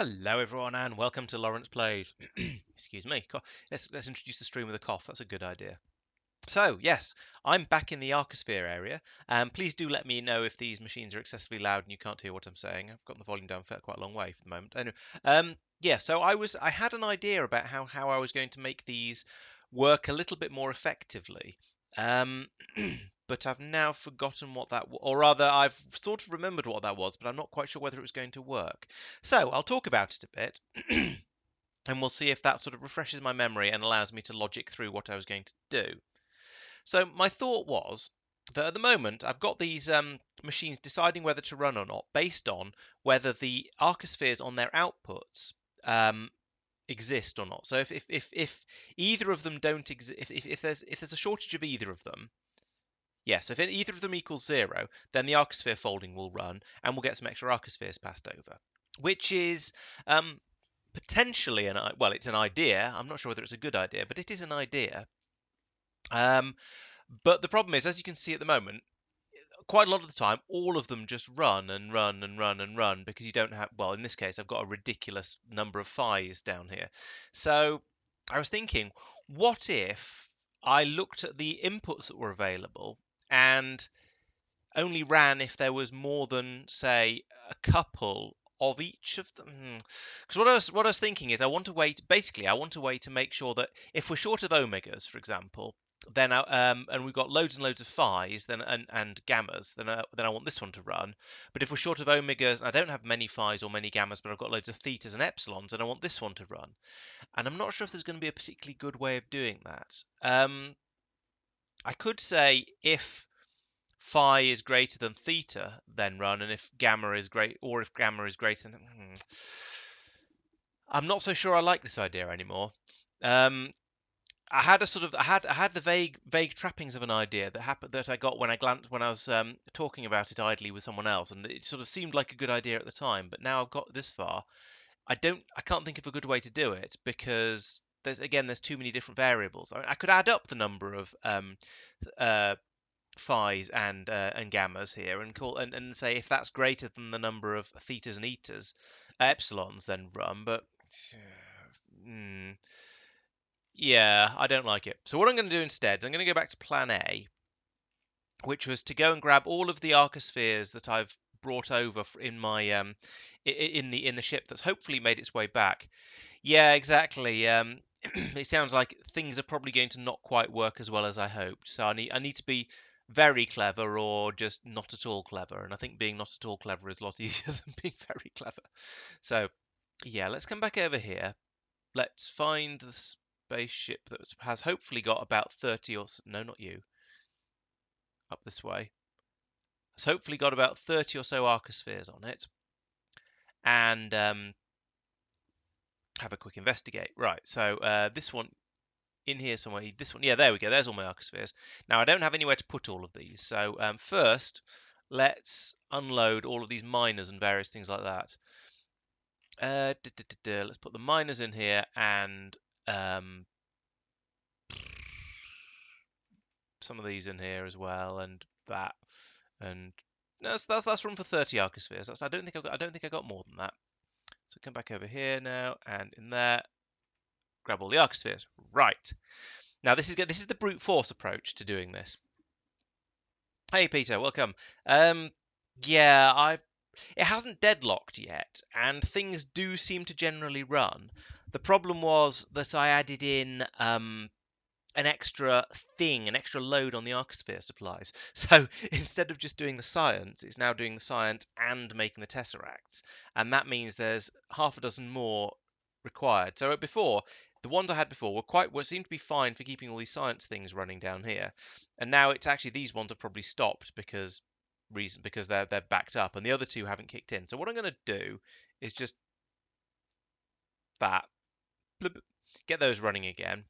Hello, everyone, and welcome to Laurence Plays. Excuse me. Let's introduce the stream with a cough. That's a good idea. So, yes, I'm back in the arcosphere area. Please do let me know if these machines are excessively loud and you can't hear what I'm saying. I've got the volume down for quite a long way for the moment. Anyway, yeah. So I had an idea about how I was going to make these work a little bit more effectively. Um, but I've now forgotten what that, or rather, I've sort of remembered what that was, but I'm not quite sure whether it was going to work. So I'll talk about it a bit, and we'll see if that sort of refreshes my memory and allows me to logic through what I was going to do. So my thought was that at the moment I've got these machines deciding whether to run or not based on whether the arcospheres on their outputs um, exist or not. So if either of them don't exist, if there's a shortage of either of them, yes, if either of them equals 0, then the arcosphere folding will run, and we'll get some extra arcospheres passed over, which is potentially well, it's an idea. I'm not sure whether it's a good idea, but it is an idea. But the problem is, as you can see at the moment, quite a lot of the time, all of them just run and run and run and run because you don't have, well, in this case, I've got a ridiculous number of phi's down here. So I was thinking, what if I looked at the inputs that were available and only ran if there was more than, say, a couple of each of them. Because what I was thinking is I want a way to, basically I want a way to make sure that if we're short of omegas, for example, then and we've got loads and loads of phi's then and gammas, then I want this one to run. But if we're short of omegas, I don't have many phi's or many gammas, but I've got loads of thetas and epsilons, and I want this one to run. And I'm not sure if there's going to be a particularly good way of doing that. I could say if phi is greater than theta, then run, and if gamma is greater than, I'm not so sure I like this idea anymore. I had a sort of I had the vague trappings of an idea that I got when I was talking about it idly with someone else, and it sort of seemed like a good idea at the time. But now I've got this far, I can't think of a good way to do it because there's too many different variables. I could add up the number of uh, phi's and gammas here and say if that's greater than the number of thetas and etas, epsilons, then run. But yeah, I don't like it. So what I'm going to do instead, I'm going to go back to plan A, which was to go and grab all of the arcospheres that I've brought over in my in the ship that's hopefully made its way back. Yeah, exactly. It sounds like things are probably going to not quite work as well as I hoped. So I need to be very clever or just not at all clever. And I think being not at all clever is a lot easier than being very clever. So yeah, let's come back over here. Let's find the spaceship that has hopefully got about 30 or no, not you. Up this way. It's hopefully got about 30 or so arcospheres on it. And have a quick investigate. Right, so this one in here somewhere. This one, yeah, there we go. There's all my arcospheres. Now I don't have anywhere to put all of these. So first, let's unload all of these miners and various things like that. Let's put the miners in here and some of these in here as well, and that, and no, that's room for 30 arcospheres. I don't think I got more than that. So come back over here now, and in there, grab all the arcospheres. Right. Now this is the brute force approach to doing this. Hey Peter, welcome. Yeah, it hasn't deadlocked yet, and things do seem to generally run. The problem was that I added in an extra load on the arcosphere supplies. So instead of just doing the science, it's now doing the science and making the tesseracts, and that means there's half a dozen more required. So before, the ones I had before seemed to be fine for keeping all these science things running down here, and now it's actually these ones have probably stopped because they're backed up, and the other two haven't kicked in. So what I'm going to do is just that get those running again.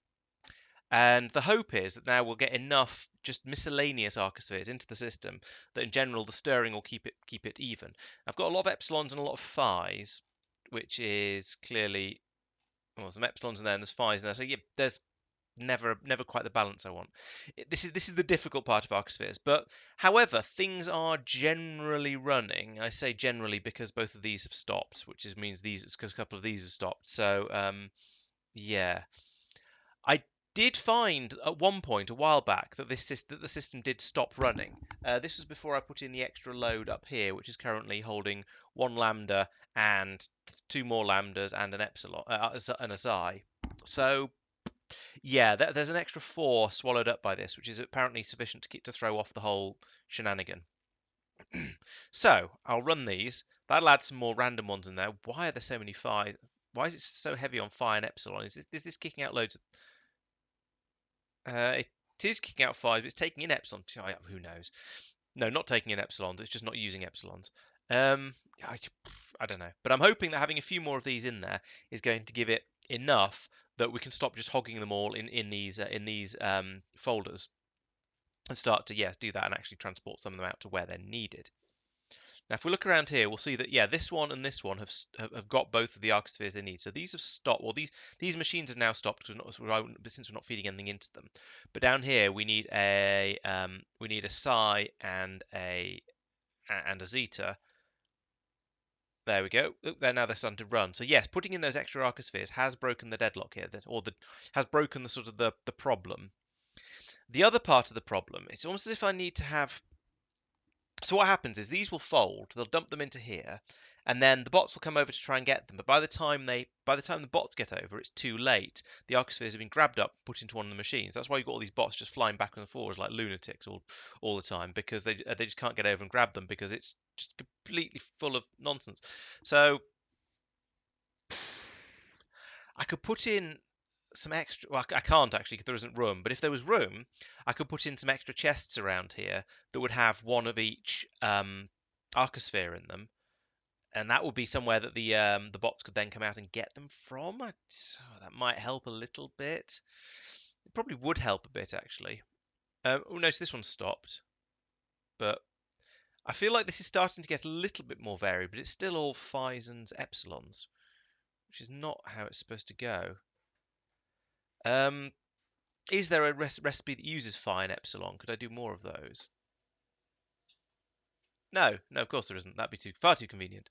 And the hope is that now we'll get enough just miscellaneous arcospheres into the system that in general the stirring will keep it even. I've got a lot of epsilons and a lot of phi's, which is clearly, well, some epsilons in there and there's phi's in there. So yeah, there's never quite the balance I want. This is the difficult part of arcospheres. But however, things are generally running. I say generally because both of these have stopped, which means because a couple of these have stopped. So yeah, I did find at one point a while back that the system did stop running. This was before I put in the extra load up here, which is currently holding one lambda and two more lambdas and an epsilon and a xi. So yeah, there's an extra 4 swallowed up by this, which is apparently sufficient to throw off the whole shenanigan. So I'll run these. That'll add some more random ones in there. Why are there so many phi? Why is it so heavy on phi and epsilon? Is this kicking out loads of it is kicking out 5, but it's taking in epsilon. Who knows? No, not taking in epsilons. It's just not using epsilons. Um, I don't know. But I'm hoping that having a few more of these in there is going to give it enough that we can stop just hogging them all in these folders and start to, yes, do that and actually transport some of them out to where they're needed. Now, if we look around here, we'll see that, yeah, this one and this one have got both of the arcospheres they need. So these have stopped. Well, these machines have now stopped since we're not feeding anything into them. But down here, we need a psi and a zeta. There we go. Now they're starting to run. So yes, putting in those extra arcospheres has broken the deadlock here, has broken the sort of the problem. The other part of the problem, it's almost as if I need to have. So what happens is these will fold. They'll dump them into here, and then the bots will come over to try and get them. But by the time the bots get over, it's too late. The arcospheres have been grabbed up, put into one of the machines. That's why you've got all these bots just flying back and forwards like lunatics all the time, because they just can't get over and grab them because it's just completely full of nonsense. So I could put in some extra. Well, I can't actually because there isn't room. But if there was room, I could put in some extra chests around here that would have one of each arcosphere in them, and that would be somewhere that the bots could then come out and get them from. That might help a little bit. It probably would help a bit actually. Oh, notice this one stopped, but I feel like this is starting to get a little bit more varied, but it's still all phis and epsilons, which is not how it's supposed to go. Is there a recipe that uses phi and epsilon? Could I do more of those? No, of course there isn't. That'd be far too convenient.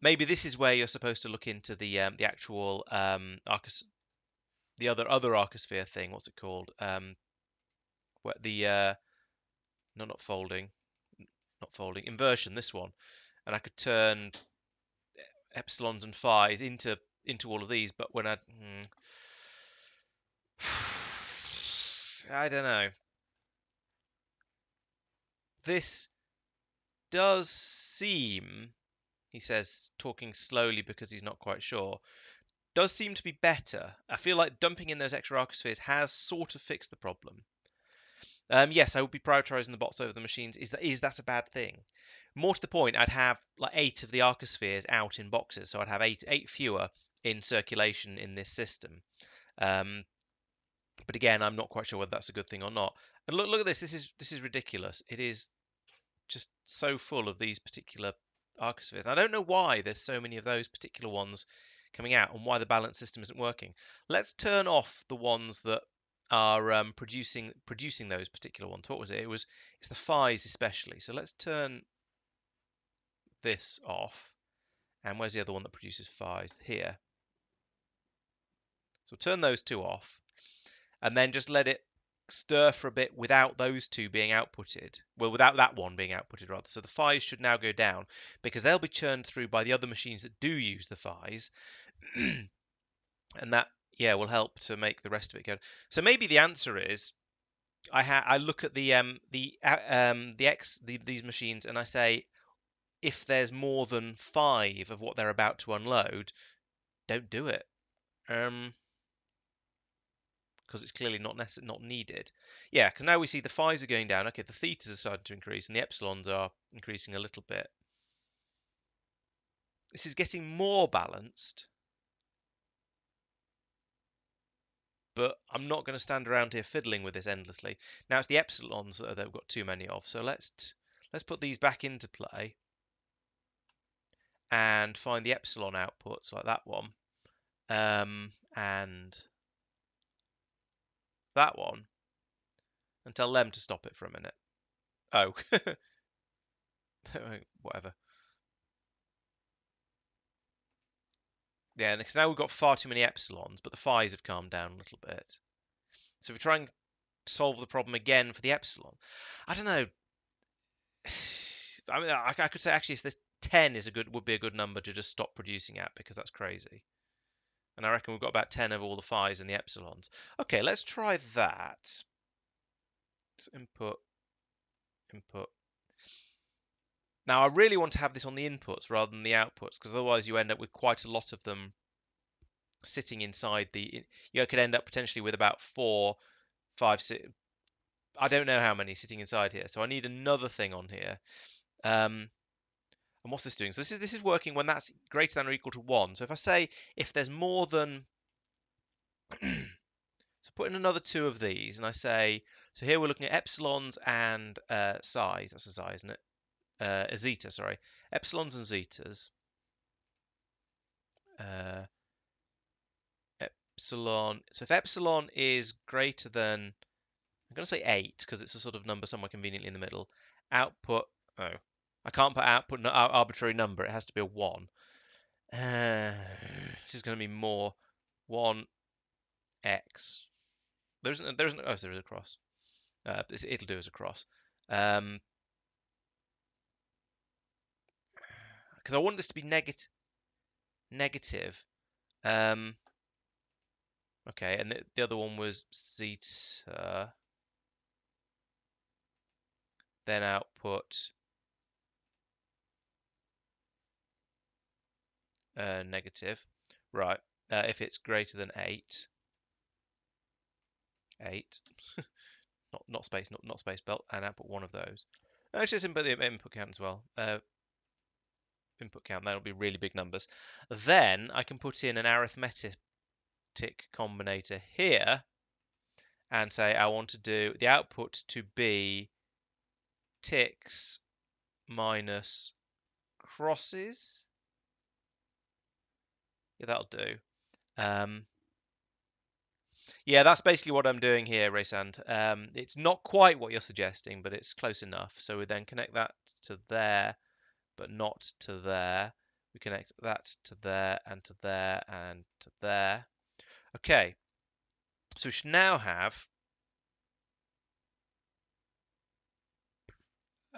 Maybe this is where you're supposed to look into the actual the other arcosphere thing. What's it called? What the no, not folding, inversion. This one, and I could turn epsilons and phis into all of these. But when I don't know. This does seem, he says, talking slowly because he's not quite sure, does seem to be better. I feel like dumping in those extra arcospheres has sort of fixed the problem. Yes, I would be prioritizing the bots over the machines. Is that a bad thing? More to the point, I'd have like 8 of the arcospheres out in boxes, so I'd have eight fewer in circulation in this system. But again, I'm not quite sure whether that's a good thing or not. And look at this. This is ridiculous. It is just so full of these particular arcospheres. And I don't know why there's so many of those particular ones coming out and why the balance system isn't working. Let's turn off the ones that are producing those particular ones. What was it? It's the phis especially. So let's turn this off. And where's the other one that produces phis? Here. So turn those two off, and then just let it stir for a bit without those two being outputted. Well, without that one being outputted, rather. So the phis should now go down because they'll be churned through by the other machines that do use the phis. And that, yeah, will help to make the rest of it go. So maybe the answer is I look at these machines and I say if there's more than 5 of what they're about to unload, don't do it. Because it's clearly not needed. Yeah, because now we see the phis are going down. Okay, the thetas are starting to increase and the epsilons are increasing a little bit. This is getting more balanced, but I'm not going to stand around here fiddling with this endlessly. Now it's the epsilons that we've got too many of, so let's put these back into play and find the epsilon outputs like that one, and that one and tell them to stop it for a minute. Oh, whatever. Yeah, because now we've got far too many epsilons, but the phi's have calmed down a little bit. So if we try and solve the problem again for the epsilon, I don't know. I mean, I could say actually if this 10 would be a good number to just stop producing at, because that's crazy. And I reckon we've got about 10 of all the phi's and the epsilons. Okay, let's try that. Let's input, input. Now I really want to have this on the inputs rather than the outputs, because otherwise you end up with quite a lot of them sitting inside the. You could end up potentially with about 4, 5, 6. I don't know how many sitting inside here, so I need another thing on here. And what's this doing? So this is working when that's greater than or equal to 1. So if I say if there's more than so put in another 2 of these, and I say so here we're looking at epsilons and psi's. That's a psi, isn't it? A zeta, sorry. Epsilons and zetas. Uh, epsilon. So if epsilon is greater than, I'm going to say 8 because it's a sort of number somewhere conveniently in the middle. Output. Oh, I can't put output arbitrary number. It has to be a 1. This is going to be more 1x. There isn't. Oh, so there is a cross. It'll do as a cross. Because I want this to be negative. Okay, and the other one was zeta. Then output negative. Right. If it's greater than 8. 8. not space, not space belt, and output one of those. Actually, let's input the input count as well. Input count, that'll be really big numbers. Then I can put in an arithmetic combinator here and say I want to do the output to be ticks minus crosses. Yeah, that'll do. Yeah, that's basically what I'm doing here, Raysand. It's not quite what you're suggesting, but it's close enough. So we then connect that to there, but not to there. We connect that to there, and to there, and to there. Okay, so we should now have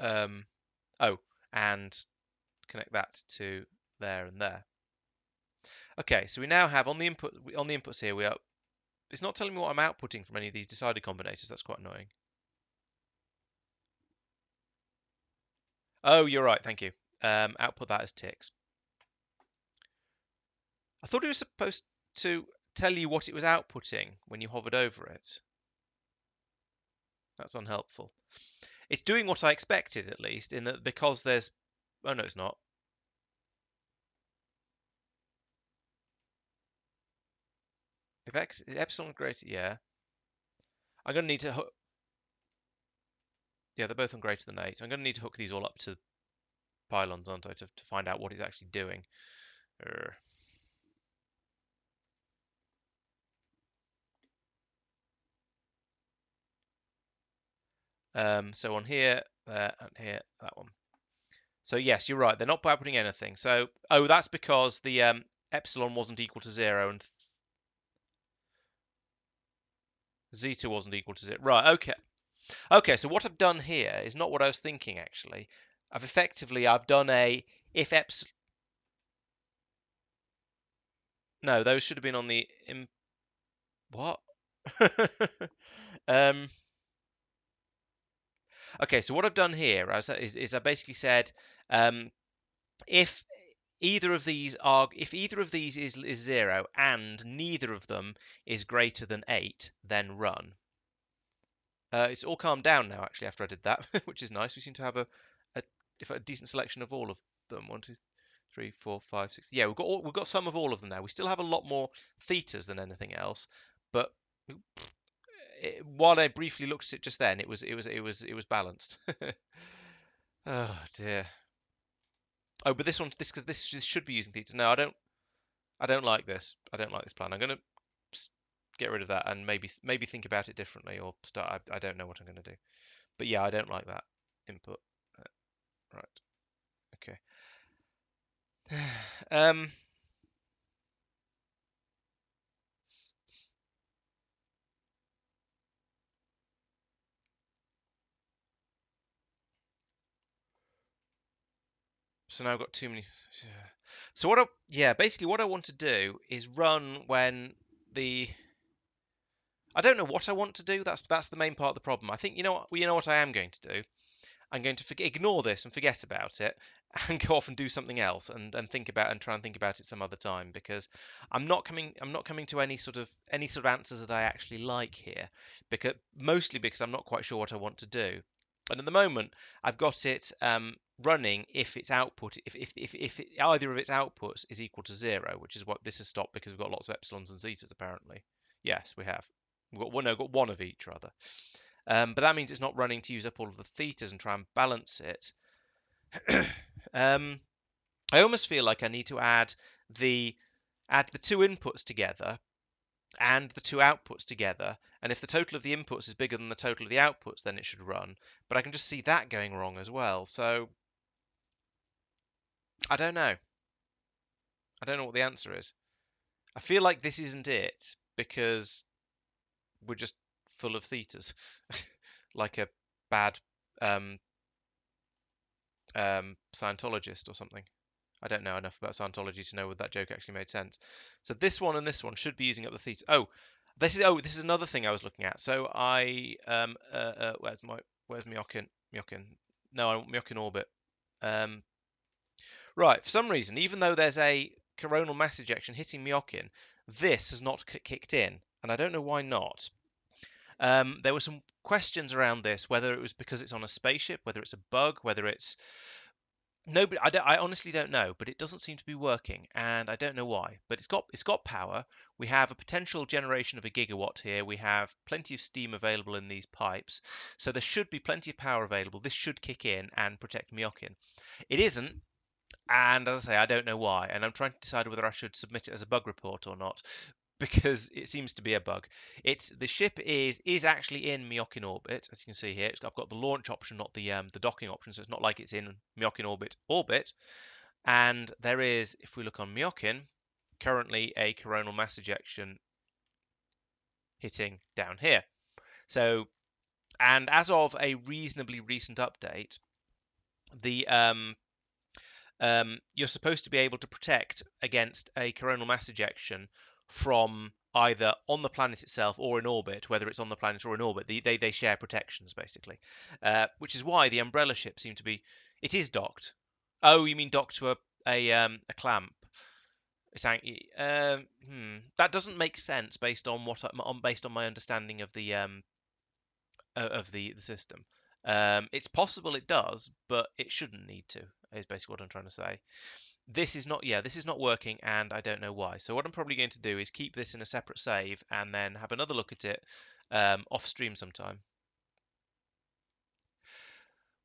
oh, and connect that to there and there. Okay, so we now have on the inputs here we are. It's not telling me what I'm outputting from any of these decider combinators. That's quite annoying. Oh, you're right. Thank you. Output that as ticks. I thought it was supposed to tell you what it was outputting when you hovered over it. That's unhelpful. It's doing what I expected, at least, in that because there's. Oh no, it's not. If epsilon greater, yeah. I'm gonna need to hook. Yeah, they're both on greater than 8. I'm gonna need to hook these all up to pylons, aren't I, to find out what it's actually doing. So on here, and here, that one. So yes, you're right. They're not outputting anything. So that's because the epsilon wasn't equal to 0 and zeta wasn't equal to 0. Right. Okay. Okay. So what I've done here is not what I was thinking. Actually, I've done a if epsilon. No, those should have been on the what? um. Okay. So what I've done here is I basically said if if either of these is 0 and neither of them is greater than 8, then run. It's all calmed down now, actually, after I did that, which is nice. We seem to have a decent selection of all of them. 1, 2, 3, 4, 5, 6. Yeah, we've got some of all of them now. We still have a lot more thetas than anything else, but while I briefly looked at it just then, it was balanced. Oh dear. Oh, but this should be using thetas. No, I don't like this. I don't like this plan. I'm gonna get rid of that and maybe think about it differently or start. I don't know what I'm going to do, but yeah, I don't like that input. Right. Okay. um. So now I've got too many. So yeah, basically what I want to do is run when the I don't know what I want to do. That's the main part of the problem. I think you know what I am going to do. I'm going to ignore this and forget about it and go off and do something else and think about and try and think about it some other time because I'm not coming to any sort of answers that I actually like here because mostly because I'm not quite sure what I want to do. And at the moment, I've got it running if its output, either of its outputs is equal to 0, which is what this has stopped because we've got lots of epsilons and zetas apparently. Yes, we have. We've got one of each rather. But that means it's not running to use up all of the thetas and try and balance it. I almost feel like I need to add the two inputs together and the two outputs together. And if the total of the inputs is bigger than the total of the outputs, then it should run. But I can just see that going wrong as well. So I don't know. I don't know what the answer is. I feel like this isn't it because we're just full of thetas, like a bad um, Scientologist or something. I don't know enough about Scientology to know whether that joke actually made sense. So this one and this one should be using up the theta. This is another thing I was looking at. So where's Myokin? No, I want Myokin orbit. Um, right, for some reason, even though there's a coronal mass ejection hitting Myokin, this has not kicked in, and I don't know why not. There were some questions around this, whether it was because it's on a spaceship, whether it's a bug, whether it's nobody. I honestly don't know, but it doesn't seem to be working, and I don't know why. But it's got power. We have a potential generation of a gigawatt here. We have plenty of steam available in these pipes, so there should be plenty of power available. This should kick in and protect Myokin. It isn't, and as I say, I don't know why. And I'm trying to decide whether I should submit it as a bug report or not because it seems to be a bug. The ship is actually in Myokin orbit, as you can see here. I've got the launch option, not the docking option, so it's not like it's in Myokin orbit. And there is, if we look on Myokin, currently a coronal mass ejection hitting down here. So, and as of a reasonably recent update, the you're supposed to be able to protect against a coronal mass ejection from either on the planet itself or in orbit, whether it's on the planet or in orbit. They share protections basically, which is why the umbrella ship seemed to be. It is docked. Oh, you mean docked to a clamp? That doesn't make sense based on based on my understanding of the system. It's possible it does, but it shouldn't need to. Is basically what I'm trying to say. This is not working, and I don't know why. So what I'm probably going to do is keep this in a separate save and then have another look at it off stream sometime.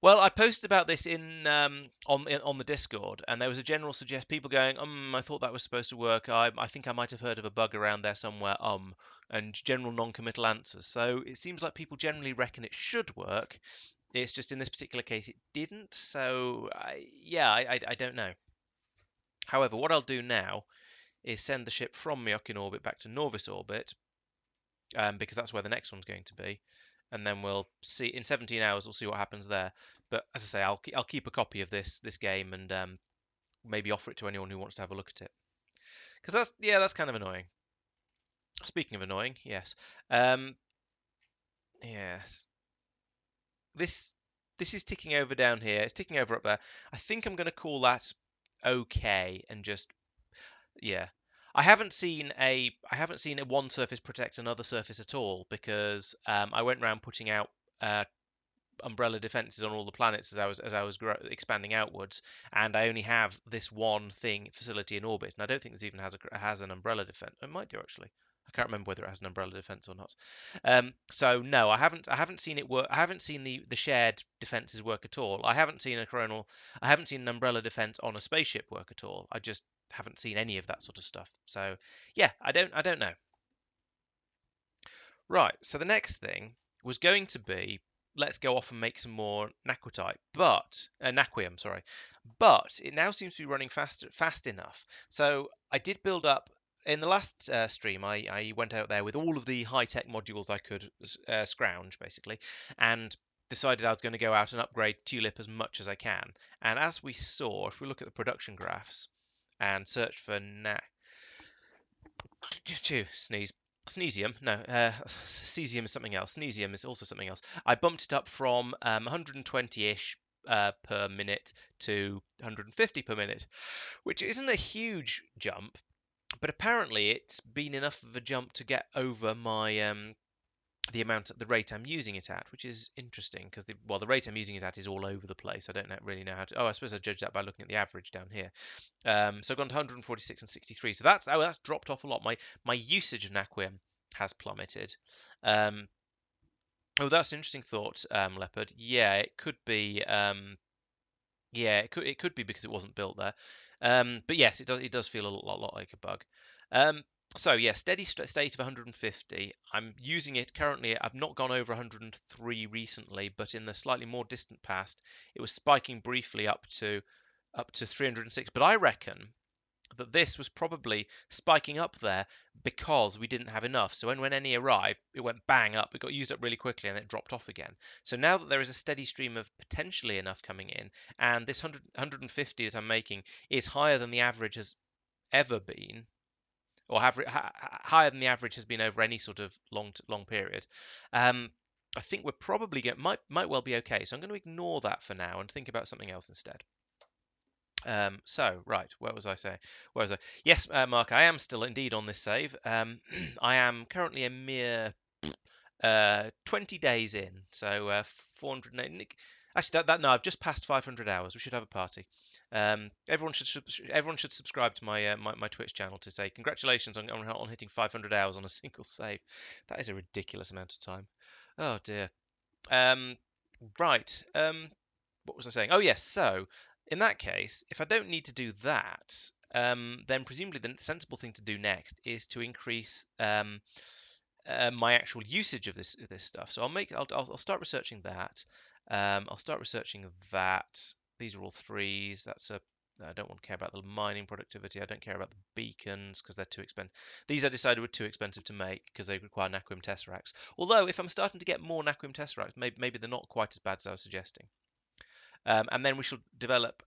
Well, I posted about this on the Discord, and there was a general people going, I thought that was supposed to work. I think I might have heard of a bug around there somewhere, and general non-committal answers. So it seems like people generally reckon it should work. It's just in this particular case it didn't. So I don't know. However, what I'll do now is send the ship from Myokin orbit back to Norvis orbit, because that's where the next one's going to be, and then we'll see in 17 hours. We'll see what happens there. But as I say, I'll keep a copy of this game and maybe offer it to anyone who wants to have a look at it. Because that's kind of annoying. Speaking of annoying, yes, yes, this this is ticking over down here. It's ticking over up there. I think I'm going to call that okay and just yeah. I haven't seen a one surface protect another surface at all because I went around putting out umbrella defenses on all the planets as I was expanding outwards, and I only have this one facility in orbit, and I don't think this even has an umbrella defense. It might do actually. I can't remember whether it has an umbrella defense or not. So no, I haven't seen it work. I haven't seen the shared defenses work at all. I haven't seen an umbrella defense on a spaceship work at all. I just haven't seen any of that sort of stuff. So yeah, I don't know. Right, so the next thing was going to be let's go off and make some more naquitite, but naquium, sorry. But it now seems to be running fast enough. So I did build up in the last stream. I went out there with all of the high-tech modules I could scrounge, basically, and decided I was going to go out and upgrade Tulip as much as I can. And as we saw, if we look at the production graphs and search for sneeze. Cesium, no, cesium is something else. Cesium is also something else. I bumped it up from 120-ish per minute to 150 per minute, which isn't a huge jump, but apparently it's been enough of a jump to get over my the rate I'm using it at, which is interesting because the rate I'm using it at is all over the place. I don't really know how to. Oh, I suppose I judge that by looking at the average down here. So I've gone to 146 and 63. So that's dropped off a lot. My usage of naquium has plummeted. Um, oh, that's an interesting thought, Leopard. Yeah, it could be. Yeah, it could be because it wasn't built there. But yes, it does feel a lot like a bug. Um, so yeah, steady state of 150. I'm using it currently. I've not gone over 103 recently, but in the slightly more distant past, it was spiking briefly up to 306. But I reckon that this was probably spiking up there because we didn't have enough. So when any arrived, it went bang up, it got used up really quickly and it dropped off again. So now that there is a steady stream of potentially enough coming in, and this 150 that I'm making is higher than the average has ever been, or higher than the average has been over any sort of long period. I think we're probably might well be okay. So I'm going to ignore that for now and think about something else instead. So, right, what was I saying? Where was I? Yes, Mark, I am still indeed on this save. I am currently a mere 20 days in, so 400. Actually, no, I've just passed 500 hours. We should have a party. Everyone should subscribe to my Twitch channel to say congratulations on hitting 500 hours on a single save. That is a ridiculous amount of time. Oh dear. Um, right. What was I saying? Oh yes. So in that case, if I don't need to do that, then presumably the sensible thing to do next is to increase my actual usage of this stuff. So I'll start researching that. I'll start researching that. These are all threes. I don't want to care about the mining productivity. I don't care about the beacons because they're too expensive. These I decided were too expensive to make because they require naquium tesseracts. Although if I'm starting to get more naquium tesseracts, maybe they're not quite as bad as I was suggesting. And then we shall develop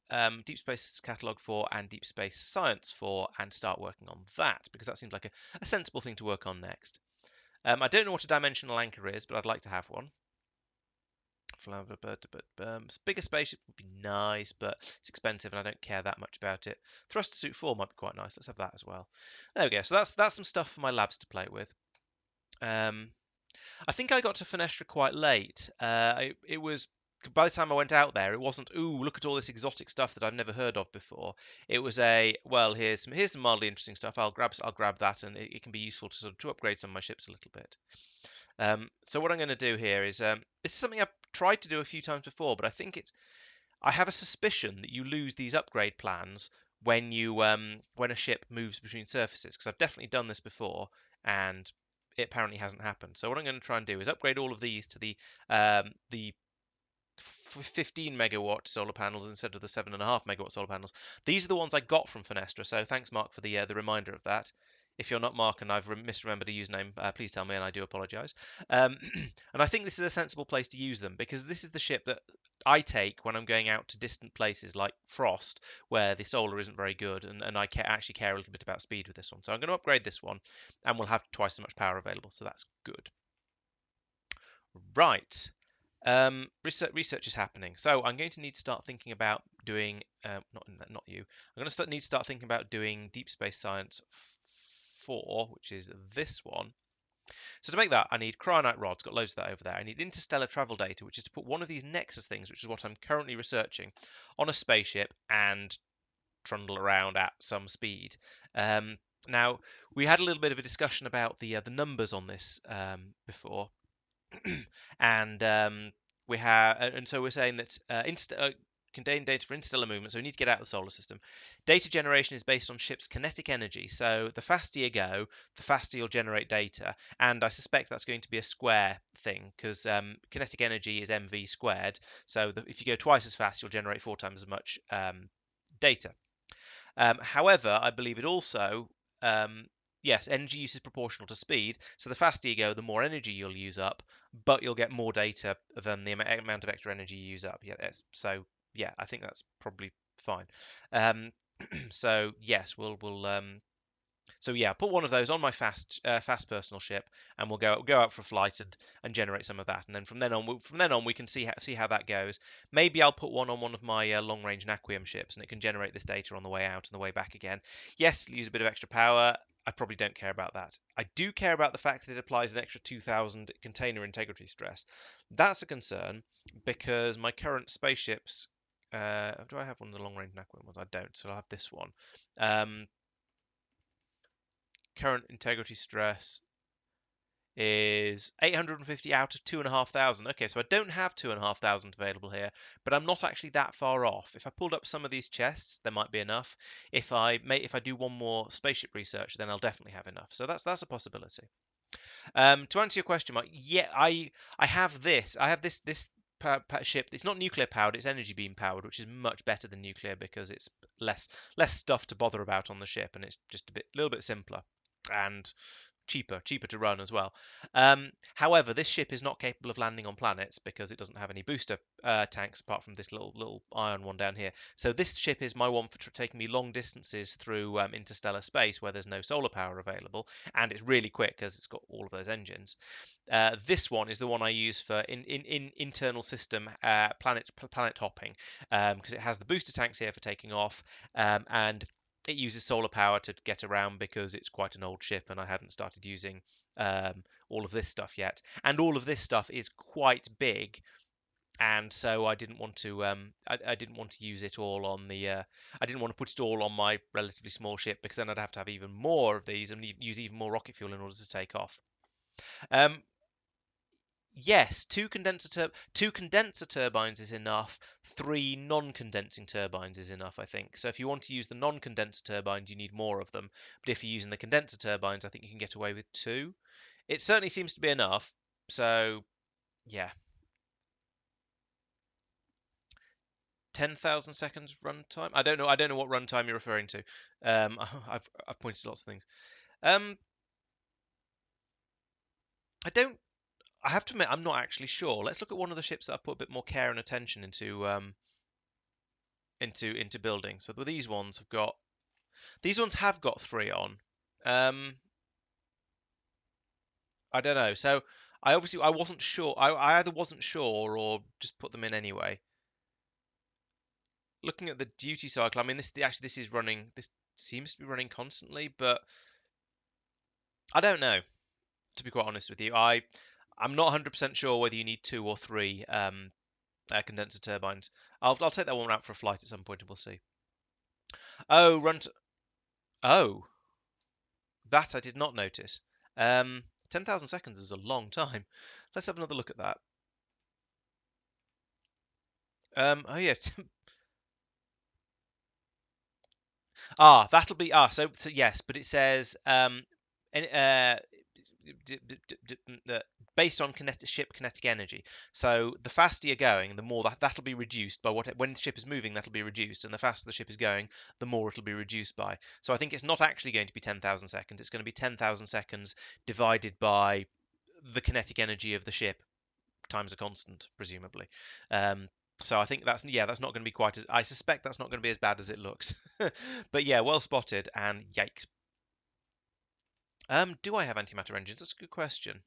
Deep Space Catalog 4 and Deep Space Science 4 and start working on that because that seems like a sensible thing to work on next. I don't know what a dimensional anchor is, but I'd like to have one. Bigger spaceship would be nice, but it's expensive and I don't care that much about it. Thruster Suit 4 might be quite nice. Let's have that as well. There we go. So that's some stuff for my labs to play with. I think I got to Fenestra quite late. It was by the time I went out there, it wasn't ooh look at all this exotic stuff that I've never heard of before. It was well here's some mildly interesting stuff. I'll grab that and it can be useful to sort of to upgrade some of my ships a little bit. So what I'm going to do here is this is something I've tried to do a few times before, but I have a suspicion that you lose these upgrade plans when when a ship moves between surfaces because I've definitely done this before and it apparently hasn't happened. So what I'm going to try and do is upgrade all of these to the 15 megawatt solar panels instead of the 7.5 megawatt solar panels. These are the ones I got from Fenestra, so thanks Mark for the reminder of that. If you're not Mark and I've misremembered a username, please tell me and I do apologise. And I think this is a sensible place to use them because this is the ship that I take when I'm going out to distant places like Frost, where the solar isn't very good, and I actually care a little bit about speed with this one. So I'm going to upgrade this one, and we'll have twice as much power available, so that's good. Right. Research is happening. So I'm going to need to start thinking about doing not you. I'm going to need to start thinking about doing Deep Space Science 4, which is this one. So to make that, I need cryonite rods. Got loads of that over there. I need interstellar travel data, which is to put one of these Nexus things, which is what I'm currently researching, on a spaceship and trundle around at some speed. Now we had a little bit of a discussion about the numbers on this before. And so we're saying that contain data for interstellar movement, so we need to get out of the solar system. Data generation is based on ship's kinetic energy, so the faster you go, the faster you'll generate data, and I suspect that's going to be a square thing, because kinetic energy is mv squared, so if you go twice as fast, you'll generate 4 times as much data. However, I believe it also, yes, energy use is proportional to speed. So the faster you go, the more energy you'll use up, but you'll get more data than the amount of extra energy you use up. So yeah, I think that's probably fine. So yes, so yeah, put one of those on my fast personal ship, and we'll go out for a flight and generate some of that, and then from then on we can see how that goes. Maybe I'll put one on one of my long range naquium ships, and it can generate this data on the way out and the way back again. Yes, use a bit of extra power. I probably don't care about that. I do care about the fact that it applies an extra 2,000 container integrity stress. That's a concern because my current spaceships. Do I have one of the long range naquium ones? I don't, so I'll have this one. Current integrity stress is 850 out of 2,500. Okay, so I don't have 2,500 available here, but I'm not actually that far off. If I pulled up some of these chests, there might be enough. If I do one more spaceship research, then I'll definitely have enough. So that's a possibility. To answer your question, Mike, yeah, I have this. I have this ship. It's not nuclear powered. It's energy beam powered, which is much better than nuclear because it's less stuff to bother about on the ship, and it's just a little bit simpler and cheaper to run as well. However, this ship is not capable of landing on planets because it doesn't have any booster tanks apart from this little iron one down here. So this ship is my one for taking me long distances through interstellar space where there's no solar power available, and it's really quick because it's got all of those engines. This one is the one I use for in internal system planet hopping because it has the booster tanks here for taking off, and it uses solar power to get around because it's quite an old ship and I hadn't started using all of this stuff yet. And all of this stuff is quite big, and so I didn't want to I didn't want to use it all on the I didn't want to put it all on my relatively small ship because then I'd have to have even more of these and use even more rocket fuel in order to take off. Yes, two condenser turbines is enough. Three non-condensing turbines is enough, I think. So if you want to use the non-condenser turbines, you need more of them. But if you're using the condenser turbines, I think you can get away with two. It certainly seems to be enough. So yeah, 10,000 seconds runtime. I don't know. I don't know what runtime you're referring to. I've pointed lots of things. I don't. I have to admit, I'm not actually sure. Let's look at one of the ships that I've put a bit more care and attention into building. So these ones have got three on. I don't know. So I wasn't sure. I either wasn't sure or just put them in anyway. Looking at the duty cycle, I mean this is running. This seems to be running constantly, but I don't know. To be quite honest with you, I'm not 100% sure whether you need two or three condenser turbines. I'll take that one out for a flight at some point and we'll see. Oh, oh, that I did not notice. 10,000 seconds is a long time. Let's have another look at that. Oh yeah. That'll be so yes, but it says based on ship kinetic energy. So the faster you're going, the more that'll be reduced by when the ship is moving, that'll be reduced, and the faster the ship is going, the more it'll be reduced by. So I think it's not actually going to be 10,000 seconds. It's going to be 10,000 seconds divided by the kinetic energy of the ship times a constant, presumably. So I think that's not going to be quite as. I suspect that's not going to be as bad as it looks. But yeah, well spotted, and yikes. Do I have antimatter engines? That's a good question.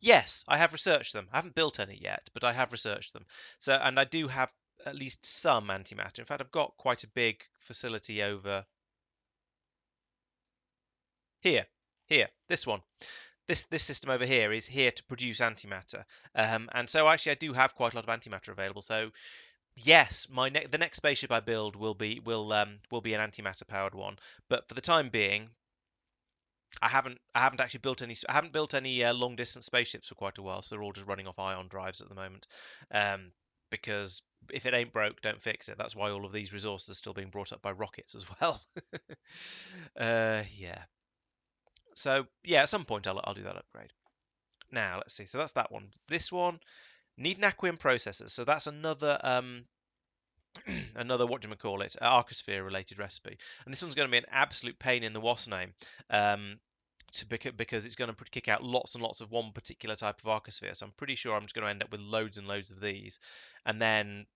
Yes, I have researched them. I haven't built any yet, but I have researched them. So, and I do have at least some antimatter. In fact, I've got quite a big facility over here. Here, this one. This system over here is here to produce antimatter. And so actually, I do have quite a lot of antimatter available. So yes, the next spaceship I build will be an antimatter powered one. But for the time being, I haven't actually built any. I haven't built any long distance spaceships for quite a while, so they're all just running off ion drives at the moment. Um, because if it ain't broke, don't fix it. That's why all of these resources are still being brought up by rockets as well. Yeah. So yeah, at some point I'll do that upgrade. Now let's see. So that's that one. This one need naquium processors. So that's another another what do you call it? Arcosphere related recipe. And this one's going to be an absolute pain in the was name. Um, because it's going to kick out lots and lots of one particular type of arcosphere. So I'm pretty sure I'm just going to end up with loads and loads of these. And then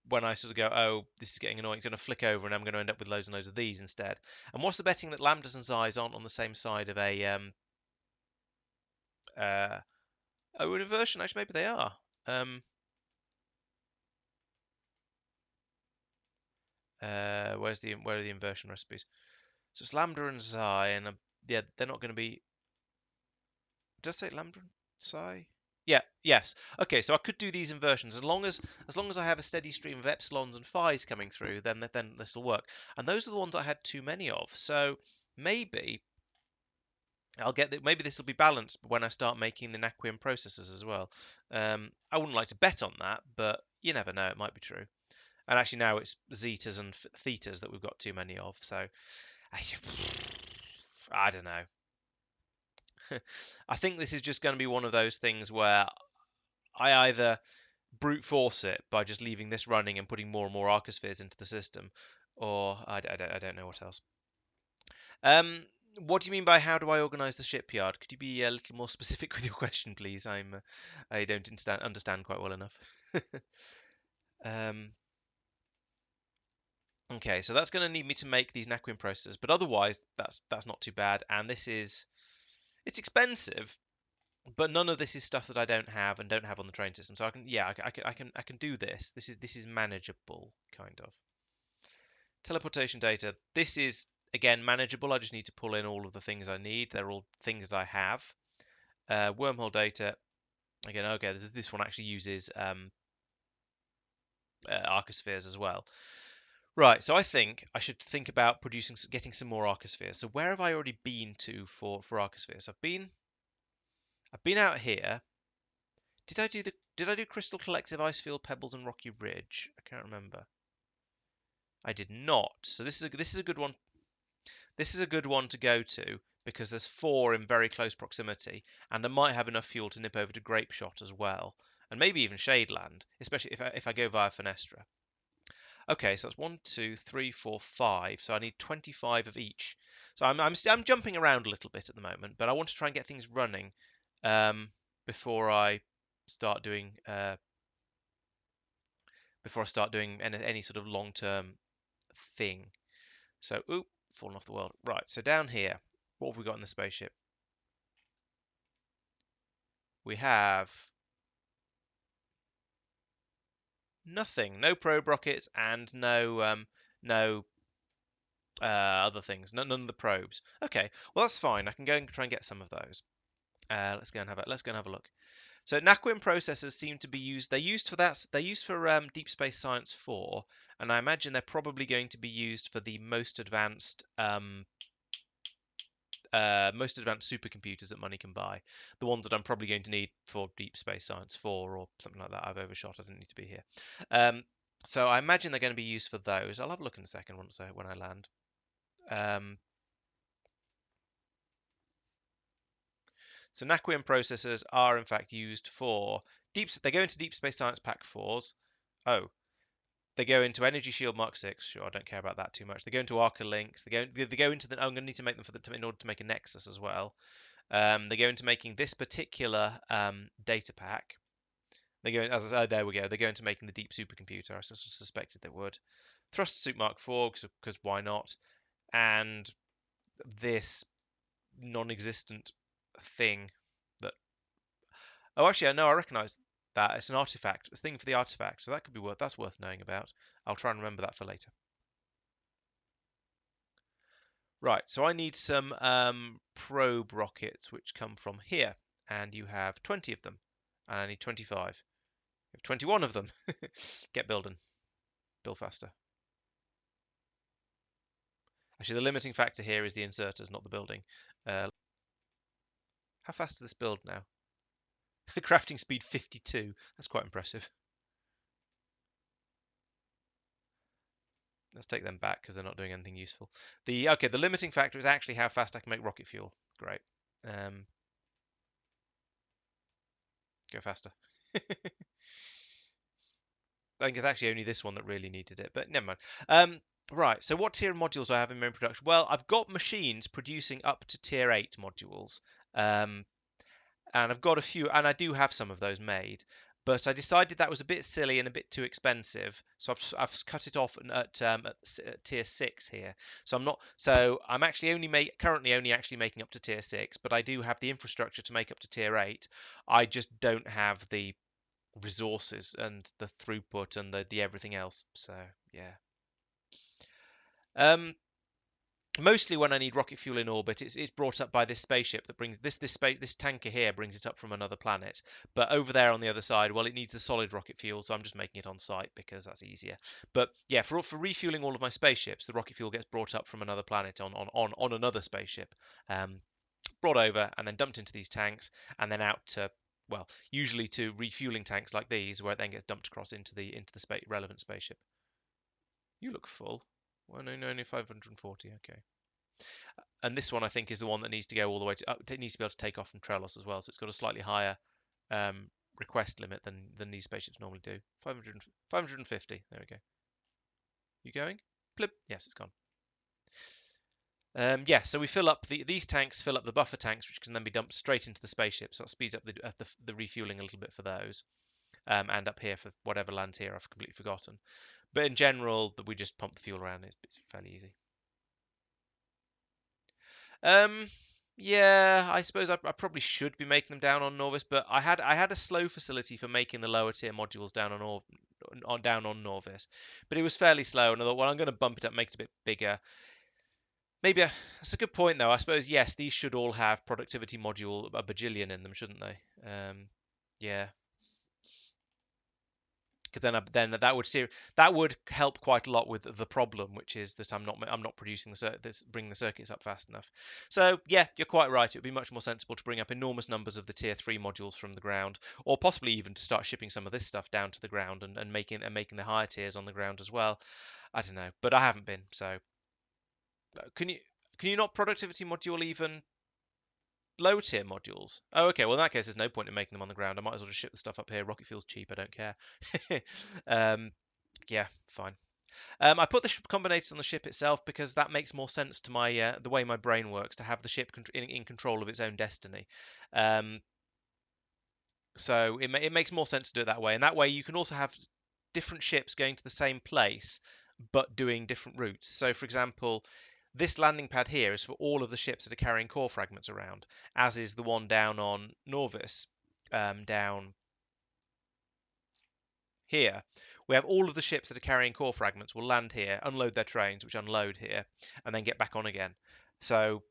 when I sort of go, oh, this is getting annoying, it's going to flick over and I'm going to end up with loads and loads of these instead. And what's the betting that lambdas and xis aren't on the same side of a uh, oh, an inversion? Actually, maybe they are. Where are the inversion recipes? So it's lambda and xi, and yeah, they're not going to be. Did I say lambda and psi? Yeah, yes. Okay, so I could do these inversions as long as I have a steady stream of epsilons and phis coming through, then this will work. And those are the ones I had too many of. So maybe maybe this will be balanced when I start making the naquium processors as well. I wouldn't like to bet on that, but you never know. It might be true. And actually now it's zetas and thetas that we've got too many of. So I don't know. I think this is just going to be one of those things where I either brute force it by just leaving this running and putting more and more arcospheres into the system, or I don't know what else. Um, what do you mean by how do I organise the shipyard? Could you be a little more specific with your question, please? I don't understand quite well enough. um, okay, so that's going to need me to make these naquium processors, but otherwise that's not too bad. And it's expensive, but none of this is stuff that I don't have and don't have on the train system. So I can do this. This is manageable, kind of. Teleportation data. This is again manageable. I just need to pull in all of the things I need. They're all things that I have. Wormhole data. Again, okay, this one actually uses arcospheres as well. Right, so I think I should think about getting some more arcospheres. So where have I already been to for arcospheres? I've been out here. Did I do Crystal Collective, Icefield, Pebbles, and Rocky Ridge? I can't remember. I did not. So this is a good one. This is a good one to go to because there's four in very close proximity, and I might have enough fuel to nip over to Grapeshot as well, and maybe even Shadeland, especially if I go via Fenestra. Okay, so that's 1, 2, 3, 4, 5. So I need 25 of each. So I'm jumping around a little bit at the moment, but I want to try and get things running um, before I start doing any sort of long-term thing. So, oop, falling off the world. Right, so down here, what have we got in the spaceship? We have nothing, no probe rockets, and no other things, none of the probes. Okay, well that's fine. I can go and try and get some of those. Let's go and have a look. So naquium processors seem to be used. They're used for that. They're used for Deep Space Science 4, and I imagine they're probably going to be used for the most advanced supercomputers that money can buy. The ones that I'm probably going to need for Deep Space Science 4 or something like that. I've overshot. I didn't need to be here. Um, so I imagine they're going to be used for those. I'll have a look in a second when I land. Um, so naquium processors are in fact used for deep. They go into Deep Space Science Pack 4s. Oh, they go into Energy Shield Mark 6. Sure, I don't care about that too much. They go into Arca Links. They go into the. I'm going to need to make them in order to make a Nexus as well. They go into making this particular data pack. They go, as I said, there we go. They go into making the deep supercomputer. I suspected they would. Thruster Suit Mark 4, because why not? And this non-existent thing that. Oh, actually, I know. I recognise that it's an artifact, a thing for the artifact. So that could be worth. That's worth knowing about. I'll try and remember that for later. Right. So I need some probe rockets, which come from here, and you have 20 of them, and I need 25. 21 of them. Get building. Build faster. Actually, the limiting factor here is the inserters, not the building. How fast does this build now? Crafting speed 52. That's quite impressive. Let's take them back because they're not doing anything useful. The limiting factor is actually how fast I can make rocket fuel. Great. Go faster. I think it's actually only this one that really needed it, but never mind. Right, so what tier of modules do I have in main production? Well, I've got machines producing up to tier 8 modules. Um, and I've got a few, and I do have some of those made. But I decided that was a bit silly and a bit too expensive, so I've cut it off at tier 6 here. So I'm actually currently only actually making up to tier 6, but I do have the infrastructure to make up to tier 8. I just don't have the resources and the throughput and the everything else. So yeah. Um, Mostly when I need rocket fuel in orbit, it's brought up by this spaceship that brings this tanker here brings it up from another planet. But over there on the other side, well, it needs the solid rocket fuel, so I'm just making it on site because that's easier. But yeah, for refueling all of my spaceships, the rocket fuel gets brought up from another planet on another spaceship, brought over and then dumped into these tanks, and then out to, well, usually to refueling tanks like these, where it then gets dumped across into the relevant spaceship. You look full. Well, no, only 540. Okay. And this one I think is the one that needs to go all the way to it needs to be able to take off from Trellis as well, so it's got a slightly higher request limit than these spaceships normally do. 550. There we go. You going? Blip. Yes, it's gone. Yeah, so we fill up these tanks fill up the buffer tanks, which can then be dumped straight into the spaceship. So that speeds up the refueling a little bit for those. And up here for whatever lands here, I've completely forgotten. But in general, we just pump the fuel around. It's fairly easy. Um, yeah, I suppose I probably should be making them down on Norvis, but I had a slow facility for making the lower tier modules down on Norvis, but it was fairly slow, and I thought, well, I'm going to bump it up, make it a bit bigger. That's a good point, though. I suppose yes, these should all have productivity module a bajillion in them, shouldn't they? Yeah, because then that would help quite a lot with the problem, which is that I'm not producing bringing the circuits up fast enough. So yeah, you're quite right. It would be much more sensible to bring up enormous numbers of the tier 3 modules from the ground, or possibly even to start shipping some of this stuff down to the ground and making the higher tiers on the ground as well. I don't know, but I haven't been. So can you can you not productivity module even low tier modules? Oh, okay. Well, in that case, there's no point in making them on the ground. I might as well just ship the stuff up here. Rocket fuel's cheap. I don't care. um, yeah, fine. I put the combinators on the ship itself because that makes more sense to my the way my brain works, to have the ship in control of its own destiny. Um, so it makes more sense to do it that way, and that way you can also have different ships going to the same place but doing different routes. So, for example, this landing pad here is for all of the ships that are carrying core fragments around, as is the one down on Norvis, down here. We have all of the ships that are carrying core fragments will land here, unload their trains, which unload here, and then get back on again. So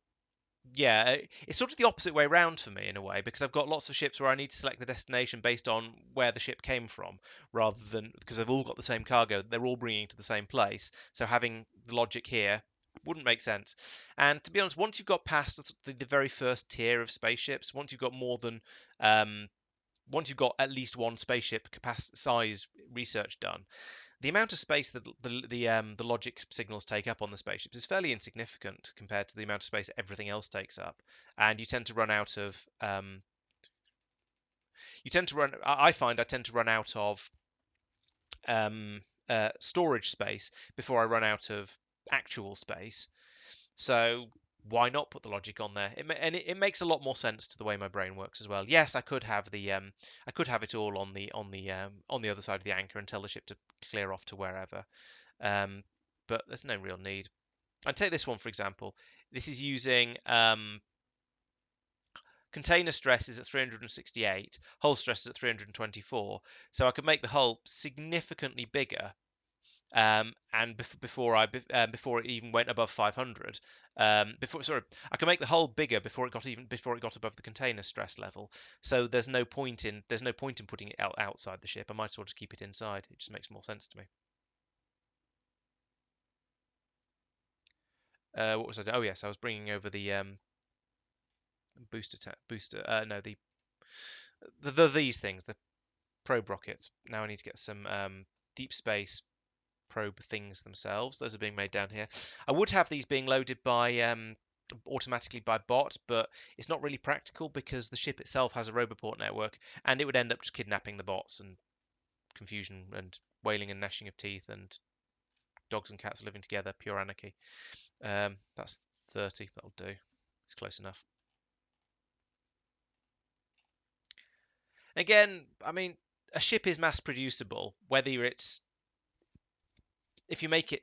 yeah, it's sort of the opposite way around for me in a way, because I've got lots of ships where I need to select the destination based on where the ship came from, rather than because they've all got the same cargo, they're all bringing to the same place. So having the logic here wouldn't make sense. And to be honest, once you've got past the very first tier of spaceships, um, once you've got at least one spaceship capacity size research done, the amount of space that the logic signals take up on the spaceships is fairly insignificant compared to the amount of space everything else takes up, and you tend to run out of I find I tend to run out of storage space before I run out of actual space. So why not put the logic on there? It makes a lot more sense to the way my brain works as well. Yes, I could have it all on the other side of the anchor and tell the ship to clear off to wherever. Um, but there's no real need. I'd take this one for example. This is using container stress is at 368, hull stress is at 324, so I could make the hull significantly bigger, and before it even went above 500. I can make the hull bigger before it got above the container stress level. So there's no point in putting it outside the ship. I might as well just keep it inside. It just makes more sense to me. What was I doing? Oh yes, I was bringing over the no, these things, the probe rockets. Now I need to get some deep space probe things themselves. Those are being made down here. I would have these being loaded by automatically by bot, but it's not really practical because the ship itself has a roboport network, and it would end up just kidnapping the bots and confusion and wailing and gnashing of teeth and dogs and cats living together, pure anarchy. That's 30. That'll do. It's close enough. Again, I mean, a ship is mass producible, whether it's if you make it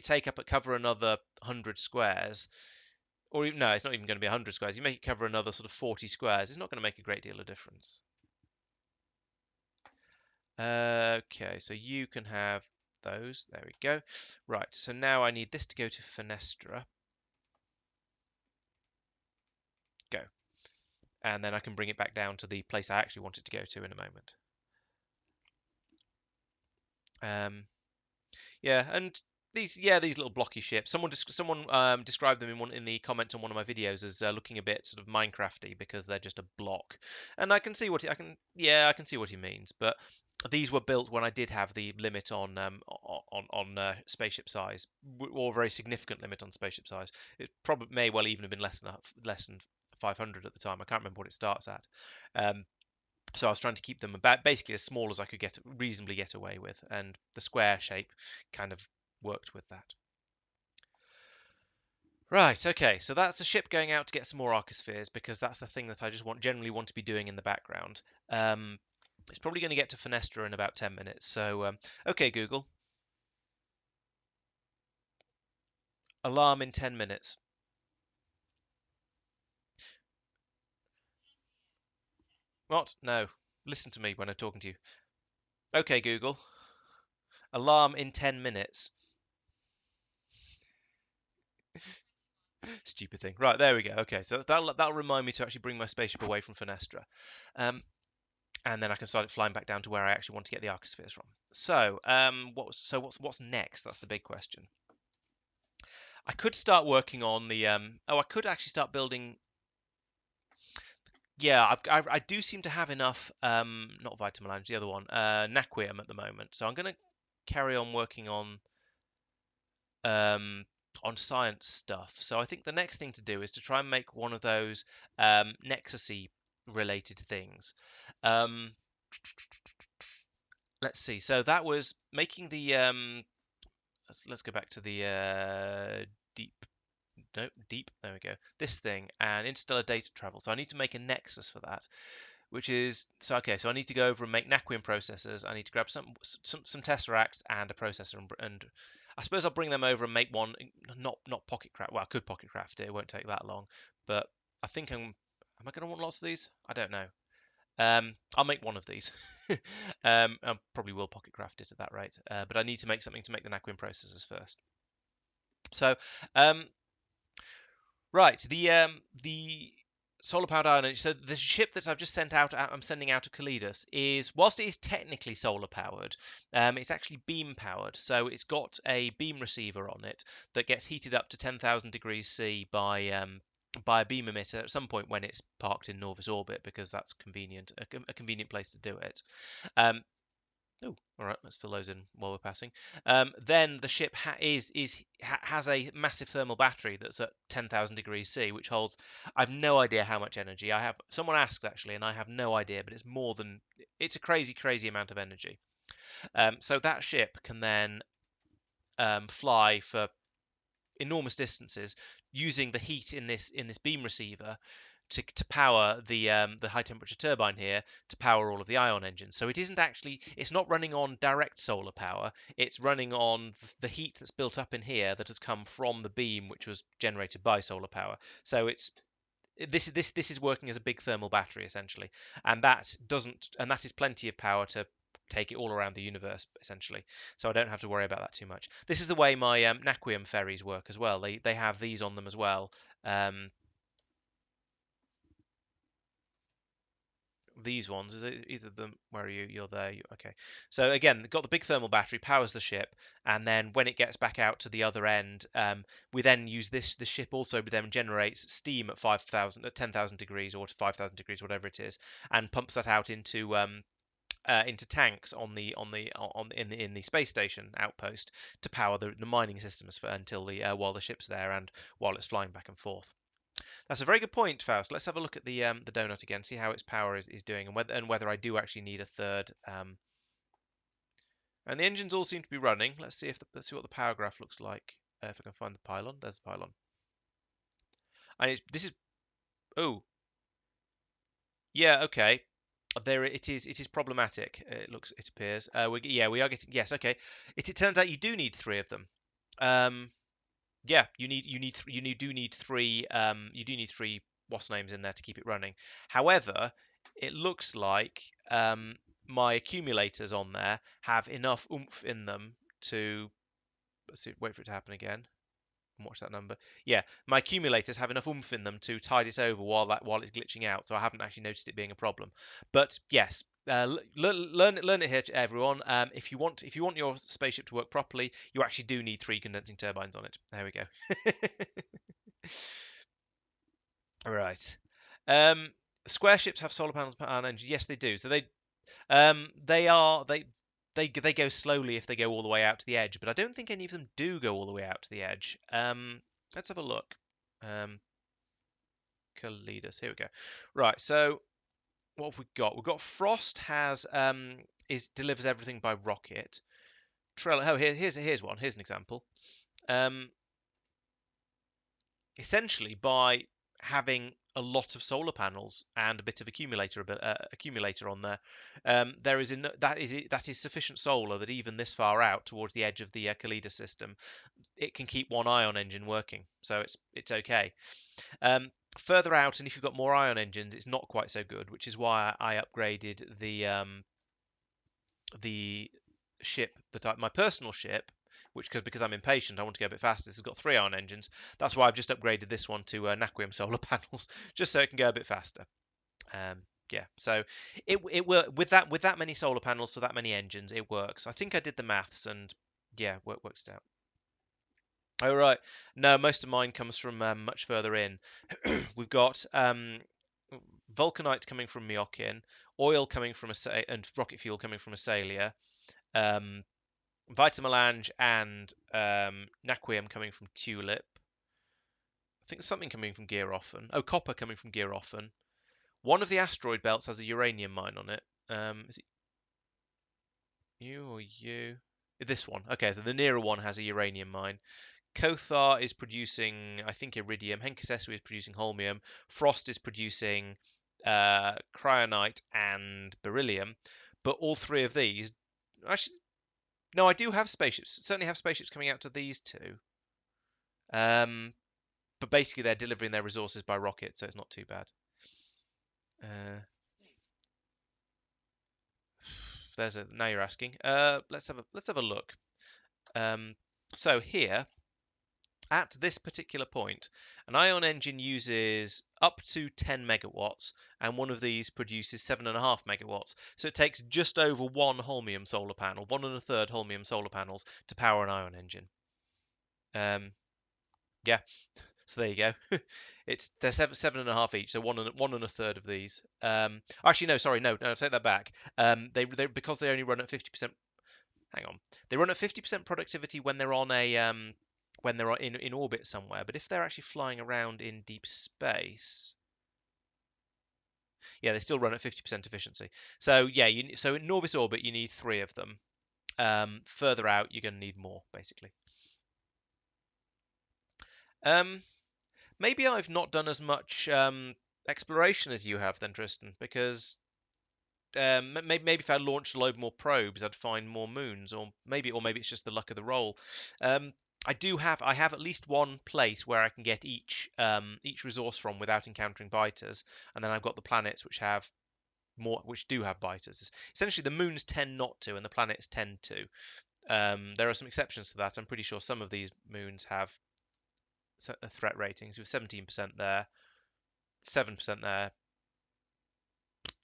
take up cover another 100 squares, or no, it's not even going to be 100 squares. You make it cover another sort of 40 squares. It's not going to make a great deal of difference. Okay, so you can have those. There we go. Right, so now I need this to go to Fenestra. Go. And then I can bring it back down to the place I actually want it to go to in a moment. Yeah, and these little blocky ships. Someone described them in the comments on one of my videos as looking a bit sort of Minecrafty because they're just a block, and I can see what I can see what he means. But these were built when I did have the limit on spaceship size, or a very significant limit on spaceship size. It probably may well even have been less than 500 at the time. I can't remember what it starts at. So I was trying to keep them about basically as small as I could reasonably get away with, and the square shape kind of worked with that. Right, okay, so that's the ship going out to get some more arcospheres because that's the thing that I just generally want to be doing in the background. It's probably going to get to Fenestra in about 10 minutes. So, okay, Google. Alarm in 10 minutes. What? No. Listen to me when I'm talking to you. Okay, Google. Alarm in 10 minutes. Stupid thing. Right, there we go. Okay, so that'll remind me to actually bring my spaceship away from Fenestra. And then I can start flying back down to where I actually want to get the arcospheres from. So, what's next? That's the big question. I could start working on the. I could actually start building. Yeah, I do seem to have enough. Not vitamelange, the other one, naquium at the moment. So I'm going to carry on working um, on science stuff. So I think the next thing to do is to try and make one of those nexusy related things. Let's see. So that was making the let's go back to the deep. No, deep. There we go. This thing and interstellar data travel. So I need to make a nexus for that, which is so okay. So I need to go over and make naquium processors. I need to grab some tesseracts and a processor, and I suppose I'll bring them over and make one. Not pocket craft. Well, I could pocket craft it. It won't take that long, but I think Am I going to want lots of these? I don't know. I'll make one of these. I probably will pocket craft it at that rate, but I need to make something to make the naquium processors first. So, right, the solar powered ion engine. So the ship that I've just sent out, I'm sending out to Kalidas, is whilst it is technically solar powered, it's actually beam powered. So it's got a beam receiver on it that gets heated up to 10,000 degrees C by a beam emitter at some point when it's parked in Norvis orbit because that's convenient, a convenient place to do it. Oh, all right. Let's fill those in while we're passing. Then the ship has a massive thermal battery that's at 10,000 degrees C, which holds. I've no idea how much energy. I have someone asked actually, and I have no idea, but it's more than. It's a crazy amount of energy. So that ship can then fly for enormous distances using the heat in this beam receiver to power the high temperature turbine here to power all of the ion engines. So it's not running on direct solar power. It's running on the heat that's built up in here that has come from the beam which was generated by solar power. So this is working as a big thermal battery essentially, and that is plenty of power to take it all around the universe essentially. So I don't have to worry about that too much. This is the way my naquium ferries work as well. They have these on them as well. these ones. Is it either them? Where are you? You're there. Okay. So again, got the big thermal battery, powers the ship, and then when it gets back out to the other end, we then use this. The ship also then generates steam at 5,000, at 10,000 degrees, or to 5,000 degrees, whatever it is, and pumps that out into tanks in the space station outpost to power the mining systems until the while the ship's there and while it's flying back and forth. That's a very good point, Faust. Let's have a look at the donut again, see how its power is doing, and whether I do actually need a third. And the engines all seem to be running. Let's see what the power graph looks like. If I can find the pylon, there's the pylon. And this is oh yeah, okay. There it is. It is problematic. It appears. We are getting, yes, okay. It turns out you do need three of them. Um, yeah, you do need three. You do need three what's names in there to keep it running. However, it looks like my accumulators on there have enough oomph in them to. Let's see, wait for it to happen again. Watch that number. Yeah, my accumulators have enough oomph in them to tide it over while it's glitching out, so I haven't actually noticed it being a problem. But yes, learn it here, everyone. If you want your spaceship to work properly, you actually do need three condensing turbines on it. There we go. All right. Um, Square ships have solar panels per an engine. Yes, they do. So they are they go slowly if they go all the way out to the edge, but I don't think any of them do go all the way out to the edge. Let's have a look. Um, Kalidas, here we go. Right, so what have we got? We've got Frost has is delivers everything by rocket. Trello, oh here's one. Here's an example. Essentially by having a lot of solar panels and a bit of accumulator on there, that is sufficient solar that even this far out towards the edge of the Kalida system, it can keep one ion engine working, so it's okay. Further out, and if you've got more ion engines, it's not quite so good, which is why I upgraded the ship my personal ship, which because I'm impatient, I want to go a bit faster. This has got 3 ion engines. That's why I've just upgraded this one to naquium solar panels, just so it can go a bit faster. Yeah, so it with that many solar panels, so that many engines, it works. I think I did the maths, and yeah, works out. Oh right, no, most of mine comes from much further in. We've got vulcanite coming from Miokin, oil coming from and rocket fuel coming from Asalia. Um, vitamelange and naquium coming from Tulip. I think there's something coming from Gearoffen. Oh, copper coming from Gearoffen. One of the asteroid belts has a uranium mine on it. Is it you or you? This one. Okay, so the nearer one has a uranium mine. Kothar is producing, I think, iridium. Henkasessu is producing holmium. Frost is producing cryonite and beryllium. But all three of these, actually, no, I do have spaceships. Certainly have spaceships coming out to these two. But basically they're delivering their resources by rocket, so it's not too bad. Uh, now you're asking. Let's have a look. So here at this particular point, an ion engine uses up to 10 megawatts, and one of these produces 7.5 megawatts. So it takes just over one holmium solar panel, 1 1/3 holmium solar panels to power an ion engine. Yeah, so there you go. They're 7.5 each, so 1 1/3 of these. Actually, no, sorry, no, take that back. They because they only run at 50%. Hang on, they run at 50% productivity when they're on when they're in orbit somewhere. But if they're actually flying around in deep space, yeah, they still run at 50% efficiency. So yeah, so in Norvis orbit you need 3 of them. Further out you're going to need more, basically. Maybe I've not done as much exploration as you have then, Tristan, because maybe if I launched a load more probes, I'd find more moons, or maybe it's just the luck of the roll. I have at least one place where I can get each resource from without encountering biters, and then I've got the planets which do have biters. Essentially, the moons tend not to, and the planets tend to. There are some exceptions to that. I'm pretty sure some of these moons have threat ratings with 17% there, 7% there,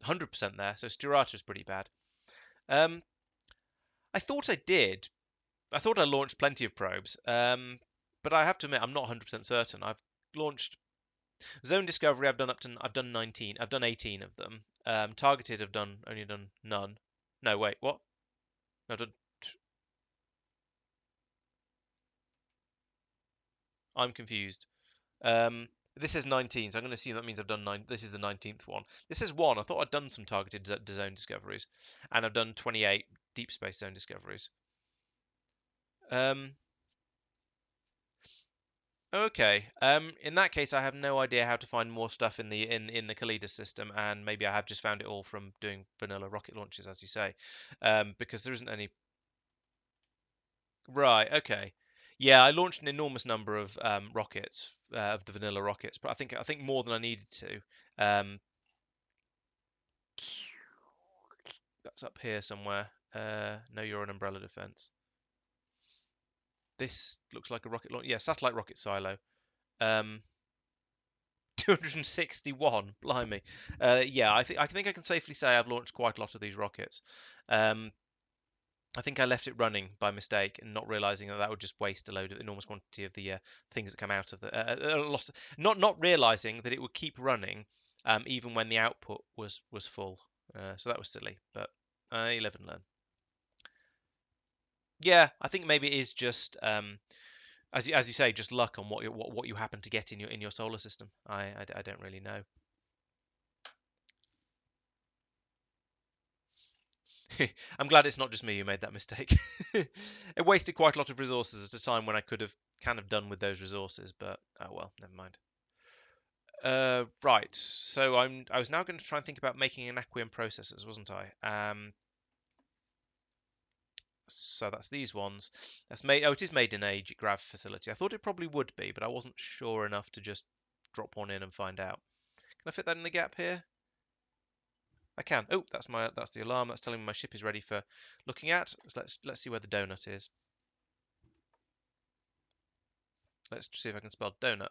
100% there. So Stirata is pretty bad. Um, I thought I did. I thought I launched plenty of probes. But I have to admit I'm not 100% certain. I've launched zone discovery. I've done 19. I've done 18 of them. Targeted. I've only done none. No, wait, what? No, I've done. I'm confused. Um, this is 19, so I'm going to assume that means I've done 9. This is the 19th one. This is 1. I thought I'd done some targeted zone discoveries, and I've done 28 deep space zone discoveries. Um, okay. In that case, I have no idea how to find more stuff in the Kalida system, and maybe I have just found it all from doing vanilla rocket launches, as you say, because there isn't any. Right. Okay. Yeah, I launched an enormous number of rockets, of the vanilla rockets, but I think more than I needed to. Um, That's up here somewhere. No, you're an umbrella defense. This looks like a rocket launch. Yeah, satellite rocket silo. Um, 261. Blimey. Yeah, I think I can safely say I've launched quite a lot of these rockets. Um, I think I left it running by mistake and not realizing that that would just waste a load of enormous quantity of the things that come out of the not realizing that it would keep running even when the output was full. So that was silly, but you live and learn. Yeah, I think maybe it is just as you say, just luck on what you happen to get in your solar system. I don't really know. I'm glad it's not just me who made that mistake. It wasted quite a lot of resources at a time when I could have kind of done with those resources, but oh well, never mind. Right. So I was now going to try and think about making an naquium processors, wasn't I? So that's these ones. That's made. Oh, it is made in a grav facility. I thought it probably would be, but I wasn't sure enough to just drop one in and find out. Can I fit that in the gap here? I can. Oh, that's the alarm. That's telling me my ship is ready for looking at. So let's see where the donut is. Let's see if I can spell donut.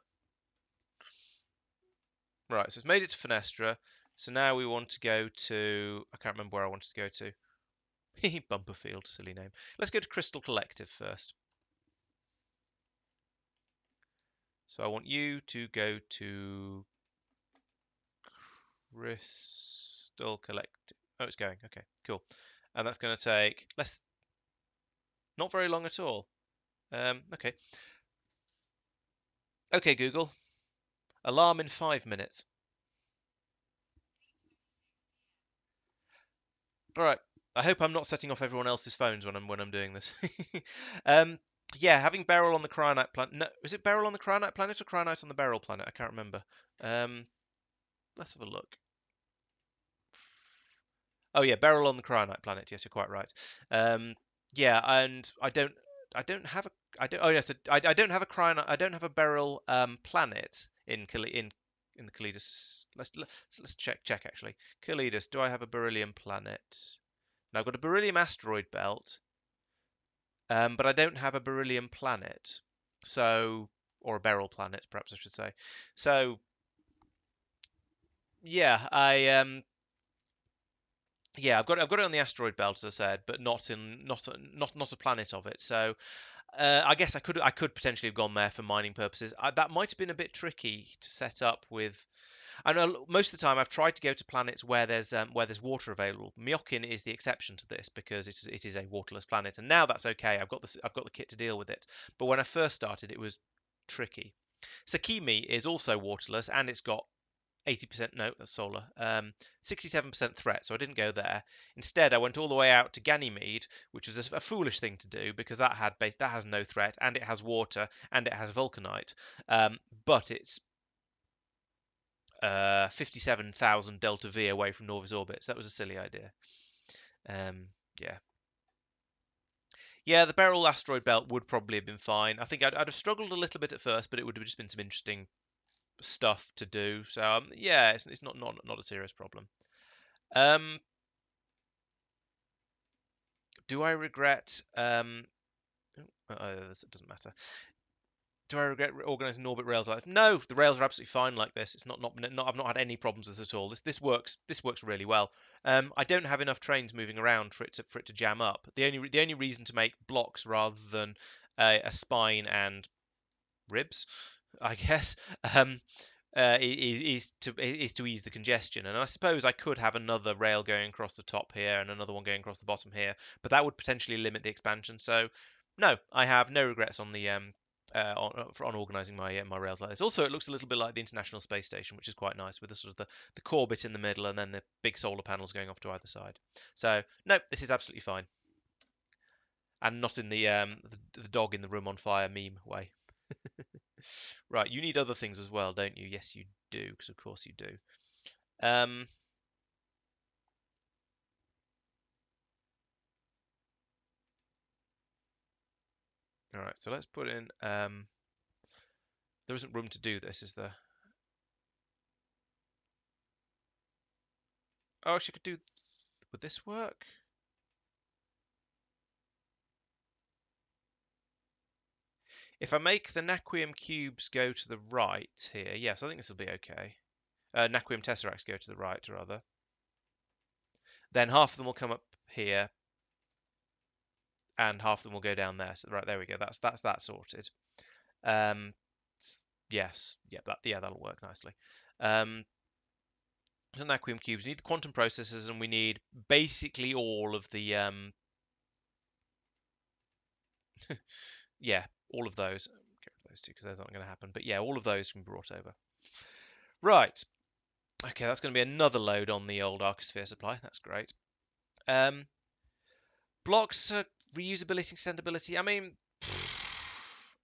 Right, so it's made it to Fenestra. So now we want to go to. I can't remember where I wanted to go to. Bumperfield, silly name. Let's go to Crystal Collective first. So I want you to go to Crystal Collective. Oh, it's going. Okay, cool. And that's going to take less, not very long at all. Okay. Okay, Google. Alarm in 5 minutes. All right. I hope I'm not setting off everyone else's phones when I'm doing this. um, yeah, having Beryl on the Cryonite planet. No, is it Beryl on the Cryonite planet or Cryonite on the Beryl planet? I can't remember. Um, let's have a look. Oh yeah, Beryl on the Cryonite planet. Yes, you're quite right. Yeah, and I don't have a, I don't. Oh yes, I don't have a Cryonite. I don't have a Beryl planet in the Calidus. Let's check actually. Calidus, do I have a beryllium planet? Now I've got a beryllium asteroid belt, but I don't have a beryllium planet. So, or a Beryl planet, perhaps I should say. So, yeah, I've got it on the asteroid belt, as I said, but not a planet of it. So, I guess I could potentially have gone there for mining purposes. That might have been a bit tricky to set up with. I know most of the time I've tried to go to planets where there's water available. Myokin is the exception to this because it is a waterless planet, and now that's okay. I've got the kit to deal with it. But when I first started, it was tricky. Sakimi is also waterless, and it's got 80%, no, that's solar, 67% threat, so I didn't go there. Instead, I went all the way out to Ganymede, which was a foolish thing to do because that has no threat, and it has water, and it has vulcanite, but it's 57,000 delta V away from Norvis orbit, so that was a silly idea. Um, yeah. Yeah, the Beryl asteroid belt would probably have been fine. I think I'd have struggled a little bit at first, but it would have just been some interesting stuff to do. So yeah, it's not a serious problem. Um, do I regret? It doesn't matter. Do I regret organising orbit rails like this? No, the rails are absolutely fine like this. It's not. I've not had any problems with it at all. This works. This works really well. I don't have enough trains moving around for it to jam up. The only reason to make blocks rather than a spine and ribs, I guess, is to ease the congestion. And I suppose I could have another rail going across the top here and another one going across the bottom here, but that would potentially limit the expansion. So no, I have no regrets on the on organising my rails like this. Also, it looks a little bit like the International Space Station, which is quite nice, with the sort of the core bit in the middle and then the big solar panels going off to either side. So no, this is absolutely fine, and not in the dog in the room on fire meme way. Right, you need other things as well, don't you? Yes, you do, because of course you do. Um, all right, so let's put in. There isn't room to do this, is there? Oh, actually, I could do. Would this work? If I make the naquium cubes go to the right here, yes, I think this will be okay. Naquium tesseracts go to the right, rather. Then half of them will come up here, and half of them will go down there. So right, there we go. That's that sorted. Um, yes, yeah, that'll work nicely. Um, so naquium cubes. We need the quantum processors, and we need basically all of the yeah, all of those. Get rid of those two because those aren't going to happen. But yeah, all of those can be brought over. Right. Okay, that's going to be another load on the old arcosphere supply. That's great. Um, blocks, reusability, extendability. I mean,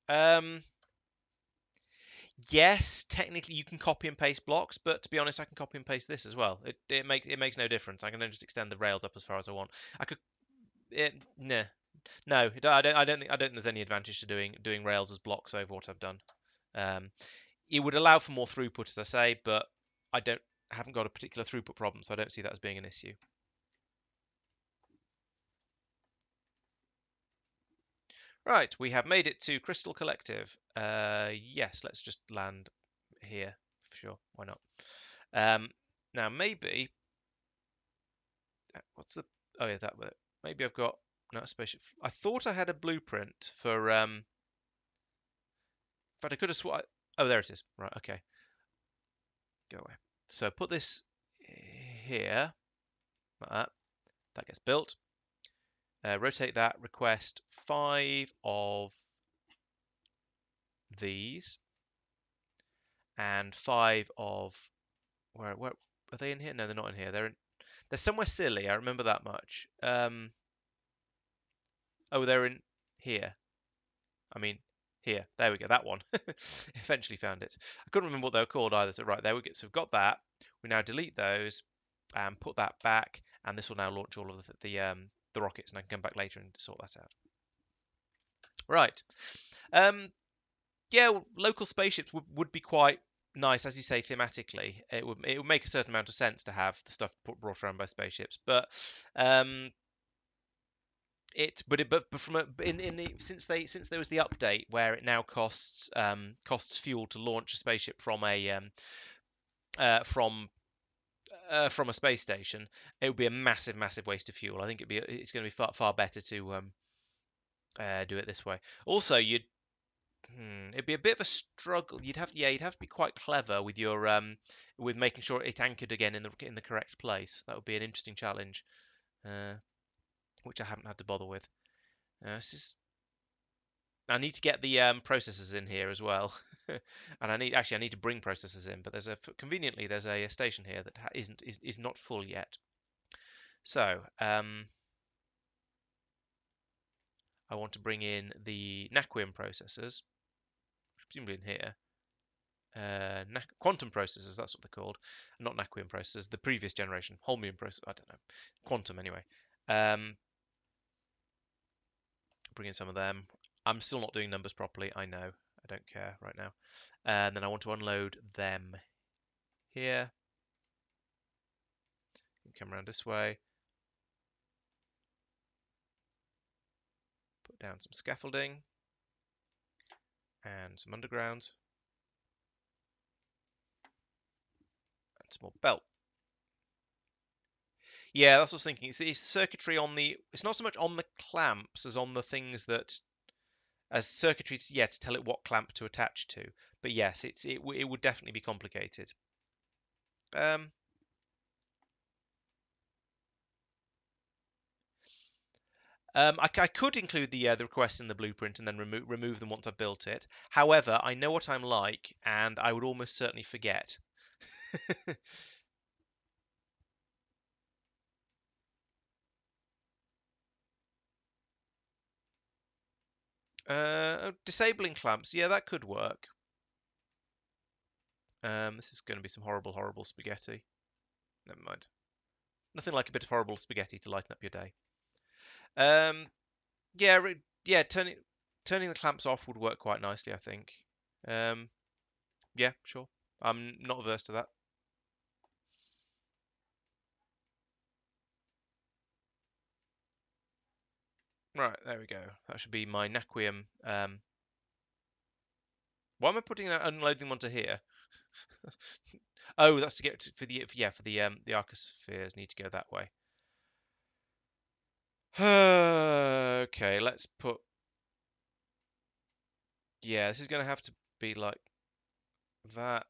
um, yes, technically you can copy and paste blocks, but to be honest, I can copy and paste this as well. It makes no difference. I can then just extend the rails up as far as I want. I could. Nah, no, I don't think there's any advantage to doing rails as blocks over what I've done. Um, it would allow for more throughput, as I say, but I haven't got a particular throughput problem, so I don't see that as being an issue. Right, we have made it to Crystal Collective. Yes, let's just land here. Sure, why not? Um, now maybe what's the? Oh yeah, that. Maybe I've got no spaceship. I thought I had a blueprint for. In fact, I could have sworn. Oh, there it is. Right, okay. Go away. So put this here, like that. That gets built. Rotate that. Request 5 of these and 5 of where are they in here? No, they're not in here. They're somewhere silly. I remember that much. Oh, they're in here. I mean, here. There we go. That one. Eventually found it. I couldn't remember what they were called either. So right there we go. So we've got that. We now delete those and put that back, and this will now launch all of the rockets, and I can come back later and sort that out. Right. Yeah, local spaceships would be quite nice, as you say, thematically. It would make a certain amount of sense to have the stuff brought around by spaceships, but um, but from in the since there was the update where it now costs fuel to launch a spaceship uh, from from a space station, it would be a massive waste of fuel. I think it's going to be far better to do it this way. Also, it'd be a bit of a struggle. You'd have to be quite clever with your with making sure it anchored again in the correct place. That would be an interesting challenge, which I haven't had to bother with. I need to get the processors in here as well, and I need to bring processors in. But conveniently there's a station here that is not full yet. So I want to bring in the naquium processors, presumably in here. Quantum processors, that's what they're called, not naquium processors. The previous generation, holmium processor. I don't know, quantum anyway. Bring in some of them. I'm still not doing numbers properly. I know. I don't care right now. And then I want to unload them here. Come around this way. Put down some scaffolding. and some underground, and some more belt. Yeah, that's what I was thinking. It's circuitry on the. It's not so much on the clamps as on the things that, as circuitry, yeah, to tell it what clamp to attach to. But yes, it would definitely be complicated. Um, I could include the requests in the blueprint and then remove them once I've built it. However, I know what I'm like, and I would almost certainly forget. Disabling clamps, yeah, that could work. This is going to be some horrible, horrible spaghetti. Never mind. Nothing like a bit of horrible spaghetti to lighten up your day. Um, yeah, yeah, turning the clamps off would work quite nicely, I think. Um, yeah, sure. I'm not averse to that. Right, there we go. That should be my naquium. Why am I putting that unloading them onto here? Oh, that's to get for the arcospheres need to go that way. Okay, let's put. Yeah, this is going to have to be like that.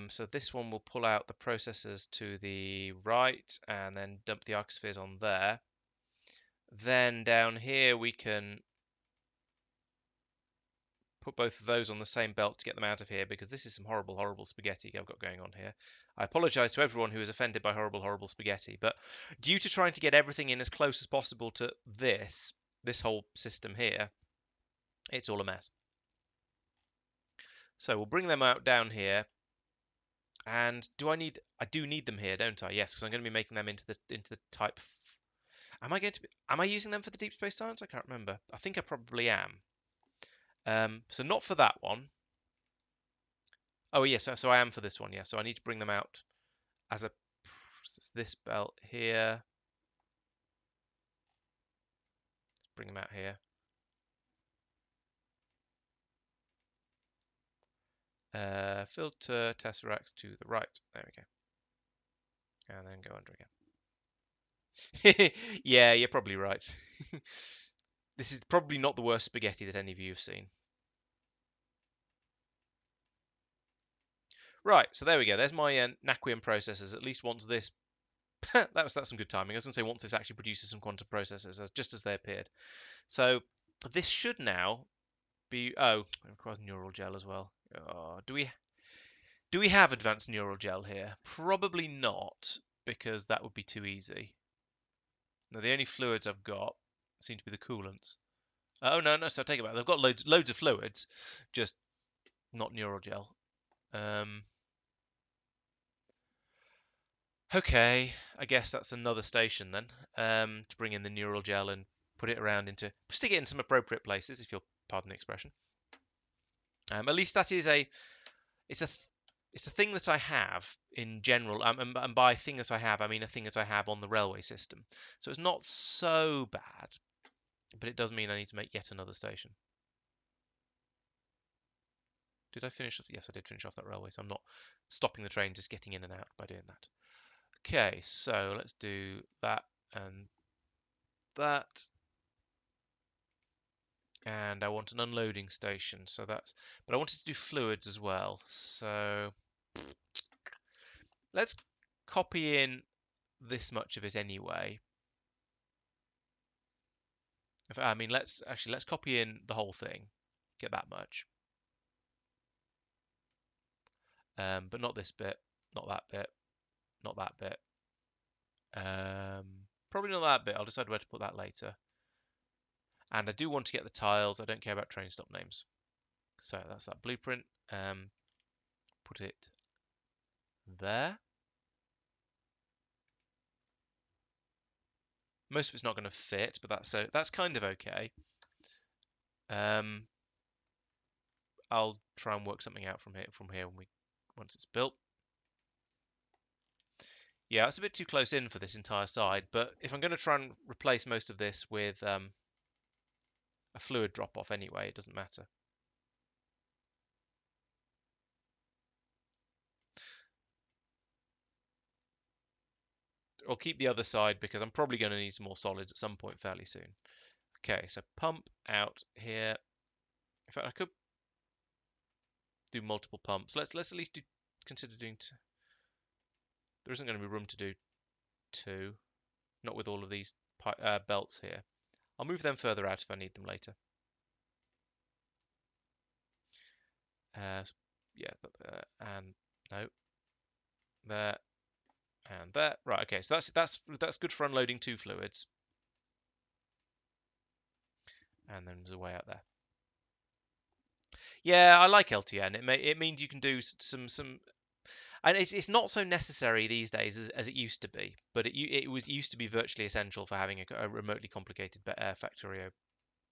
So this one will pull out the processors to the right and then dump the arcospheres on there. Then down here we can put both of those on the same belt to get them out of here, because this is some horrible, horrible spaghetti I've got going on here. I apologise to everyone who is offended by horrible, horrible spaghetti, but due to trying to get everything in as close as possible to this whole system here, it's all a mess. So we'll bring them out down here. And I do need them here, don't I? Yes, because I'm going to be making them into the type. Am I using them for the deep space science? I can't remember. I think I probably am. So not for that one. Oh yes, so I am for this one. Yeah, so I need to bring them out as a this belt here. Bring them out here. Filter tesseracts to the right. There we go. And then go under again. Yeah, you're probably right. This is probably not the worst spaghetti that any of you have seen. Right, so there we go. There's my naquium processors. At least once this that's some good timing. I was going to say once this actually produces some quantum processors, just as they appeared. So this should now be. Oh, it requires neural gel as well. Oh, do we have advanced neural gel here? Probably not, because that would be too easy. Now the only fluids I've got seem to be the coolants. Oh no, so I take it back. They've got loads of fluids, just not neural gel. Um, Okay, I guess that's another station then, to bring in the neural gel and put it around stick it in some appropriate places, if you'll pardon the expression. At least that is it's a, it's a thing that I have in general, and by thing that I have, I mean a thing that I have on the railway system. So it's not so bad, but it does mean I need to make yet another station. Did I finish? Yes, I did finish off that railway, so I'm not stopping the train, just getting in and out by doing that. Okay, so let's do that and that. And I want an unloading station, but I wanted to do fluids as well. So let's copy in this much of it anyway. I mean, let's copy in the whole thing, get that much. But not this bit, not that bit, not that bit. Probably not that bit. I'll decide where to put that later. And I do want to get the tiles. I don't care about train stop names. So that's that blueprint. Put it there. Most of it's not going to fit, but that's kind of okay. I'll try and work something out from here once it's built. Yeah, it's a bit too close in for this entire side, but if I'm going to try and replace most of this with a fluid drop-off anyway, it doesn't matter. I'll keep the other side because I'm probably going to need some more solids at some point fairly soon. Okay, so pump out here. In fact, I could do multiple pumps. Let's at least consider doing two. There isn't going to be room to do two, not with all of these belts here. I'll move them further out if I need them later. Yeah, and no, there and there. Right, okay, so that's good for unloading two fluids. And then there's a way out there. Yeah, I like LTN. It means you can do some, and it's not so necessary these days as it used to be. But it used to be virtually essential for having a remotely complicated Factorio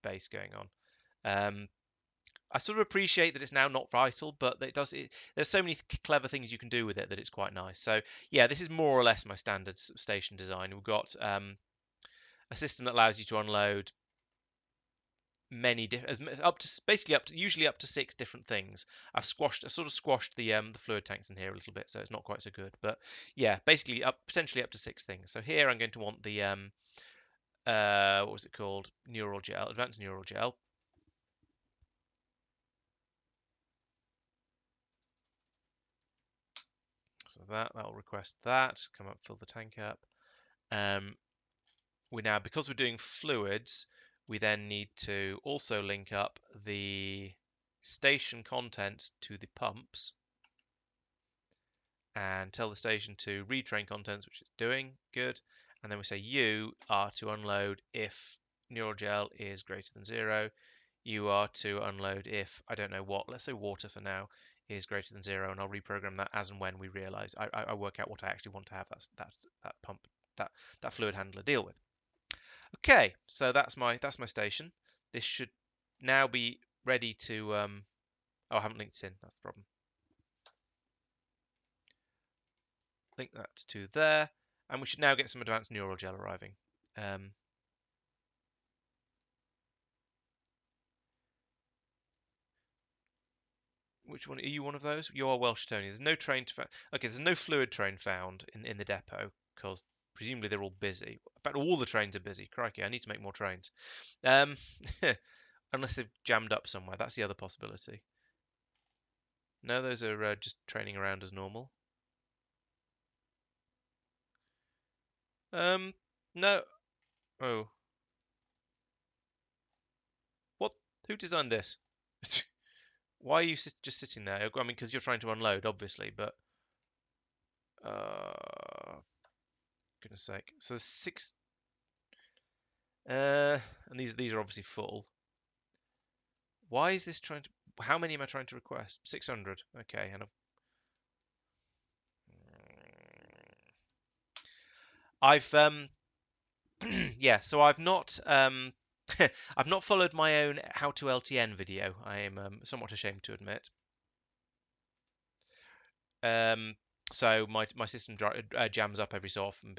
base going on. I sort of appreciate that it's now not vital, but there's so many clever things you can do with it that it's quite nice. So yeah, this is more or less my standard station design. We've got a system that allows you to unload many usually up to 6 different things. I've sort of squashed the fluid tanks in here a little bit, so it's not quite so good. But yeah, basically potentially up to 6 things. So here I'm going to want the what was it called? Neural gel, advanced neural gel. So that'll request that. Come up, fill the tank up. Because we're doing fluids, we then need to also link up the station contents to the pumps and tell the station to read train contents, which it's doing. Good. And then we say you are to unload if neural gel is greater than 0. You are to unload if, I don't know what, let's say water for now, is greater than 0, and I'll reprogram that as and when we realize I work out what I actually want to have that pump, that fluid handler deal with. Okay, so that's my station. This should now be ready to oh, I haven't linked it in, that's the problem. Link that to there, and we should now get some advanced neural gel arriving. Which one are you? One of those? You are Welsh Tony. There's no train to find. Okay, there's no fluid train found in the depot because presumably they're all busy. In fact, all the trains are busy. Crikey, I need to make more trains. Unless they've jammed up somewhere. That's the other possibility. No, those are just training around as normal. No. Oh. What? Who designed this? Why are you just sitting there? I mean, because you're trying to unload, obviously, but goodness sake. So there's 6. And these are obviously full. Why is this trying to? How many am I trying to request? 600. Okay, and I've yeah. So I've not I've not followed my own how to LTN video. I am somewhat ashamed to admit. So my system jams up every so often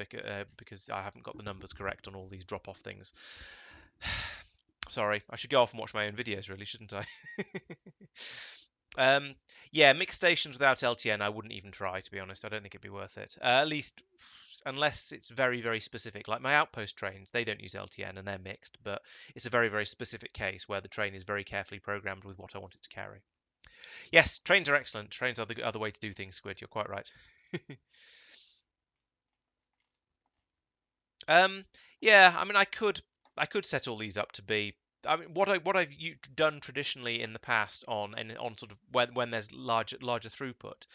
because I haven't got the numbers correct on all these drop off things. Sorry, I should go off and watch my own videos, really, shouldn't I? Yeah, mixed stations without LTN, I wouldn't even try, to be honest. I don't think it'd be worth it. At least, unless it's very, very specific. Like my outpost trains, they don't use LTN and they're mixed, but it's a very, very specific case where the train is very carefully programmed with what I want it to carry. Yes, trains are excellent. Trains are the other way to do things, Squid. You're quite right. Yeah, I mean, I could set all these up to be. I mean, what I've done traditionally in the past on sort of when there's larger throughput.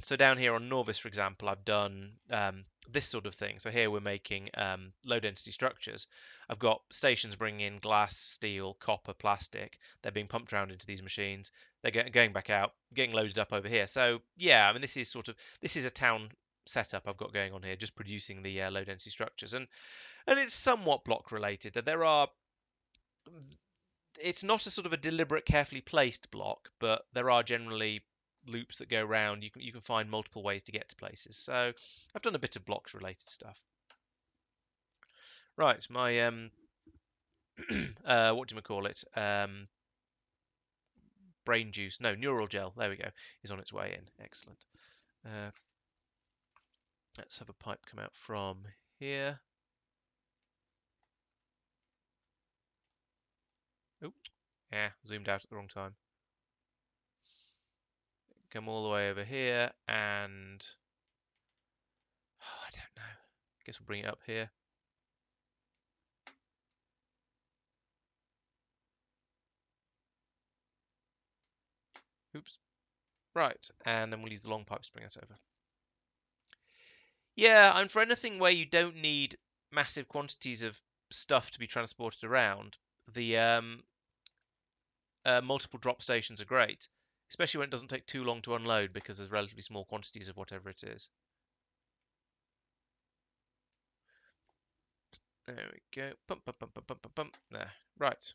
So down here on Norvis, for example, I've done this sort of thing. So here we're making low density structures. I've got stations bringing in glass, steel, copper, plastic. They're being pumped around into these machines. They're going back out, getting loaded up over here. So yeah, I mean, this is a town setup I've got going on here, just producing the low density structures, and it's somewhat block related. It's not a sort of a deliberate, carefully placed block, but there are generally loops that go around. You can find multiple ways to get to places. So I've done a bit of blocks related stuff. Right, my what do we call it? Brain juice, no, neural gel. There we go. Is on its way in. Excellent. Let's have a pipe come out from here. Oop, yeah, zoomed out at the wrong time. Come all the way over here and oh, I don't know. I guess we'll bring it up here. Oops. Right, and then we'll use the long pipe to bring it over. Yeah, and for anything where you don't need massive quantities of stuff to be transported around, the multiple drop stations are great, especially when it doesn't take too long to unload because there's relatively small quantities of whatever it is. There we go. Pump, pump, pump, pump, pump, pump, pump. There. Right.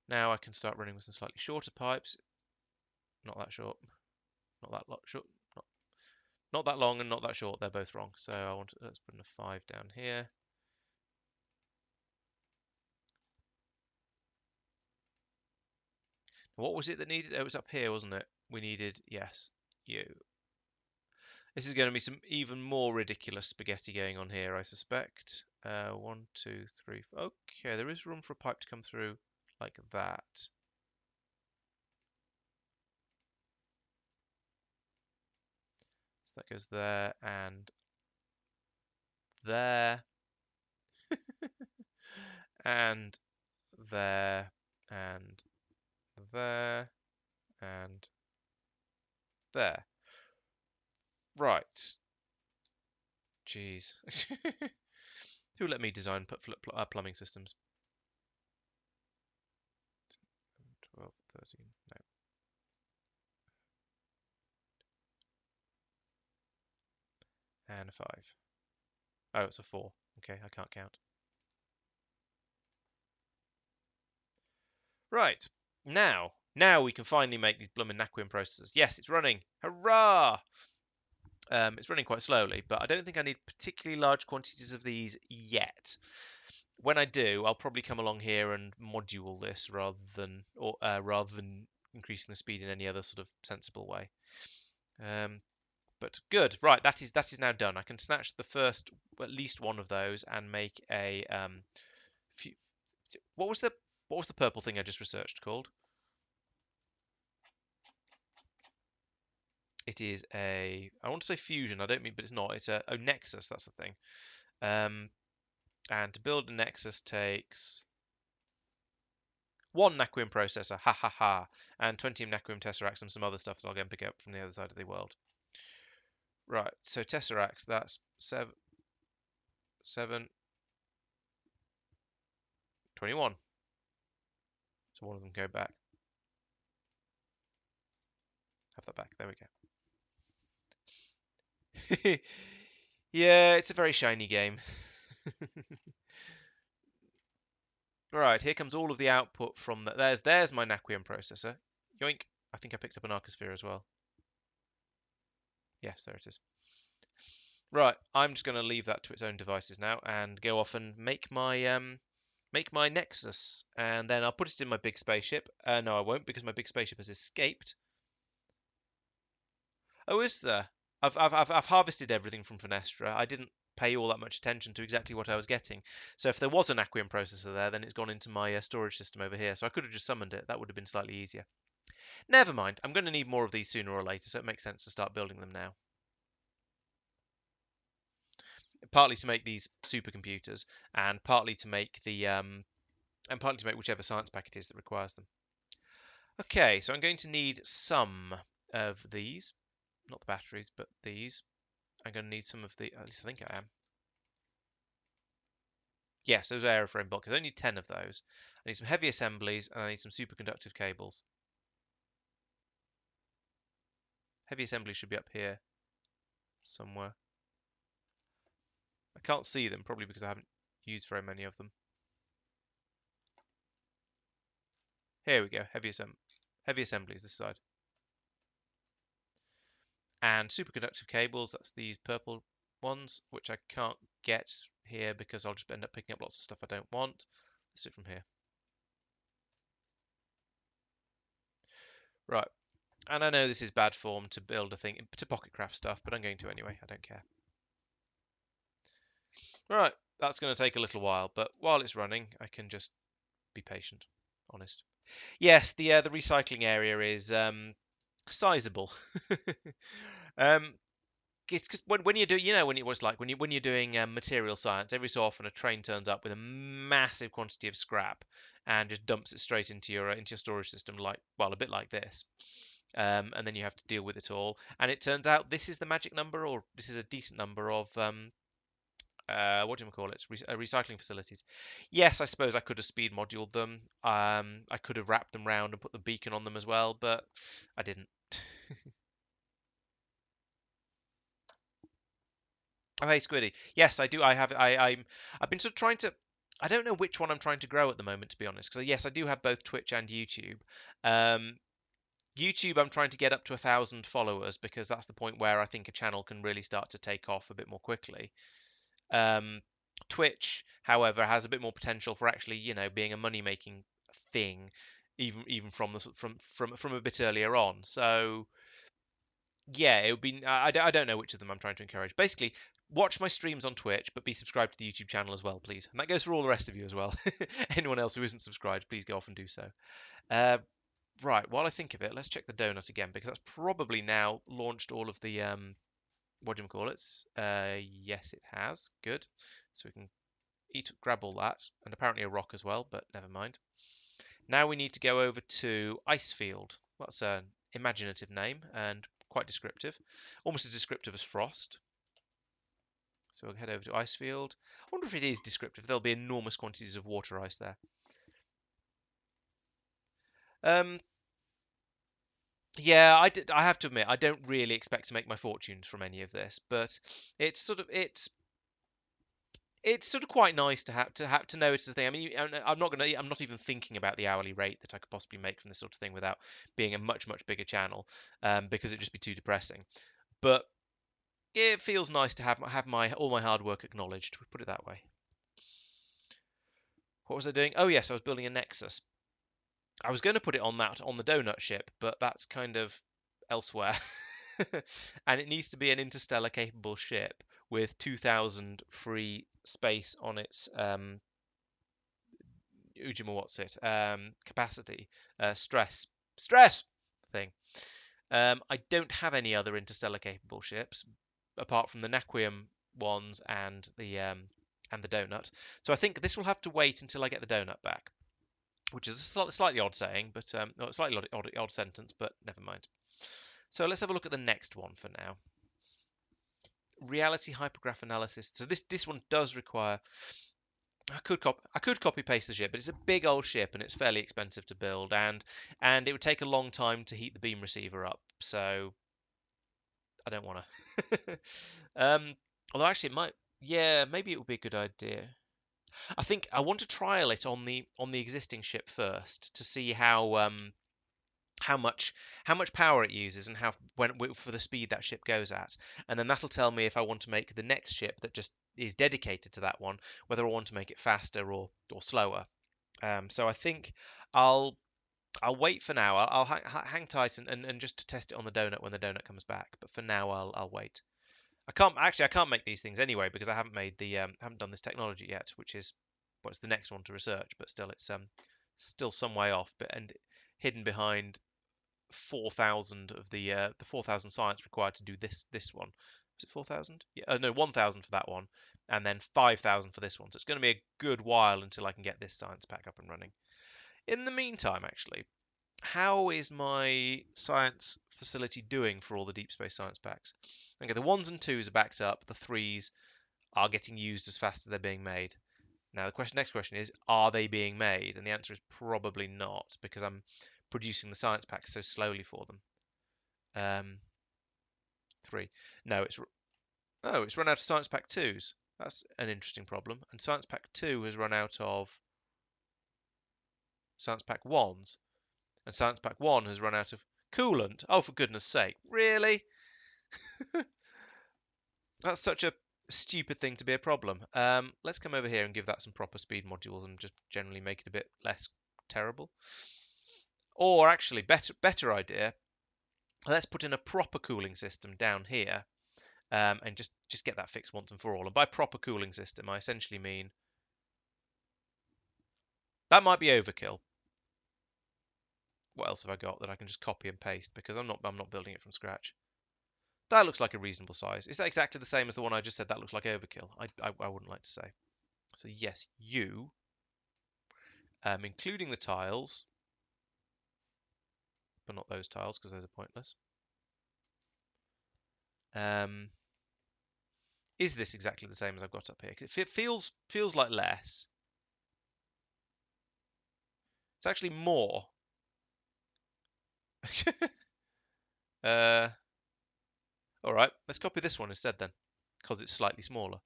Now I can start running with some slightly shorter pipes. Not that short. Not that short. Not that long and not that short. They're both wrong. So I want to, let's put in a 5 down here. What was it that needed? It was up here, wasn't it? We needed, yes, you. This is going to be some even more ridiculous spaghetti going on here, I suspect. 1, 2, 3. Okay, there is room for a pipe to come through like that. So that goes there and there and there and there and there. Right. Jeez. Who let me design plumbing systems? 12, 13, no. And a 5. Oh, it's a 4. Okay, I can't count. Right. Now we can finally make these blooming naquium processors. Yes, it's running. Hurrah! It's running quite slowly, but I don't think I need particularly large quantities of these yet. When I do, I'll probably come along here and module this rather than increasing the speed in any other sort of sensible way. But good, right? That is now done. I can snatch the first, at least one of those, and make a few, what was the purple thing I just researched called? It is I want to say fusion. I don't mean, but it's not. It's a nexus. That's the thing. And to build a nexus takes one naquium processor, ha ha ha, and 20 naquium tesseracts and some other stuff that I'll go and pick up from the other side of the world. Right, so tesseracts, that's 7, 21. So one of them go back. Have that back. There we go. Yeah, it's a very shiny game. Right, here comes all of the output from the, there's my naquium processor. Yoink. I think I picked up an arcosphere as well. Yes, there it is. Right, I'm just going to leave that to its own devices now and go off and make my Nexus, and then I'll put it in my big spaceship. No, I won't, because my big spaceship has escaped. Oh, is there? I've harvested everything from Fenestra. I didn't pay all that much attention to exactly what I was getting. So if there was an Naquium processor there, then it's gone into my storage system over here. So I could have just summoned it. That would have been slightly easier. Never mind. I'm going to need more of these sooner or later, so it makes sense to start building them now. Partly to make these supercomputers, and partly to make whichever science pack it is that requires them. Okay, so I'm going to need some of these, not the batteries, but these. I'm going to need some of at least I think I am. Yes, those are aeroframe bulkheads. I need 10 of those. I need some heavy assemblies, and I need some superconductive cables. Heavy assemblies should be up here somewhere. I can't see them, probably because I haven't used very many of them. Here we go, heavy assemblies this side. And superconductive cables, that's these purple ones, which I can't get here because I'll just end up picking up lots of stuff I don't want. Let's do it from here. Right, and I know this is bad form to build a thing, to pocket craft stuff, but I'm going to anyway, I don't care. Right, that's going to take a little while, but while it's running, I can just be patient, honest. Yes, the recycling area is sizable. um, because when you do, you know, when it was like when you're doing material science, every so often a train turns up with a massive quantity of scrap and just dumps it straight into your storage system, like well, a bit like this. And then you have to deal with it all. And it turns out this is the magic number, or this is a decent number of what do you call it? Recycling facilities. Yes, I suppose I could have speed moduled them. I could have wrapped them round and put the beacon on them as well, but I didn't. Oh, hey, Squiddy. Yes, I do. I have. I've been sort of trying to. I don't know which one I'm trying to grow at the moment, to be honest. Because yes, I do have both Twitch and YouTube. Um, YouTube, I'm trying to get up to 1,000 followers because that's the point where I think a channel can really start to take off a bit more quickly. Um, Twitch, however, has a bit more potential for actually, you know, being a money making thing, even from the from a bit earlier on. So yeah, it would be. I don't know which of them I'm trying to encourage. Basically, watch my streams on Twitch, but be subscribed to the YouTube channel as well, please. And that goes for all the rest of you as well. Anyone else who isn't subscribed, please go off and do so. Uh, right, while I think of it, let's check the donut again because that's probably now launched all of the what do you call it? Yes, it has. Good. So we can grab all that, and apparently a rock as well, but never mind. Now we need to go over to Icefield. That's an imaginative name and quite descriptive, almost as descriptive as Frost. So we'll head over to Icefield. I wonder if it is descriptive. There'll be enormous quantities of water ice there. Um, yeah, I have to admit, I don't really expect to make my fortunes from any of this, but it's sort of it's sort of quite nice to know it's a thing. I mean, I'm not even thinking about the hourly rate that I could possibly make from this sort of thing without being a much bigger channel, because it'd just be too depressing. But it feels nice to have my all my hard work acknowledged. Put it that way. What was I doing? Oh yes, I was building a Nexus. I was going to put it on the donut ship, but that's kind of elsewhere. And it needs to be an interstellar capable ship with 2,000 free space on its Ujima what's it capacity stress thing. I don't have any other interstellar capable ships apart from the naquium ones and the donut. So I think this will have to wait until I get the donut back, which is a slightly odd saying, but slightly odd sentence, but never mind. So let's have a look at the next one for now. Reality hypergraph analysis. So this one does require. I could copy paste the ship, but it's a big old ship and it's fairly expensive to build, and it would take a long time to heat the beam receiver up. So I don't want to. Although actually it might. Yeah, maybe it would be a good idea. I think I want to trial it on the existing ship first to see how much power it uses and how when for the speed that ship goes at, and then that'll tell me if I want to make the next ship that just is dedicated to that one, whether I want to make it faster or slower. So I think I'll I'll wait for now. I'll hang tight and just to test it on the donut when the donut comes back. But for now, I'll wait. I can't make these things anyway because I haven't made the haven't done this technology yet, which is what's the next one to research. But still, it's still some way off, but and hidden behind 4,000 of the 4,000 science required to do this one. Was it 4,000? Yeah, no, 1,000 for that one, and then 5,000 for this one. So it's going to be a good while until I can get this science pack up and running. In the meantime, actually, how is my science facility doing for all the deep space science packs? Okay, the ones and twos are backed up. The threes are getting used as fast as they're being made. Now, the next question is, are they being made? And the answer is probably not, because I'm producing the science packs so slowly for them. Three. No, it's run out of science pack twos. That's an interesting problem. And science pack two has run out of science pack ones, and science pack one has run out of coolant. Oh, for goodness sake! Really? That's such a stupid thing to be a problem. Let's come over here and give that some proper speed modules and just generally make it a bit less terrible. Or actually, better idea. Let's put in a proper cooling system down here, and just get that fixed once and for all. And by proper cooling system, I essentially mean that might be overkill. What else have I got that I can just copy and paste because I'm not building it from scratch? That looks like a reasonable size. Is that exactly the same as the one I just said? That looks like overkill. I wouldn't like to say. So yes, you, including the tiles, but not those tiles because those are pointless. Is this exactly the same as I've got up here? It feels like less. It's actually more. All right, let's copy this one instead then, because it's slightly smaller.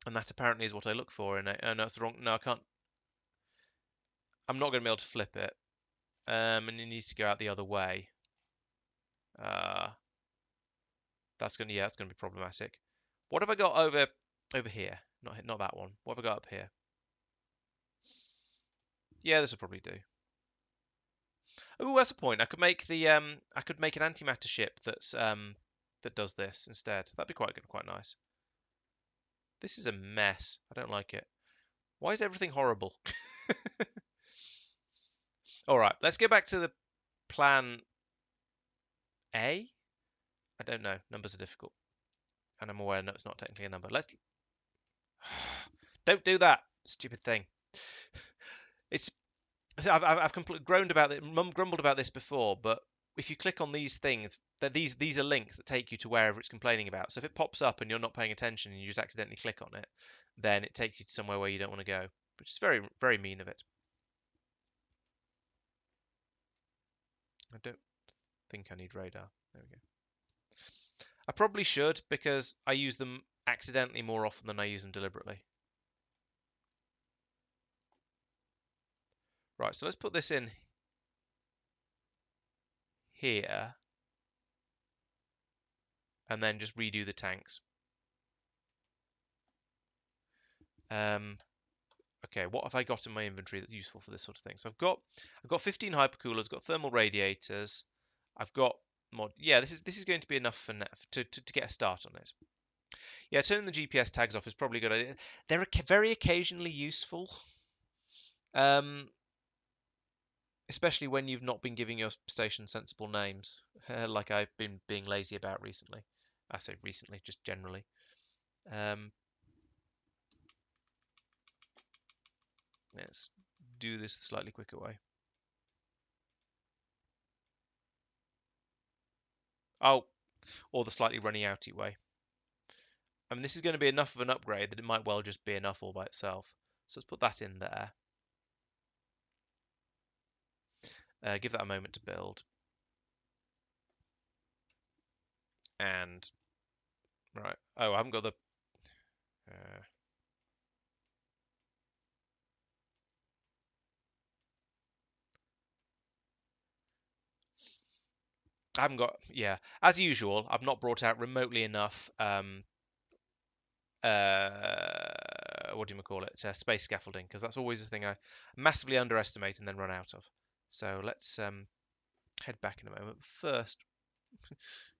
And that apparently is what I look for in it. Oh, no, it's the wrong. No, I can't. I'm not going to be able to flip it. And it needs to go out the other way. That's going to, yeah, it's going to be problematic. What have I got over here? Not that one. What have I got up here? Yeah, this will probably do. Oh, that's a point. I could make an antimatter ship that does this instead. That'd be quite good, quite nice. This is a mess. I don't like it. Why is everything horrible? All right, let's go back to the plan A. I don't know. Numbers are difficult, and I'm aware no, it's not technically a number. Let's don't do that stupid thing. It's I've groaned about it, grumbled about this before, but if you click on these things, these are links that take you to wherever it's complaining about. So if it pops up and you're not paying attention and you just accidentally click on it, then it takes you to somewhere where you don't want to go, which is very, very mean of it. I don't think I need radar. There we go. I probably should because I use them accidentally more often than I use them deliberately. Right, so let's put this in here and then just redo the tanks. Okay, what have I got in my inventory that's useful for this sort of thing? So I've got 15 hypercoolers, got thermal radiators, I've got mod. Yeah, this is going to be enough for to get a start on it. Yeah, turning the GPS tags off is probably a good idea. They're very occasionally useful, especially when you've not been giving your station sensible names, like I've been being lazy about recently. I say recently, just generally. Let's do this a slightly quicker way. Oh, or the slightly runny outy way. I mean, this is going to be enough of an upgrade that it might well just be enough all by itself. So let's put that in there. Give that a moment to build. And, right. Oh, I haven't got the... I haven't got... Yeah. As usual, I've not brought out remotely enough... what do you call it? Space scaffolding, because that's always the thing I massively underestimate and then run out of. So let's head back in a moment. First,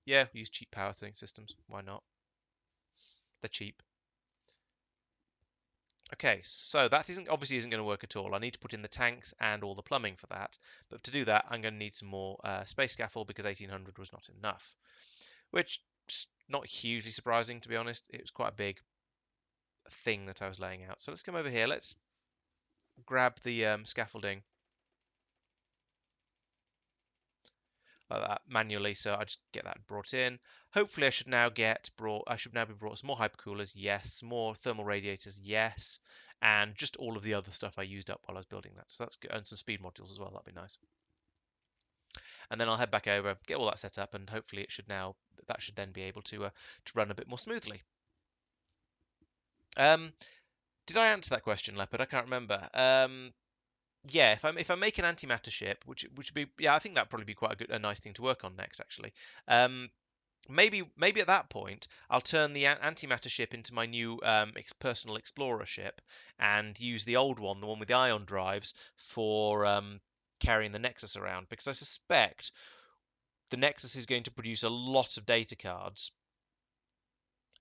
yeah, we use cheap power thing systems. Why not? They're cheap. Okay, so that obviously isn't going to work at all. I need to put in the tanks and all the plumbing for that. But to do that, I'm going to need some more space scaffold because 1800 was not enough. Which is not hugely surprising, to be honest. It was quite a big thing that I was laying out. So let's come over here. Let's grab the scaffolding like that manually. So I just get that brought in. Hopefully, I should now be brought some more hypercoolers. Yes, more thermal radiators. Yes. And just all of the other stuff I used up while I was building that. So that's good. And some speed modules as well. That'd be nice. And then I'll head back over, get all that set up, and hopefully that should then be able to run a bit more smoothly. Did I answer that question, Leopard? I can't remember. Yeah, if I make an antimatter ship, which would be, yeah, I think that'd probably be quite a nice thing to work on next, actually. Maybe at that point I'll turn the antimatter ship into my new personal explorer ship and use the old one, the one with the ion drives, for carrying the Nexus around, because I suspect the Nexus is going to produce a lot of data cards,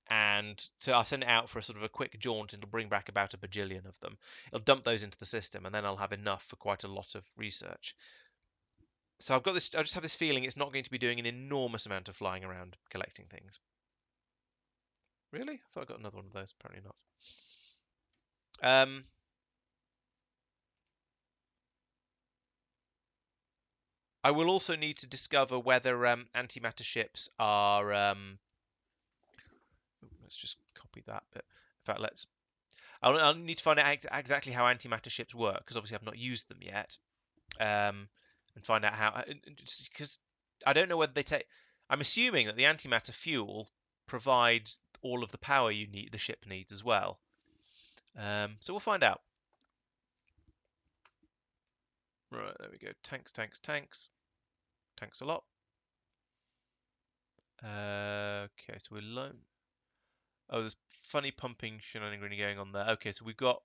and so I'll send it out for a sort of a quick jaunt, and it'll bring back about a bajillion of them. It'll dump those into the system, and then I'll have enough for quite a lot of research. So I've got this. I just have this feeling it's not going to be doing an enormous amount of flying around collecting things. Really? I thought I got another one of those. Apparently not. I will also need to discover whether antimatter ships are. Let's just copy that bit. In fact, I'll need to find out exactly how antimatter ships work, because obviously I've not used them yet, and find out how. Because I don't know whether they take. I'm assuming that the antimatter fuel provides all of the power the ship needs as well. So we'll find out. Right, there we go. Tanks, tanks, tanks. Tanks a lot. Okay, so we're low. Oh, there's funny pumping shenanigans going on there. Okay, so we've got,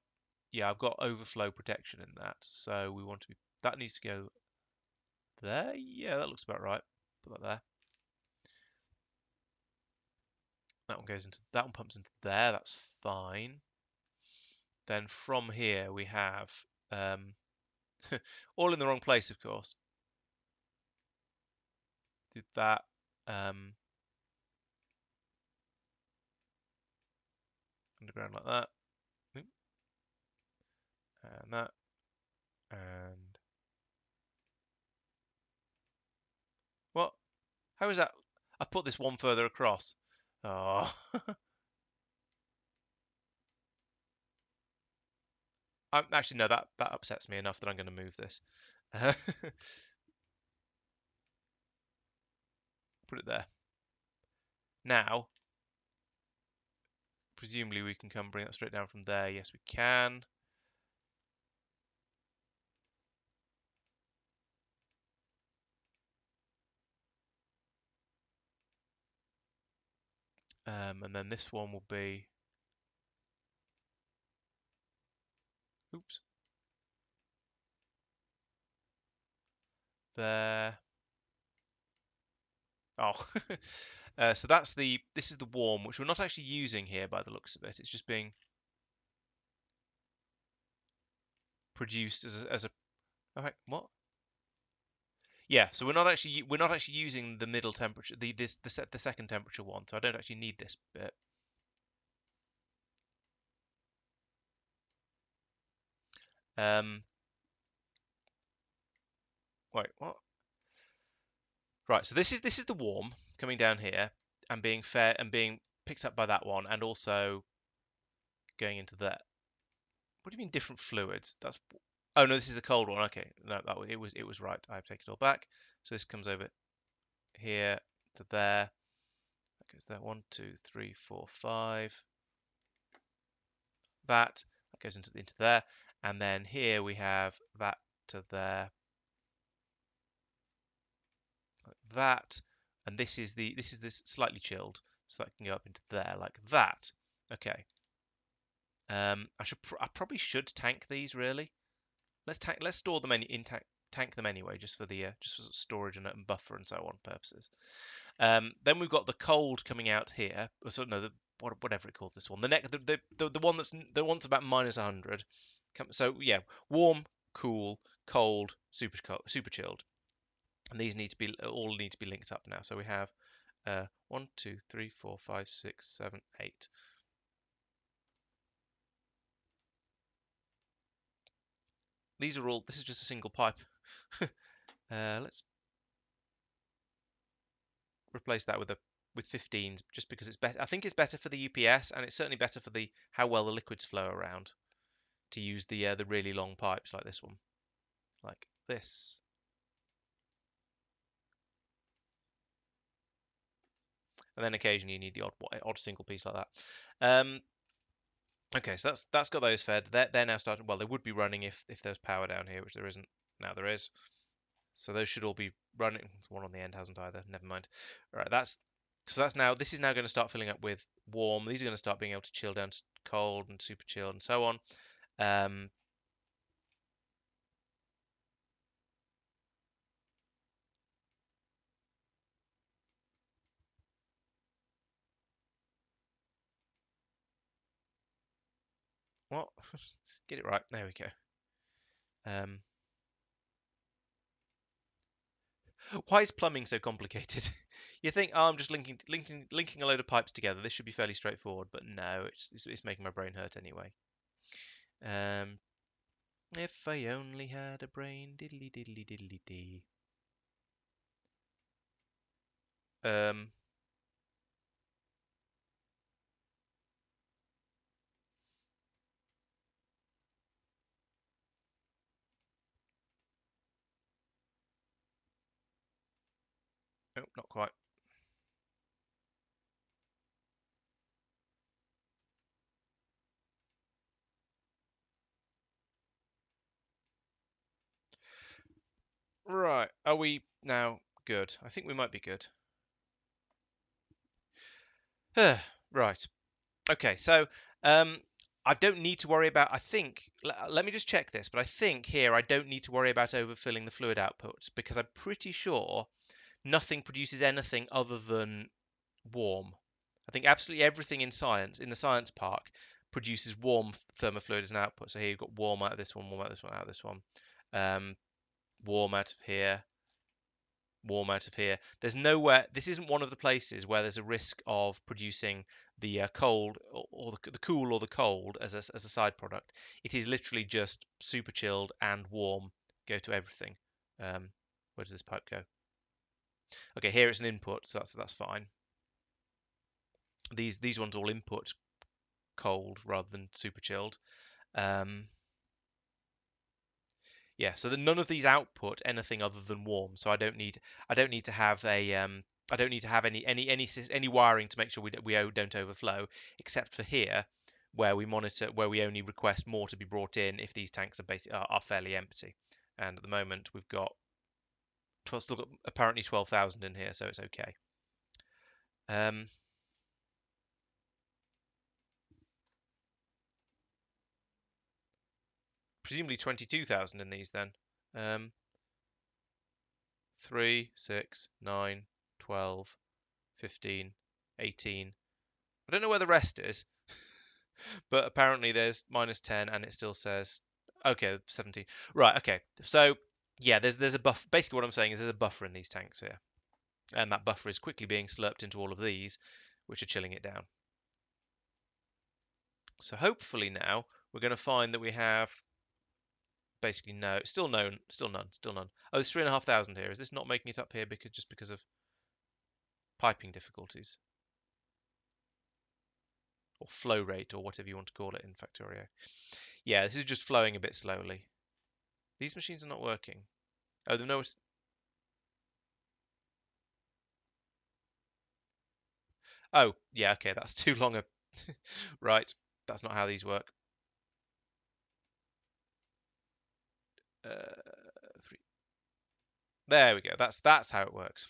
yeah, I've got overflow protection in that. So we want to be, that needs to go there. Yeah, that looks about right. Put that there. That one goes into, that one pumps into there. That's fine. Then from here we have, all in the wrong place, of course. Did that. Underground like that. And that. And what? How is that? I put this one further across. Oh. Actually, no, that upsets me enough that I'm going to move this. Put it there. Now, presumably we can come bring that straight down from there. Yes, we can. And then this one will be, oops, there. Oh, so that's this is the warm, which we're not actually using here by the looks of it. It's just being produced as a. Okay, what? Yeah, so we're not actually using the middle temperature, the second temperature one. So I don't actually need this bit. Wait, what? Right, so this is the warm coming down here and being fair and being picked up by that one, and also going into that. What do you mean different fluids? That's oh no, this is the cold one. Okay, no, it was right. I take it all back. So this comes over here to there. That goes there. 1, 2, 3, 4, 5. That goes into there, and then here we have that to there. Like that, and this is this slightly chilled, so that can go up into there like that. Okay. I probably should tank these really. Let's store them tank them anyway, just for the just for storage and buffer and so on purposes. Then we've got the cold coming out here. So no, whatever it calls this one. The one that's about -100. So yeah, warm, cool, cold, super chilled, and these all need to be linked up now. So we have 1, 2, 3, 4, 5, 6, 7, 8. These are all. This is just a single pipe. Let's replace that with 15s, just because it's better. I think it's better for the UPS, and it's certainly better for the how well the liquids flow around, to use the really long pipes like this one, like this. And then occasionally you need the odd single piece like that. Okay, so that's got those fed. They're now starting. Well, they would be running if there's power down here, which there isn't. Now there is. So those should all be running. One on the end hasn't either. Never mind. All right, that's now. This is now going to start filling up with warm. These are going to start being able to chill down to cold and super chilled and so on. Um, What? Get it right. There we go. Um, why is plumbing so complicated? You think, oh, I'm just linking a load of pipes together. This should be fairly straightforward, but no, it's making my brain hurt anyway. Um, if I only had a brain, diddly diddly diddly dee. Um, oh, not quite. Right, are we now good? I think we might be good. Right. Okay, so I don't need to worry about. I think. Let me just check this, but I think here I don't need to worry about overfilling the fluid outputs because I'm pretty sure nothing produces anything other than warm. I think absolutely everything in science, in the science park, produces warm thermofluid as an output. So here you've got warm out of this one, warm out of this one, out of this one, um, warm out of here, warm out of here. There's nowhere. This isn't one of the places where there's a risk of producing the cold or the cool or the cold as a side product. It is literally just super chilled and warm. Go to everything. Where does this pipe go? Okay, here it's an input, so that's fine. These ones all input cold rather than super chilled. Um, yeah, so that none of these output anything other than warm. So I don't need to have a I don't need to have any wiring to make sure we don't overflow, except for here where we monitor where we only request more to be brought in if these tanks are are fairly empty. And at the moment we've got 12, still got apparently 12,000 in here, so it's okay. Um, presumably 22,000 in these then. Um, 3, 6, 9, 12, 15, 18. I don't know where the rest is, but apparently there's minus 10 and it still says, okay, 17. Right, okay. So, yeah, there's a buffer. Basically, what I'm saying is there's a buffer in these tanks here. And that buffer is quickly being slurped into all of these, which are chilling it down. So hopefully now we're going to find that we have basically no, still none. Oh, there's 3,500 here. Is this not making it up here because of piping difficulties? Or flow rate, or whatever you want to call it in Factorio. Yeah, this is just flowing a bit slowly. These machines are not working. Oh, no. Oh, yeah, okay, that's too long a. Right, that's not how these work. Three. There we go. That's how it works.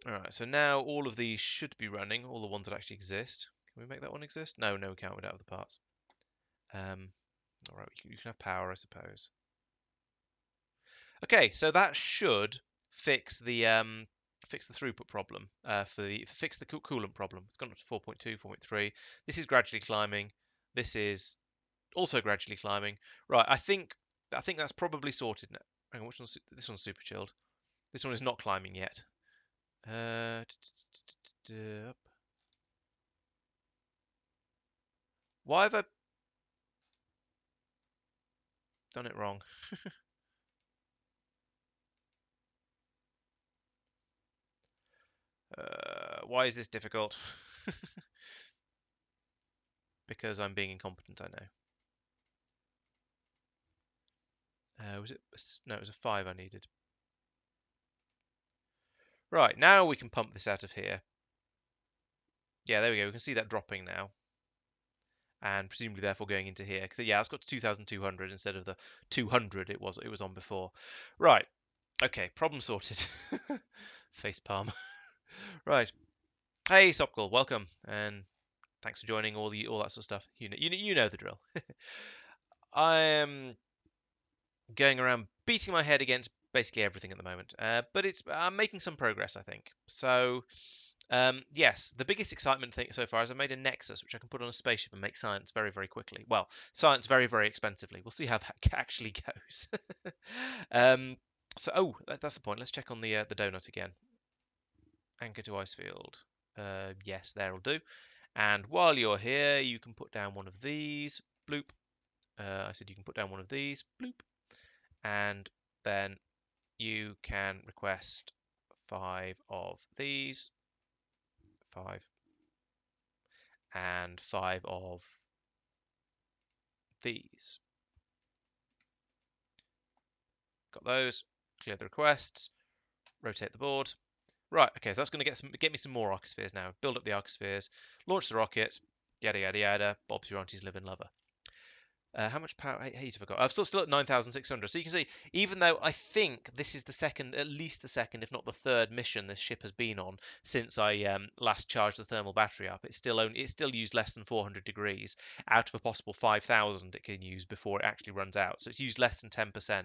All right, so now all of these should be running. All the ones that actually exist. Can we make that one exist? No, we can't without the parts. All right, you can have power, I suppose. Okay, so that should fix the throughput problem fix the coolant problem. It's gone up to 4.2, 4.3. This is gradually climbing. This is also gradually climbing. Right, I think that's probably sorted now. Hang on, this one's super chilled. This one is not climbing yet. Why have I done it wrong? Why is this difficult? Because I'm being incompetent, I know. Was it? No, it was a 5 I needed. Right, now we can pump this out of here. Yeah, there we go. We can see that dropping now. And presumably therefore going into here. Because yeah, it's got to 2,200 instead of the 200 it was on before. Right. Okay, problem sorted. Face palm. Right. Hey, Sopkal, welcome. And thanks for joining all that sort of stuff. You know the drill. I am going around beating my head against basically everything at the moment. But I'm making some progress, I think. So Yes, the biggest excitement thing so far is I've made a Nexus, which I can put on a spaceship and make science very, very quickly. Well, science very, very expensively. We'll see how that actually goes. um, that's the point. Let's check on the donut again. Anchor to ice field. Yes, there'll do. And while you're here, you can put down one of these. Bloop. I said you can put down one of these. Bloop. And then you can request 5 of these. 5. And 5 of these. Got those. Clear the requests. Rotate the board. Right, okay, so that's going to get me some more arcospheres now. Build up the arcospheres, launch the rocket, yada yada yada. Bob's your auntie's living lover. How much power heat have I got? I've still at 9,600. So you can see, even though I think this is the second, at least the second, if not the third mission this ship has been on since I last charged the thermal battery up, it's still used less than 400 degrees out of a possible 5,000 it can use before it actually runs out. So it's used less than 10%,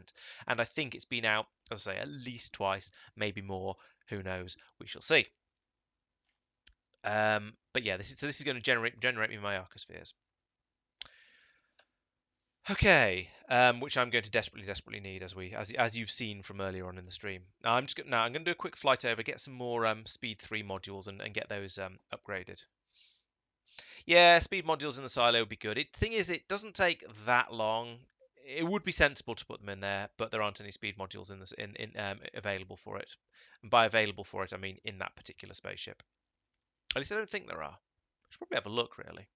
and I think it's been out, as I say, at least twice, maybe more. Who knows? We shall see. But yeah, this is going to generate me my arcospheres. Okay, which I'm going to desperately need as you've seen from earlier on in the stream. Now I'm going to do a quick flight over, get some more speed 3 modules and get those upgraded. Yeah, speed modules in the silo would be good. Thing is, it doesn't take that long. It would be sensible to put them in there, but there aren't any speed modules in this available for it. And by available for it, I mean in that particular spaceship. At least I don't think there are. I should probably have a look, really.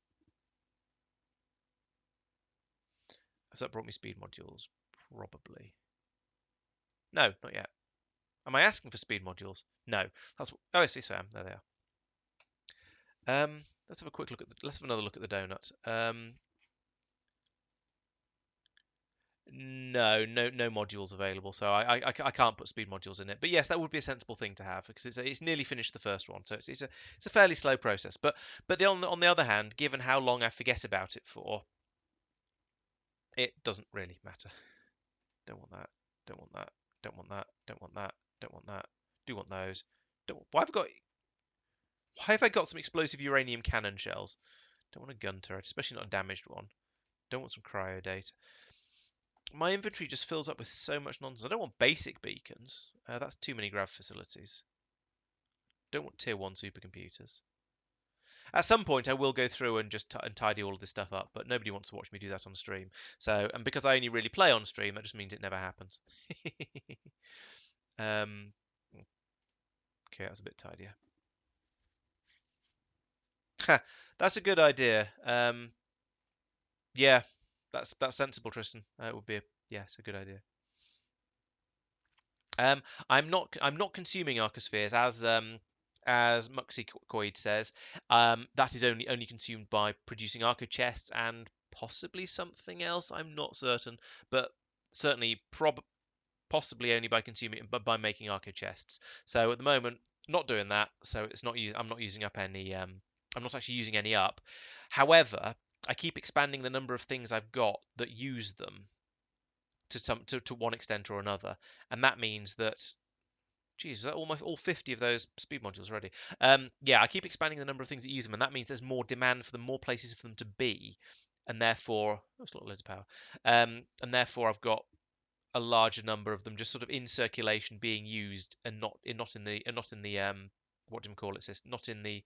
Has that brought me speed modules? Probably. No, not yet. Am I asking for speed modules? No. That's oh, I see. So I am. There they are. Let's have a quick look at let's have another look at the donut. No modules available, so I can't put speed modules in it. But yes, that would be a sensible thing to have because it's nearly finished the first one, so it's a fairly slow process. But on the other hand, given how long I forget about it for, it doesn't really matter. Don't want that. Don't want that. Don't want that. Don't want that. Don't want that. Do want those. Why have I got some explosive uranium cannon shells? Don't want a gun turret, especially not a damaged one. Don't want some cryo data. My inventory just fills up with so much nonsense. I don't want basic beacons. That's too many grav facilities. Don't want tier 1 supercomputers. At some point, I will go through and just tidy all of this stuff up, but nobody wants to watch me do that on stream. So, and because I only really play on stream, that just means it never happens. Okay, that was a bit tidier. That's a good idea. Yeah, that's sensible, Tristan. It would be yes, a good idea. I'm not consuming arcospheres as Muxie says. That is only consumed by producing arco chests and possibly something else. I'm not certain, but certainly possibly only by consuming but by making arco chests. So at the moment, not doing that. So it's not I'm not using up any. I'm not actually using any up. However, I keep expanding the number of things I've got that use them to one extent or another, and that means that geez, is that almost all 50 of those speed modules already? Yeah, I keep expanding the number of things that use them, and that means there's more demand for them, more places for them to be, and therefore that's a lot of power. And therefore I've got a larger number of them just sort of in circulation being used, and not in the what do you call it system, not in the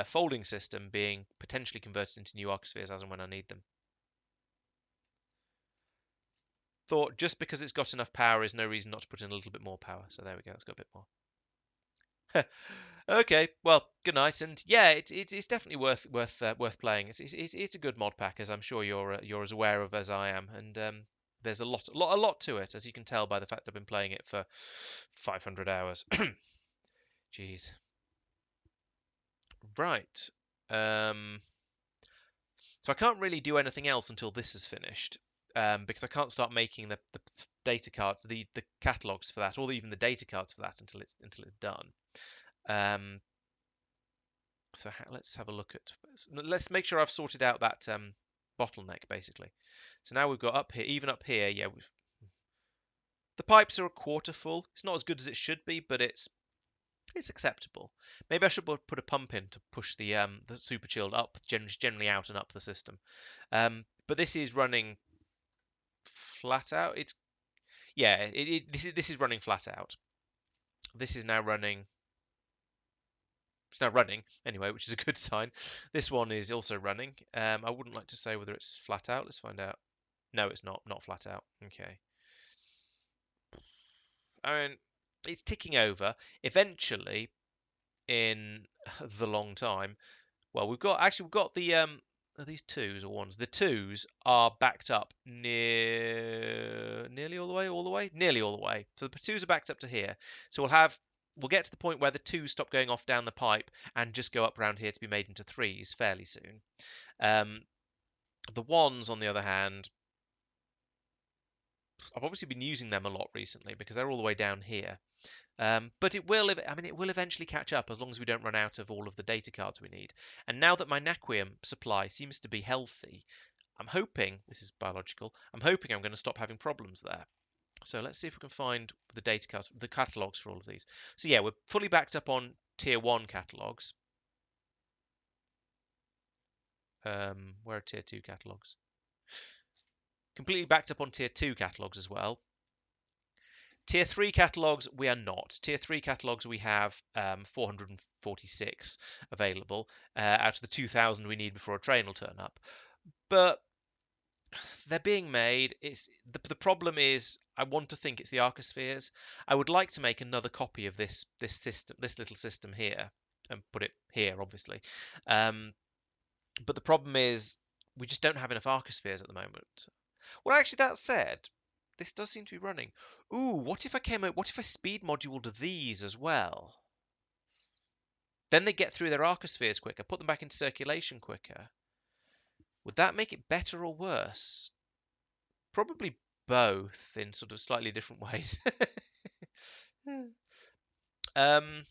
folding system being potentially converted into new arcospheres as and when I need them. Thought just because it's got enough power is no reason not to put in a little bit more power. So there we go. It's got a bit more. Okay, well, good night, and yeah, it's definitely worth playing. It's a good mod pack, as I'm sure you're as aware of as I am, and there's a lot to it, as you can tell by the fact I've been playing it for 500 hours. Jeez. Right. So I can't really do anything else until this is finished, because I can't start making the data cards, the catalogs for that, or even the data cards for that until it's done. So let's have a look at. Let's make sure I've sorted out that bottleneck basically. So now we've got up here, even up here, yeah. The pipes are a quarter full. It's not as good as it should be, but it's It's acceptable. Maybe I should put a pump in to push the super chilled up, generally out and up the system. But this is running flat out. It's yeah. This is running flat out. This is now running. It's now running anyway, which is a good sign. This one is also running. I wouldn't like to say whether it's flat out. Let's find out. No, it's not. Not flat out. Okay. I mean, it's ticking over. Eventually, in the long time. Well, we've got the are these twos or ones? The twos are backed up nearly all the way, nearly all the way. So the twos are backed up to here. So we'll get to the point where the twos stop going off down the pipe and just go up around here to be made into threes fairly soon. The ones, on the other hand, I've obviously been using them a lot recently because they're all the way down here. But it will eventually catch up as long as we don't run out of all of the data cards we need. And now that my naquium supply seems to be healthy, I'm hoping, this is biological, I'm hoping I'm going to stop having problems there. So let's see if we can find the data cards, the catalogs for all of these. So yeah, we're fully backed up on tier 1 catalogs. Where are tier 2 catalogs? Completely backed up on tier 2 catalogs as well. Tier 3 catalogs, we are not. Tier 3 catalogs, we have 446 available out of the 2,000 we need before a train will turn up. But they're being made. The problem is, I want to think it's the arcospheres. I would like to make another copy of this system, this little system here, and put it here, obviously. But the problem is, we just don't have enough arcospheres at the moment. Well, actually, that said, this does seem to be running. Ooh, what if I speed moduled these as well? Then they get through their arcospheres quicker, put them back into circulation quicker. Would that make it better or worse? Probably both in sort of slightly different ways. um,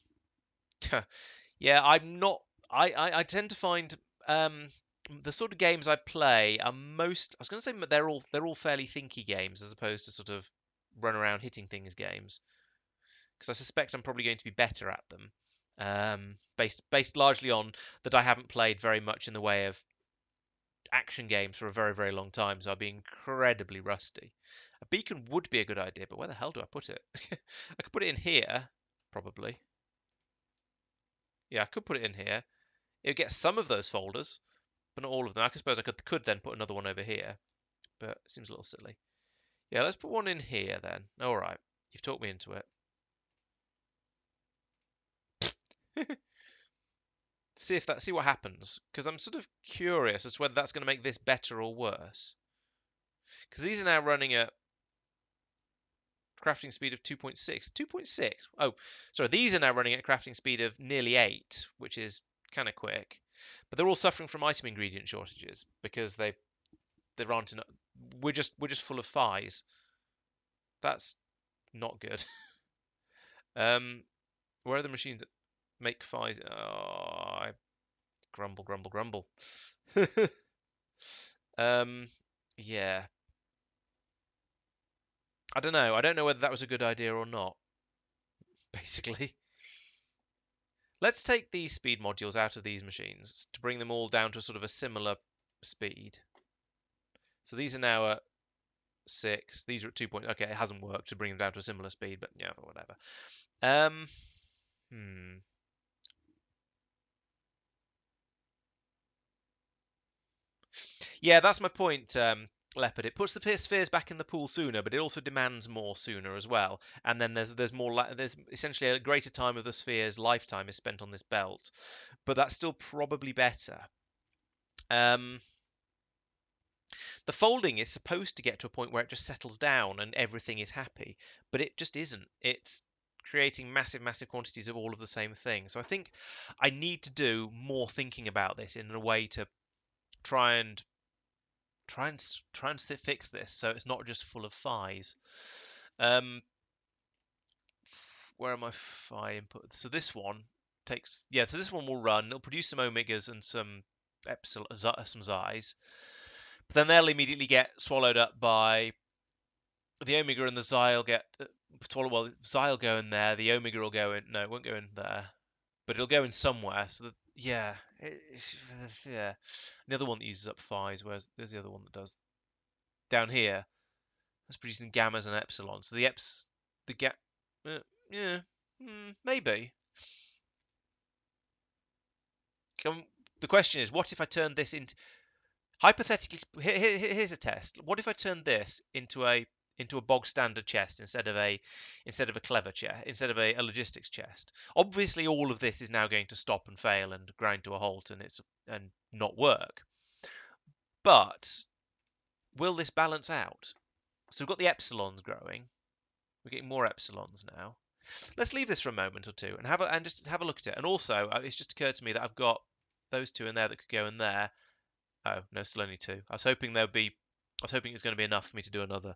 yeah, I'm not. I tend to find the sort of games I play are most. I was going to say they're all fairly thinky games as opposed to sort of run around hitting things games. Because I suspect I'm probably going to be better at them, based largely on that I haven't played very much in the way of action games for a very, very long time, so I'll be incredibly rusty. A beacon would be a good idea, but where the hell do I put it? I could put it in here, probably. Yeah, I could put it in here. It would get some of those folders, but not all of them. I suppose I could then put another one over here, but it seems a little silly. Yeah, let's put one in here then. All right, you've talked me into it. See what happens, because I'm sort of curious as to whether that's going to make this better or worse. Because these are now running at crafting speed of 2.6. 2.6? Oh, sorry, these are now running at crafting speed of nearly 8, which is kind of quick. But they're all suffering from item ingredient shortages because there aren't enough. We're just full of fies. That's not good. Where are the machines that make fies? Oh, I grumble, grumble, grumble. Yeah. I don't know. I don't know whether that was a good idea or not, basically. Let's take these speed modules out of these machines to bring them all down to sort of a similar speed. So these are now at 6. These are at 2. Okay, it hasn't worked to bring them down to a similar speed, but yeah, whatever. Yeah, that's my point, Leopard. It puts the spheres back in the pool sooner, but it also demands more sooner as well. And then there's essentially a greater time of the sphere's lifetime is spent on this belt, but that's still probably better. The folding is supposed to get to a point where it just settles down and everything is happy, but it just isn't. It's creating massive, massive quantities of all of the same thing. So I think I need to do more thinking about this in a way to try and fix this so it's not just full of phi's. Where are my phi input? So this one so this one will run. It'll produce some omegas and some some xis, but then they'll immediately get swallowed up by the omega, and the xi will get well, Xi will go in there. The omega will go in. No, it won't go in there, but it'll go in somewhere. So that, yeah, yeah. The other one that uses up phi's, whereas there's the other one that does down here. That's producing gammas and epsilons. So the ga, yeah, maybe. The question is, what if I turn this into hypothetically? Here's a test. What if I turn this into a bog standard chest instead of a clever chest, instead of a logistics chest? Obviously, all of this is now going to stop and fail and grind to a halt and not work. But will this balance out? So we've got the epsilons growing. We're getting more epsilons now. Let's leave this for a moment or two and just have a look at it. And also, it's just occurred to me that I've got those two in there that could go in there. Oh no, still only two. I was hoping it was going to be enough for me to do another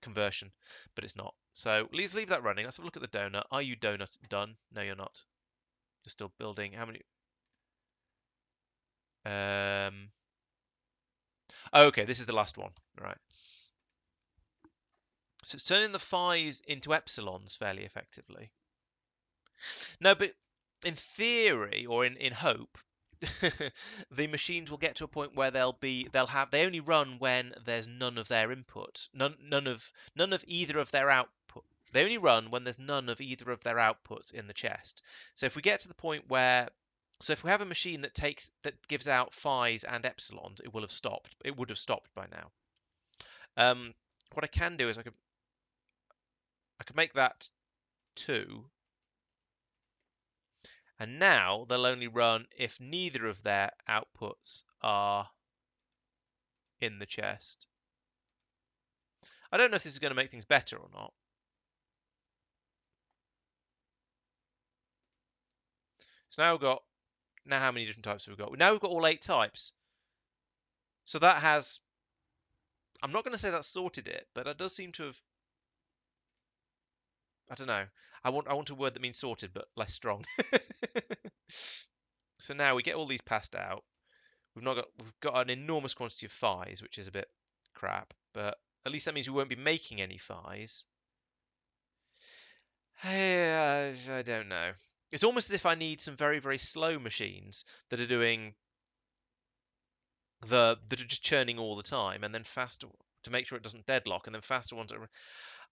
conversion, but it's not. So let's leave that running. Let's have a look at the donut. Are you donut done? No, you're not. You're still building. How many? Oh, okay, this is the last one. All right. So it's turning the phi's into epsilons fairly effectively. No, but in theory or in hope, the machines will get to a point where they only run when there's none of their input, none of either of their output. They only run when there's none of either of their outputs in the chest. So if we get to the point where so if we have a machine that gives out phi's and epsilons, it will have stopped. It would have stopped by now. What I can do is I could make that 2. And now they'll only run if neither of their outputs are in the chest. I don't know if this is going to make things better or not. So now how many different types have we got? Now we've got all 8 types. So that has, I'm not going to say that sorted it, but that does seem to have, I don't know. I want a word that means sorted, but less strong. So now we get all these passed out. We've got an enormous quantity of phi's, which is a bit crap, but at least that means we won't be making any phi's. I don't know. It's almost as if I need some very, very slow machines that are doing that are just churning all the time, and then faster to make sure it doesn't deadlock, and then faster ones.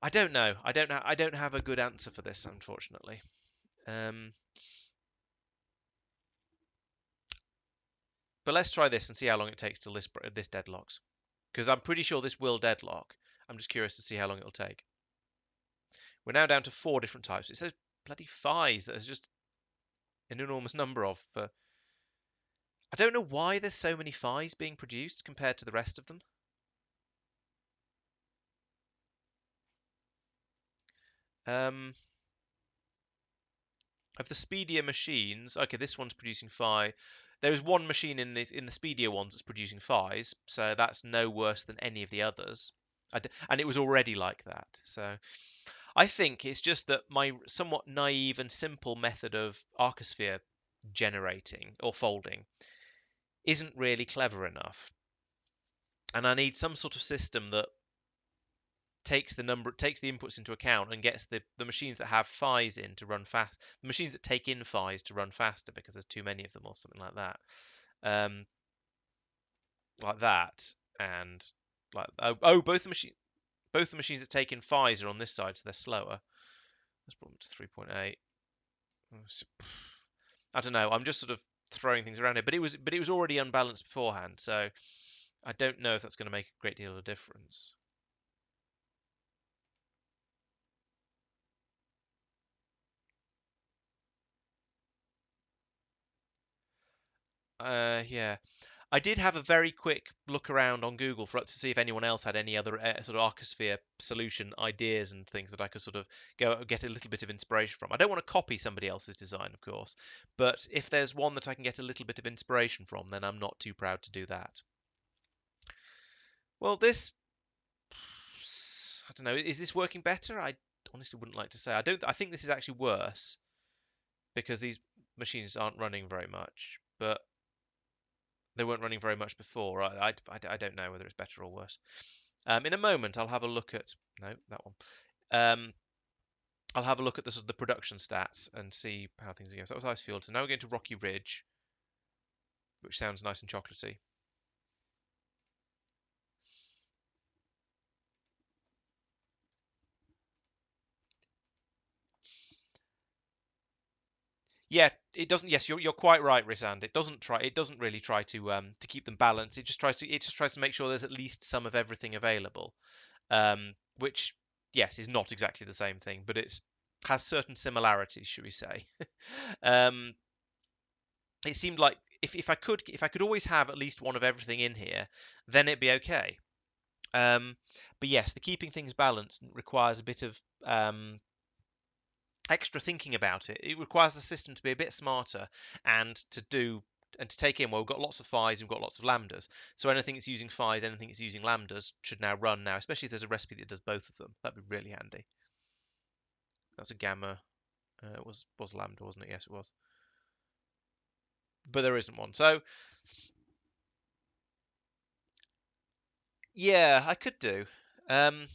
I don't know. I don't have a good answer for this, unfortunately. But let's try this and see how long it takes till this deadlocks, because I'm pretty sure this will deadlock. I'm just curious to see how long it'll take. We're now down to 4 different types. It says bloody phi's that there's just an enormous number of. I don't know why there's so many phi's being produced compared to the rest of them. Of the speedier machines, okay, this one's producing phi. There is one machine in the speedier ones that's producing phi's, so that's no worse than any of the others. And it was already like that. So I think it's just that my somewhat naive and simple method of arcosphere generating or folding isn't really clever enough. And I need some sort of system that takes the inputs into account and gets the machines that have phi's in to run fast, the machines that take in phi's to run faster because there's too many of them or something like that, um, like that, and like both the machines that take in phi's are on this side, so they're slower. Let's put them to 3.8. I don't know. I'm just sort of throwing things around here, but it was already unbalanced beforehand, so I don't know if that's going to make a great deal of difference. Yeah. I did have a very quick look around on Google to see if anyone else had any other sort of arcosphere solution ideas and things that I could sort of go get a little bit of inspiration from. I don't want to copy somebody else's design, of course, but if there's one that I can get a little bit of inspiration from, then I'm not too proud to do that. Well, I don't know, is this working better? I honestly wouldn't like to say. I think this is actually worse because these machines aren't running very much, but they weren't running very much before. I don't know whether it's better or worse. In a moment, I'll have a look at no that one. I'll have a look at the sort of the production stats and see how things are going. So that was ice field. So now we're going to Rocky Ridge, which sounds nice and chocolatey. Yeah, it doesn't. Yes, you're quite right, Risand. It doesn't try. It doesn't really try to keep them balanced. It just tries to make sure there's at least some of everything available. Which yes is not exactly the same thing, but it's has certain similarities, should we say? um, it seemed like if I could always have at least one of everything in here, then it'd be okay. Um, but yes, the keeping things balanced requires a bit of extra thinking about it. It requires the system to be a bit smarter and to take in. Well, we've got lots of phi's and we've got lots of lambdas. So anything that's using phi's, anything that's using lambdas should now run now, especially if there's a recipe that does both of them. That'd be really handy. That's a gamma. It was lambda, wasn't it? Yes, it was. But there isn't one. So yeah, I could do. Um,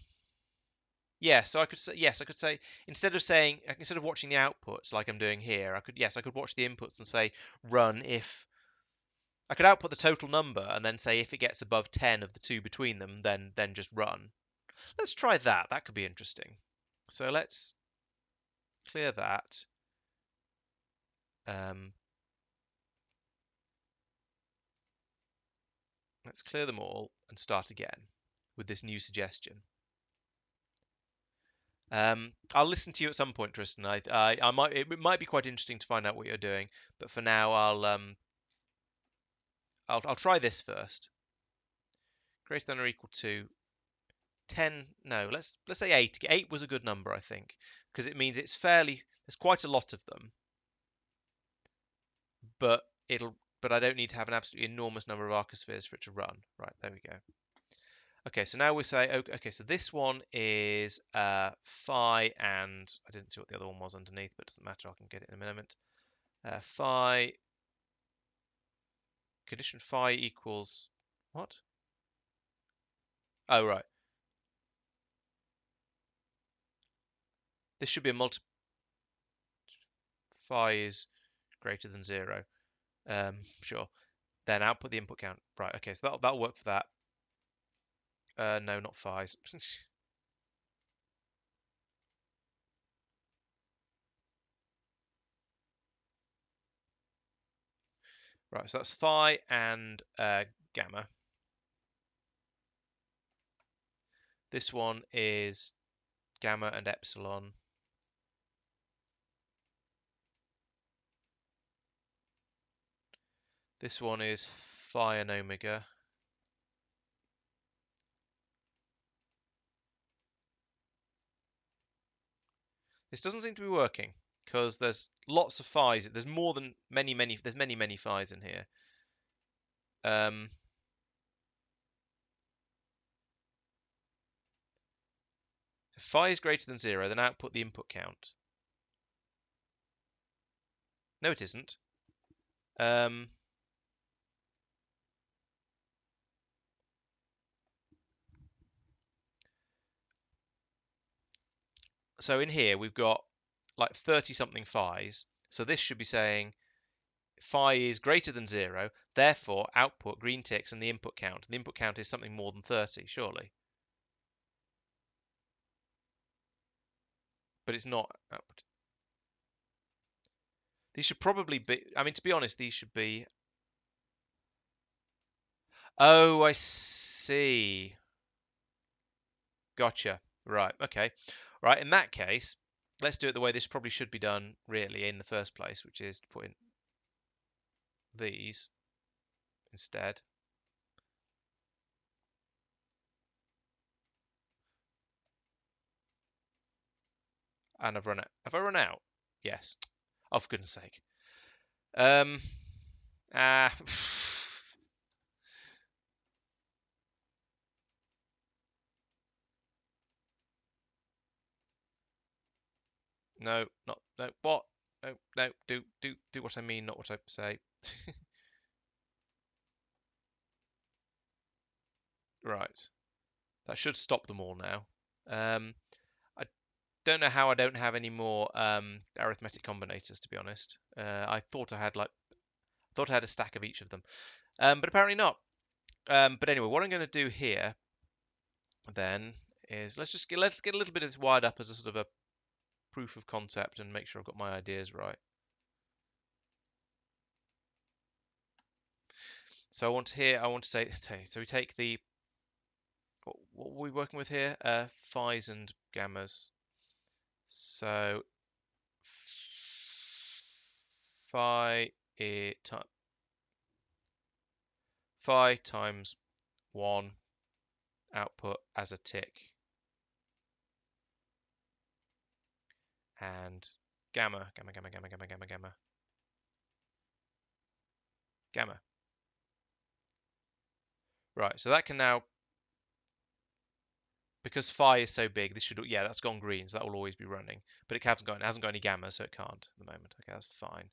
yeah, so I could say instead of watching the outputs like I'm doing here, I could watch the inputs and say run if I could output the total number and then say if it gets above 10 of the two between them, then just run. Let's try that. That could be interesting. So let's clear that. Um, let's clear them all and start again with this new suggestion. I'll listen to you at some point, Tristan. I might it might be quite interesting to find out what you're doing, but for now I'll try this first. Greater than or equal to 10. No, let's say 8. 8 was a good number, I think, because it means there's quite a lot of them, but I don't need to have an absolutely enormous number of arcospheres for it to run. Right, there we go. Okay, so now we say okay, so this one is phi, and I didn't see what the other one was underneath, but it doesn't matter. I can get it in a moment. Phi condition phi equals what? Oh right, this should be a multi. Phi is greater than 0. Sure. Then output the input count. Right. Okay, so that'll work for that. No, not phi's. Right. So that's phi and gamma. This one is gamma and epsilon. This one is phi and omega. This doesn't seem to be working because there's lots of phi's. There's more than many. There's many phi's in here. Um, if phi is greater than 0, then output the input count. No, it isn't. Um, so in here we've got like 30 something phi's. So this should be saying phi is greater than 0, therefore output green ticks and the input count. The input count is something more than 30, surely. But it's not output. These should probably be, I mean, to be honest, these should be. Oh, I see. Gotcha. Right, okay. Right, in that case, let's do it the way this probably should be done, really, in the first place, which is to put in these instead. And I've run out. Have I run out? Yes. Oh, for goodness sake. Um. Ah. No, not no. What? No, no. Do what I mean, not what I say. Right. That should stop them all now. Um. don't know how I don't have any more arithmetic combinators, to be honest. I thought I had a stack of each of them, but apparently not. But anyway, what I'm going to do here then is let's get a little bit of this wired up as a sort of a proof of concept and make sure I've got my ideas right. So I want to say, so we take the, what are we working with here? Phis and gammas. So phi times 1 output as a tick, and gamma. Right, so that can now, because phi is so big, this should, yeah, that's gone green, so that will always be running. But it hasn't got any gamma, so it can't at the moment. Okay, that's fine.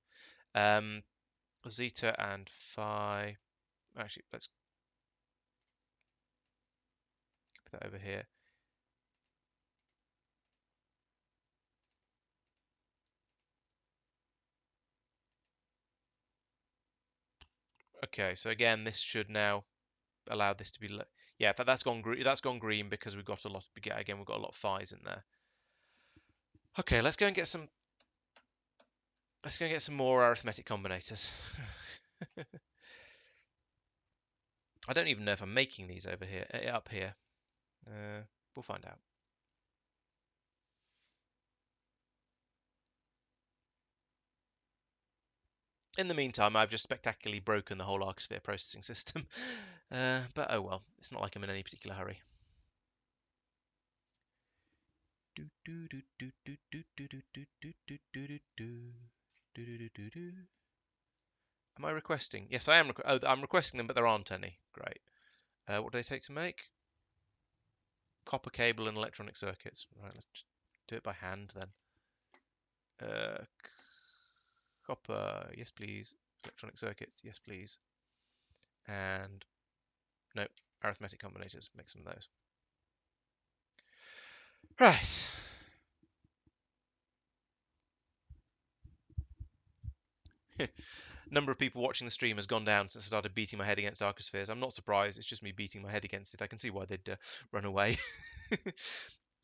Zeta and phi. Actually, let's put that over here. Okay, so again, this should now allow this to be, yeah, that's gone green. That's gone green because we've got a lot. Again, we've got a lot of phis in there. Okay, let's go and get some. Let's go and get some more arithmetic combinators. I don't even know if I'm making these over here, up here. We'll find out. In the meantime, I've just spectacularly broken the whole arcosphere processing system. But oh well, it's not like I'm in any particular hurry. Am I requesting? Yes, I am. Oh, I'm requesting them, but there aren't any. Great. What do they take to make? Copper cable and electronic circuits. Right, let's just do it by hand then. Copper, yes please. Electronic circuits, yes please. And no, arithmetic combinators. Make some of those. Right. Number of people watching the stream has gone down since I started beating my head against arcospheres. I'm not surprised. It's just me beating my head against it. I can see why they'd run away.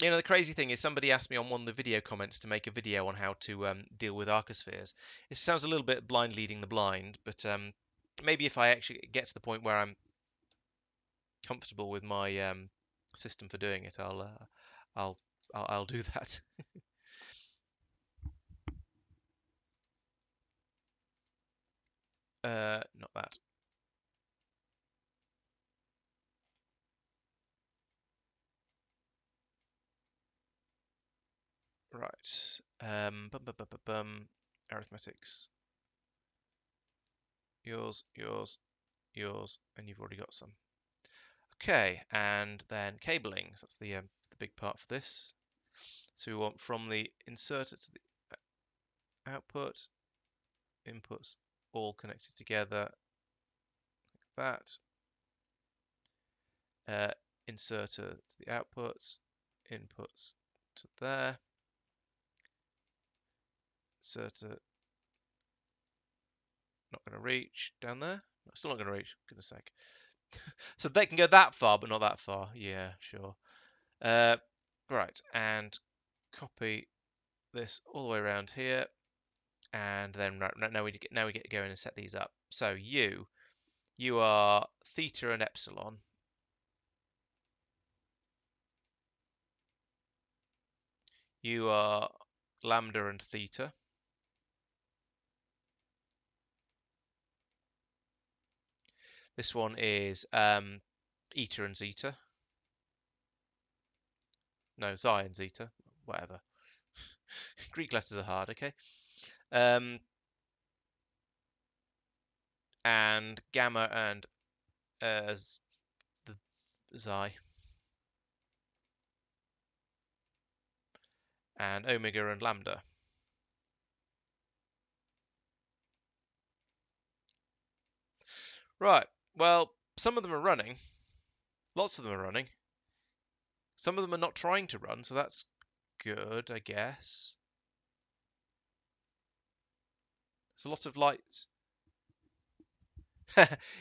You know, the crazy thing is somebody asked me on one of the video comments to make a video on how to deal with arcospheres. It sounds a little bit blind leading the blind, but maybe if I actually get to the point where I'm comfortable with my system for doing it, I'll do that. Not that. Right. Arithmetics. Yours, and you've already got some. Okay, and then cabling. So that's the big part for this. So we want from the inserter to the output, inputs all connected together like that. Inserter to the outputs, inputs to there. Inserter not going to reach down there. No, still not going to reach. Goodness sake. So they can go that far, but not that far. Yeah, sure. Right, and copy this all the way around here, and then now we get going and set these up. So you are theta and epsilon. You are lambda and theta. This one is eta and zeta. No, xi and zeta. Whatever. Greek letters are hard, okay? And gamma and the xi. And omega and lambda. Right, well, some of them are running. Lots of them are running. Some of them are not trying to run, so that's good, I guess. There's a lot of lights.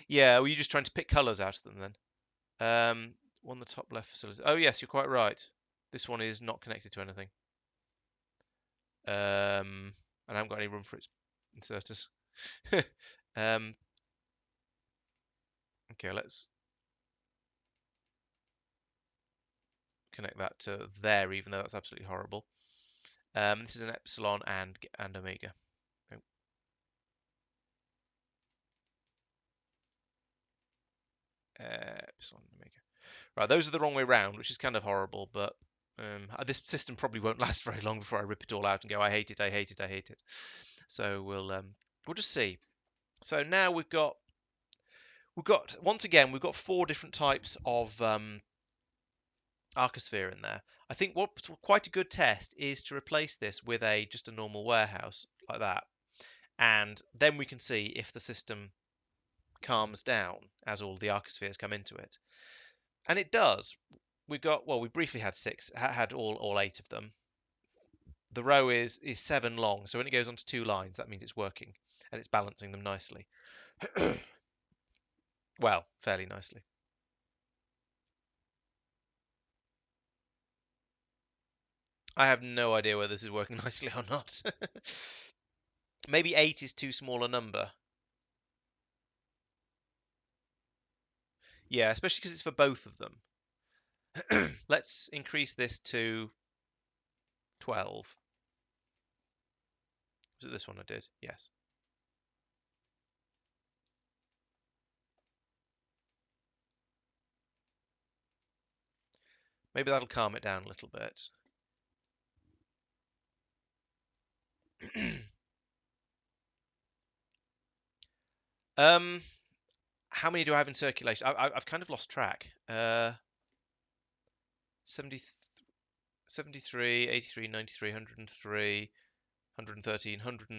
Yeah, were you just trying to pick colours out of them then? On the top left facility. Oh yes, you're quite right. This one is not connected to anything. And I haven't got any room for its inserters. um, okay, let's connect that to there, even though that's absolutely horrible. This is an epsilon and omega. Oh. Epsilon and omega. Right, those are the wrong way round, which is kind of horrible, but this system probably won't last very long before I rip it all out and go, I hate it, I hate it, I hate it. So we'll just see. So now we've got once again we've got 4 different types of arcosphere in there. I think what's quite a good test is to replace this with just a normal warehouse like that, and then we can see if the system calms down as all the arcospheres come into it, and it does. We briefly had had all 8 of them. The row is 7 long, so when it goes onto 2 lines, that means it's working and it's balancing them nicely. Well, fairly nicely. I have no idea whether this is working nicely or not. Maybe 8 is too small a number. Yeah, especially because it's for both of them. Let's increase this to 12. Was it this one I did? Yes. Maybe that'll calm it down a little bit. um, how many do I have in circulation? I've kind of lost track. 70, 73, 83, 93, 103, 113, 100. So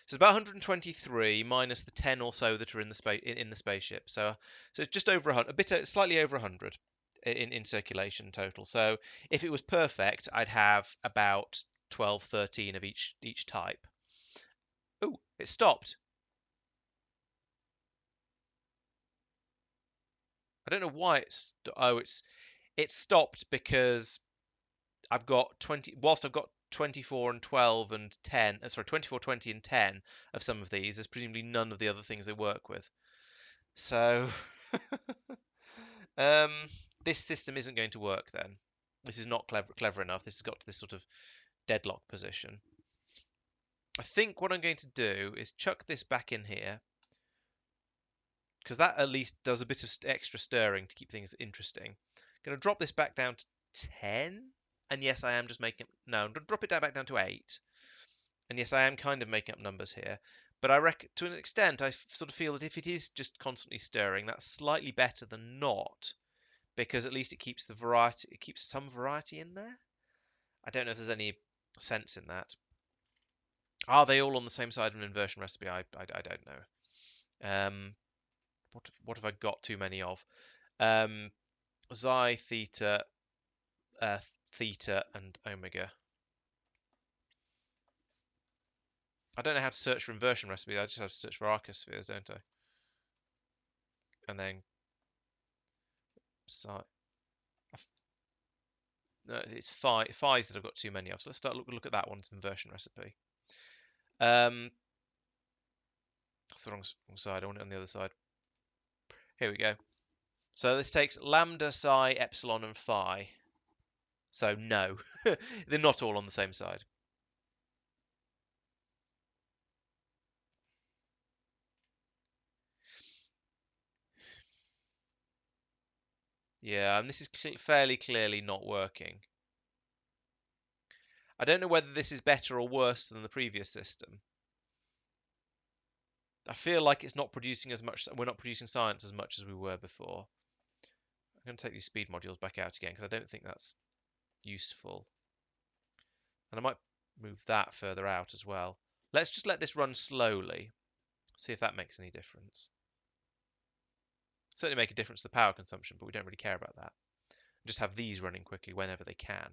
it's about 123 minus the 10 or so that are in the spaceship. So it's just over 100, slightly over 100 in circulation total. So if it was perfect, I'd have about 12, 13 of each type. Oh, it stopped. I don't know why it stopped because I've got 20. Whilst I've got 24 and 12 and 10. Sorry, 24, 20 and 10 of some of these. There's presumably none of the other things they work with. So um, this system isn't going to work then. This is not clever enough. This has got to this sort of deadlock position. I think what I'm going to do is chuck this back in here, because that at least does a bit of extra stirring to keep things interesting. I'm going to drop this back down to 10. And yes, I am just making... No, I'm going to drop it back down to 8. And yes, I am kind of making up numbers here. But I reckon, to an extent, I sort of feel that if it is just constantly stirring, that's slightly better than not, because at least it keeps the variety, it keeps some variety in there. I don't know if there's any sense in that. Are they all on the same side of an inversion recipe? I don't know. What have I got too many of? Xi, theta, theta, and omega. I don't know how to search for inversion recipes. I just have to search for arcospheres, don't I? And then psi. No, it's phi's that I've got too many of. So let's look at that one's inversion recipe. That's the wrong side. I want it on the other side. Here we go. So this takes lambda, psi, epsilon, and phi. So no, they're not all on the same side. Yeah, and this is fairly clearly not working. I don't know whether this is better or worse than the previous system. I feel like it's not producing as much. We're not producing science as much as we were before. I'm going to take these speed modules back out again because I don't think that's useful. And I might move that further out as well. Let's just let this run slowly. See if that makes any difference. Certainly make a difference to the power consumption, but we don't really care about that. Just have these running quickly whenever they can.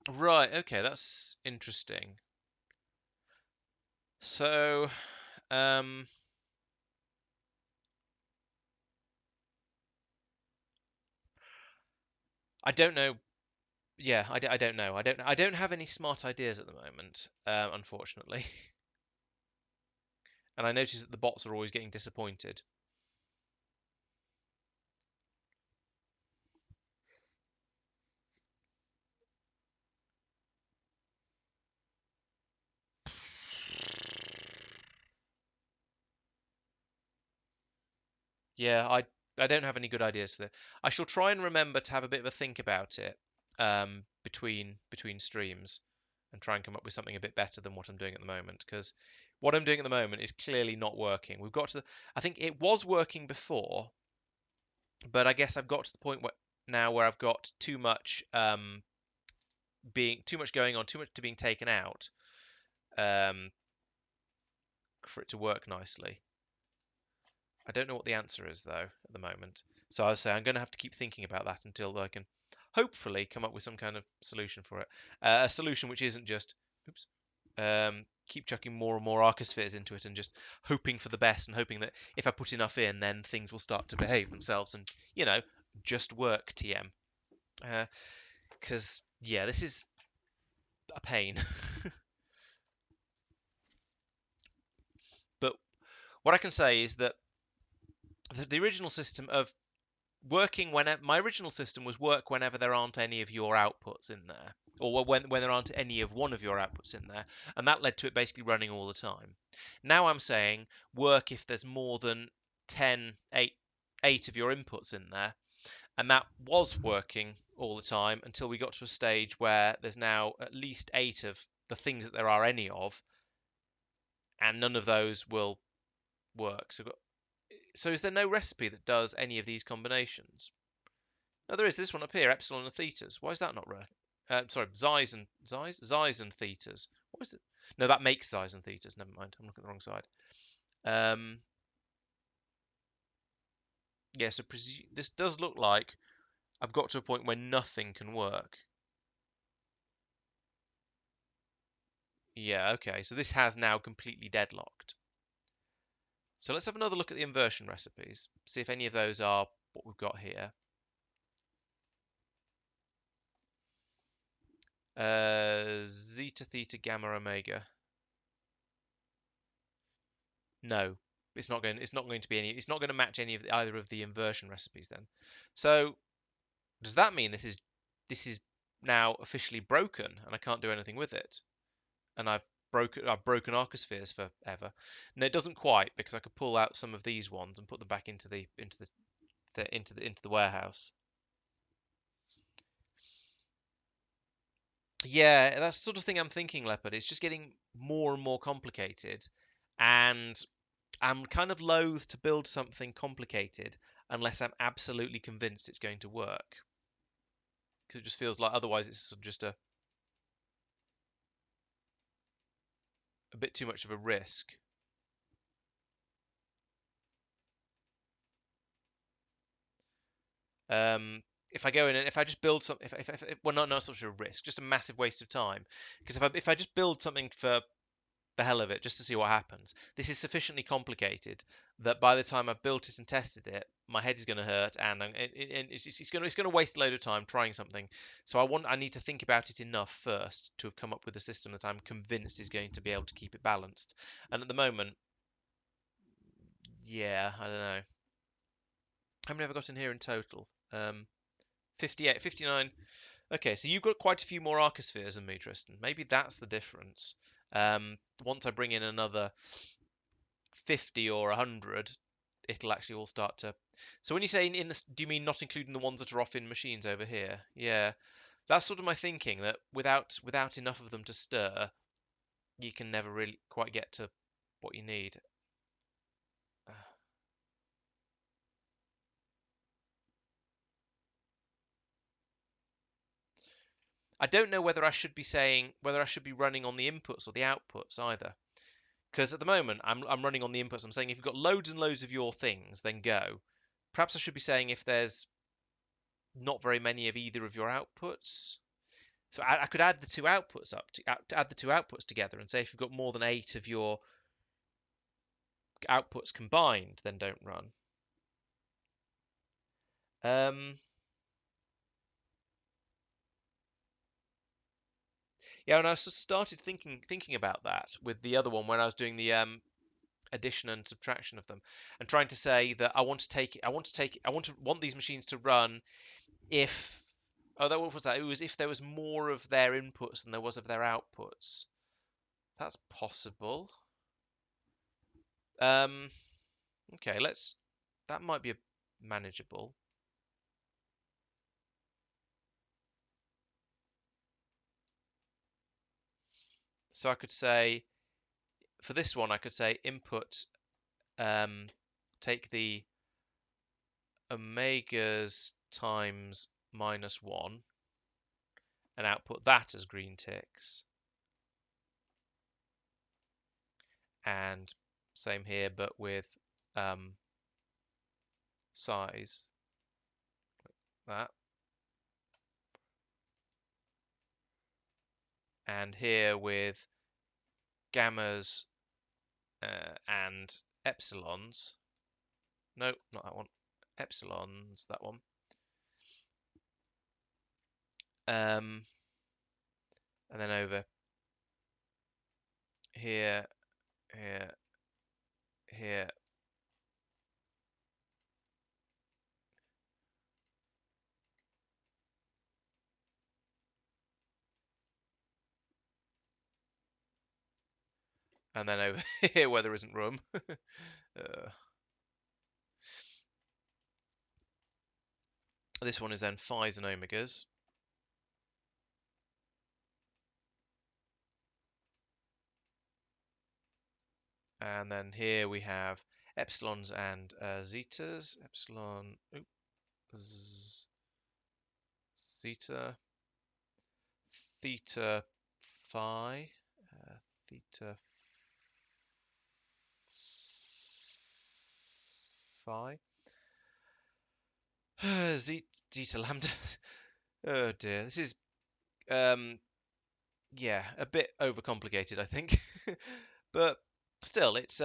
Right, okay, that's interesting. So, um, I don't know. Yeah, I don't know. I don't have any smart ideas at the moment, unfortunately. And I notice that the bots are always getting disappointed. Yeah, I don't have any good ideas for that. I shall try and remember to have a bit of a think about it between streams and try and come up with something a bit better than what I'm doing at the moment because what I'm doing at the moment is clearly not working. We've got to I think it was working before, but I guess I've got to the point where now where I've got too much going on, too much to being taken out um, for it to work nicely. I don't know what the answer is though at the moment. So I say I'm going to have to keep thinking about that until I can hopefully come up with some kind of solution for it. A solution which isn't just oops, keep chucking more and more arcospheres into it and just hoping for the best and hoping that if I put enough in, then things will start to behave themselves and just work TM. Because yeah, this is a pain. But what I can say is that the original system of working whenever my original system was work whenever there aren't any of your outputs in there, or when there aren't any of one of your outputs in there, and that led to it basically running all the time. Now I'm saying work if there's more than 10, 8 of your inputs in there, and that was working all the time until we got to a stage where there's now at least 8 of the things that there are any of, and none of those will work. So is there no recipe that does any of these combinations? No, there is this one up here, epsilon and thetas. Why is that not right? Sorry, xis and thetas. What is it? No, that makes xis and thetas. Never mind. I'm looking at the wrong side. Um, yeah, so this does look like I've got to a point where nothing can work. Yeah, okay. So this has now completely deadlocked. So let's have another look at the inversion recipes. See if any of those are what we've got here. Zeta, theta, gamma, omega. No, it's not going. It's not going to be any. It's not going to match any of either of the inversion recipes then. So does that mean this is now officially broken and I can't do anything with it? And I've broken arcospheres forever. No, it doesn't quite because I could pull out some of these ones and put them back into the warehouse. Yeah, that's the sort of thing I'm thinking, Leopard. It's just getting more and more complicated, and I'm kind of loath to build something complicated unless I'm absolutely convinced it's going to work. Because it just feels like otherwise it's sort of just a bit too much of a risk. Um, if I go in and if I just build something, if well, not such a risk, just a massive waste of time. Because if I just build something for the hell of it, just to see what happens, this is sufficiently complicated that by the time I've built it and tested it, my head is going to hurt, and it's going to waste a load of time trying something. So I need to think about it enough first to have come up with a system that I'm convinced is going to be able to keep it balanced. And at the moment, yeah, I don't know. How many have I got in here in total? 58, 59. Okay, so you've got quite a few more arcospheres than me, Tristan. Maybe that's the difference. Once I bring in another 50 or 100, it'll actually all start to. So when you say in this, do you mean not including the ones that are off in machines over here? Yeah, that's sort of my thinking. That without enough of them to stir, you can never really quite get to what you need. I don't know whether I should be saying whether I should be running on the inputs or the outputs either. Because at the moment I'm running on the inputs. I'm saying if you've got loads and loads of your things, then go. Perhaps I should be saying if there's not very many of either of your outputs. So I could add the two outputs add the two outputs together and say if you've got more than 8 of your outputs combined, then don't run. Yeah, and I started thinking about that with the other one when I was doing the addition and subtraction of them, and trying to say that I want these machines to run if what was that? It was if there was more of their inputs than there was of their outputs. That's possible. Okay, that might be manageable. So I could say for this one, I could say input, take the omegas times -1 and output that as green ticks. And same here, but with size, like that. And here with gammas and epsilons. No, not that one. Epsilons, that one. And then over here, here, here. And then over here where there isn't room. This one is then phi's and omegas. And then here we have epsilons and zetas. Epsilon, zeta, theta, phi, theta, phi, zeta lambda. Oh dear, this is yeah, a bit overcomplicated, I think, but still, it's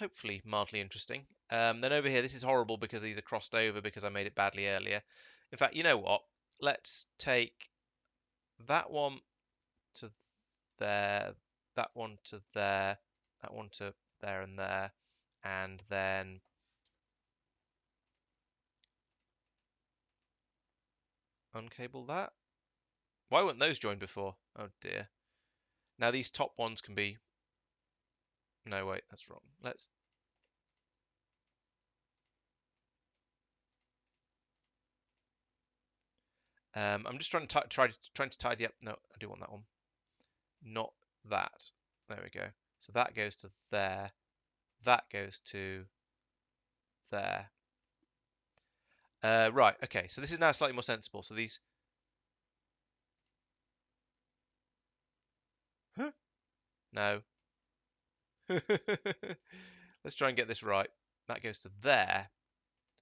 hopefully mildly interesting. Then over here, this is horrible because these are crossed over because I made it badly earlier. In fact, you know what? Let's take that one to there, that one to there, that one to there and there, and then uncable that. Why weren't those joined before? Oh dear. Now these top ones can be... No, wait, that's wrong. Let's... I'm just trying to tidy up. No, I do want that one. Not that. There we go. So that goes to there. That goes to there. Right, okay. So this is now slightly more sensible. So these... Huh? No. Let's try and get this right. That goes to there,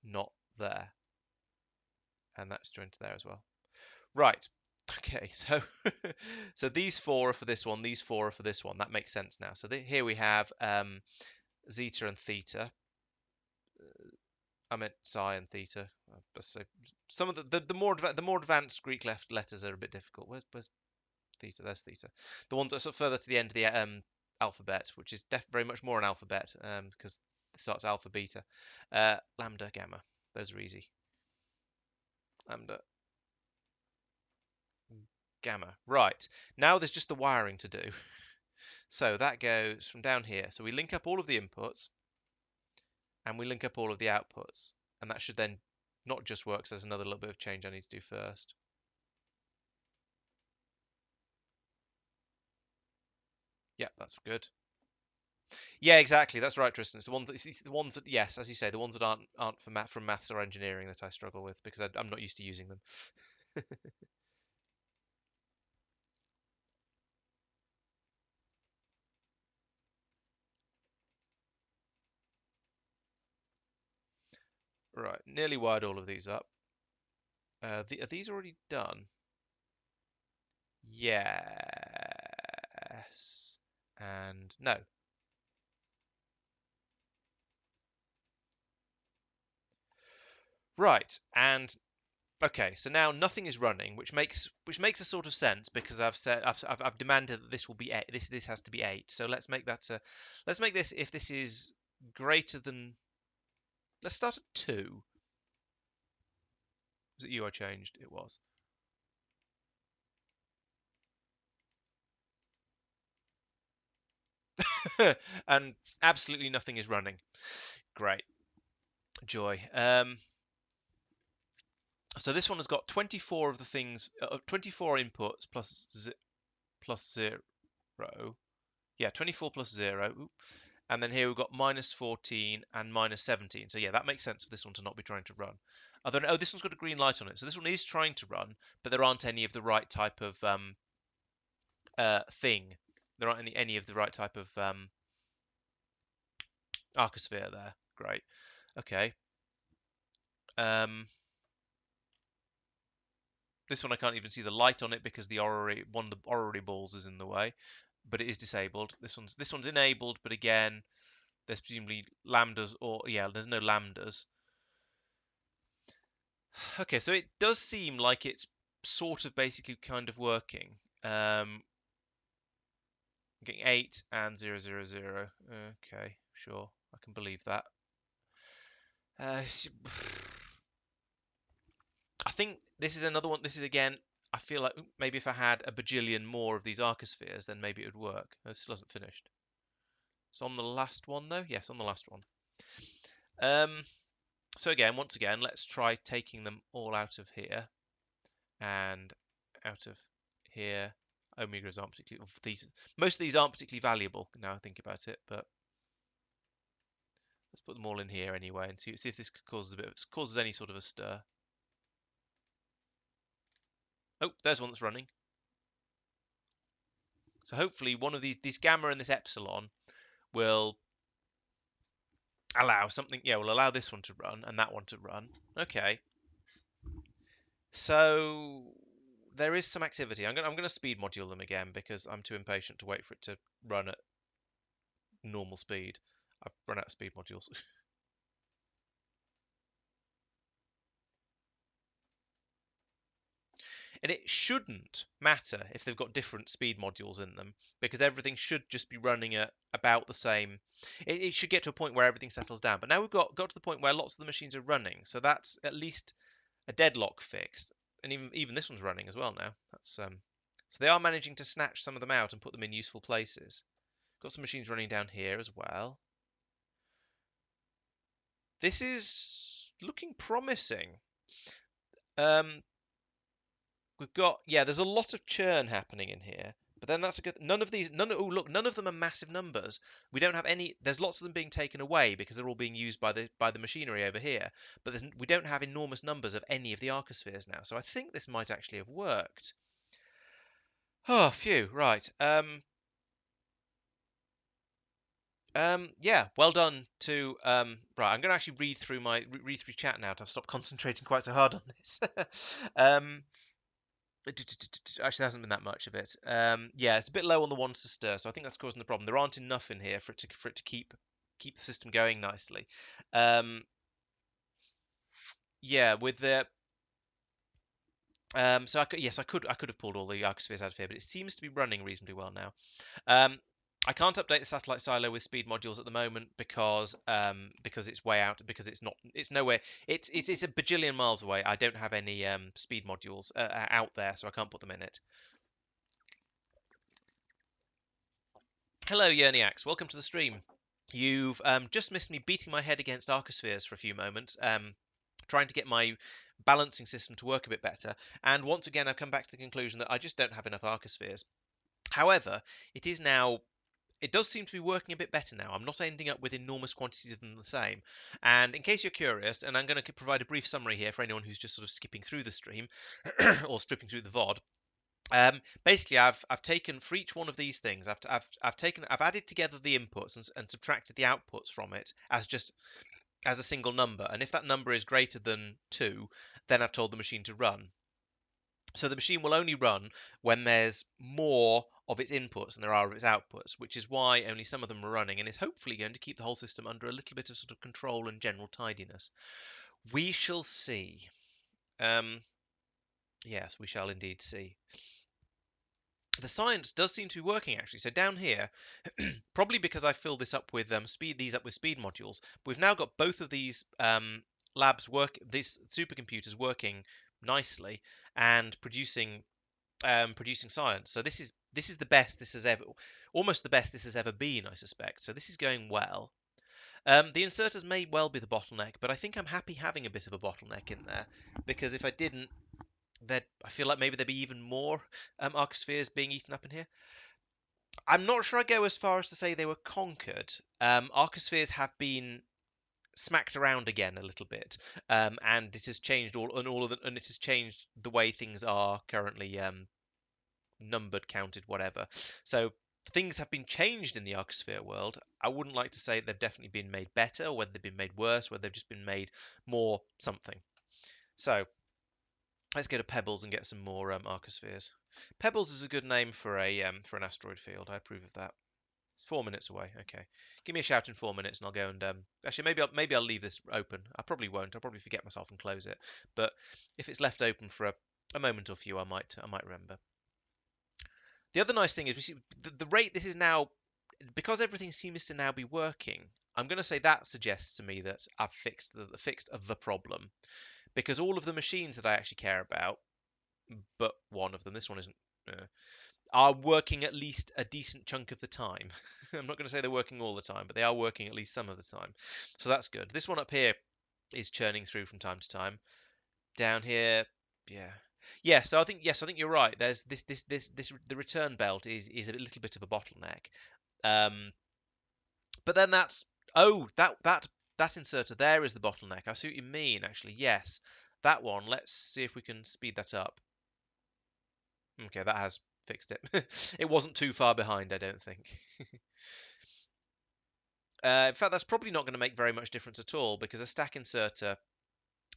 not there. And that's joined to there as well. Right. Okay, so so these 4 are for this one, these 4 are for this one. That makes sense now. So here we have zeta and theta. I meant psi and theta. So some of the more advanced Greek letters are a bit difficult. Where's theta? There's theta. The ones that are sort of further to the end of the alphabet, which is very much more an alphabet because it starts alpha, beta, lambda, gamma. Those are easy. Lambda, gamma. Right. Now there's just the wiring to do. So that goes from down here. So we link up all of the inputs and we link up all of the outputs. And that should then not just work, so there's another little bit of change I need to do first. Yeah, that's good. Yeah, exactly. That's right, Tristan. It's the ones that, yes, as you say, the ones that aren't from maths or engineering that I struggle with because I'm not used to using them. nearly wired all of these up. Are these already done? Yes. And no. Right. And okay, so now nothing is running, which makes a sort of sense because I've demanded that this will be eight, this has to be 8. So let's make this, if this is greater than, let's start at 2. Was it you I changed? It was. And absolutely nothing is running. Great. Joy. So this one has got 24 of the things, 24 inputs plus 0. Yeah, 24 plus 0. Oop. And then here we've got minus 14 and minus 17. So yeah, that makes sense for this one to not be trying to run. Oh, this one's got a green light on it. So this one is trying to run, but there aren't any of the right type of thing. There aren't any of the right type of arcosphere there. Great. Okay. Um, this one I can't even see the light on it because one of the orrery balls is in the way, but it is disabled. This one's enabled, but again, there's presumably lambdas, or yeah, there's no lambdas. Okay, so it does seem like it's sort of basically kind of working. Getting 8 and 0, 0, 0. Okay, sure, I can believe that. I think this is another one. This is again, I feel like maybe if I had a bajillion more of these arcospheres, then maybe it would work. It still hasn't finished. It's on the last one though. Yes, on the last one. So again, once again, let's try taking them all out of here and out of here. Omegas aren't particularly, most of these aren't particularly valuable now I think about it, but let's put them all in here anyway and see if this causes any sort of a stir. Oh, there's one that's running. So hopefully one of these gamma and this epsilon will allow something, yeah, will allow this one to run and that one to run. Okay. So there is some activity. I'm gonna speed module them again because I'm too impatient to wait for it to run at normal speed. I've run out of speed modules. And it shouldn't matter if they've got different speed modules in them because everything should just be running at about the same. It should get to a point where everything settles down. But now we've got to the point where lots of the machines are running, so that's at least a deadlock fixed. And even this one's running as well now. That's so they are managing to snatch some of them out and put them in useful places. Got some machines running down here as well. This is looking promising. We've got, yeah, there's a lot of churn happening in here, but then that's a good. Oh look, none of them are massive numbers. We don't have any. There's lots of them being taken away because they're all being used by the machinery over here. But we don't have enormous numbers of any of the arcospheres now, so I think this might actually have worked. Oh, phew, right. Yeah, well done to right. I'm going to actually read through chat now to stop concentrating quite so hard on this. Actually, there hasn't been that much of it. Yeah, it's a bit low on the ones to stir, so I think that's causing the problem. There aren't enough in here for it to keep the system going nicely. Yeah, with the so I could have pulled all the arcospheres out of here, but it seems to be running reasonably well now. I can't update the satellite silo with speed modules at the moment because it's way out, because it's nowhere, it's a bajillion miles away. I don't have any speed modules out there, so I can't put them in it. Hello, Yerniacs. Welcome to the stream. You've just missed me beating my head against arcospheres for a few moments, trying to get my balancing system to work a bit better. And once again, I've come back to the conclusion that I just don't have enough arcospheres. However, it does seem to be working a bit better now. I'm not ending up with enormous quantities of them the same. And in case you're curious, and I'm going to provide a brief summary here for anyone who's just sort of skipping through the stream or stripping through the VOD. Basically, I've taken for each one of these things, I've added together the inputs and subtracted the outputs from it as just as a single number. And if that number is greater than 2, then I've told the machine to run. So the machine will only run when there's more of its inputs than there are of its outputs, which is why only some of them are running, and is hopefully going to keep the whole system under a little bit of sort of control and general tidiness. We shall see. Um, yes, we shall indeed see. The science does seem to be working actually. So down here, probably because I filled this up with these up with speed modules, we've now got both of these labs these supercomputers working nicely and producing science. So this is the best this has ever, almost the best this has ever been, I suspect. So this is going well. The inserters may well be the bottleneck, but I think I'm happy having a bit of a bottleneck in there because if I didn't, then I feel like maybe there'd be even more arcospheres being eaten up in here. I'm not sure I go as far as to say they were conquered. Arcospheres have been smacked around again a little bit, and it has changed and it has changed the way things are currently numbered, counted, whatever. So things have been changed in the arcosphere world. I wouldn't like to say they've definitely been made better, or whether they've been made worse, whether they've just been made more something. So let's go to Pebbles and get some more arcospheres. Pebbles is a good name for an asteroid field. I approve of that. It's 4 minutes away. Okay, give me a shout in 4 minutes, and I'll go and actually maybe I'll leave this open. I probably won't. I'll probably forget myself and close it. But if it's left open for a moment or few, I might remember. The other nice thing is we see the rate this is now, because everything seems to now be working. I'm going to say that suggests to me that I've fixed the problem, because all of the machines that I actually care about, but one of them, this one isn't, are working at least a decent chunk of the time. I'm not going to say they're working all the time, but they are working at least some of the time. So that's good. This one up here is churning through from time to time. Down here, yeah. Yeah, so I think you're right. There's this the return belt is a little bit of a bottleneck. Um, but then that inserter there is the bottleneck. I see what you mean, actually. Yes, that one. Let's see if we can speed that up. Okay, that has fixed it. It wasn't too far behind, I don't think. In fact, that's probably not going to make very much difference at all because a stack inserter,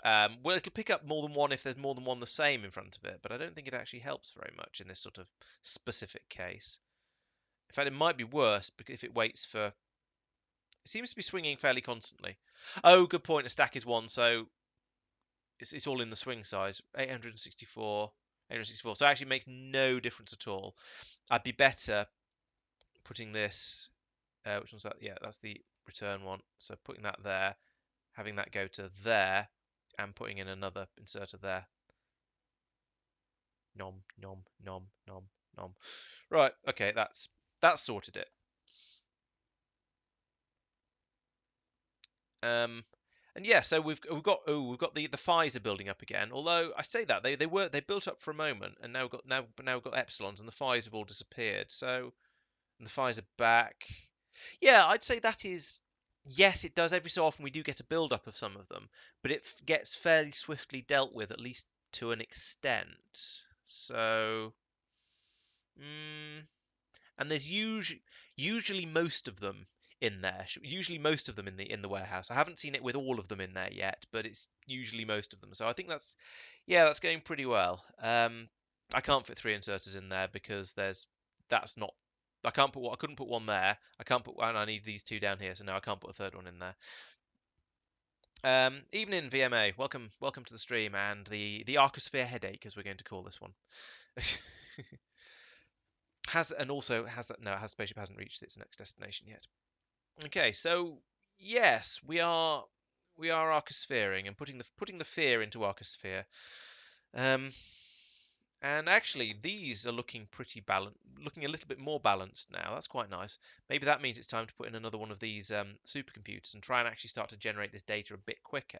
well, it'll pick up more than one if there's more than one the same in front of it, but I don't think it actually helps very much in this sort of specific case. In fact, it might be worse if it waits for. It seems to be swinging fairly constantly. Oh, good point. A stack is one, so it's all in the swing size. 864, 864. So it actually makes no difference at all. I'd be better putting this. Which one's that? Yeah, that's the return one. So putting that there, having that go to there, and putting in another inserter there. Nom, nom, nom, nom, nom. Right, okay, that's sorted it. And yeah, so we've got the phi's are building up again. Although I say that they built up for a moment, and now we've got epsilons, and the phi's have all disappeared. So and the phi's are back. Yeah, I'd say that is. Yes, it does. Every so often we do get a build up of some of them, but it gets fairly swiftly dealt with, at least to an extent. So, mm, and there's usually most of them in there. Usually most of them in the warehouse. I haven't seen it with all of them in there yet, but it's usually most of them. So I think that's going pretty well. I can't fit 3 inserters in there because that's not. I couldn't put one there. I can't put one. I need these 2 down here, so now I can't put a third one in there. Evening VMA, welcome to the stream and the arcosphere headache, as we're going to call this one. Spaceship hasn't reached its next destination yet. Okay, so yes, we are arcosphering and putting the fear into arcosphere. Um, and actually, these are looking pretty balanced, looking a little bit more balanced now. That's quite nice. Maybe that means it's time to put in another one of these supercomputers and try and actually start to generate this data a bit quicker,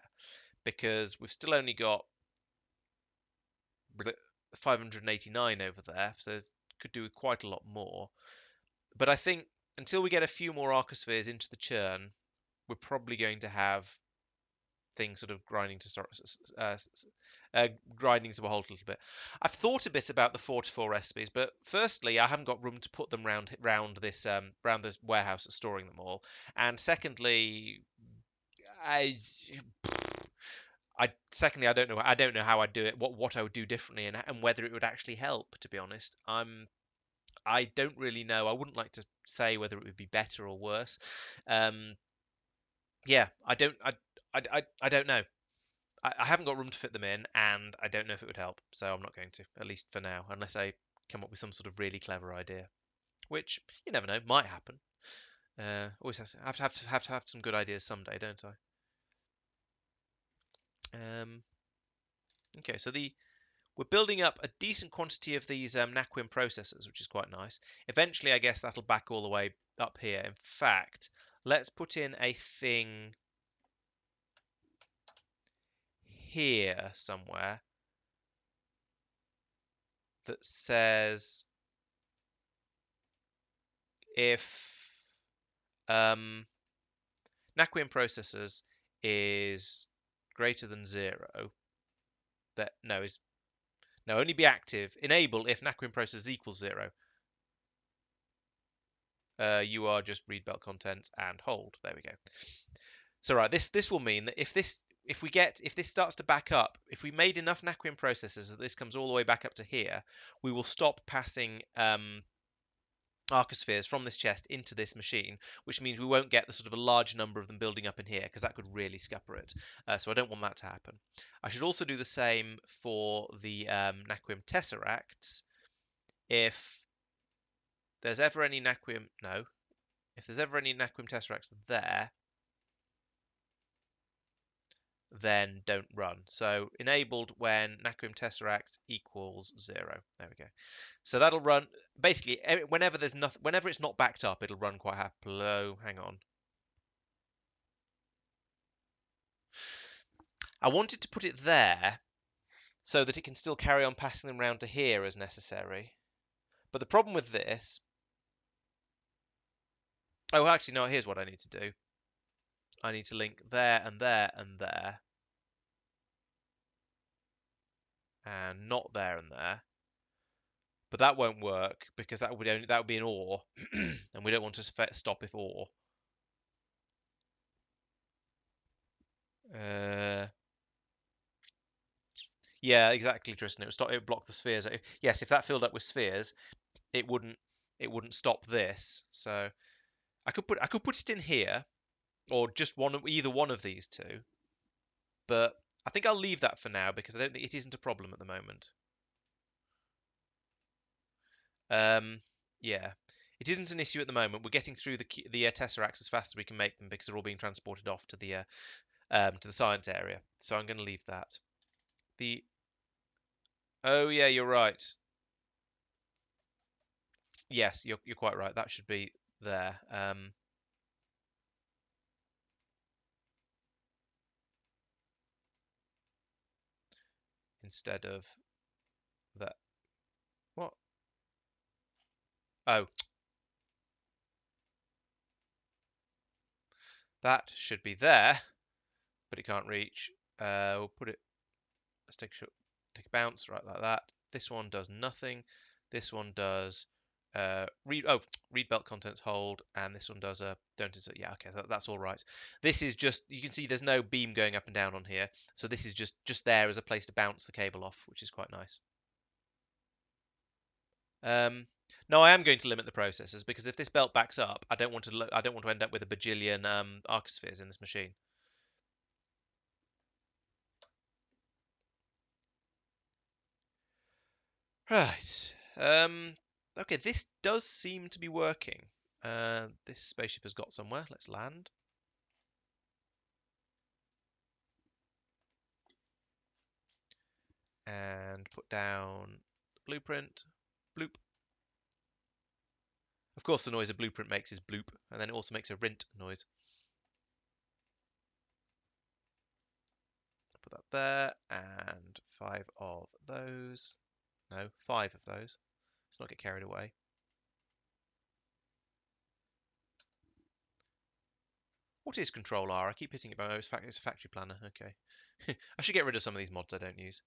because we've still only got 589 over there, so could do with quite a lot more. But I think until we get a few more arcospheres into the churn, we're probably going to have things sort of grinding to start, grinding to a halt a little bit. I've thought a bit about the 4-to-4 recipes, but firstly, I haven't got room to put them round this warehouse that's storing them all, and secondly, I, secondly, I don't know. I don't know how I'd do it. What I would do differently, and whether it would actually help. To be honest, I don't really know. I wouldn't like to say whether it would be better or worse. Um, yeah, I don't know. I haven't got room to fit them in, and I don't know if it would help. So I'm not going to, at least for now, unless I come up with some sort of really clever idea, which you never know, might happen. Always have to have some good ideas someday, don't I? Okay, so we're building up a decent quantity of these naquium processors, which is quite nice. Eventually, I guess that'll back all the way up here. In fact, let's put in a thing here somewhere that says if naquium processors is greater than 0, that no, only be active. Enable if naquium processors equals 0. You are just read belt contents and hold. There we go. So right, this will mean that if this starts to back up, if we made enough naquium processors that this comes all the way back up to here, we will stop passing arcospheres from this chest into this machine, which means we won't get the sort of a large number of them building up in here, because that could really scupper it. So I don't want that to happen. I should also do the same for the naquium tesseracts. If there's ever any naquium, no, if there's ever any naquium tesseracts there, then don't run. So enabled when naquium tesseract equals 0. There we go. So that'll run basically whenever there's nothing, whenever it's not backed up, it'll run quite happily. Oh, hang on. I wanted to put it there so that it can still carry on passing them around to here as necessary. But the problem with this, oh, actually, no, here's what I need to do. I need to link there and there and there, and not there and there. But that won't work because that would be an OR, and we don't want to stop if OR. Uh, yeah, exactly, Tristan. It would block the spheres. Yes, if that filled up with spheres, it wouldn't stop this. So I could put it in here, or just either one of these two. But I think I'll leave that for now because I don't think it isn't a problem at the moment. Um, yeah, it isn't an issue at the moment. We're getting through the tesseracts as fast as we can make them because they're all being transported off to the science area. So I'm going to leave that. Oh yeah, you're right. Yes, you're quite right. That should be there. Instead of that. What? Oh, that should be there, but it can't reach. We'll put it. Let's take a bounce right like that. This one does nothing. This one does read belt contents hold, and this one does a don't insert. Yeah, okay, that's all right. This is just, you can see there's no beam going up and down on here, so this is just there as a place to bounce the cable off, which is quite nice. No, I am going to limit the processors because if this belt backs up, I don't want to end up with a bajillion arcospheres in this machine. Right. Okay, this does seem to be working. This spaceship has got somewhere. Let's land. And put down the blueprint. Bloop. Of course, the noise a blueprint makes is bloop, and then it also makes a rint noise. Put that there, and 5 of those. No, 5 of those. Let's not get carried away. What is Control R? I keep hitting it by it's a factory planner. Okay. I should get rid of some of these mods I don't use.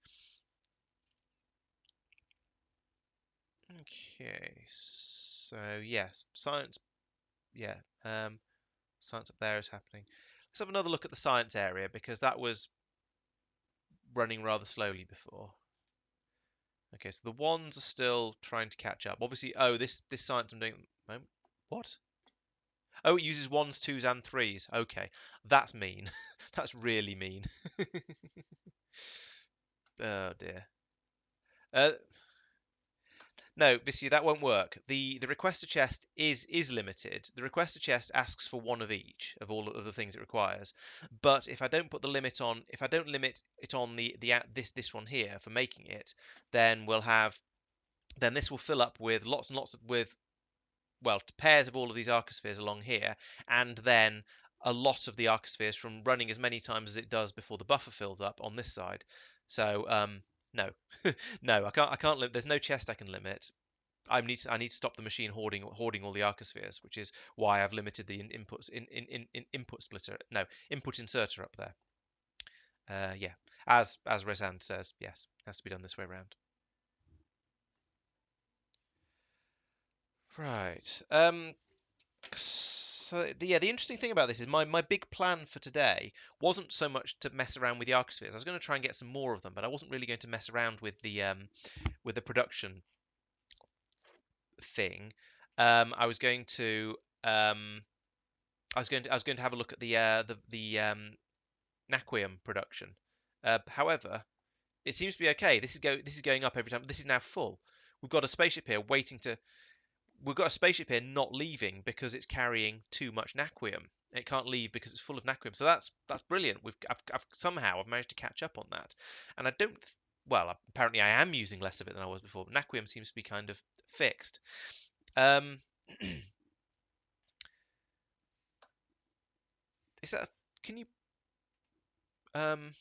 Okay, so yes, science, yeah, science up there is happening. let's have another look at the science area because that was running rather slowly before. Okay, so the ones are still trying to catch up. Obviously, oh, this science I'm doing at the moment. What? Oh, it uses ones, twos, and threes. Okay, that's mean. That's really mean. Oh dear. Uh, no, Vissi, that won't work. The requester chest is limited. The requester chest asks for one of each of all of the things it requires. But if I don't put the limit on, if I don't limit it on this one here for making it, then then this will fill up with lots and lots of well, pairs of all of these arcospheres along here, and then a lot of the arcospheres from running as many times as it does before the buffer fills up on this side. So no, no, I can't. There's no chest I can limit. I need to stop the machine hoarding all the arcospheres, which is why I've limited the inputs in input splitter. No, input inserter up there. Yeah, as Resand says, yes, has to be done this way around. Right. So yeah, the interesting thing about this is my big plan for today wasn't so much to mess around with the arcospheres. I was going to try and get some more of them, but I wasn't really going to mess around with the production thing. I was going to I was going to have a look at the naquium production. However, it seems to be okay. This is going up every time. This is now full. We've got a spaceship here waiting to we've got a spaceship here not leaving because it's carrying too much naquium. It can't leave because it's full of naquium. So that's brilliant. I've somehow I've managed to catch up on that, and I don't. Well, apparently I am using less of it than I was before. But naquium seems to be kind of fixed. Um, is that? Can you? Um,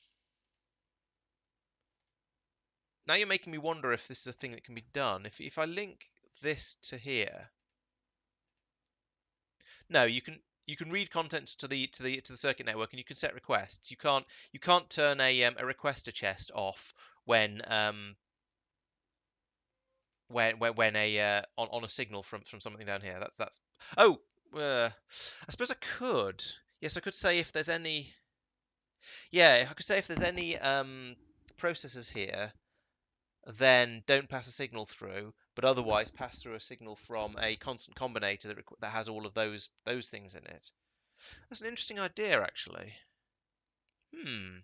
Now you're making me wonder if this is a thing that can be done. If I link this to here, no, you can read contents to the circuit network, and you can set requests. You can't turn a requester chest off when on a signal from something down here. That's oh I suppose I could. Yes, I could say if there's any. Yeah, I could say if there's any processors here, then don't pass a signal through, but otherwise pass through a signal from a constant combinator that has all of those things in it. That's an interesting idea, actually. Hmm.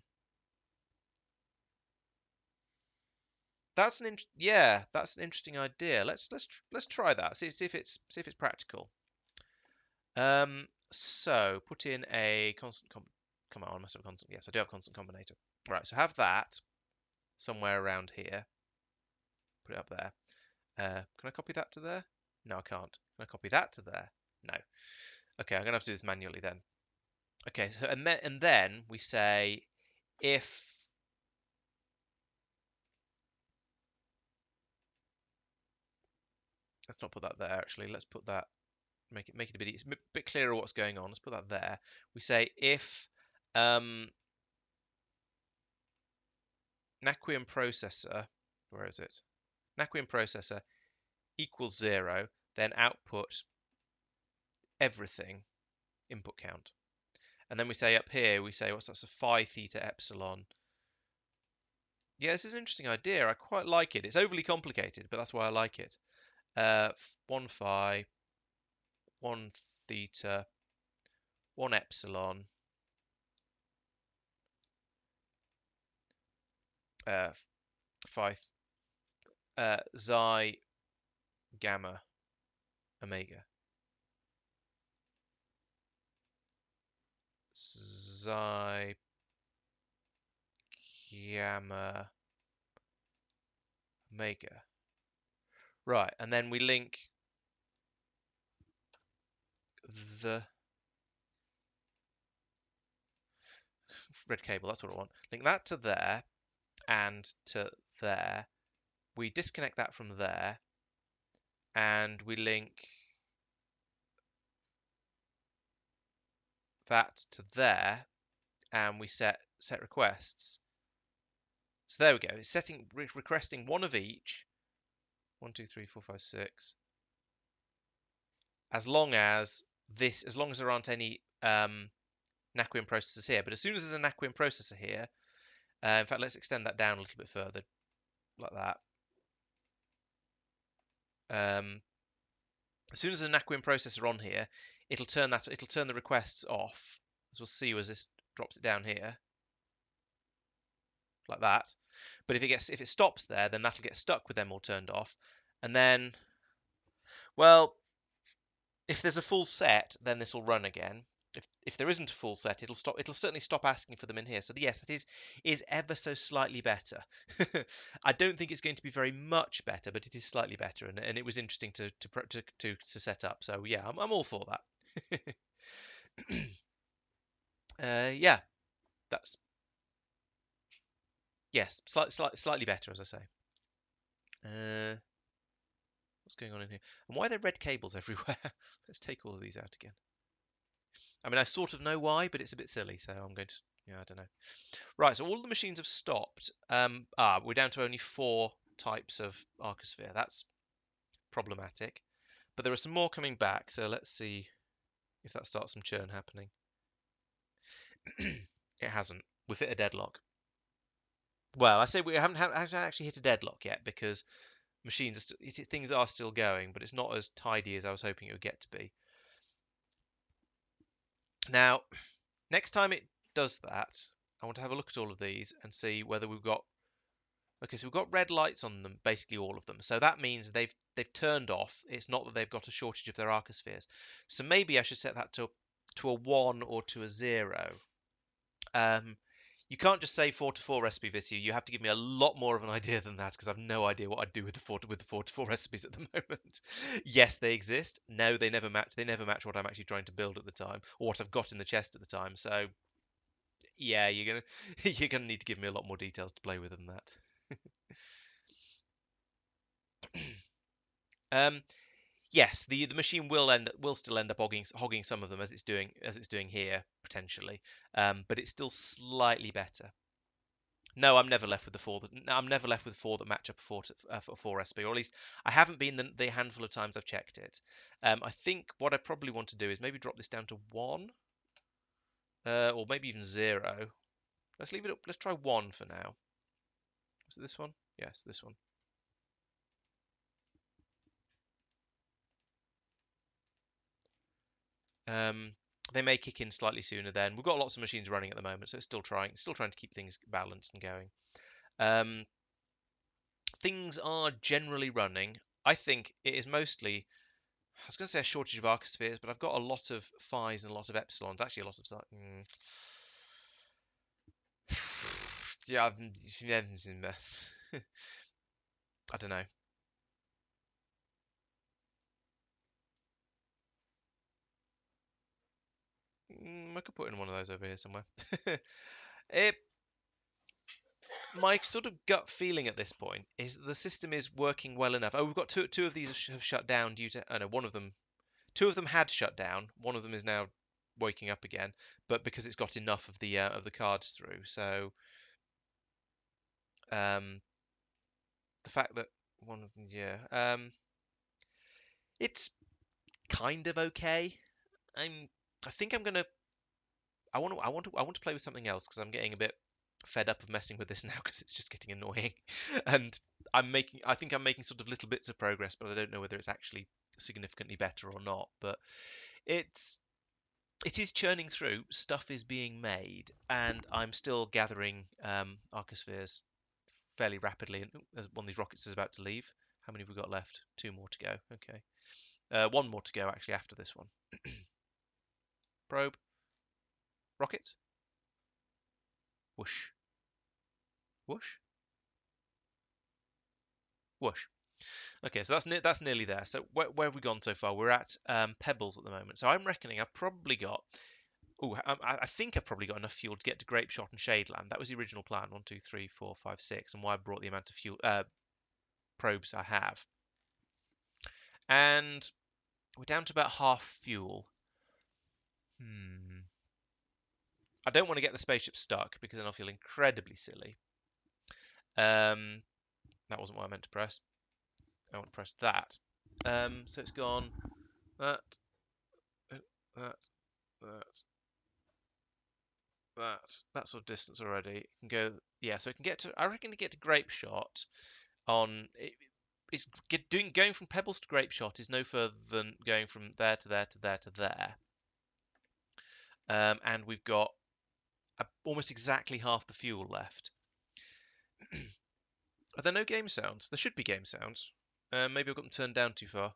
Yeah, that's an interesting idea. Let's try that. See if it's practical. So put in a come on, I must have a constant. Yes, I do have a constant combinator. Right, so have that somewhere around here. Put it up there. Can I copy that to there? No, I can't. Can I copy that to there? No. Okay, I'm gonna have to do this manually then. Okay, so and then we say if let's not put that there actually. Let's put that make it a bit clearer what's going on. Let's put that there. We say if um, naquium processor, where is it? Naquium processor equals 0, then output everything input count. And then we say up here, we say what's that? So phi theta epsilon. Yeah, this is an interesting idea. I quite like it. It's overly complicated, but that's why I like it. 1 phi, 1 theta, 1 epsilon, phi, xi, gamma, omega. Xi, gamma, omega. Right, and then we link the red cable, that's what I want. Link that to there and to there. We disconnect that from there and we link that to there and we set requests. So there we go. It's setting requesting one of each. 1, 2, 3, 4, 5, 6. As long as there aren't any naquium processors here. But as soon as there's a naquium processor here, in fact, let's extend that down a little bit further, like that. As soon as there's a naquium processor on here, it'll turn the requests off, as we'll see as this drops it down here, like that. But if it stops there, then that'll get stuck with them all turned off, and then, well, if there's a full set, then this will run again. If there isn't a full set, it'll stop. It'll certainly stop asking for them in here. So yes, it is ever so slightly better. I don't think it's going to be very much better, but it is slightly better, and it was interesting to set up. So yeah, I'm all for that. Yeah, that's yes, slightly better, as I say. What's going on in here? And why are there red cables everywhere? Let's take all of these out again. I mean, I sort of know why, but it's a bit silly, so I'm going to, yeah, I don't know. Right, so all the machines have stopped. We're down to only 4 types of arcosphere. That's problematic. But there are some more coming back, so let's see if that starts some churn happening. It hasn't. We've hit a deadlock. Well, I say we haven't actually hit a deadlock yet because things are still going, but it's not as tidy as I was hoping it would get to be. Now, next time it does that, I want to have a look at all of these and see whether we've got. Okay, so we've got red lights on them, basically all of them. So that means they've turned off. It's not that they've got a shortage of their arcospheres. So maybe I should set that to a 1 or to a 0. You can't just say 4 to 4 recipe this year. You have to give me a lot more of an idea than that because I've no idea what I'd do with the 4 to 4 recipes at the moment. Yes, they exist. No, they never match. They never match what I'm actually trying to build at the time or what I've got in the chest at the time. So yeah, you're gonna need to give me a lot more details to play with than that. Um, yes, the machine will still end up hogging some of them as it's doing here potentially, but it's still slightly better. No, I'm never left with the 4 that no, I'm never left with 4 that match up for a 4 recipe, or at least I haven't been the handful of times I've checked it. I think what I probably want to do is maybe drop this down to 1, or maybe even 0. Let's leave it up. Let's try 1 for now. Was it this one? Yes, this one. They may kick in slightly sooner then. We've got lots of machines running at the moment, so it's still trying to keep things balanced and going. Things are generally running. I think it is mostly, I was going to say a shortage of arcospheres, but I've got a lot of phi's and a lot of epsilons. Actually, a lot of yeah, I don't know. I could put in one of those over here somewhere. it My sort of gut feeling at this point is that the system is working well enough. Oh, we've got two of these have shut down due to. Oh no, one of them, two of them had shut down. One of them is now waking up again, but because it's got enough of the cards through. So um, the fact that one of them, yeah, it's kind of okay. I'm. I think I'm gonna. I want to play with something else because I'm getting a bit fed up of messing with this now because it's just getting annoying. And I think I'm making sort of little bits of progress, but I don't know whether it's actually significantly better or not. But it's it is churning through. Stuff is being made, and I'm still gathering arcospheres fairly rapidly. And as one of these rockets is about to leave. How many have we got left? 2 more to go. Okay. 1 more to go actually after this one. Probe. Rocket. Whoosh. Whoosh. Whoosh. Okay, so that's nearly there. So where have we gone so far? We're at pebbles at the moment. So I'm reckoning I've probably got. Oh, I think I've probably got enough fuel to get to Grape Shot and Shadeland. That was the original plan. 1, 2, 3, 4, 5, 6, and why I brought the amount of fuel probes I have. And we're down to about half fuel. I don't want to get the spaceship stuck because then I'll feel incredibly silly. That wasn't what I meant to press. I want to press that. So it's gone that, that, that, that sort of distance already. It can go, yeah. So it can get to. I reckon to get to grape shot on. It's going from pebbles to grape shot is no further than going from there to there to there to there. And we've got almost exactly half the fuel left. Are there no game sounds? There should be game sounds. Maybe I've got them turned down too far.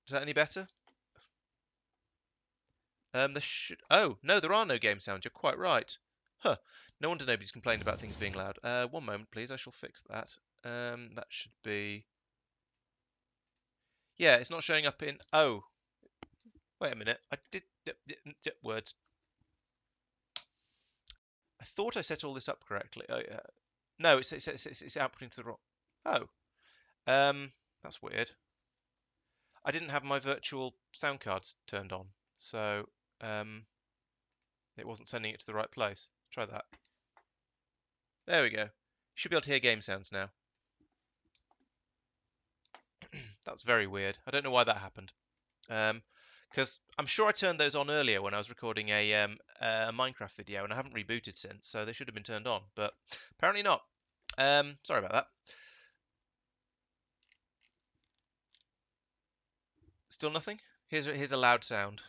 Is that any better? There should. Oh no, there are no game sounds. You're quite right. Huh. No wonder nobody's complained about things being loud. One moment, please. I shall fix that. That should be. Yeah, it's not showing up in. Oh, wait a minute. I did words. I thought I set all this up correctly. Oh yeah. No, it's outputting to the wrong. Oh. That's weird. I didn't have my virtual sound cards turned on, so it wasn't sending it to the right place. Try that. There we go. You should be able to hear game sounds now. That's very weird. I don't know why that happened. Because I'm sure I turned those on earlier when I was recording a Minecraft video, and I haven't rebooted since, so they should have been turned on, but apparently not. Sorry about that. Still nothing? Here's a loud sound.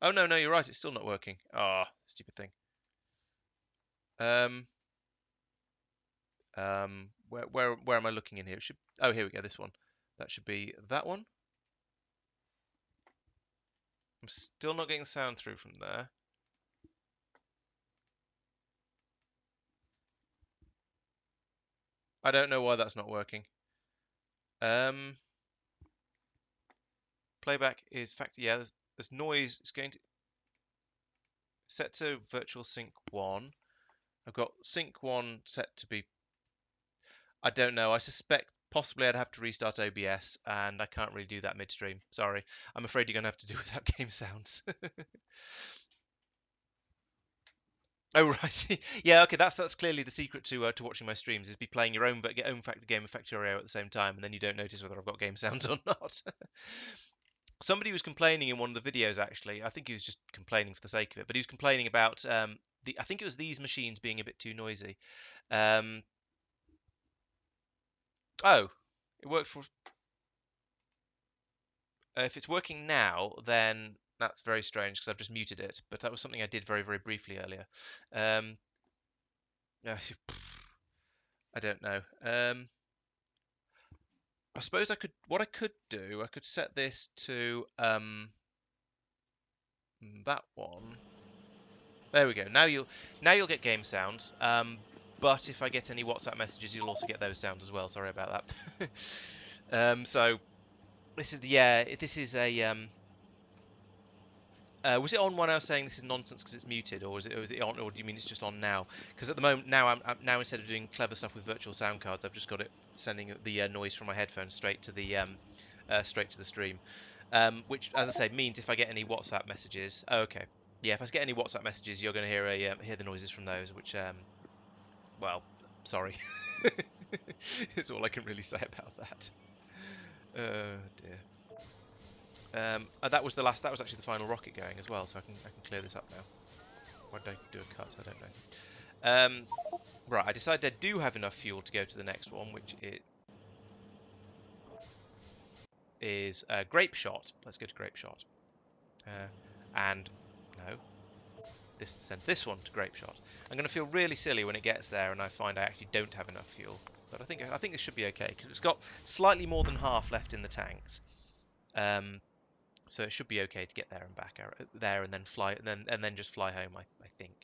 Oh no, you're right. It's still not working. Ah, oh, stupid thing. Where am I looking in here? It should. Oh, here we go. This one. That should be that one. I'm still not getting the sound through from there. I don't know why that's not working. Playback is yeah. There's noise. It's going to set to virtual sync 1. I've got sync 1 set to be. I don't know. I suspect possibly I'd have to restart OBS, and I can't really do that midstream. Sorry. I'm afraid you're going to have to do without game sounds. Oh right, yeah, okay. That's clearly the secret to watching my streams is be playing your own game of Factorio at the same time, and then you don't notice whether I've got game sounds or not. Somebody was complaining in one of the videos actually. I think he was just complaining for the sake of it, but he was complaining about I think it was these machines being a bit too noisy. Oh, it worked for. If it's working now, then that's very strange because I've just muted it. But that was something I did very very briefly earlier. Um, I don't know. I suppose what I could do, I could set this to that one. There we go. Now you'll get game sounds. But if I get any WhatsApp messages, you'll also get those sounds as well. Sorry about that. So this is a was it on when I was saying this is nonsense because it's muted, or was it on, or do you mean it's just on now? Because at the moment now I'm now instead of doing clever stuff with virtual sound cards, I've just got it sending the noise from my headphones straight to the stream, which, as I say, means if I get any WhatsApp messages, oh, okay, yeah, if I get any WhatsApp messages, you're going to hear the noises from those, which well, sorry, it's all I can really say about that. Oh dear. That was the last. That was actually the final rocket going as well, so I can clear this up now. Why did I do a cut? I don't know. Right, I decided I do have enough fuel to go to the next one, which it is grape shot. Let's go to grape shot. And no, send this one to grape shot. I'm going to feel really silly when it gets there and I find I actually don't have enough fuel. But I think this should be okay because it's got slightly more than half left in the tanks. So it should be okay to get there and back there and then fly and then just fly home. I think.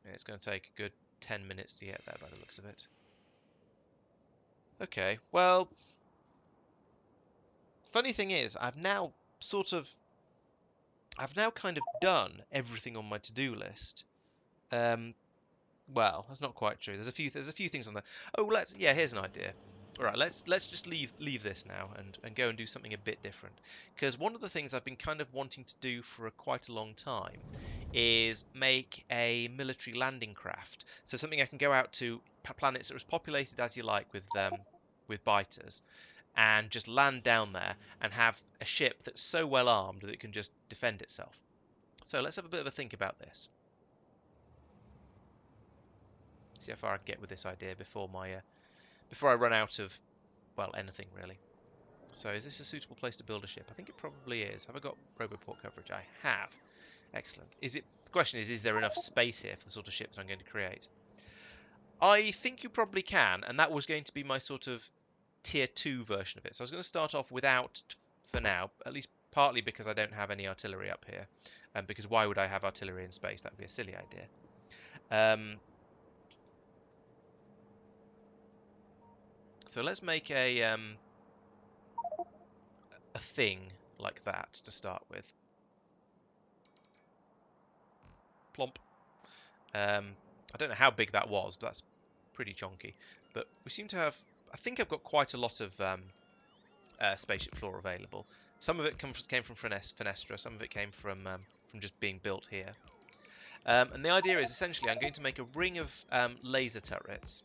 It's going to take a good 10 minutes to get there by the looks of it. Okay, well, funny thing is, I've now kind of done everything on my to-do list. Well, that's not quite true. There's a few things on there. Oh, here's an idea. All right, let's just leave this now and go and do something a bit different. Because one of the things I've been kind of wanting to do for quite a long time is make a military landing craft. So something I can go out to planets that are as populated as you like with biters, and just land down there and have a ship that's so well armed that it can just defend itself. So let's have a bit of a think about this. See how far I can get with this idea before I run out of, well, anything really. So is this a suitable place to build a ship? I think it probably is. Have I got roboport coverage? I have. Excellent. The question is there enough space here for the sort of ships I'm going to create? I think you probably can, and that was going to be my sort of tier 2 version of it. So I was going to start off without for now, at least partly because I don't have any artillery up here, because why would I have artillery in space? That would be a silly idea. So let's make a thing like that to start with. Plomp. I don't know how big that was, but that's pretty chonky. But we seem to have, I think I've got quite a lot of spaceship floor available. Some of it came from Fenestra, some of it came from just being built here. And the idea is essentially I'm going to make a ring of laser turrets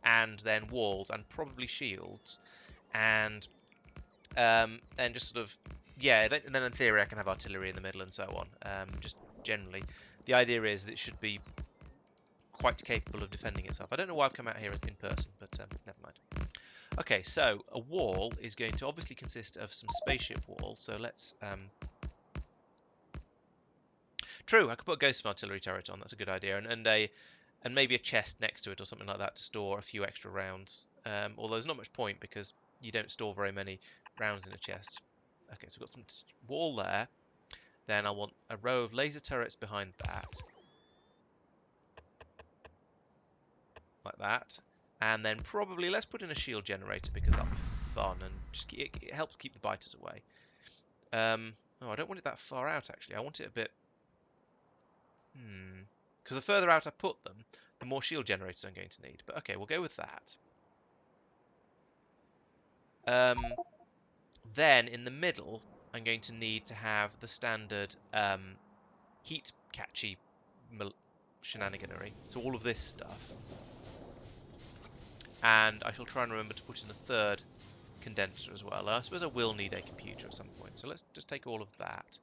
and then walls and probably shields, and just sort of, yeah, and then in theory I can have artillery in the middle and so on. Just generally, the idea is that it should be quite capable of defending itself. I don't know why I've come out here in person, but never mind. Okay, so a wall is going to obviously consist of some spaceship walls. So let's... True, I could put a ghost artillery turret on. That's a good idea, and maybe a chest next to it or something like that to store a few extra rounds. Although there's not much point because you don't store very many rounds in a chest. Okay, so we've got some wall there. Then I want a row of laser turrets behind that. Like that. And then probably let's put in a shield generator because that'll be fun and just it helps keep the biters away. Oh, I don't want it that far out actually. I want it a bit... Because the further out I put them, the more shield generators I'm going to need. But okay, we'll go with that. Then in the middle, I'm going to need to have the standard heat catchy shenaniganery. So all of this stuff. And I shall try and remember to put in a third condenser as well. I suppose I will need a computer at some point. So let's just take all of that.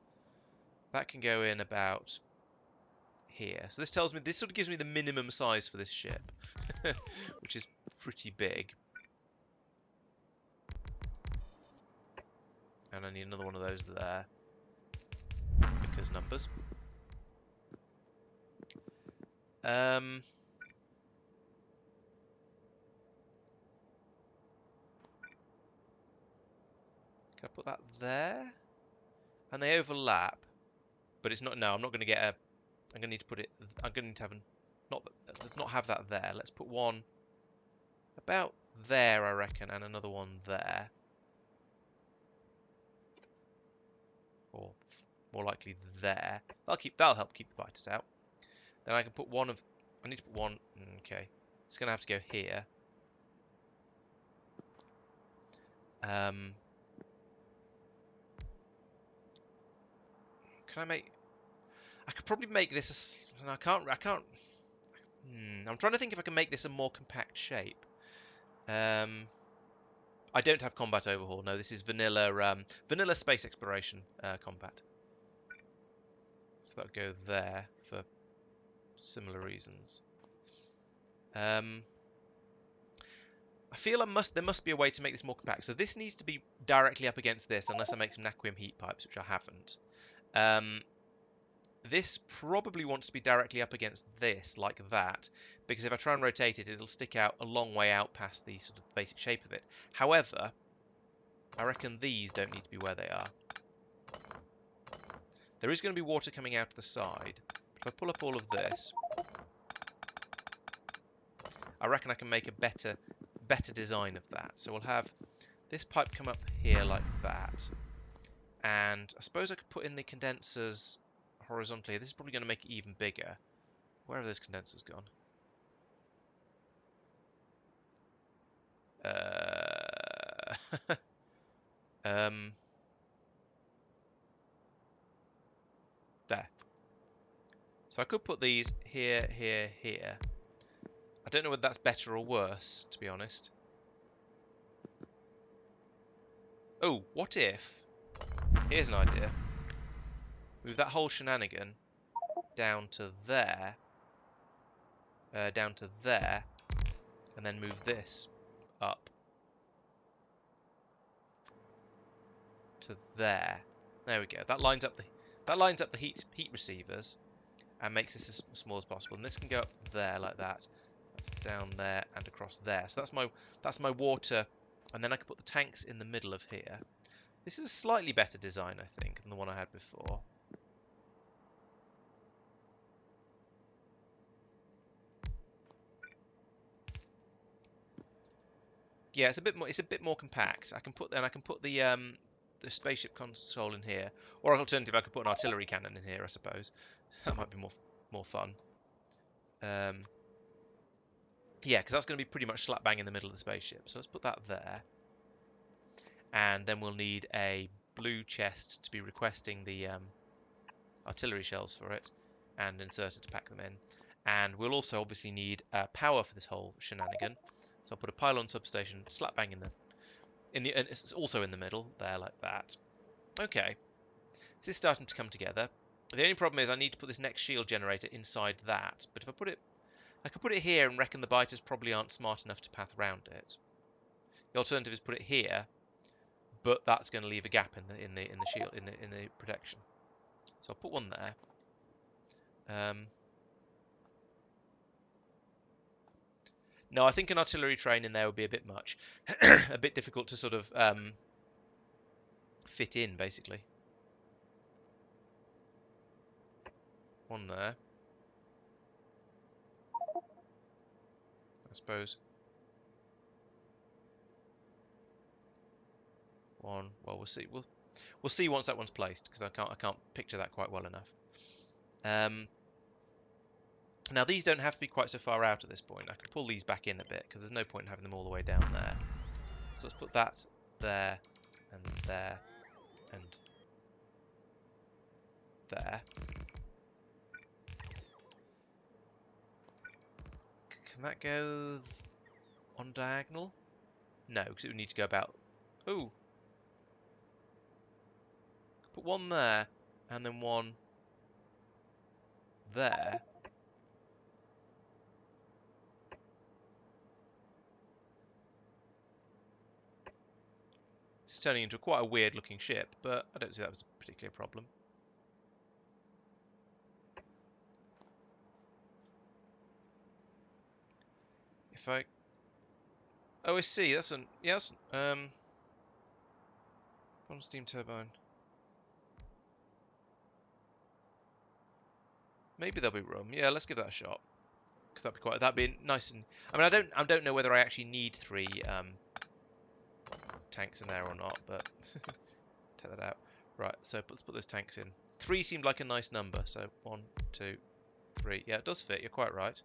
That can go in about here. So this tells me, this sort of gives me the minimum size for this ship, which is pretty big. And I need another one of those there, because numbers. Can I put that there? And they overlap, but it's not. No, I'm not going to get a. I'm going to need to put it. I'm going to need to have not have that there. Let's put one about there, I reckon, and another one there, or more likely there. That'll help keep the biters out. Then I can put one of. I need to put one. Okay, it's going to have to go here. Can I make... I could probably make this... I can't... I'm trying to think if I can make this a more compact shape. I don't have combat overhaul. No, this is vanilla space exploration combat. So that'll go there for similar reasons. I feel there must be a way to make this more compact. So this needs to be directly up against this, unless I make some naquium heat pipes, which I haven't. This probably wants to be directly up against this, like that, because if I try and rotate it, it'll stick out a long way out past the sort of basic shape of it. However, I reckon these don't need to be where they are. There is going to be water coming out the side. If I pull up all of this, I reckon I can make a better design of that. So we'll have this pipe come up here like that, and I suppose I could put in the condensers horizontally. This is probably going to make it even bigger. Where have those condensers gone? There. So I could put these here, here, here. I don't know whether that's better or worse, to be honest. Oh, what if... Here's an idea. Move that whole shenanigan down to there. Down to there. And then move this up to there. There we go. That lines up the heat receivers and makes this as small as possible. And this can go up there like that. That's down there and across there. So that's my water, and then I can put the tanks in the middle of here. This is a slightly better design, I think, than the one I had before. Yeah, it's a bit more compact. I can put the spaceship console in here, or alternative, I could put an artillery cannon in here, I suppose. That might be more fun. Yeah, because that's going to be pretty much slap bang in the middle of the spaceship. So let's put that there. And then we'll need a blue chest to be requesting the artillery shells for it, and inserter to pack them in. And we'll also obviously need power for this whole shenanigan. So I'll put a pylon substation slap bang and it's also in the middle there like that. Okay, this is starting to come together. The only problem is I need to put this next shield generator inside that. But if I could put it here and reckon the biters probably aren't smart enough to path around it. The alternative is put it here, but that's going to leave a gap in the shield in the protection. So I'll put one there. No, I think an artillery train in there would be a bit much, a bit difficult to sort of fit in, basically. One there, I suppose. One. Well, we'll see. We'll see once that one's placed, because I can't picture that quite well enough. Now these don't have to be quite so far out at this point. I can pull these back in a bit because there's no point in having them all the way down there. So let's put that there and there and there. Can that go on diagonal? No, because it would need to go about... Ooh. Put one there and then one there. It's turning into quite a weird looking ship, but I don't see that was a particular problem. If I... Oh, I see. That's an... Yes. One steam turbine. Maybe there'll be room. Yeah, let's give that a shot. Because that'd be nice and... I mean, I don't know whether I actually need 3 tanks in there or not, but take that out. Right, so let's put those tanks in. 3 seemed like a nice number, so 1, 2, 3. Yeah, it does fit. You're quite right.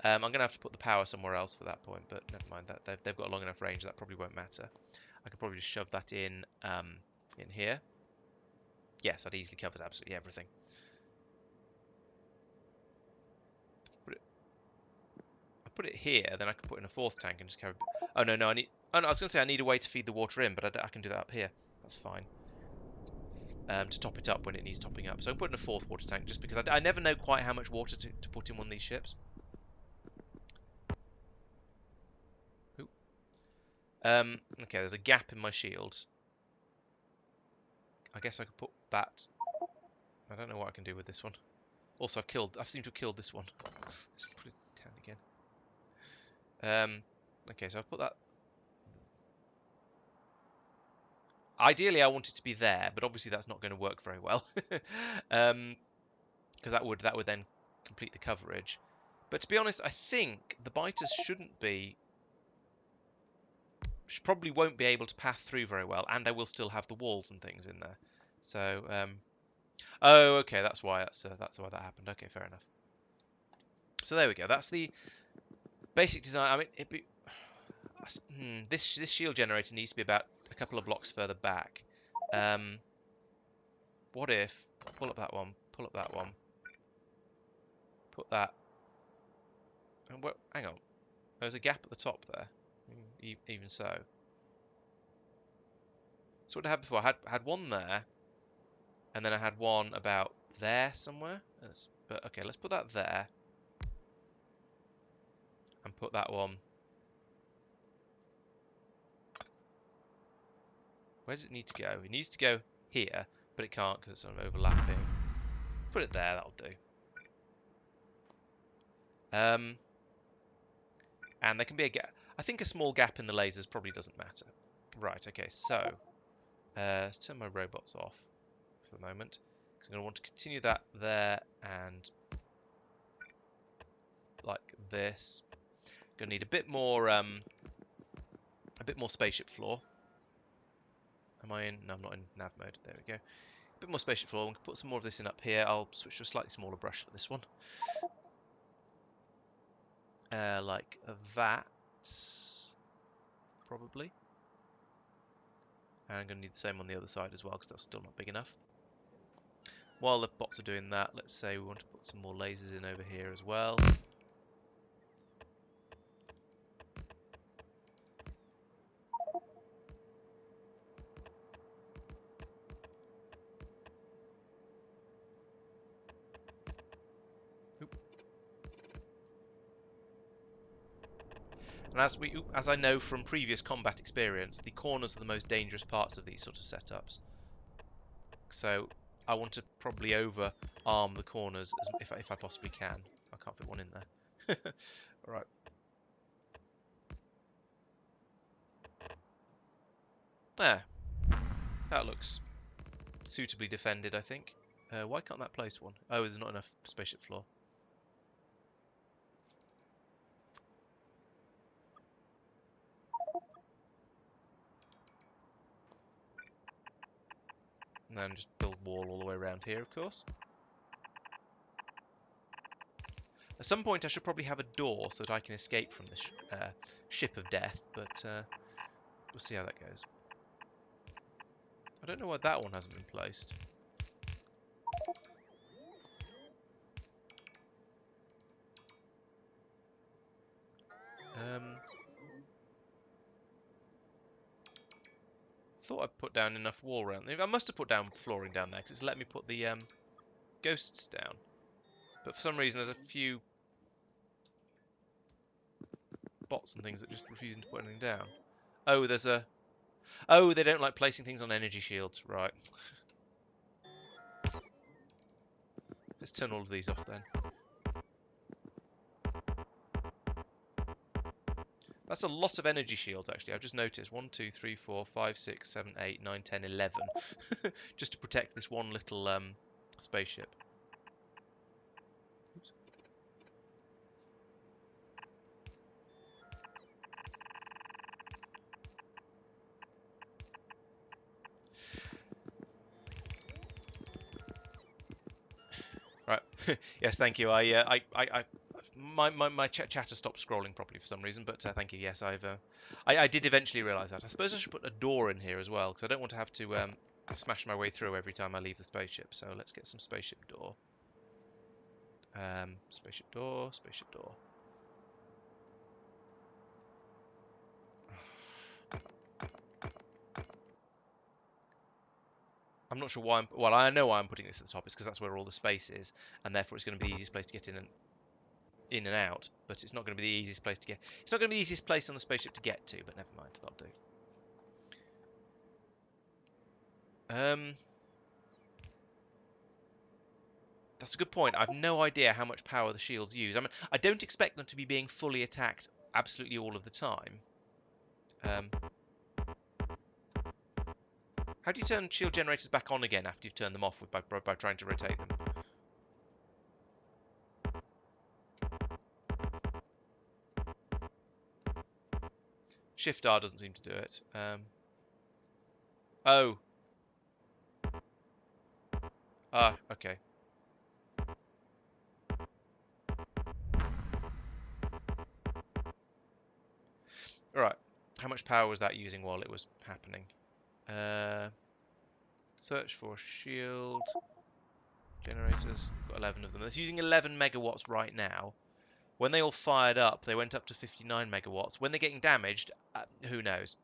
I'm going to have to put the power somewhere else for that point, but never mind. That they've got a long enough range that probably won't matter. I could probably just shove that in here. Yes, that easily covers absolutely everything. Put it here, then I can put in a 4th tank and just carry... Oh, no, I need... Oh, no, I was going to say I need a way to feed the water in, but I can do that up here. That's fine. To top it up when it needs topping up. So I'm putting a 4th water tank, just because I never know quite how much water to put in one of these ships. Ooh. Okay, there's a gap in my shield. I guess I could put that... I don't know what I can do with this one. Also, I seem to have killed this one. Let's put it down again. Okay, so I'll put that... Ideally, I want it to be there, but obviously that's not going to work very well. Because that would then complete the coverage. But to be honest, I think the biters probably won't be able to pass through very well, and I will still have the walls and things in there. So, oh, okay, that's why that happened. Okay, fair enough. So there we go. That's the basic design. I mean, this shield generator needs to be about a couple of blocks further back. What if pull up that one, put that. And hang on, there's a gap at the top there. Even so, So what I had before, I had one there, and then I had one about there somewhere. But okay, let's put that there, and put that one. Where does it need to go? It needs to go here, but it can't because it's sort of overlapping. Put it there, that'll do. And there can be a gap. I think a small gap in the lasers probably doesn't matter. Right, okay, so let's turn my robots off for the moment. Because I'm going to want to continue that there and like this. Going to need a bit more spaceship floor. Am I in? No, I'm not in nav mode. There we go. A bit more spaceship floor. We can put some more of this in up here. I'll switch to a slightly smaller brush for this one. Like that, probably. And I'm going to need the same on the other side as well, because that's still not big enough. While the bots are doing that, let's say we want to put some more lasers in over here as well. And as I know from previous combat experience, the corners are the most dangerous parts of these sort of setups. So I want to probably over-arm the corners if I possibly can. I can't fit one in there. Alright. There. That looks suitably defended, I think. Why can't that place one? Oh, there's not enough spaceship floor. And then just build wall all the way around here, of course. At some point I should probably have a door so that I can escape from this ship of death, but we'll see how that goes. I don't know why that one hasn't been placed. Thought I put down enough wall around there. I must have put down flooring down there because it's let me put the ghosts down. But for some reason there's a few bots and things that just refusing to put anything down. Oh, there's a... Oh, they don't like placing things on energy shields. Right. Let's turn all of these off then. That's a lot of energy shields, actually. I've just noticed. 1, 2, 3, 4, 5, 6, 7, 8, 9, 10, 11. Just to protect this one little spaceship. Oops. Right. Yes, thank you. My chatter stopped scrolling properly for some reason, but thank you. Yes, I did eventually realise that. I suppose I should put a door in here as well, because I don't want to have to smash my way through every time I leave the spaceship. So let's get some spaceship door. Spaceship door, spaceship door. I'm not sure why well, I know why I'm putting this at the top. It's because that's where all the space is, and therefore it's going to be the easiest place to get in and out. But it's not going to be the easiest place to get. It's not going to be the easiest place on the spaceship to get to. But never mind, that'll do. That's a good point. I've no idea how much power the shields use. I mean, I don't expect them to be being fully attacked absolutely all of the time. How do you turn shield generators back on again after you've turned them off by trying to rotate them? Shift R doesn't seem to do it. Oh. Ah, okay. Alright. How much power was that using while it was happening? Search for shield generators. Got 11 of them. It's using 11 megawatts right now. When they all fired up, they went up to 59 megawatts. When they're getting damaged, who knows?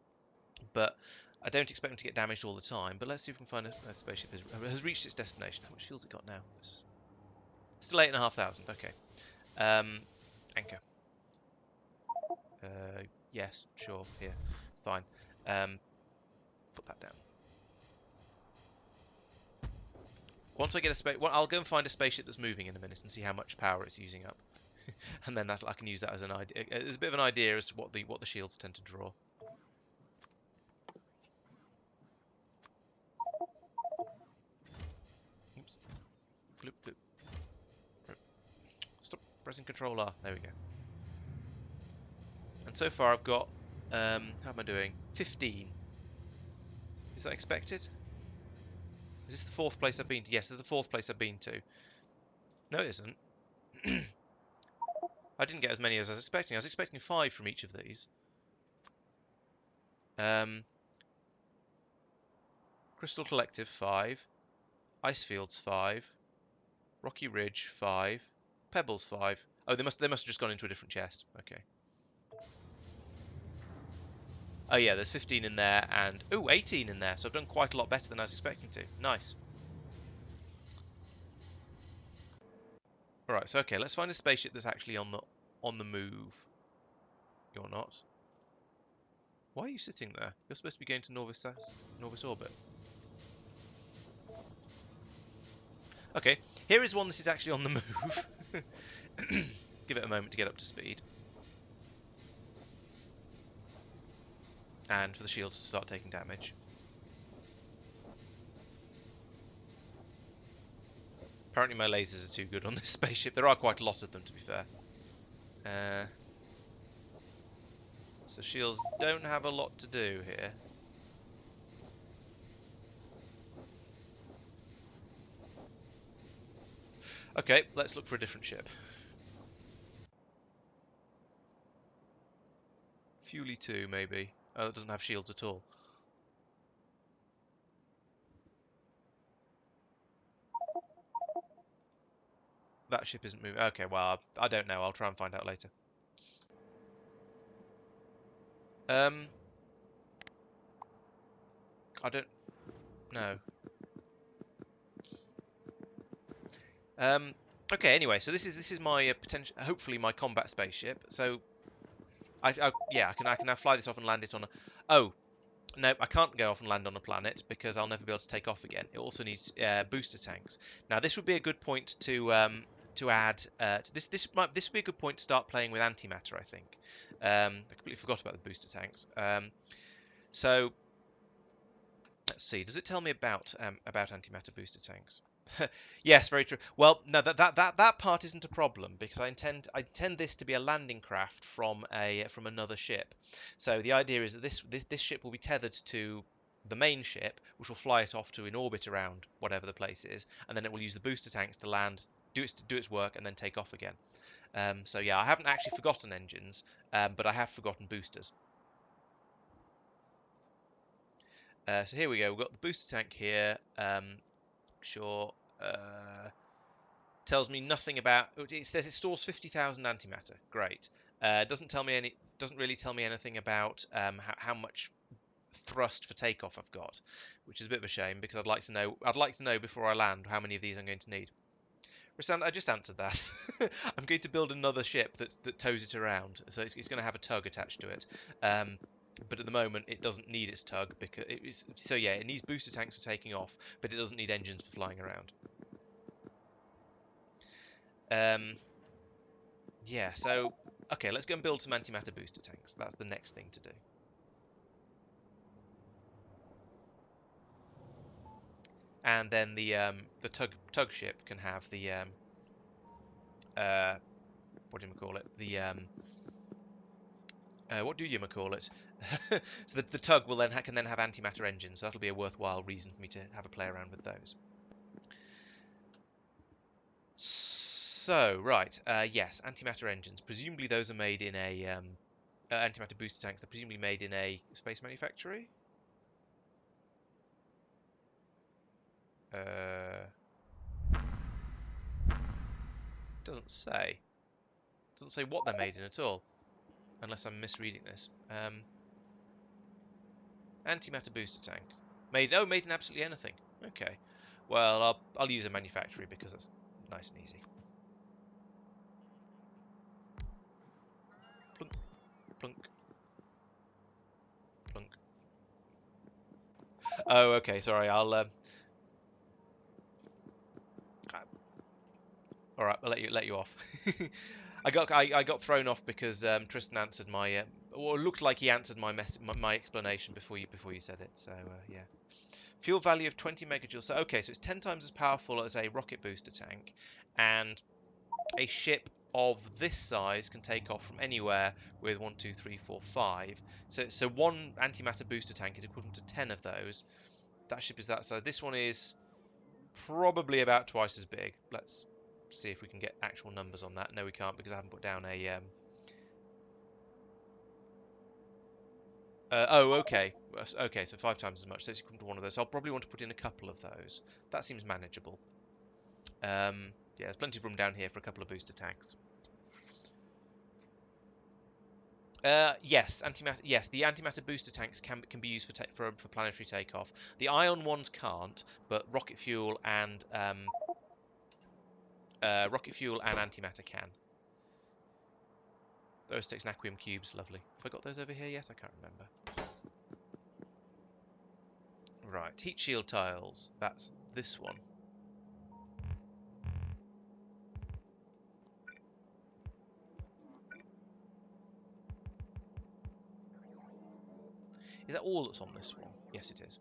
But I don't expect them to get damaged all the time, but let's see if we can find a spaceship has reached its destination. How much fuel's it got now? It's still 8,500. Okay. Anchor. Yes, sure. Here, fine. Put that down. Once I get a space, well, I'll go and find a spaceship that's moving in a minute and see how much power it's using up, and then I can use that as an idea. There's a bit of an idea as to what the shields tend to draw. Oops. Bloop, bloop. Stop pressing Control R. There we go. And so far I've got, how am I doing? 15. Is that expected? Is this the fourth place I've been to? Yes, this is the fourth place I've been to. No, it isn't. I didn't get as many as I was expecting. I was expecting 5 from each of these. Crystal Collective, 5. Icefields, 5. Rocky Ridge, 5. Pebbles, 5. Oh, they must have just gone into a different chest. Okay. Oh yeah, there's 15 in there and 18 in there. So I've done quite a lot better than I was expecting to. Nice. All right, so okay, let's find a spaceship that's actually on the move. You're not. Why are you sitting there? You're supposed to be going to Norvis orbit. Okay, here is one that is actually on the move. Let's give it a moment to get up to speed. And for the shields to start taking damage. Apparently my lasers are too good on this spaceship. There are quite a lot of them, to be fair. So shields don't have a lot to do here. Okay, let's look for a different ship. Fuely 2, maybe. Oh, that doesn't have shields at all. That ship isn't moving. Okay, well, I don't know. I'll try and find out later. I don't know. Okay, anyway, so this is my potential, hopefully my combat spaceship. So, I can now fly this off and land it on a... Oh, no, I can't go off and land on a planet because I'll never be able to take off again. It also needs booster tanks. Now, this would be a good point to add. This would be a good point to start playing with antimatter. I think. I completely forgot about the booster tanks. So let's see. Does it tell me about antimatter booster tanks? Yes, very true. Well, no, that part isn't a problem because I intend this to be a landing craft from another ship. So the idea is that this ship will be tethered to the main ship, which will fly it off to in orbit around whatever the place is, and then it will use the booster tanks to land, do its work, and then take off again. So yeah, I haven't actually forgotten engines, but I have forgotten boosters. So here we go. We've got the booster tank here. Sure. Tells me nothing about. It says it stores 50,000 antimatter. Great. Doesn't really tell me anything about how much thrust for takeoff I've got, which is a bit of a shame because I'd like to know. I'd like to know before I land how many of these I'm going to need. I just answered that. I'm going to build another ship that tows it around, so it's going to have a tug attached to it. But at the moment, it doesn't need its tug because it needs booster tanks for taking off, but it doesn't need engines for flying around. Yeah, so, okay, let's go and build some antimatter booster tanks. That's the next thing to do. And then the tug ship can have the, what do you call it? What do you call it? So the tug will then can then have antimatter engines, so that'll be a worthwhile reason for me to have a play around with those. So, right, yes, antimatter engines. Presumably those are made in a antimatter booster tanks. They're presumably made in a space manufactory. Doesn't say. Doesn't say what they're made in at all, unless I'm misreading this. Antimatter booster tanks. Made in absolutely anything. Okay. Well, I'll use a manufactory because that's nice and easy. Plunk, plunk, plunk. Oh, okay. Sorry. All right. I'll let you off. I got thrown off because Tristan answered my or it looked like he answered my explanation before you said it. So yeah. Fuel value of 20 megajoules. So okay, so it's 10 times as powerful as a rocket booster tank, and a ship of this size can take off from anywhere with 1, 2, 3, 4, 5. So one antimatter booster tank is equivalent to 10 of those. That ship is that size. This one is probably about twice as big. Let's see if we can get actual numbers on that. No, we can't because I haven't put down a. Oh, okay. Okay, so 5 times as much. So it's equivalent to one of those. So I'll probably want to put in a couple of those. That seems manageable. Yeah, there's plenty of room down here for a couple of booster tanks. Yes, antimatter. Yes, the antimatter booster tanks can be used for planetary takeoff. The ion ones can't, but rocket fuel and antimatter can. Those takes naquium cubes, lovely. Have I got those over here yet? I can't remember. Right, heat shield tiles. That's this one. Is that all that's on this one? Yes, it is.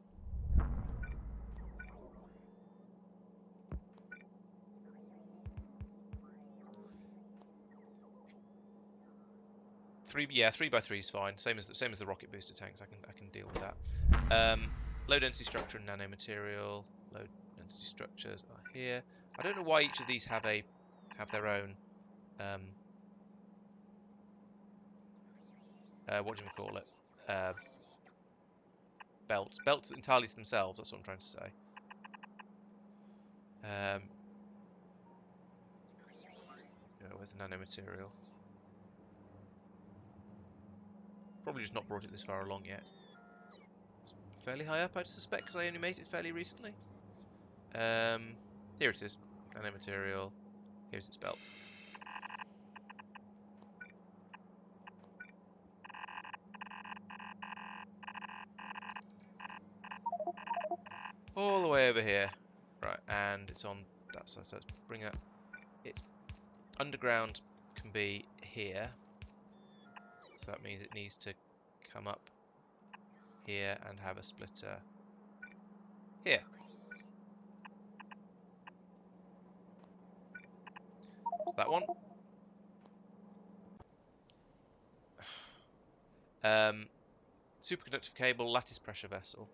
Yeah, 3x3 is fine. Same as the rocket booster tanks. I can deal with that. Low density structure and nanomaterial. Low density structures are here. I don't know why each of these have their own what do you call it? Belts entirely to themselves. That's what I'm trying to say. Where's the nanomaterial? Probably just not brought it this far along yet. It's fairly high up, I suspect, because I only made it fairly recently. Here it is. Nanomaterial. Here's its belt. All the way over here. Right, and it's on that side, so let's bring up. Its underground can be here. So that means it needs to come up here and have a splitter here. That's that one. Superconductive cable, lattice pressure vessel.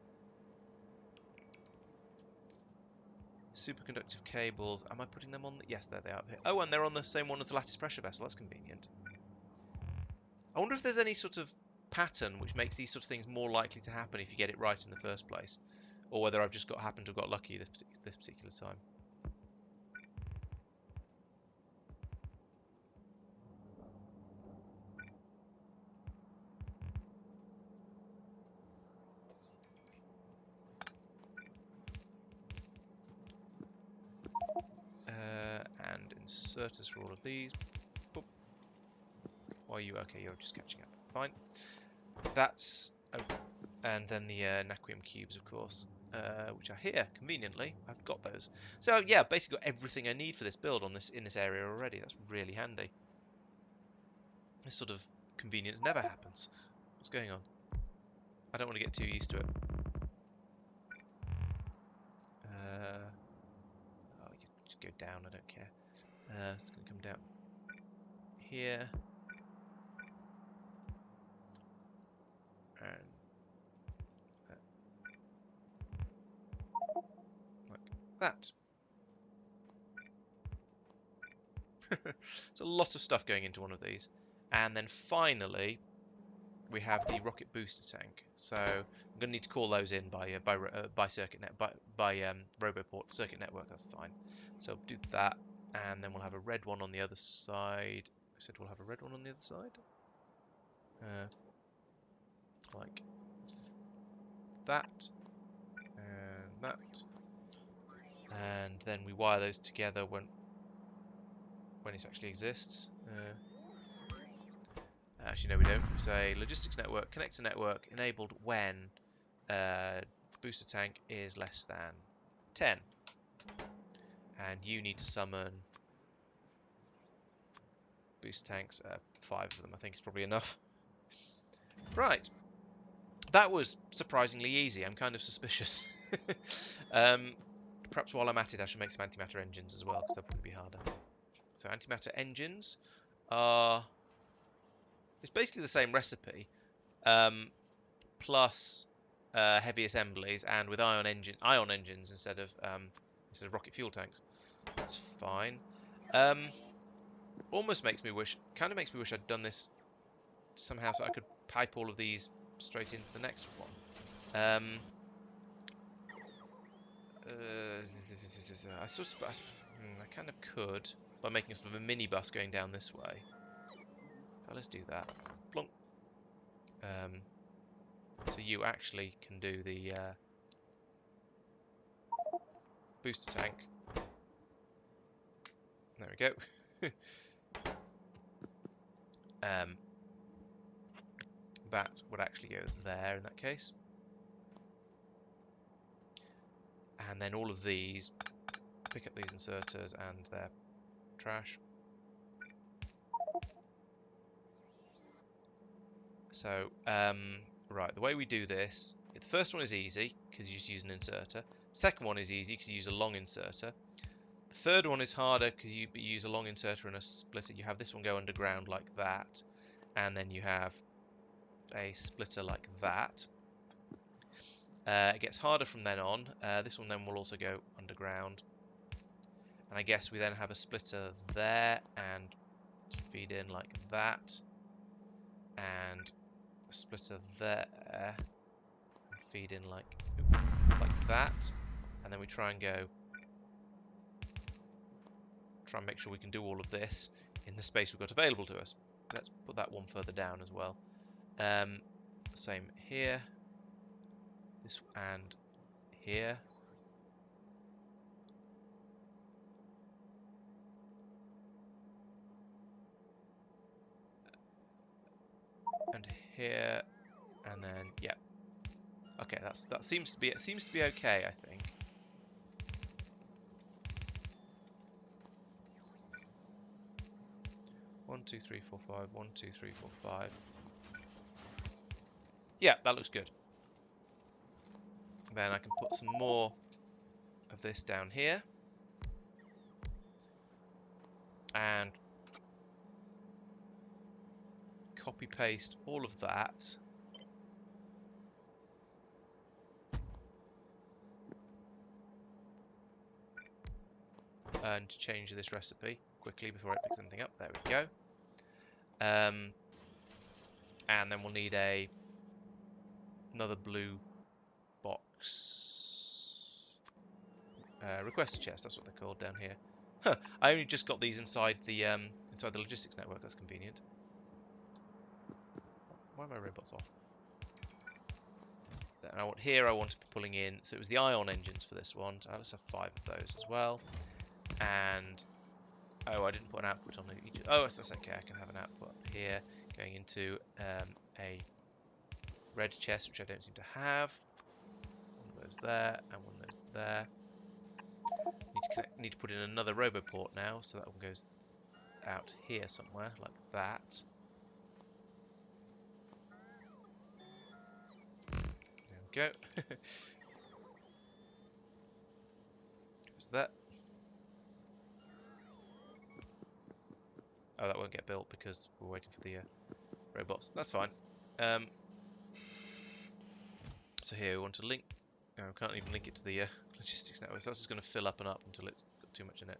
Superconductive cables. Am I putting them on? Yes, there they are. Oh, and they're on the same one as the lattice pressure vessel. That's convenient. I wonder if there's any sort of pattern which makes these sort of things more likely to happen if you get it right in the first place, or whether I've just happened to have got lucky this particular time. And inserters for all of these. Boop. Why are you okay? You're just catching up. Fine. That's and then the naquium cubes, of course, which are here conveniently. I've got those. So yeah, basically got everything I need for this build in this area already. That's really handy. This sort of convenience never happens. What's going on? I don't want to get too used to it. Oh, you just go down. I don't care. It's going to come down here. And like that. It's a lot of stuff going into one of these. And then finally, we have the rocket booster tank. So I'm going to need to call those in by circuit net by Roboport circuit network. That's fine. So I'll do that, and then we'll have a red one on the other side. I said we'll have a red one on the other side. Like that, and that, and then we wire those together when it actually exists. Actually, no, we don't. We say logistics network, connector network enabled when booster tank is less than 10. And you need to summon booster tanks, 5 of them, I think is probably enough. Right. That was surprisingly easy. I'm kind of suspicious. Perhaps while I'm at it, I should make some antimatter engines as well, because they'll probably be harder. So antimatter engines are... It's basically the same recipe, plus heavy assemblies, and with ion engines instead of rocket fuel tanks. It's fine. Almost makes me wish, kind of makes me wish I'd done this somehow so I could pipe all of these straight into the next one. I kind of could by making sort of a minibus going down this way. So let's do that. Plonk. So you actually can do the booster tank. There we go. That would actually go there in that case. And then all of these, pick up these inserters and their trash. So, right, the way we do this, the first one is easy, because you just use an inserter. Second one is easy, because you use a long inserter. The third one is harder, because you use a long inserter and a splitter. You have this one go underground like that, and then you have a splitter like that. It gets harder from then on. This one then will also go underground. And I guess we then have a splitter there, and feed in like that. And a splitter there, and feed in like that. And then we try and make sure we can do all of this in the space we've got available to us. Let's put that one further down as well. Same here. This and here. And here, and then yeah. Okay, that seems to be okay, I think. One, two, three, four, five. 1, 2, 3, 4, 5. Yeah, that looks good. Then I can put some more of this down here. And copy paste all of that. And change this recipe quickly before it picks anything up. There we go. And then we'll need another blue box. Request chest, that's what they're called down here. Huh, I only just got these inside the logistics network. That's convenient. Why are my robots off? Then I want to be pulling in. So it was the ion engines for this one. So let's have 5 of those as well. And oh, I didn't put an output on each. Oh, that's okay. I can have an output here going into a red chest, which I don't seem to have. One of those there, and one of those there. Need to put in another roboport now, so that one goes out here somewhere, like that. There we go. Goes that. Oh, that won't get built because we're waiting for the robots. That's fine. So here we want to link. No, we can't even link it to the logistics network. So that's just going to fill up and up until it's got too much in it.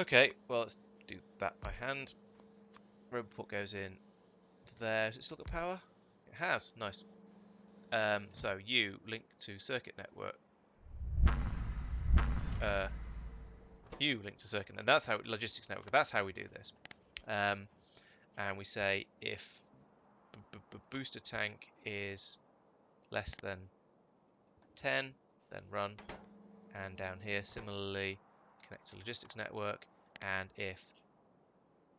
Okay, well let's do that by hand. Roboport goes in there. Does it still got power? It has. Nice. So you link to circuit network. You link to circuit, and that's how logistics network. That's how we do this. And we say if booster tank is less than 10, then run. And down here, similarly, connect to logistics network. And if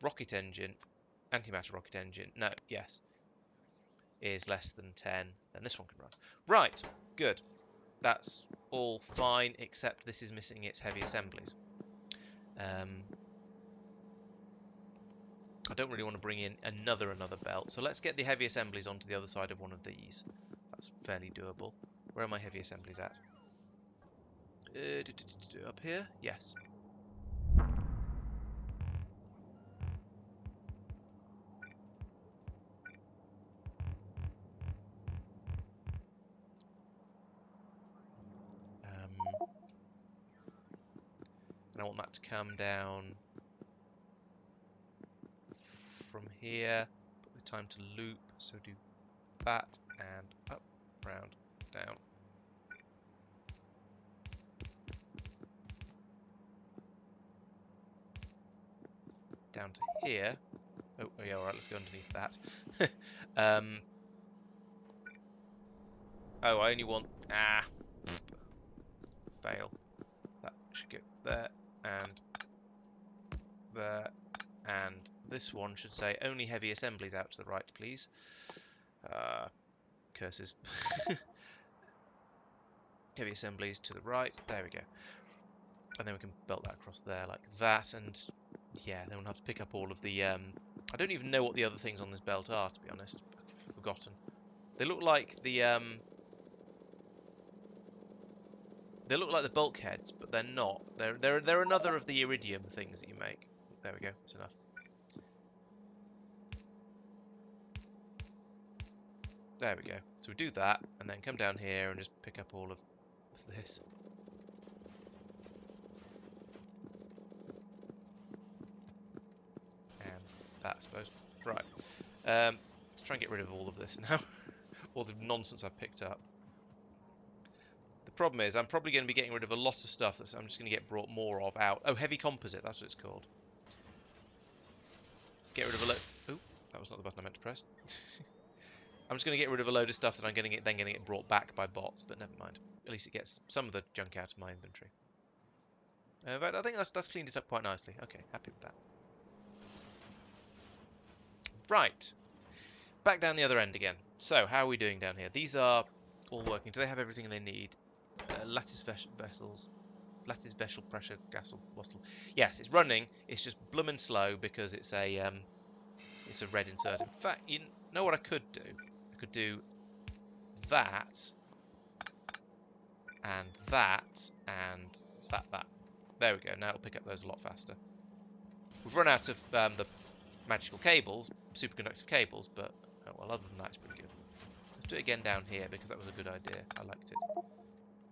rocket engine, antimatter rocket engine, no, yes, is less than 10, then this one can run. Right, good. That's all fine, except this is missing its heavy assemblies. I don't really want to bring in another belt, so let's get the heavy assemblies onto the other side of one of these. That's fairly doable. Where are my heavy assemblies at? Up here? Yes. And I want that to come down from here. Put the time to loop, so do that, and up, round, down. Down to here. Oh yeah, alright, let's go underneath that. Oh, I only want... fail. That should go there, and there, and this one should say only heavy assemblies out to the right, please. Curses. Heavy assemblies to the right. There we go. And then we can belt that across there like that, and yeah, then we'll have to pick up all of the... I don't even know what the other things on this belt are, to be honest. I've forgotten. They look like the... They look like the bulkheads, but they're not. They're another of the iridium things that you make. There we go. That's enough. There we go. So we do that, and then come down here and just pick up all of this. And that, I suppose. Right. Let's try and get rid of all of this now. All the nonsense I've picked up. The problem is, I'm probably going to be getting rid of a lot of stuff that I'm just going to get brought more of out. Oh, heavy composite, that's what it's called. Get rid of a load... Oh, that was not the button I meant to press. I'm just going to get rid of a load of stuff that I'm then getting it brought back by bots, but never mind. At least it gets some of the junk out of my inventory. But I think that's cleaned it up quite nicely. Okay, happy with that. Right. Back down the other end again. So, how are we doing down here? These are all working. Do they have everything they need? Lattice vessels. Lattice vessel pressure gas wastel. Yes, it's running. It's just bloomin' slow because it's a red insert. In fact, you know what I could do? I could do that and that and that. There we go. Now it'll pick up those a lot faster. We've run out of the magical cables, superconductive cables, but oh, well, other than that, it's pretty good. Let's do it again down here because that was a good idea. I liked it.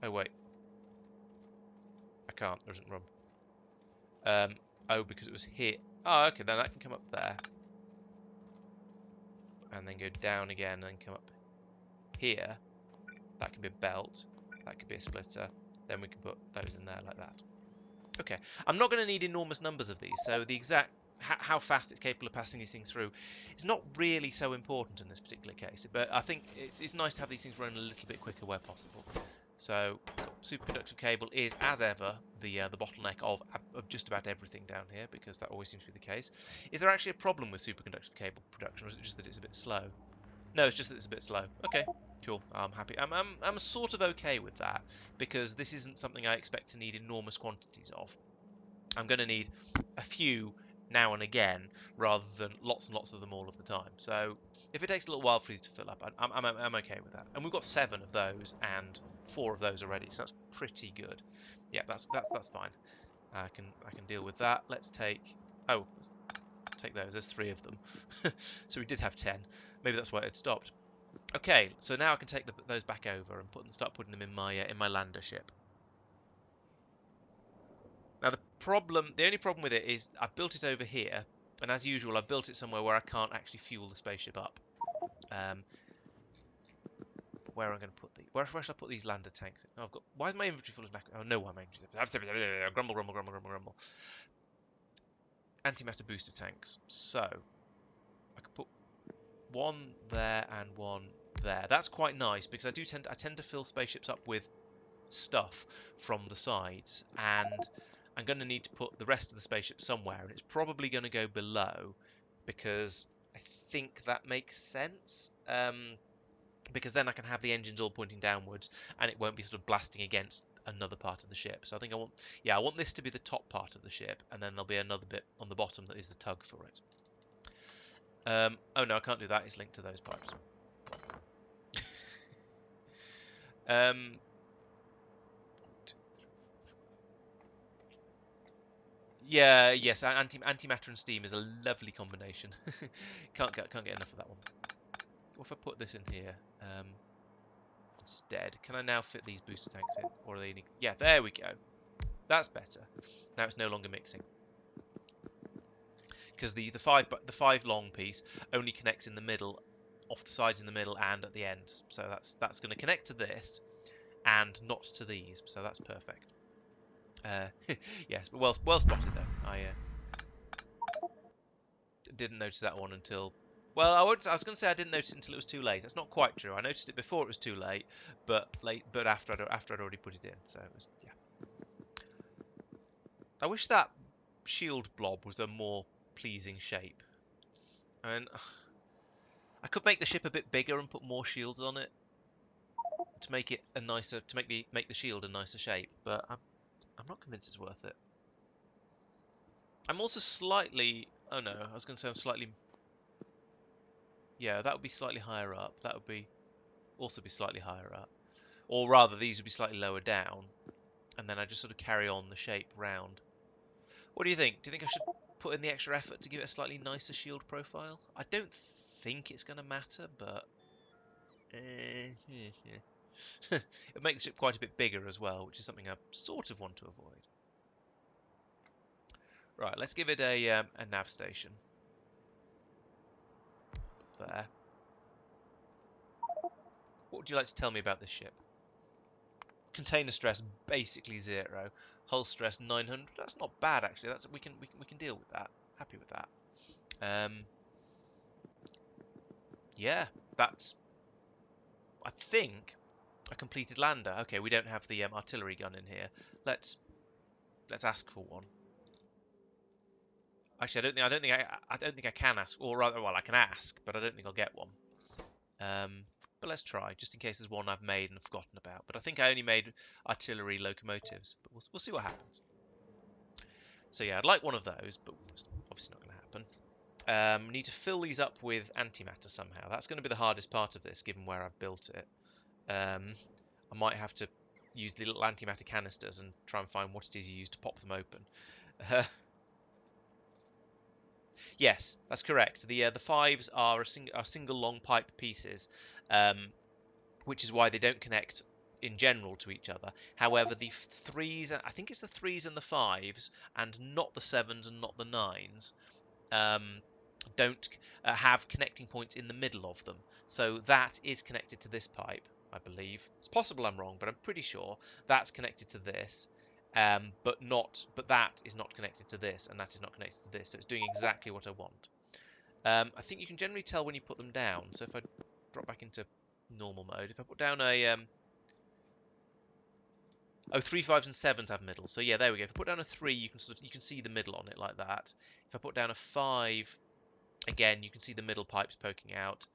Oh wait, I can't. There isn't room. Oh, because it was here. Oh, okay. Then that can come up there, and then go down again, and then come up here. That can be a belt. That could be a splitter. Then we can put those in there like that. Okay. I'm not going to need enormous numbers of these, so the exact how fast it's capable of passing these things through is not really so important in this particular case. But I think it's nice to have these things running a little bit quicker where possible. So superconductive cable is, as ever, the bottleneck of just about everything down here, because that always seems to be the case. Is there actually a problem with superconductive cable production, or is it just that it's a bit slow? No, it's just that it's a bit slow. Okay, cool. I'm happy. I'm sort of okay with that, because this isn't something I expect to need enormous quantities of. I'm going to need a few now and again, rather than lots and lots of them all of the time. So if it takes a little while for these to fill up, I'm okay with that. And we've got 7 of those and 4 of those already, so that's pretty good. Yeah, that's fine. I can deal with that. Let's take let's take those. There's 3 of them, so we did have 10. Maybe that's why it had stopped. Okay, so now I can take those back over and start putting them in my lander ship. Now the only problem with it is I've built it over here, and as usual I've built it somewhere where I can't actually fuel the spaceship up. Where I'm going to put where should I put these lander tanks? Oh, I've got. Why is my inventory full of naquium? Oh no, why my inventory? Grumble. Antimatter booster tanks. So I could put one there and one there. That's quite nice because I tend to fill spaceships up with stuff from the sides, and I'm going to need to put the rest of the spaceship somewhere, and it's probably going to go below because I think that makes sense. Because then I can have the engines all pointing downwards, and it won't be sort of blasting against another part of the ship. So I think I want this to be the top part of the ship, and then there'll be another bit on the bottom that is the tug for it. Oh no, I can't do that. It's linked to those pipes. Yeah, yes, antimatter and steam is a lovely combination. Can't get enough of that one. What if I put this in here instead? Can I now fit these booster tanks in, or are they? Yeah, there we go. That's better. Now it's no longer mixing because the five long piece only connects in the middle, off the sides in the middle, and at the ends. So that's going to connect to this and not to these. So that's perfect. Yes, but well spotted though. I didn't notice that one until. Well, I was going to say I didn't notice it until it was too late. That's not quite true. I noticed it before it was too late, but after I'd already put it in. So it was, yeah. I wish that shield blob was a more pleasing shape. I mean, I could make the ship a bit bigger and put more shields on it to make it a nicer, to make the shield a nicer shape, but I'm not convinced it's worth it. I'm also slightly. Oh no, I was going to say I'm slightly. Yeah, that would be slightly higher up. That would be also be slightly higher up. Or rather, these would be slightly lower down, and then I just sort of carry on the shape round. What do you think? Do you think I should put in the extra effort to give it a slightly nicer shield profile? I don't think it's going to matter, but it makes the ship quite a bit bigger as well, which is something I sort of want to avoid. Right, let's give it a nav station. There. What would you like to tell me about this ship? Container stress basically 0. Hull stress 900. That's not bad actually. That's we can deal with that. Happy with that. Yeah, that's I think a completed lander. Okay, we don't have the artillery gun in here. Let's ask for one. Actually, I don't think I can ask, or rather, well, I can ask, but I don't think I'll get one. But let's try, just in case there's one I've made and forgotten about. But I think I only made artillery locomotives, but we'll see what happens. So yeah, I'd like one of those, but it's obviously not going to happen. Need to fill these up with antimatter somehow. That's going to be the hardest part of this, given where I've built it. I might have to use the little antimatter canisters and try and find what it is you use to pop them open. Yes, that's correct. The fives are single long pipe pieces, which is why they don't connect in general to each other. However, the threes, I think it's the threes and the fives, and not the sevens and not the nines, don't have connecting points in the middle of them. So that is connected to this pipe, I believe. It's possible I'm wrong, but I'm pretty sure that's connected to this. But that is not connected to this, and that is not connected to this. So it's doing exactly what I want. I think you can generally tell when you put them down. So if I drop back into normal mode, if I put down a oh, 3, 5s and 7s have middle. So yeah, there we go. If I put down a 3, you can see the middle on it like that. If I put down a 5, again, you can see the middle pipes poking out.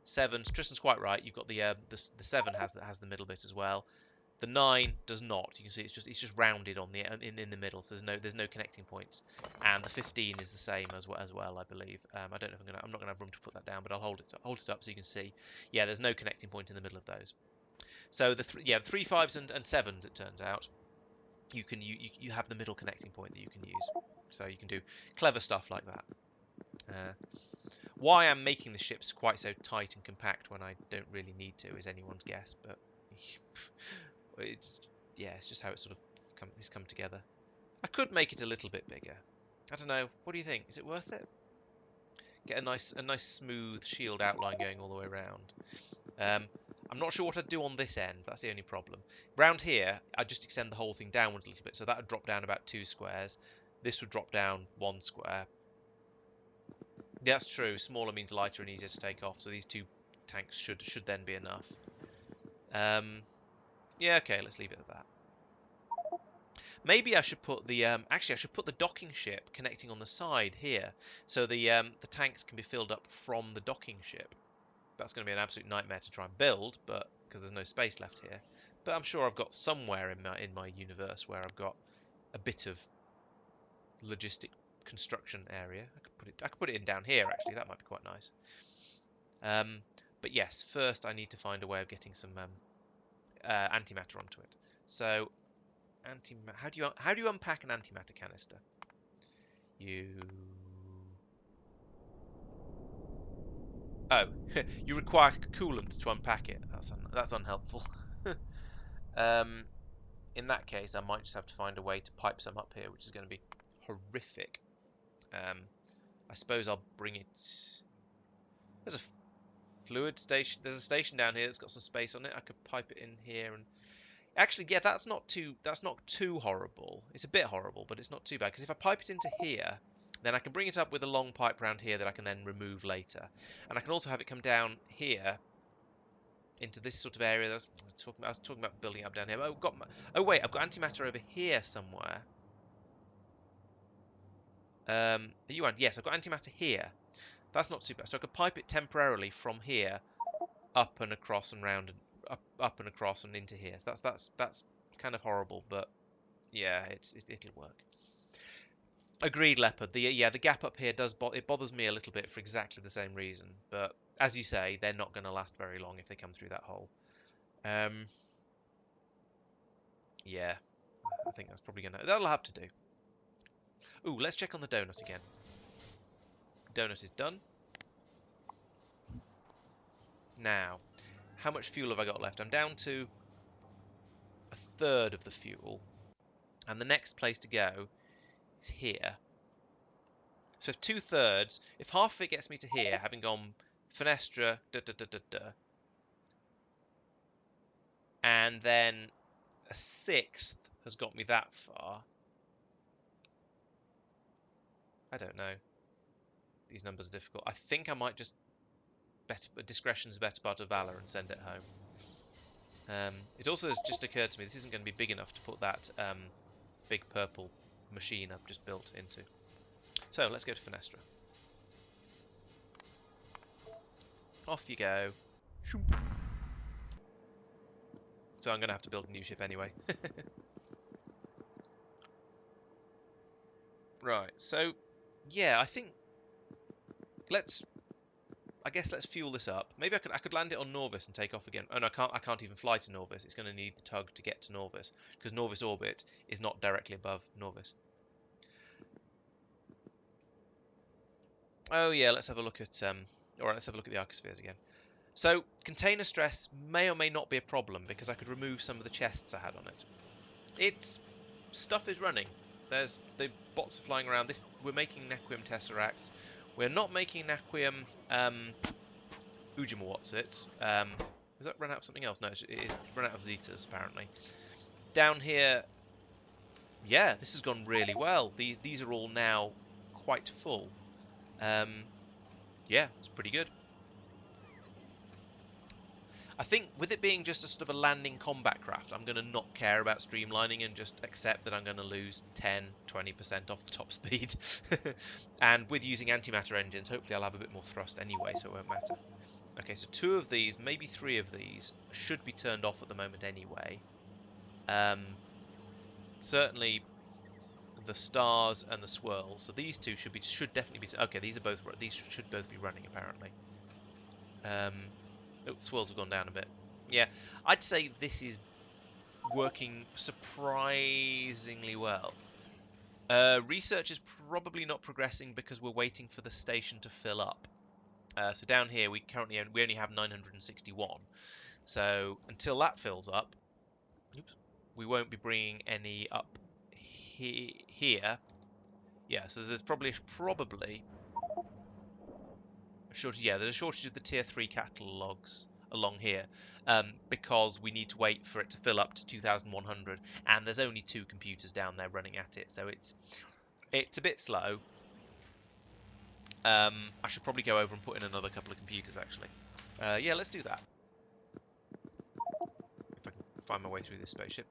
7s, Tristan's quite right. You've got the 7 has the middle bit as well. The 9 does not. You can see it's just rounded on the in the middle. So there's no connecting points. And the 15 is the same as well, I believe. I don't know if I'm not gonna have room to put that down, but I'll hold it up so you can see. Yeah, there's no connecting point in the middle of those. So the 3, 5s and 7s, it turns out, you have the middle connecting point that you can use. So you can do clever stuff like that. Why I'm making the ships quite so tight and compact when I don't really need to is anyone's guess, but it's just how it sort of come together. I could make it a little bit bigger. I don't know. What do you think? Is it worth it? Get a nice smooth shield outline going all the way around. I'm not sure what I'd do on this end. That's the only problem. Round here, I'd just extend the whole thing downwards a little bit, so that would drop down about 2 squares. This would drop down 1 square. That's true. Smaller means lighter and easier to take off, so these two tanks should then be enough. Yeah, okay, let's leave it at that. Maybe I should put the actually I should put the docking ship connecting on the side here, so the tanks can be filled up from the docking ship. That's going to be an absolute nightmare to try and build, but because there's no space left here. But I'm sure I've got somewhere in my universe where I've got a bit of logistic construction area. I could put it in down here actually. That might be quite nice. But yes, first I need to find a way of getting some antimatter onto it. So how do you unpack an antimatter canister? Oh, you require coolant to unpack it. That's unhelpful. In that case, I might just have to find a way to pipe some up here, which is going to be horrific. I suppose I'll bring it. There's a fluid station. There's a station down here that's got some space on it. I could pipe it in here, and actually, yeah, that's not too horrible. It's a bit horrible, but it's not too bad because if I pipe it into here, then I can bring it up with a long pipe round here that I can then remove later, and I can also have it come down here into this sort of area. I was talking about building up down here. Oh wait, I've got antimatter over here somewhere. Are you on? Yes, I've got antimatter here. That's not too bad. So I could pipe it temporarily from here up and across and round and up and across and into here. So that's kind of horrible, but yeah, it'll work. Agreed, Leopard. The gap up here it bothers me a little bit for exactly the same reason. But as you say, they're not going to last very long if they come through that hole. Yeah, I think that'll have to do. Ooh, let's check on the donut again. Donut is done. Now, how much fuel have I got left? I'm down to a third of the fuel, and the next place to go is here. So if 2/3, if half of it gets me to here, having gone Fenestra, and then a sixth has got me that far. I don't know. These numbers are difficult. I think I might just discretion's the better part of valor and send it home. It also has just occurred to me this isn't going to be big enough to put that big purple machine I've just built into. So let's go to Fenestra. Off you go. So I'm going to have to build a new ship anyway. Right, so yeah, I think I guess let's fuel this up. Maybe I could land it on Norvis and take off again. Oh no, I can't even fly to Norvis. It's going to need the tug to get to Norvis because Norvis orbit is not directly above Norvis. Oh yeah, let's have a look at alright, let's have a look at the arcospheres again. So container stress may or may not be a problem because I could remove some of the chests I had on it. Stuff is running. The bots are flying around. We're making naquium tesseracts. We're not making naquium Ujima-what's-its. Has that run out of something else? No, it's run out of Zetas apparently. Down here, yeah, this has gone really well. These are all now quite full. Yeah, it's pretty good. I think with it being just a sort of a landing combat craft, I'm going to not care about streamlining and just accept that I'm going to lose 10-20% off the top speed. And with using antimatter engines, hopefully I'll have a bit more thrust anyway, so it won't matter. Okay, so 2 of these, maybe 3 of these, should be turned off at the moment anyway. Certainly the stars and the swirls. So these 2 should definitely be. Okay, these should both be running apparently. Oh, the swirls have gone down a bit. Yeah, I'd say this is working surprisingly well. Research is probably not progressing because we're waiting for the station to fill up. So down here we only have 961. So until that fills up, we won't be bringing any up here. Yeah, so there's probably a shortage. Yeah, there's a shortage of the tier 3 catalogs along here because we need to wait for it to fill up to 2100, and there's only 2 computers down there running at it, so it's a bit slow. I should probably go over and put in another couple of computers actually. Yeah, let's do that. If I can find my way through this spaceship.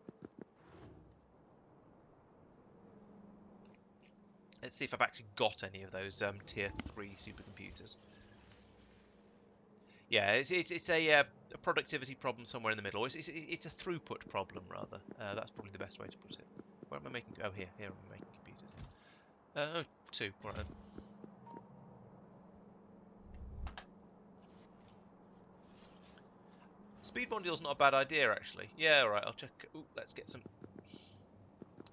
Let's see if I've actually got any of those tier 3 supercomputers. Yeah, it's a productivity problem somewhere in the middle. Or it's a throughput problem, rather. That's probably the best way to put it. Where am I making... Oh, here am I making computers. Oh, 2. Right then. Speed module's not a bad idea, actually. Yeah, alright, I'll check... Ooh, let's get some...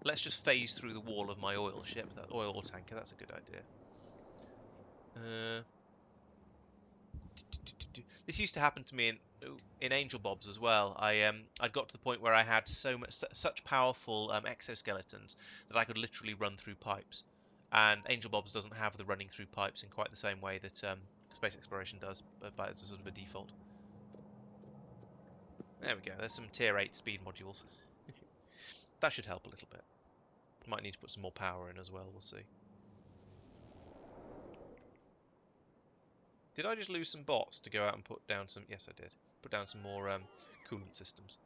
Let's just phase through the wall of my oil ship. That oil tanker, that's a good idea. This used to happen to me in Angel Bobs as well. I'd got to the point where I had such powerful exoskeletons that I could literally run through pipes. And Angel Bobs doesn't have the running through pipes in quite the same way that space exploration does, but as a sort of a default. There we go. There's some tier 8 speed modules. That should help a little bit. Might need to put some more power in as well. We'll see. Did I just lose some bots to go out and put down some... Yes, I did. Put down some more coolant systems.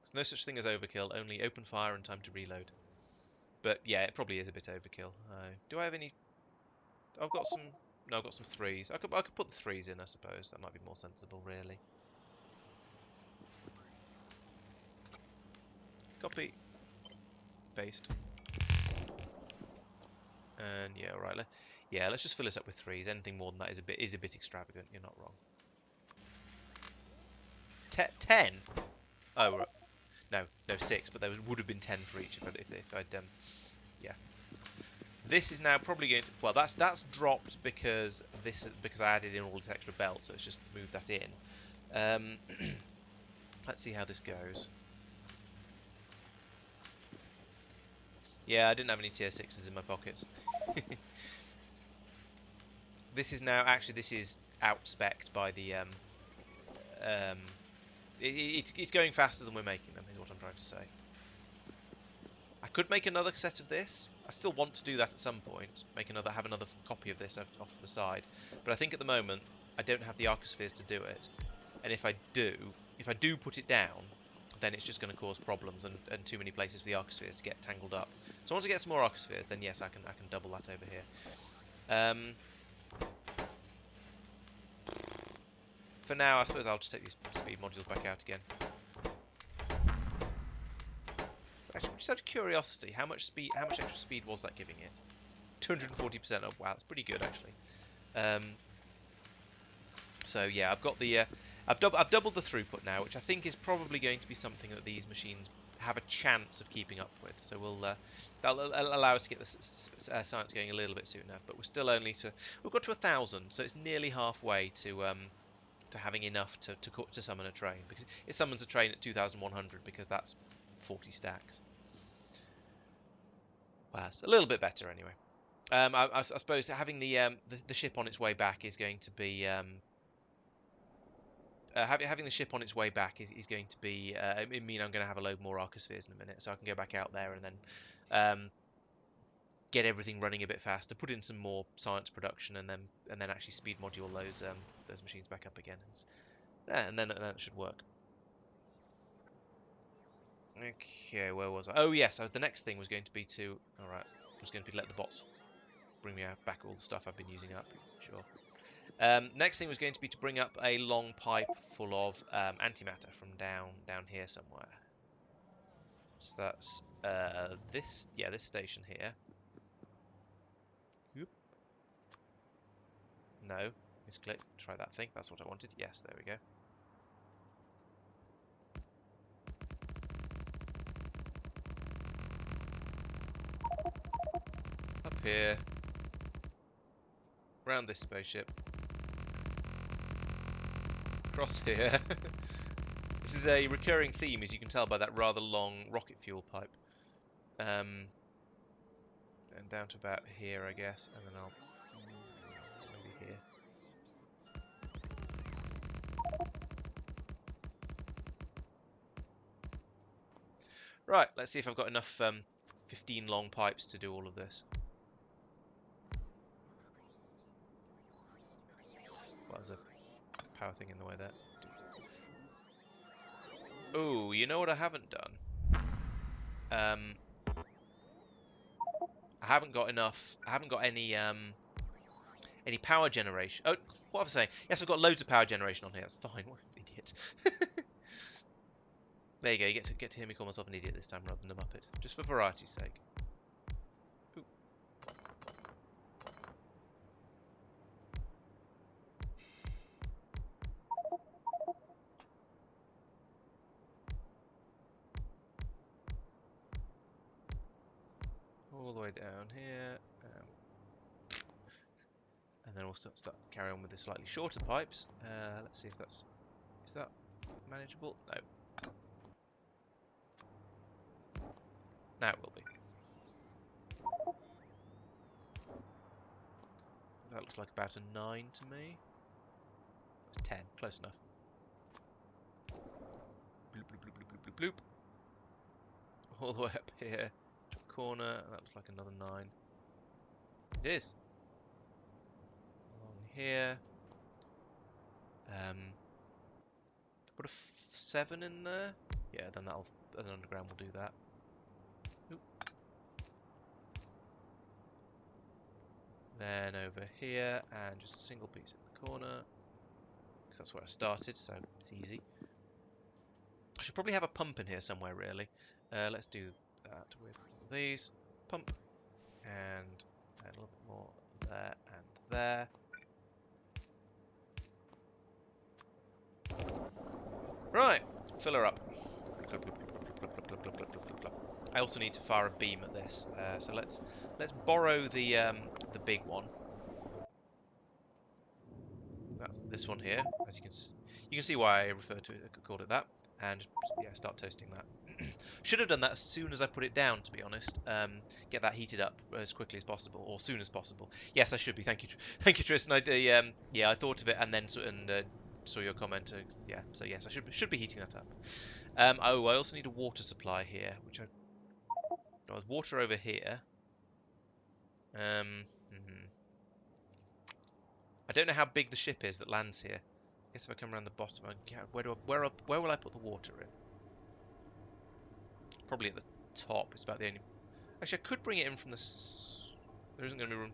There's no such thing as overkill, only open fire and time to reload. But yeah, it probably is a bit overkill. Do I have any... I've got some... No, I've got some 3s. I could put the 3s in, I suppose. That might be more sensible, really. Copy. Paste. And yeah, alright. Yeah, let's just fill it up with 3s. Anything more than that is a bit extravagant. You're not wrong. 10? Oh, right. No, 6, but there would have been 10 for each if I'd yeah. This is now probably going to... Well, that's dropped because I added in all this extra belt, so it's just moved that in. Let's see how this goes. Yeah, I didn't have any tier 6s in my pockets. This is now... Actually, this is out-specced by the... It's going faster than we're making them, is what I'm trying to say. I could make another set of this. I still want to do that at some point. Have another copy of this off to the side. But I think at the moment, I don't have the arcospheres to do it. And if I do put it down, then it's just going to cause problems and too many places for the arcospheres to get tangled up. So once I get some more arcospheres, then yes, I can double that over here. For now, I suppose I'll just take these speed modules back out again. Actually, just out of curiosity, how much extra speed was that giving it? 240%. Oh wow, that's pretty good actually. So yeah, I've got the I've doubled the throughput now, which I think is probably going to be something that these machines have a chance of keeping up with. So that'll allow us to get the science going a little bit sooner. But we're still we've got to 1,000, so it's nearly halfway to having enough to summon a train, because it summons a train at 2,100 because that's 40 stacks. Well, it's a little bit better anyway. I suppose having the ship on its way back is going to be having the ship on its way back is going to be mean I'm going to have a load more arcospheres in a minute, so I can go back out there and then get everything running a bit faster, put in some more science production, and then actually speed module those machines back up again. And then that should work. Okay, where was I? Oh yes, the next thing was going to be let the bots bring me back all the stuff I've been using up. Sure. Next thing was going to be to bring up a long pipe full of antimatter from down here somewhere. So that's this station here. Oop. No, misclick. Try that thing. That's what I wanted. Yes, there we go. Up here. Around this spaceship. Across here. This is a recurring theme, as you can tell by that rather long rocket fuel pipe. And down to about here, I guess, and then I'll maybe here. Right, let's see if I've got enough 15 long pipes to do all of this. Well, there's a power thing in the way there. Oh, you know what I haven't done? I haven't got enough. I haven't got any power generation. Oh, what was I saying? Yes, I've got loads of power generation on here. That's fine. What an idiot. There you go. You get to hear me call myself an idiot this time rather than a muppet, just for variety's sake. Ooh. All the way down here, and then we'll start carry on with the slightly shorter pipes. Let's see if is that manageable? No. Now it will be. That looks like about a 9 to me. 10, close enough. Bloop, bloop, bloop, bloop, bloop, bloop, bloop. All the way up here to a corner, and that looks like another 9. It is. Along here. Put a 7 in there. Yeah, then an underground will do that. Oop. Then over here, and just a single piece in the corner, because that's where I started, so it's easy. I should probably have a pump in here somewhere, really. Let's do that with these. Pump, and a little bit more there and there. Right, fill her up. I also need to fire a beam at this, so let's borrow the big one. That's this one here. As you can see why I referred to it, called it that, and yeah, start toasting that. Should have done that as soon as I put it down, to be honest. Get that heated up as quickly as possible, or soon as possible. Yes, I should be. Thank you, Tristan. I thought of it and then saw your comment. Yeah, so yes, I should be heating that up. Oh, I also need a water supply here, which there's water over here. I don't know how big the ship is that lands here. I guess if I come around the bottom, where will I put the water in? Probably at the top. It's about the only. Actually, I could bring it in from the. There isn't going to be room.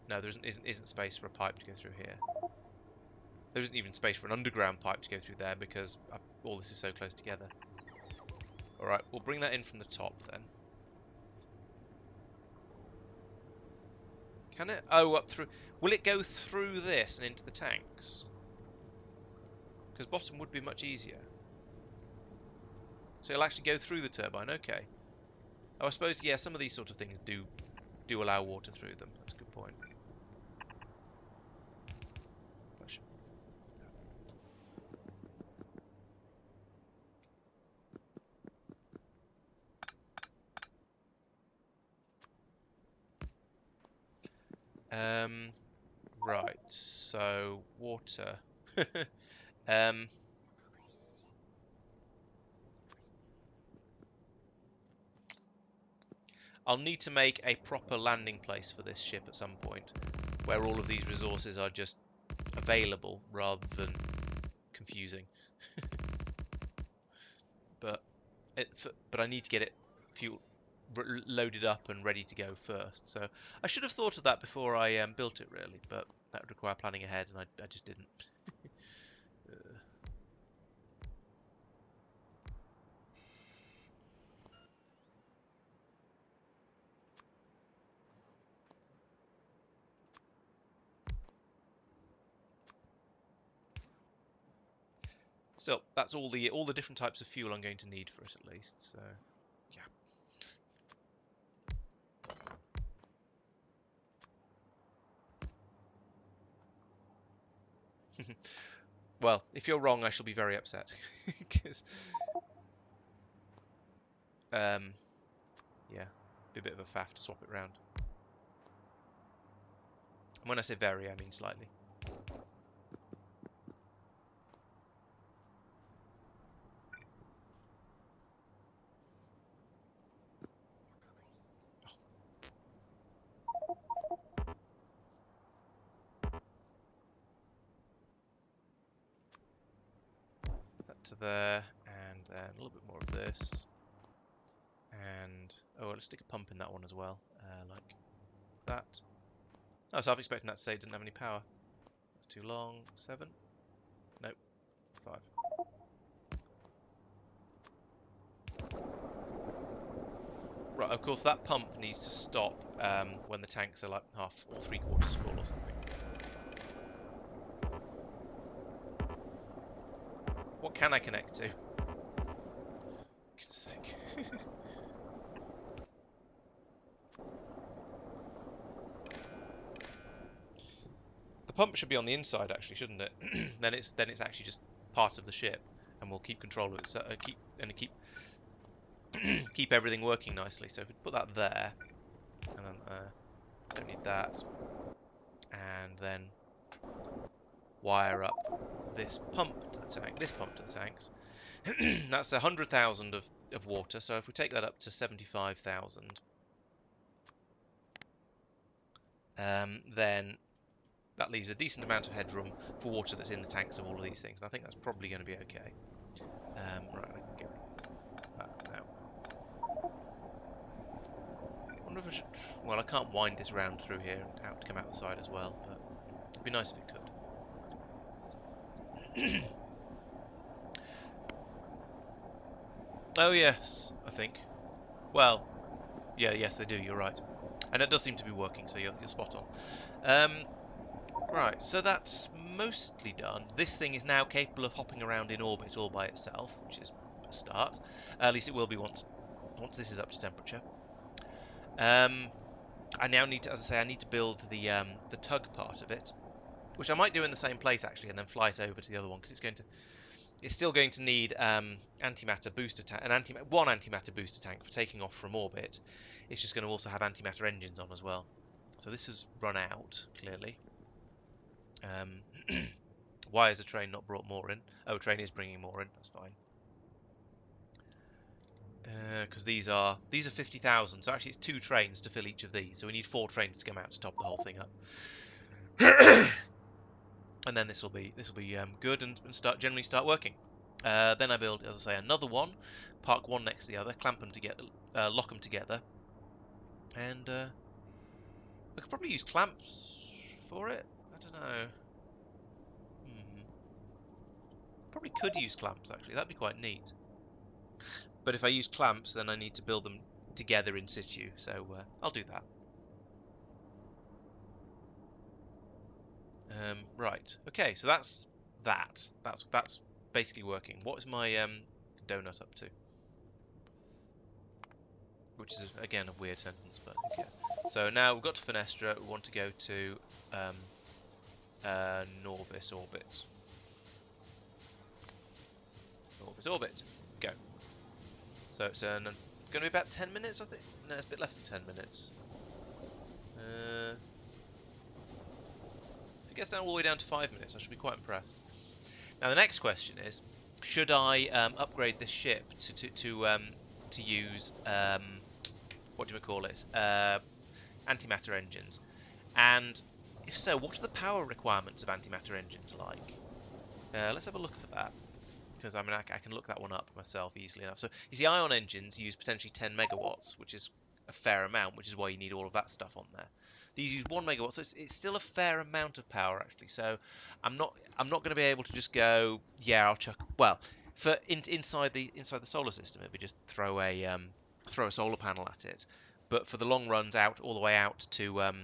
No, there isn't space for a pipe to go through here. There isn't even space for an underground pipe to go through there because all this is so close together. All right, we'll bring that in from the top then. Can it? Oh, up through. Will it go through this and into the tanks? Because bottom would be much easier. So it'll actually go through the turbine. Okay. Oh, I suppose, yeah, some of these sort of things do allow water through them. That's a good point. Right, so water. I'll need to make a proper landing place for this ship at some point, where all of these resources are just available rather than confusing. but I need to get it loaded up and ready to go first. So I should have thought of that before I built it, really, but that would require planning ahead, and I just didn't. Still, that's all the different types of fuel I'm going to need for it at least. So, yeah. Well, if you're wrong, I shall be very upset. Because, yeah, be a bit of a faff to swap it round. And when I say very, I mean slightly. to there, and then a little bit more of this. And, oh, let's stick a pump in that one as well, like that. Oh, so I was expecting that to say it didn't have any power. That's too long. 7? Nope. 5. Right, of course that pump needs to stop when the tanks are like half or 3/4 full or something. What can I connect to? For goodness sake. The pump should be on the inside, actually, shouldn't it? then it's actually just part of the ship, and we'll keep control of it. So keep keep everything working nicely. So if we put that there, and then don't need that, and then wire up this pump to the tank, this pump to the tanks. That's 100,000 of water. So if we take that up to 75,000, then that leaves a decent amount of headroom for water that's in the tanks of all of these things. And I think that's probably going to be okay. Right, I can get that now. I wonder if I should... Well, I can't wind this round through here and out to come out the side as well, but it'd be nice if it could. Oh, yes, I think. Well, yeah, yes, they do, you're right. And it does seem to be working, so you're spot on. Right, so that's mostly done. This thing is now capable of hopping around in orbit all by itself, which is a start. At least it will be once this is up to temperature. I now need to, as I say, I need to build the tug part of it, which I might do in the same place actually, and then fly it over to the other one because it's still going to need antimatter booster tank, one antimatter booster tank for taking off from orbit. It's just going to also have antimatter engines on as well. So this has run out clearly. Why has the train not brought more in? Oh, train is bringing more in. That's fine. Because these are 50,000. So actually, it's 2 trains to fill each of these. So we need 4 trains to come out to top the whole thing up. And then this will be good and generally start working. Then I build, as I say, another one. Park one next to the other. Clamp them together. Lock them together. And I could probably use clamps for it. I don't know. Probably could use clamps, actually. That'd be quite neat. But if I use clamps, then I need to build them together in situ. So I'll do that. Right. Okay, so that's that. That's basically working. What is my donut up to? Which is, again, a weird sentence, but who cares? So now we've got to Fenestra. We want to go to Norvis orbit. Norvis orbit. Go. So it's going to be about 10 minutes, I think. No, it's a bit less than 10 minutes. If it gets down all the way down to 5 minutes, I should be quite impressed. Now the next question is, should I upgrade this ship to use what do we call it? Antimatter engines. And if so, what are the power requirements of antimatter engines like? Let's have a look for that. Because I mean, I can look that one up myself easily enough. So you see, ion engines use potentially 10 megawatts, which is a fair amount, which is why you need all of that stuff on there. These use 1 megawatt, so it's still a fair amount of power actually. So I'm not going to be able to just go, yeah, I'll chuck. Well, for inside the solar system, it'd be just throw a solar panel at it. But for the long runs out all the way out to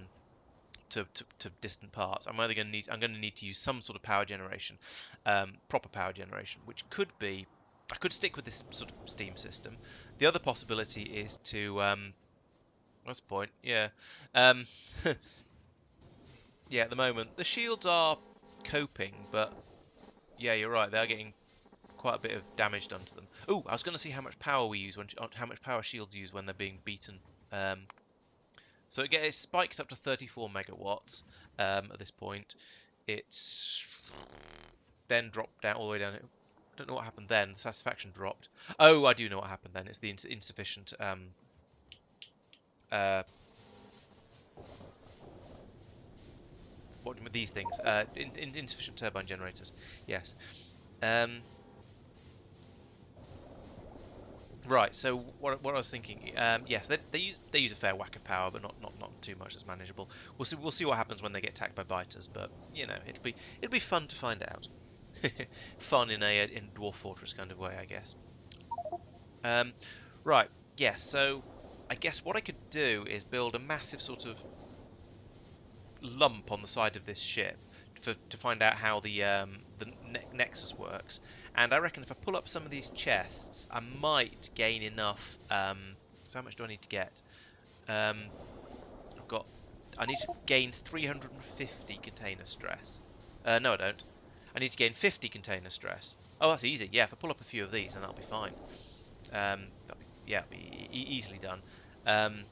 distant parts, I'm going to need to use some sort of power generation, proper power generation, which could be, I could stick with this sort of steam system. The other possibility is to, what's the point? Yeah, yeah. At the moment, the shields are coping, but yeah, you're right. They are getting quite a bit of damage done to them. Oh, I was going to see how much power we use how much power shields use when they're being beaten. So it's spiked up to 34 megawatts at this point. It's then dropped down all the way down. I don't know what happened then. The satisfaction dropped. Oh, I do know what happened then. It's the insufficient what these things? Insufficient turbine generators. Yes. Right. So what I was thinking, yes, they use a fair whack of power, but not too much that's manageable. We'll see what happens when they get attacked by biters, but you know it'll be fun to find out. Fun in a in Dwarf Fortress kind of way, I guess. Um, right. Yes. So I guess what I could do is build a massive sort of lump on the side of this ship to find out how the nexus works. And I reckon if I pull up some of these chests, I might gain enough. So how much do I need to get? Um, I've got. I need to gain 350 container stress. No, I don't. I need to gain 50 container stress. Oh, that's easy. Yeah, if I pull up a few of these, then that'll be fine. That'll be easily done. Um,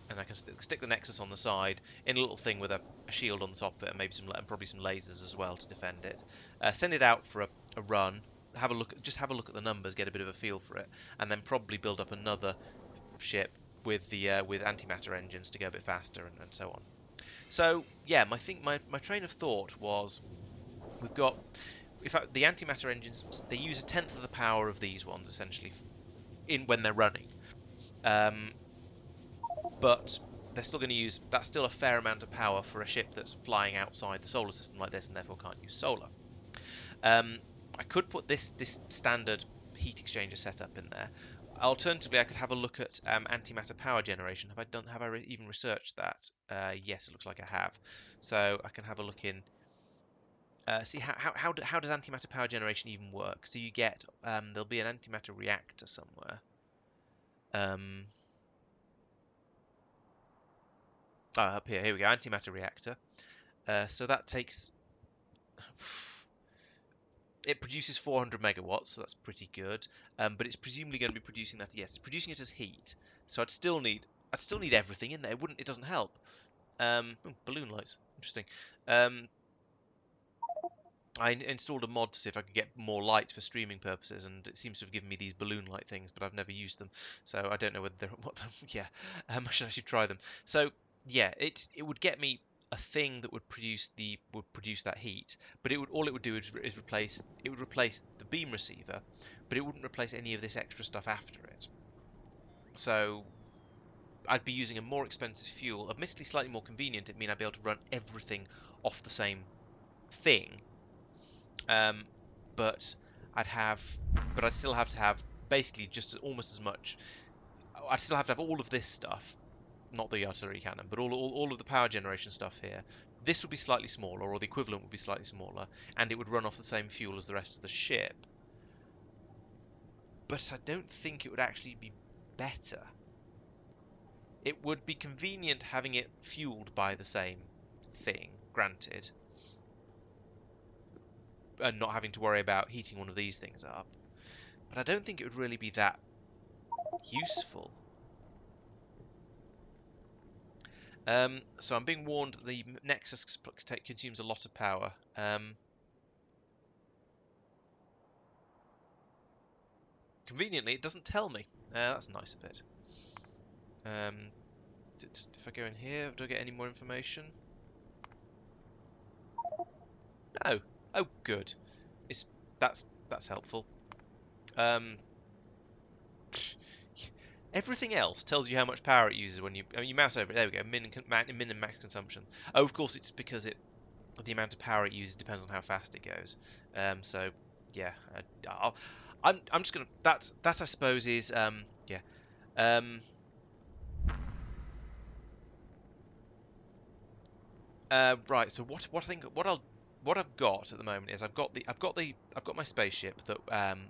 and I can stick the Nexus on the side in a little thing with a shield on the top of it, and maybe and probably some lasers as well to defend it. Send it out for a run. Have a look at the numbers, get a bit of a feel for it, and then probably build up another ship with the with antimatter engines to go a bit faster and so on. So yeah, my train of thought was we've got in fact the antimatter engines they use a tenth of the power of these ones essentially in when they're running. Um, but they're still going to use that's still a fair amount of power for a ship that's flying outside the solar system like this and therefore can't use solar. Um, I could put this standard heat exchanger setup in there. Alternatively, I could have a look at antimatter power generation. Have I even researched that? Yes, it looks like I have. So I can have a look in. See how does antimatter power generation even work? So you get there'll be an antimatter reactor somewhere. Um, Up here. Here we go. Antimatter reactor. So that takes it produces 400 megawatts, so that's pretty good. But it's presumably going to be producing that. Yes, it's producing it as heat. So I'd still need everything in there. It doesn't help. Balloon lights, interesting. Um, I installed a mod to see if I could get more light for streaming purposes, and it seems to have given me these balloon light things, but I've never used them, so I don't know whether they're yeah, I should try them. So yeah, it would get me a thing that would produce that heat, but all it would do is replace the beam receiver, but it wouldn't replace any of this extra stuff after it. So I'd be using a more expensive fuel, admittedly slightly more convenient. It mean I'd be able to run everything off the same thing. Um, but I'd have, but I'd still have to have basically almost as much. I'd still have to have all of this stuff, not the artillery cannon, but all of the power generation stuff here. This would be slightly smaller, or the equivalent would be slightly smaller, and it would run off the same fuel as the rest of the ship. But I don't think it would actually be better. It would be convenient having it fueled by the same thing, granted, and not having to worry about heating one of these things up. But I don't think it would really be that useful. So I'm being warned that the Nexus consumes a lot of power. Conveniently, it doesn't tell me. That's nice of it. If I go in here, do I get any more information? No. Oh, good. It's that's helpful. Um, Everything else tells you how much power it uses when you mouse over it. There we go. Min and max consumption. Oh, of course, it's because the amount of power it uses depends on how fast it goes. So yeah, I'm just gonna that I suppose is yeah. Um, right. So what I think what I've got at the moment is I've got my spaceship that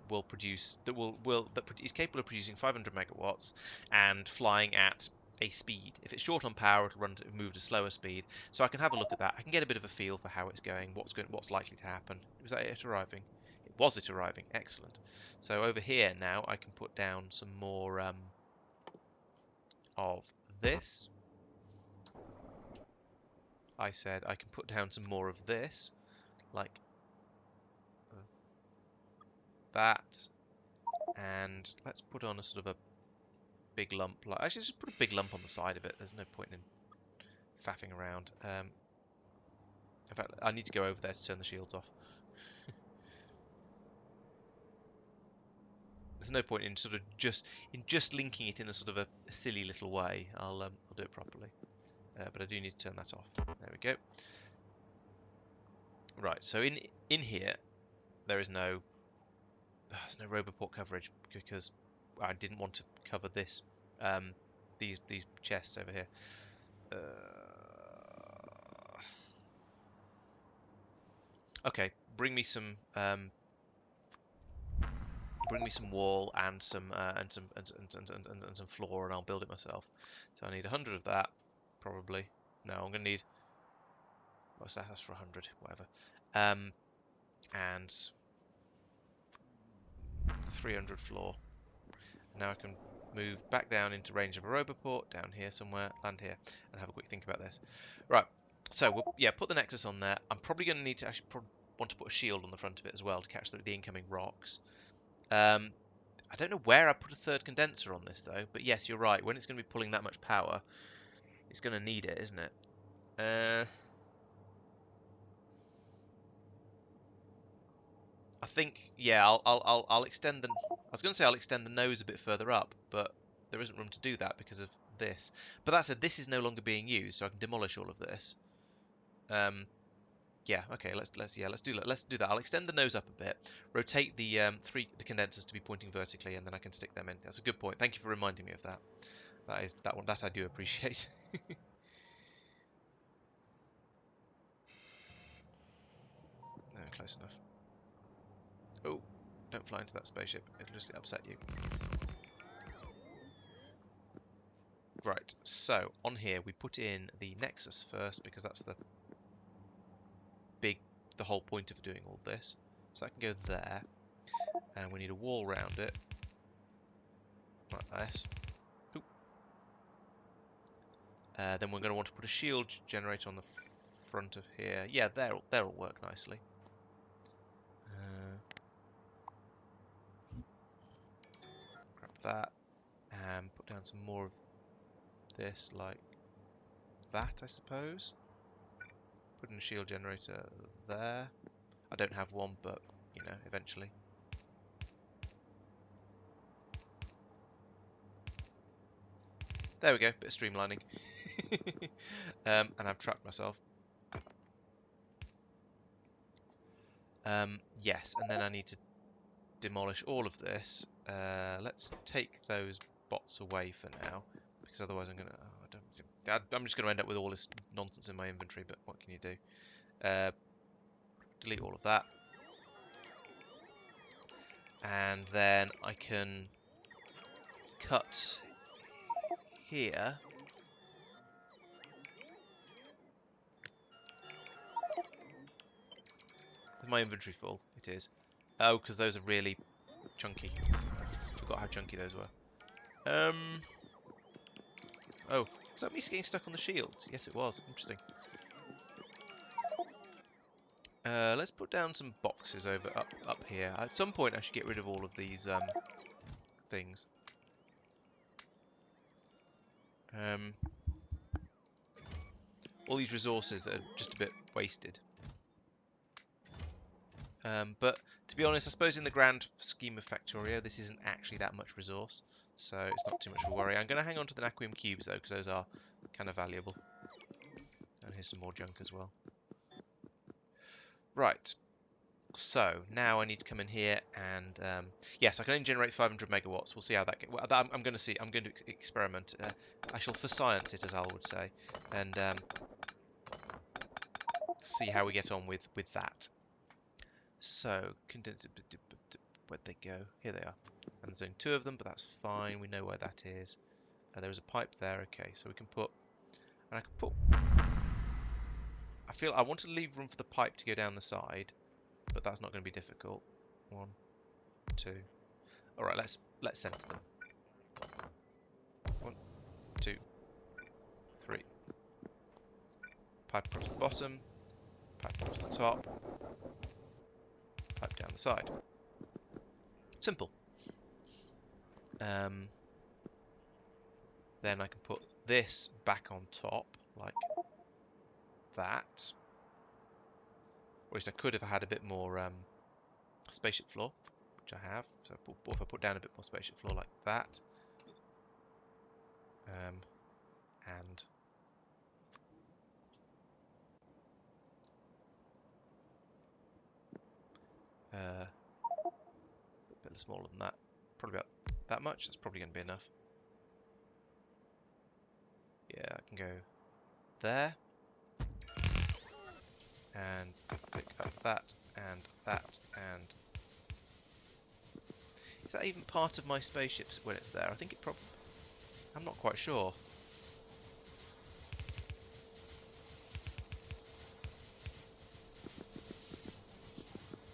will produce that is capable of producing 500 megawatts and flying at a speed. If it's short on power, it'll move at a slower speed. So I can have a look at that. I can get a bit of a feel for how it's going, what's likely to happen. Was that it arriving? It was it arriving. Excellent. So over here now I can put down some more of this. I said I can put down some more of this, like that, and let's put on a sort of a big lump. Actually, just put a big lump on the side of it. There's no point in faffing around. In fact, I need to go over there to turn the shields off. there's no point in sort of just linking it in a sort of a silly little way. I'll do it properly. But I do need to turn that off. There we go. Right, so in here there is there's no Roboport coverage because I didn't want to cover this these chests over here. Okay, bring me some wall and some floor, and I'll build it myself. So I need 100 of that, probably. No, I'm gonna need. What's that? That's for 100, whatever. And 300 floor. Now I can move back down into range of a Roboport, down here somewhere, land here, and have a quick think about this. Right, so yeah, put the Nexus on there. I'm probably going to need to actually want to put a shield on the front of it as well to catch the incoming rocks. I don't know where I put a third condenser on this though, but yes, you're right. When it's going to be pulling that much power, it's going to need it, isn't it? I think, yeah, I'll extend the. I was going to say I'll extend the nose a bit further up, but there isn't room to do that because of this. But that said, this is no longer being used, so I can demolish all of this. Yeah, okay, let's do that. I'll extend the nose up a bit, rotate the the condensers to be pointing vertically, and then I can stick them in. That's a good point. Thank you for reminding me of that. That I do appreciate. No, close enough. Oh, don't fly into that spaceship. It'll just upset you. Right, so on here we put in the Nexus first because that's the whole point of doing all this. So that can go there, and we need a wall around it, like this. Then we're going to want to put a shield generator on the front of here. Yeah, they'll work nicely. Grab that and put down some more of this, like that, I suppose. Put in a shield generator there. I don't have one, but you know, eventually. There we go, bit of streamlining. And I've trapped myself. Yes, and then I need to demolish all of this. Let's take those bots away for now, because otherwise I'm gonna. I'm just gonna end up with all this nonsense in my inventory. But what can you do? Delete all of that, and then I can cut here. Is my inventory full? It is. Oh, because those are really chunky. I forgot how chunky those were. Oh, was that me getting stuck on the shield? Yes, it was. Interesting. Let's put down some boxes up here. At some point, I should get rid of all of these things. All these resources that are just a bit wasted. But to be honest, I suppose in the grand scheme of Factorio, this isn't actually that much resource, so it's not too much of a worry. I'm going to hang on to the naquium cubes though, because those are kind of valuable. And here's some more junk as well. Right. So now I need to come in here and yes, I can only generate 500 megawatts. We'll see how that gets. Well, I'm going to see. I'm going to experiment. I shall for science it, as Al would say, and see how we get on with that. So condense it. Where'd they go? Here they are. And there's only 2 of them, but that's fine. We know where that is. There was a pipe there. Okay, so we can put. And I can put. I feel I want to leave room for the pipe to go down the side, but that's not going to be difficult. 1, 2. All right, let's center them. 1, 2, 3. Pipe across the bottom. Pipe across the top. Pipe down the side. Simple. Then I can put this back on top, like that. Or at least I could if I had a bit more spaceship floor. which I have. So if I put down a bit more spaceship floor like that, and a bit smaller than that, probably about that much. That's probably going to be enough. Yeah, I can go there, and pick up that, and that, and is that even part of my spaceship when it's there? I think it probably. I'm not quite sure.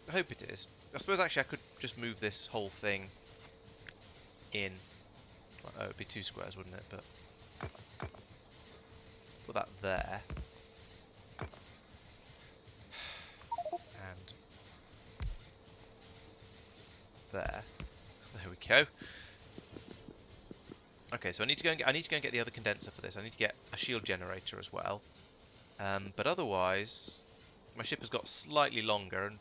I hope it is. I suppose actually I could just move this whole thing in. Oh, it'd be 2 squares, wouldn't it? But put that there. And there. There we go. Okay, so I need to go and get the other condenser for this. I need to get a shield generator as well. But otherwise, my ship has got slightly longer and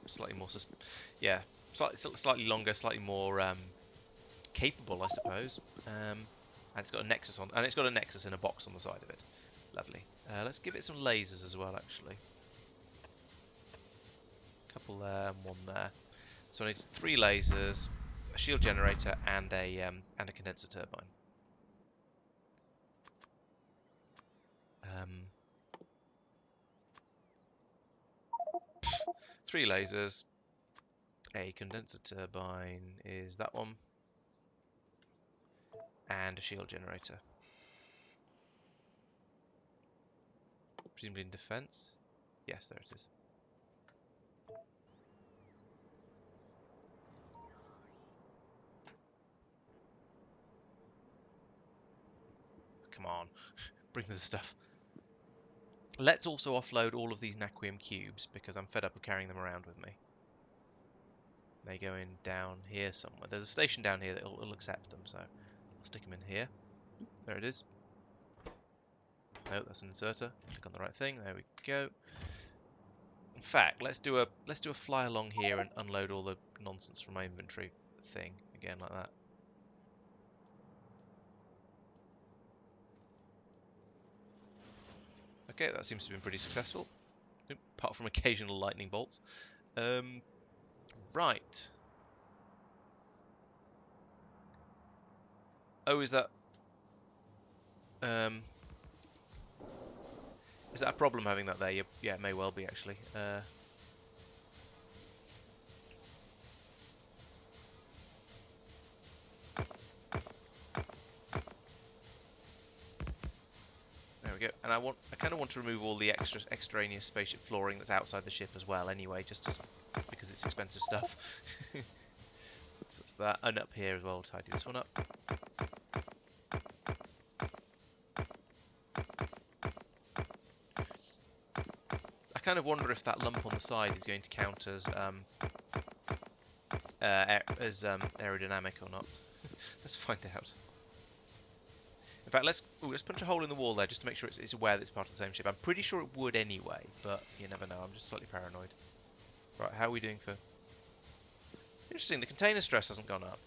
slightly more, slightly longer, slightly more capable, I suppose. And it's got a nexus on, and it's got a nexus in a box on the side of it. Lovely. Let's give it some lasers as well, actually. A couple there and one there. So I need 3 lasers, a shield generator, and a condenser turbine. 3 lasers, a condenser turbine is that one, and a shield generator. Presumably in defense. Yes, there it is. Come on, bring me the stuff. Let's also offload all of these naquium cubes because I'm fed up of carrying them around with me. They go in down here somewhere. There's a station down here that will accept them, so I'll stick them in here. There it is. No, that's an inserter. Click on the right thing. There we go. In fact, let's do a fly along here and unload all the nonsense from my inventory thing again like that. Okay, that seems to have been pretty successful, apart from occasional lightning bolts. Right. Oh, is that a problem having that there? Yeah, it may well be actually. There we go. And I kind of want to remove all the extraneous spaceship flooring that's outside the ship as well. Anyway, because it's expensive stuff. So it's that, and up here as well. Tidy this one up. I kind of wonder if that lump on the side is going to count as aerodynamic or not. Let's find out. In fact, let's punch a hole in the wall there just to make sure it's aware that it's part of the same ship. I'm pretty sure it would anyway, but you never know. I'm just slightly paranoid. Right, how are we doing for... Interesting, the container stress hasn't gone up.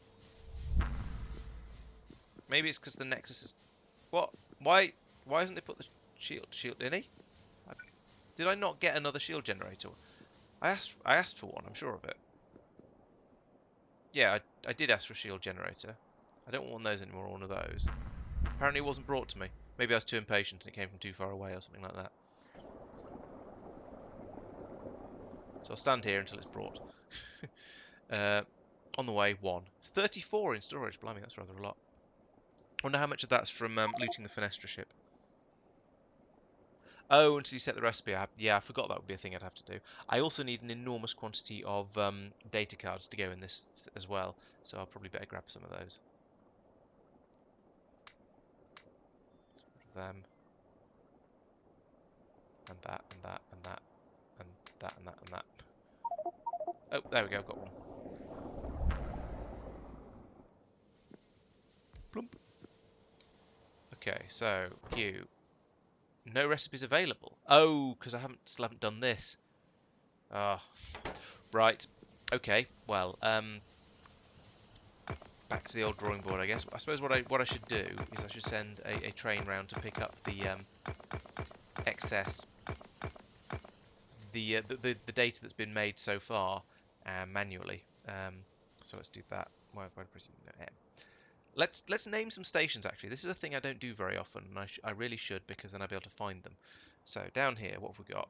Maybe it's because the Nexus is... What? Why hasn't it put the shield in it? Did I not get another shield generator? I asked for one, I'm sure of it. Yeah, I did ask for a shield generator. I don't want one of those anymore, or one of those. Apparently it wasn't brought to me. Maybe I was too impatient and it came from too far away or something like that. So I'll stand here until it's brought. On the way, 1. It's 34 in storage. Blimey, that's rather a lot. I wonder how much of that's from looting the Fenestra ship. Oh, until you set the recipe. Yeah, I forgot that would be a thing I'd have to do. I also need an enormous quantity of data cards to go in this as well, so I'll probably better grab some of those. Them. And that, and that, and that, and that, and that, and that. Oh, there we go, I've got one. Plump. Okay, so, Q. No recipes available. Oh, because I still haven't done this. Ah, right. Okay, well, back to the old drawing board, I guess. I suppose what I should do is I should send a train round to pick up the excess, the data that's been made so far manually. So let's do that. Why press no, M? Let's name some stations. Actually, this is a thing I don't do very often, and I really should, because then I'll be able to find them. So down here, what have we got?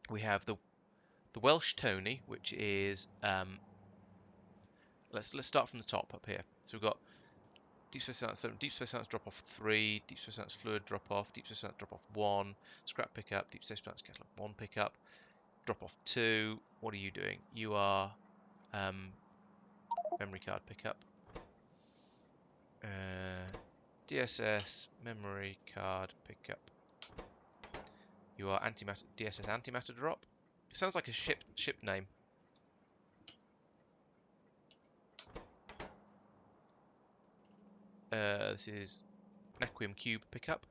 We have the Welsh Tony, which is let's start from the top up here. So we've got deep space science, deep space science drop off 3, deep space science fluid drop off, deep space science drop off 1, scrap pickup, deep space science catalog 1 pickup, drop off 2. What are you doing? You are memory card pickup. DSS memory card pickup. You are antimatter DSS antimatter drop. It sounds like a ship name. This is naquium cube pickup.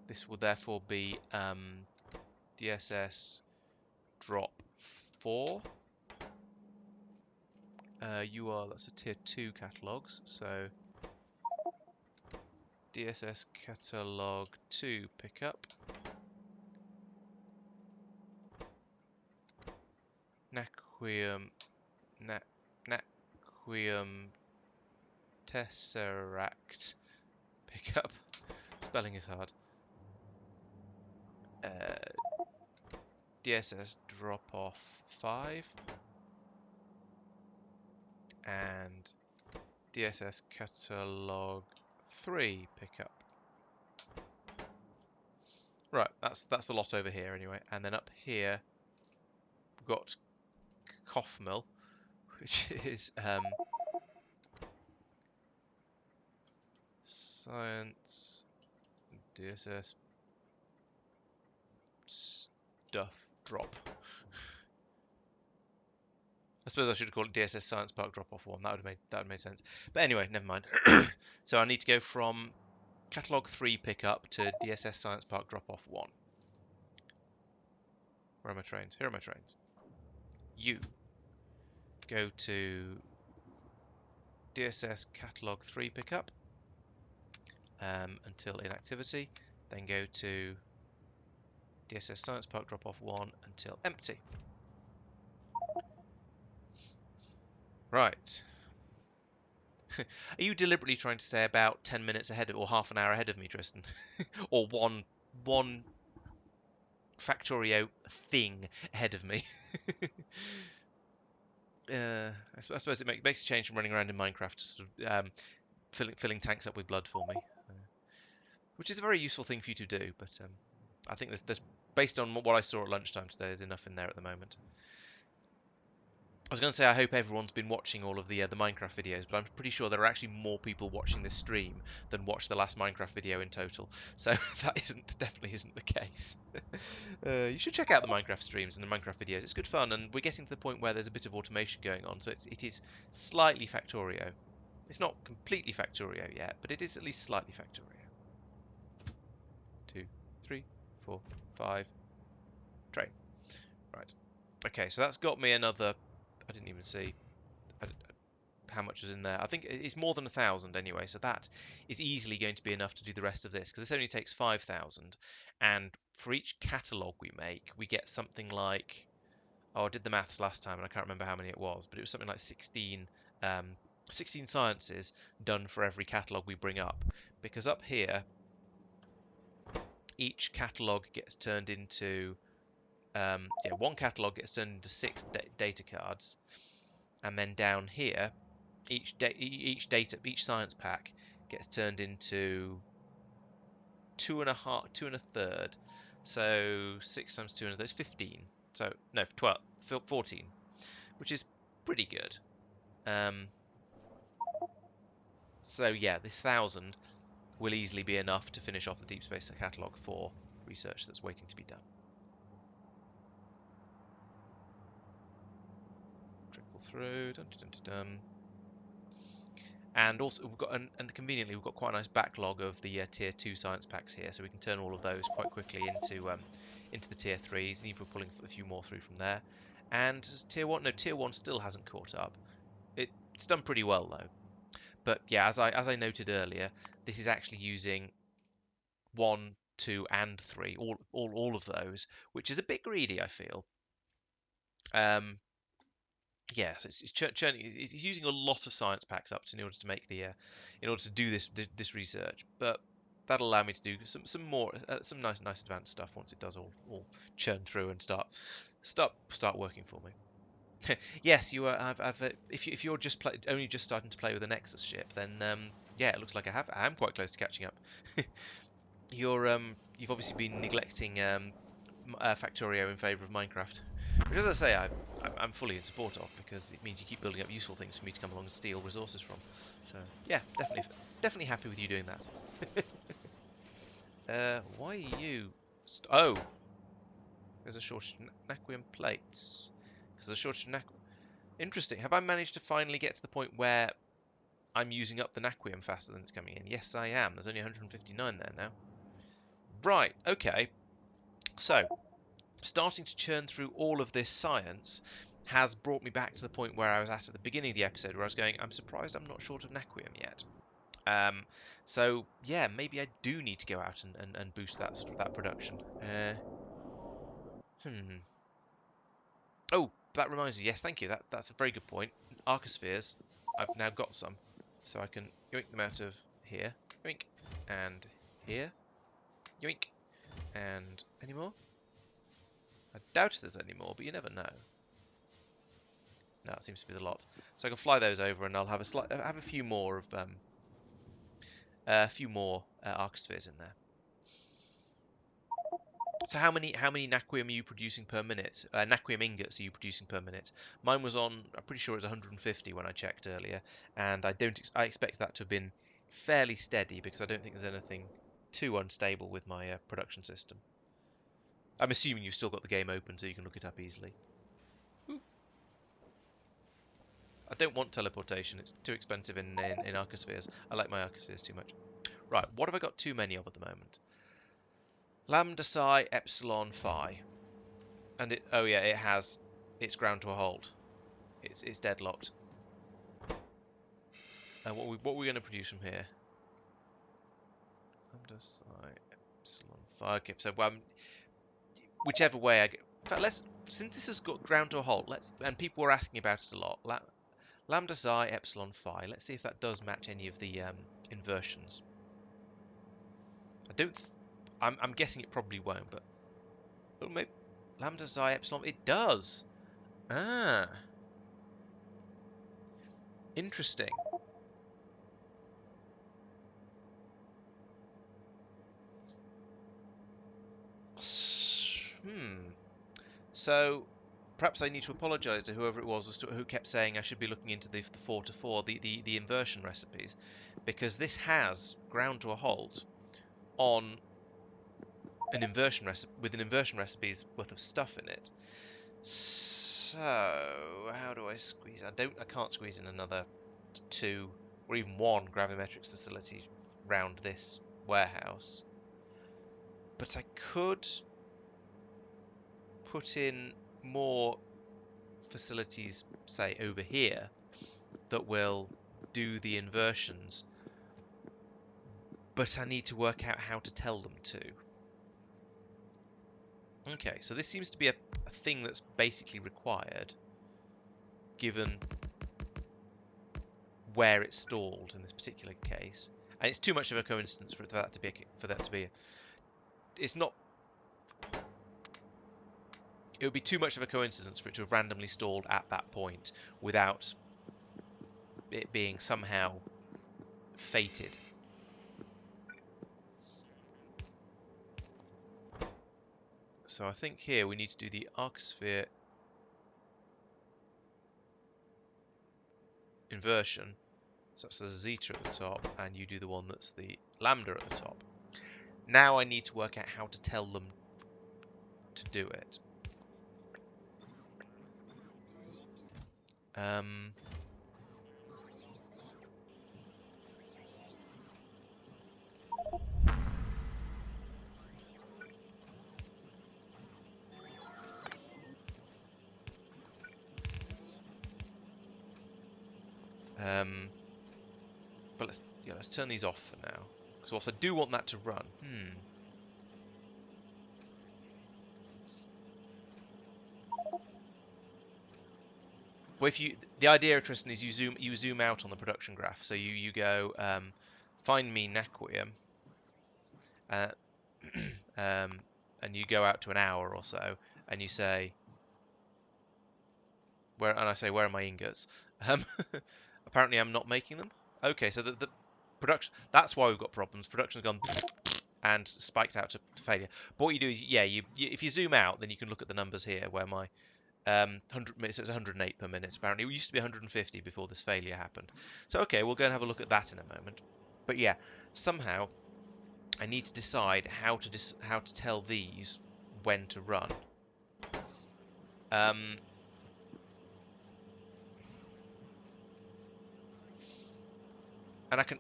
This will therefore be DSS drop 4. That's a tier 2 catalogs, so DSS catalog 2 pickup. Naquium tesseract pickup. Spelling is hard. DSS drop off 5 and DSS catalog 3 pickup. Right, that's the lot over here anyway. And then up here we've got cough mill, which is science DSS stuff drop. I suppose I should have called it DSS Science Park Drop Off 1. That would have made sense. But anyway, never mind. So I need to go from Catalog 3 pickup to DSS Science Park Drop Off 1. Where are my trains? Here are my trains. You go to DSS Catalog 3 pickup until inactivity. Then go to DSS Science Park Drop Off 1 until empty. Right. Are you deliberately trying to stay about 10 minutes ahead of, or half an hour ahead of me, Tristan? Or one Factorio thing ahead of me? I suppose it makes a change from running around in Minecraft, sort of, filling tanks up with blood for me, which is a very useful thing for you to do. But I think there's based on what I saw at lunchtime today, there's enough in there at the moment. I was going to say I hope everyone's been watching all of the Minecraft videos, but I'm pretty sure there are actually more people watching this stream than watched the last Minecraft video in total. So that definitely isn't the case. You should check out the Minecraft streams and the Minecraft videos. It's good fun, and we're getting to the point where there's a bit of automation going on. So it is slightly Factorio. It's not completely Factorio yet, but it is at least slightly Factorio. 2, 3, 4, 5. Train. Right. Okay, so that's got me another. I didn't even see how much was in there. I think it's more than 1,000 anyway, so that is easily going to be enough to do the rest of this, because this only takes 5,000, and for each catalogue we make, we get something like, oh, I did the maths last time, and I can't remember how many it was, but it was something like 16 sciences done for every catalogue we bring up, because up here, each catalogue gets turned into, one catalogue gets turned into 6 data cards, and then down here, each science pack gets turned into 2.5, so 6 times 2 is 15. So no, 12, 14, which is pretty good. So yeah, this 1,000 will easily be enough to finish off the Deep Space Catalogue for research that's waiting to be done. Trickle through. Dun, dun, dun, dun. And also we've got, and conveniently, we've got quite a nice backlog of the tier 2 science packs here, so we can turn all of those quite quickly into the tier 3s, and even we're pulling a few more through from there. And tier 1, no, tier 1 still hasn't caught up. It's done pretty well though. But yeah, as I noted earlier, this is actually using 1, 2, and 3, all of those, which is a bit greedy, I feel. Yes, it's churning. It's using a lot of science packs up in order to make in order to do this research. But that'll allow me to do some more, some nice advanced stuff once it does all churn through and start working for me. Yes, you are. If you're only just starting to play with a Nexus ship, then yeah, it looks like I am quite close to catching up. You've obviously been neglecting Factorio in favour of Minecraft, which, as I say, I'm fully in support of, because it means you keep building up useful things for me to come along and steal resources from. So yeah, definitely happy with you doing that. Why are you? Oh, there's a shortage of naquium plates. Because there's a shortage of naquium. Interesting. Have I managed to finally get to the point where I'm using up the naquium faster than it's coming in? Yes, I am. There's only 159 there now. Right. Okay. So, starting to churn through all of this science has brought me back to the point where I was at the beginning of the episode, where I was going, I'm surprised I'm not short of naquium yet. So yeah, maybe I do need to go out and boost that production. Hmm. Oh, that reminds me. Yes, thank you. That's a very good point. Arcospheres. I've now got some, so I can yoink them out of here, yoink, and here, yoink, and any more? I doubt if there's any more, but you never know. No, it seems to be the lot. So I can fly those over, and I'll have a few more of arcospheres in there. So how many naquium are you producing per minute? Naquium ingots are you producing per minute? Mine was on, I'm pretty sure it was 150 when I checked earlier, and I expect that to have been fairly steady, because I don't think there's anything too unstable with my production system. I'm assuming you've still got the game open so you can look it up easily. Ooh. I don't want teleportation, it's too expensive in arcospheres. I like my arcospheres too much. Right, what have I got too many of at the moment? Lambda psi epsilon phi. And oh yeah, it's ground to a halt. It's deadlocked. And what are we going to produce from here? Lambda psi epsilon phi. Okay, so whichever way I get. In fact, since this has got ground to a halt, and people were asking about it a lot. Lambda psi epsilon phi. Let's see if that does match any of the inversions. I don't. I'm guessing it probably won't, but maybe lambda psi epsilon. It does. Ah, interesting. So perhaps I need to apologise to whoever it was who kept saying I should be looking into the 4 to 4, the inversion recipes, because this has ground to a halt on an inversion recipe with an inversion recipe's worth of stuff in it. So how do I squeeze? I can't squeeze in another 2 or even 1 gravimetrics facility round this warehouse, but I could put in more facilities, say over here, that will do the inversions, but I need to work out how to tell them to. Okay, so this seems to be a thing that's basically required, given where it's stalled in this particular case, and it's too much of a coincidence for that to be. It's not. It would be too much of a coincidence for it to have randomly stalled at that point without it being somehow fated. So I think here we need to do the arcosphere inversion. So that's the zeta at the top, and you do the one that's the lambda at the top. Now I need to work out how to tell them to do it. But let's turn these off for now. Because whilst I do want that to run, Well, the idea, Tristan, is you zoom out on the production graph. So you go find me naquium, uh, and you go out to an hour or so, and you say and I say where are my ingots? Apparently I'm not making them. Okay, so the production, that's why we've got problems. Production's gone and spiked out to failure. But what you do is, yeah, if you zoom out, then you can look at the numbers here where my 100 minutes, it's 108 per minute. Apparently, it used to be 150 before this failure happened. So, okay, we'll go and have a look at that in a moment. But yeah, somehow I need to decide how to tell these when to run. And I can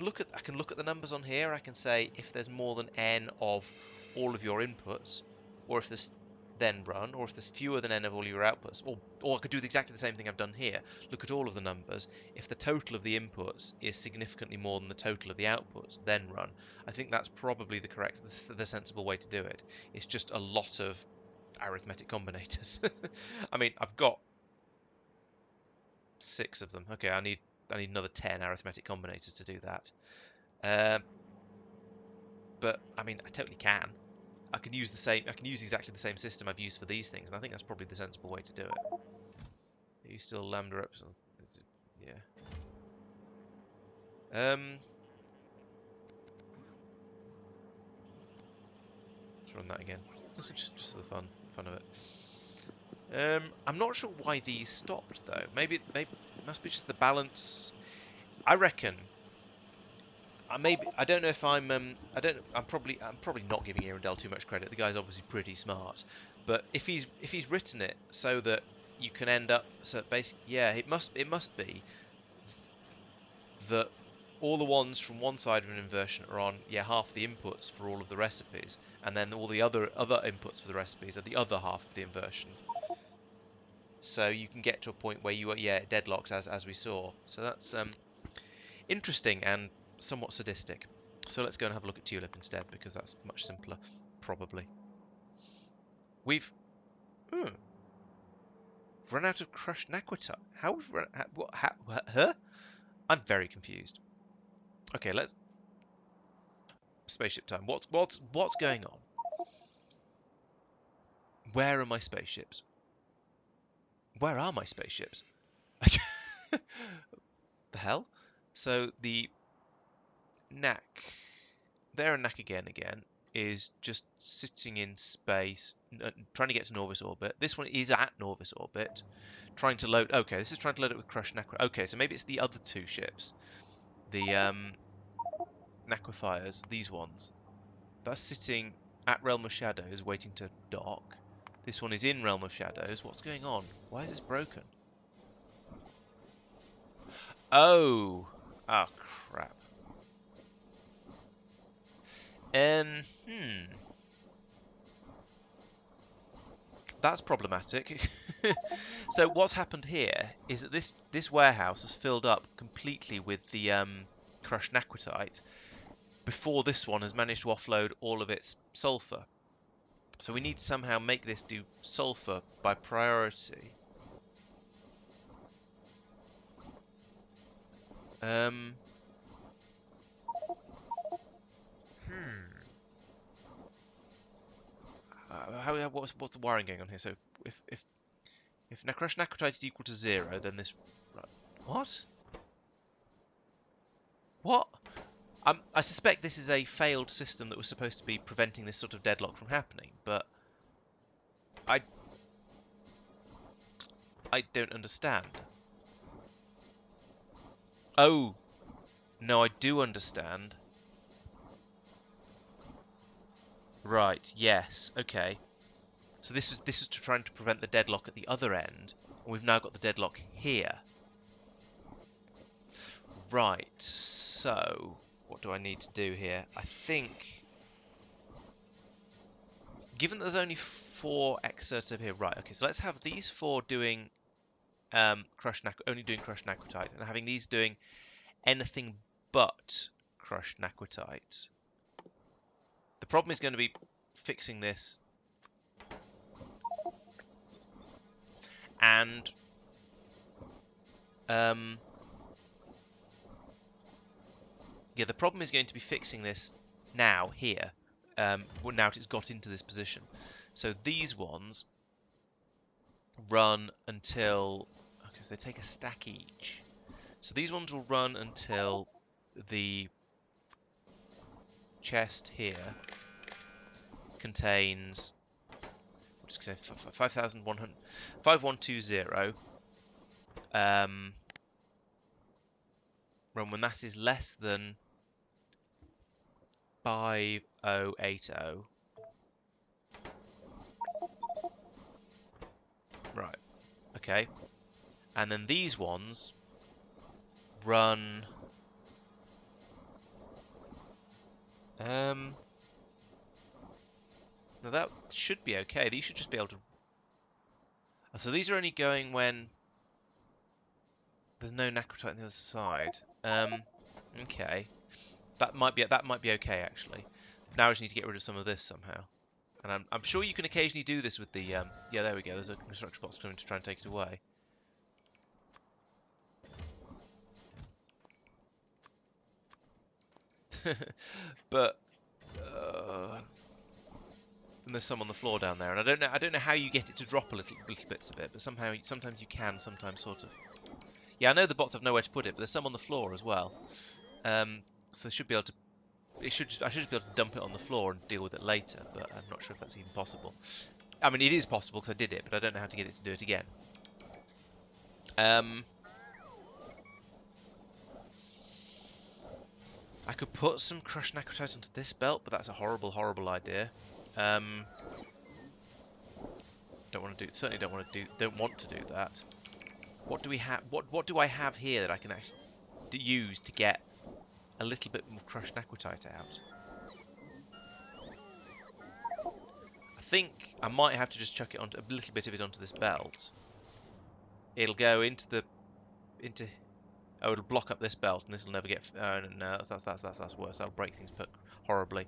look at the numbers on here. I can say if there's more than n of all of your inputs, or if there's then run, or if there's fewer than n of all your outputs, or I could do exactly the same thing I've done here. Look at all of the numbers. If the total of the inputs is significantly more than the total of the outputs, then run. I think that's probably the sensible way to do it. It's just a lot of arithmetic combinators. I mean, I've got 6 of them. Okay, I need another 10 arithmetic combinators to do that. But I mean, I totally can. I can use exactly the same system I've used for these things, and I think that's probably the sensible way to do it. Are you still lambda up? Yeah. Let's run that again, just for the fun of it. I'm not sure why these stopped though. Maybe it must be just the balance. I reckon. I don't know if I'm probably not giving Arundel too much credit. The guy's obviously pretty smart, but if he's written it so that you can end up, so basically, yeah, it must be that all the ones from one side of an inversion are on half the inputs for all of the recipes, and then all the other inputs for the recipes are the other half of the inversion. So you can get to a point where it deadlocks as we saw. So that's interesting and somewhat sadistic. So let's go and have a look at Tulip instead, because that's much simpler, probably. We've run out of crushed naquitite. How we've run? What? Huh? I'm very confused. Okay, let's spaceship time. What's going on? Where are my spaceships? Where are my spaceships? The hell? So the Nac, there and Nac again, is just sitting in space, trying to get to Norvis orbit. This one is at Norvis orbit, trying to load. Okay, this is trying to load it with crushed Nac. Okay, so maybe it's the other 2 ships, the Naquifiers, these ones. That's sitting at Realm of Shadows, waiting to dock. This one is in Realm of Shadows. What's going on? Why is this broken? Oh, crap. That's problematic. So what's happened here is that this warehouse has filled up completely with the crushed naquitite before this one has managed to offload all of its sulfur. So we need to somehow make this do sulfur by priority. What's the wiring going on here? So if crushed naquitite is equal to 0, then this. What? What? I suspect this is a failed system that was supposed to be preventing this sort of deadlock from happening, but I don't understand. Oh, no, I do understand. Right, yes, okay. So this is trying to prevent the deadlock at the other end, and we've now got the deadlock here. Right, so what do I need to do here? I think, given that there's only 4 exerts over here, right, okay, so let's have these 4 doing only doing crushed naquitite, and having these doing anything but crushed naquitite. The problem is going to be fixing this, and yeah, the problem is going to be fixing this now here. Well, now it's got into this position. So these ones run until, because they take a stack each. So these ones will run until the chest here contains, what is it, 5120. Run when that is less than 5080. Right. Okay. And then these ones run now that should be okay. These should just be able to. So these are only going when there's no naquitite on the other side. Okay. That might be okay actually. Now I just need to get rid of some of this somehow. And I'm sure you can occasionally do this with the yeah, there we go. There's a construction box coming to try and take it away. But and there's some on the floor down there, and I don't know how you get it to drop little bits of it, but sometimes you can, sometimes sort of. Yeah, I know the bots have nowhere to put it, but there's some on the floor as well. So I should be able to. I should just be able to dump it on the floor and deal with it later, but I'm not sure if that's even possible. I mean, it is possible because I did it, but I don't know how to get it to do it again. I could put some crushed naquitite onto this belt, but that's a horrible, horrible idea. Don't want to do. Certainly don't want to do. Don't want to do that. What do we have? What do I have here that I can actually use to get a little bit more crushed naquitite out? I think I might have to just chuck it onto a little bit of it onto this belt. It'll go into. Oh, it'll block up this belt, and this will never get. No, that's worse. That'll break things horribly.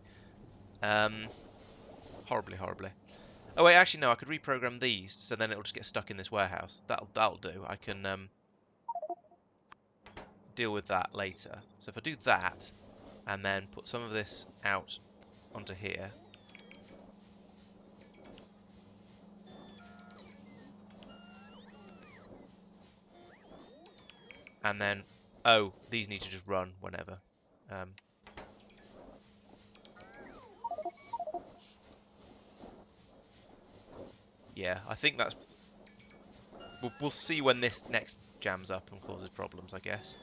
Horribly. Oh wait, actually no. I could reprogram these, so then it'll just get stuck in this warehouse. That'll do. I can deal with that later. So if I do that, and then put some of this out onto here. And then, oh, these need to just run whenever. Yeah, I think that's. We'll see when this next jams up and causes problems, I guess.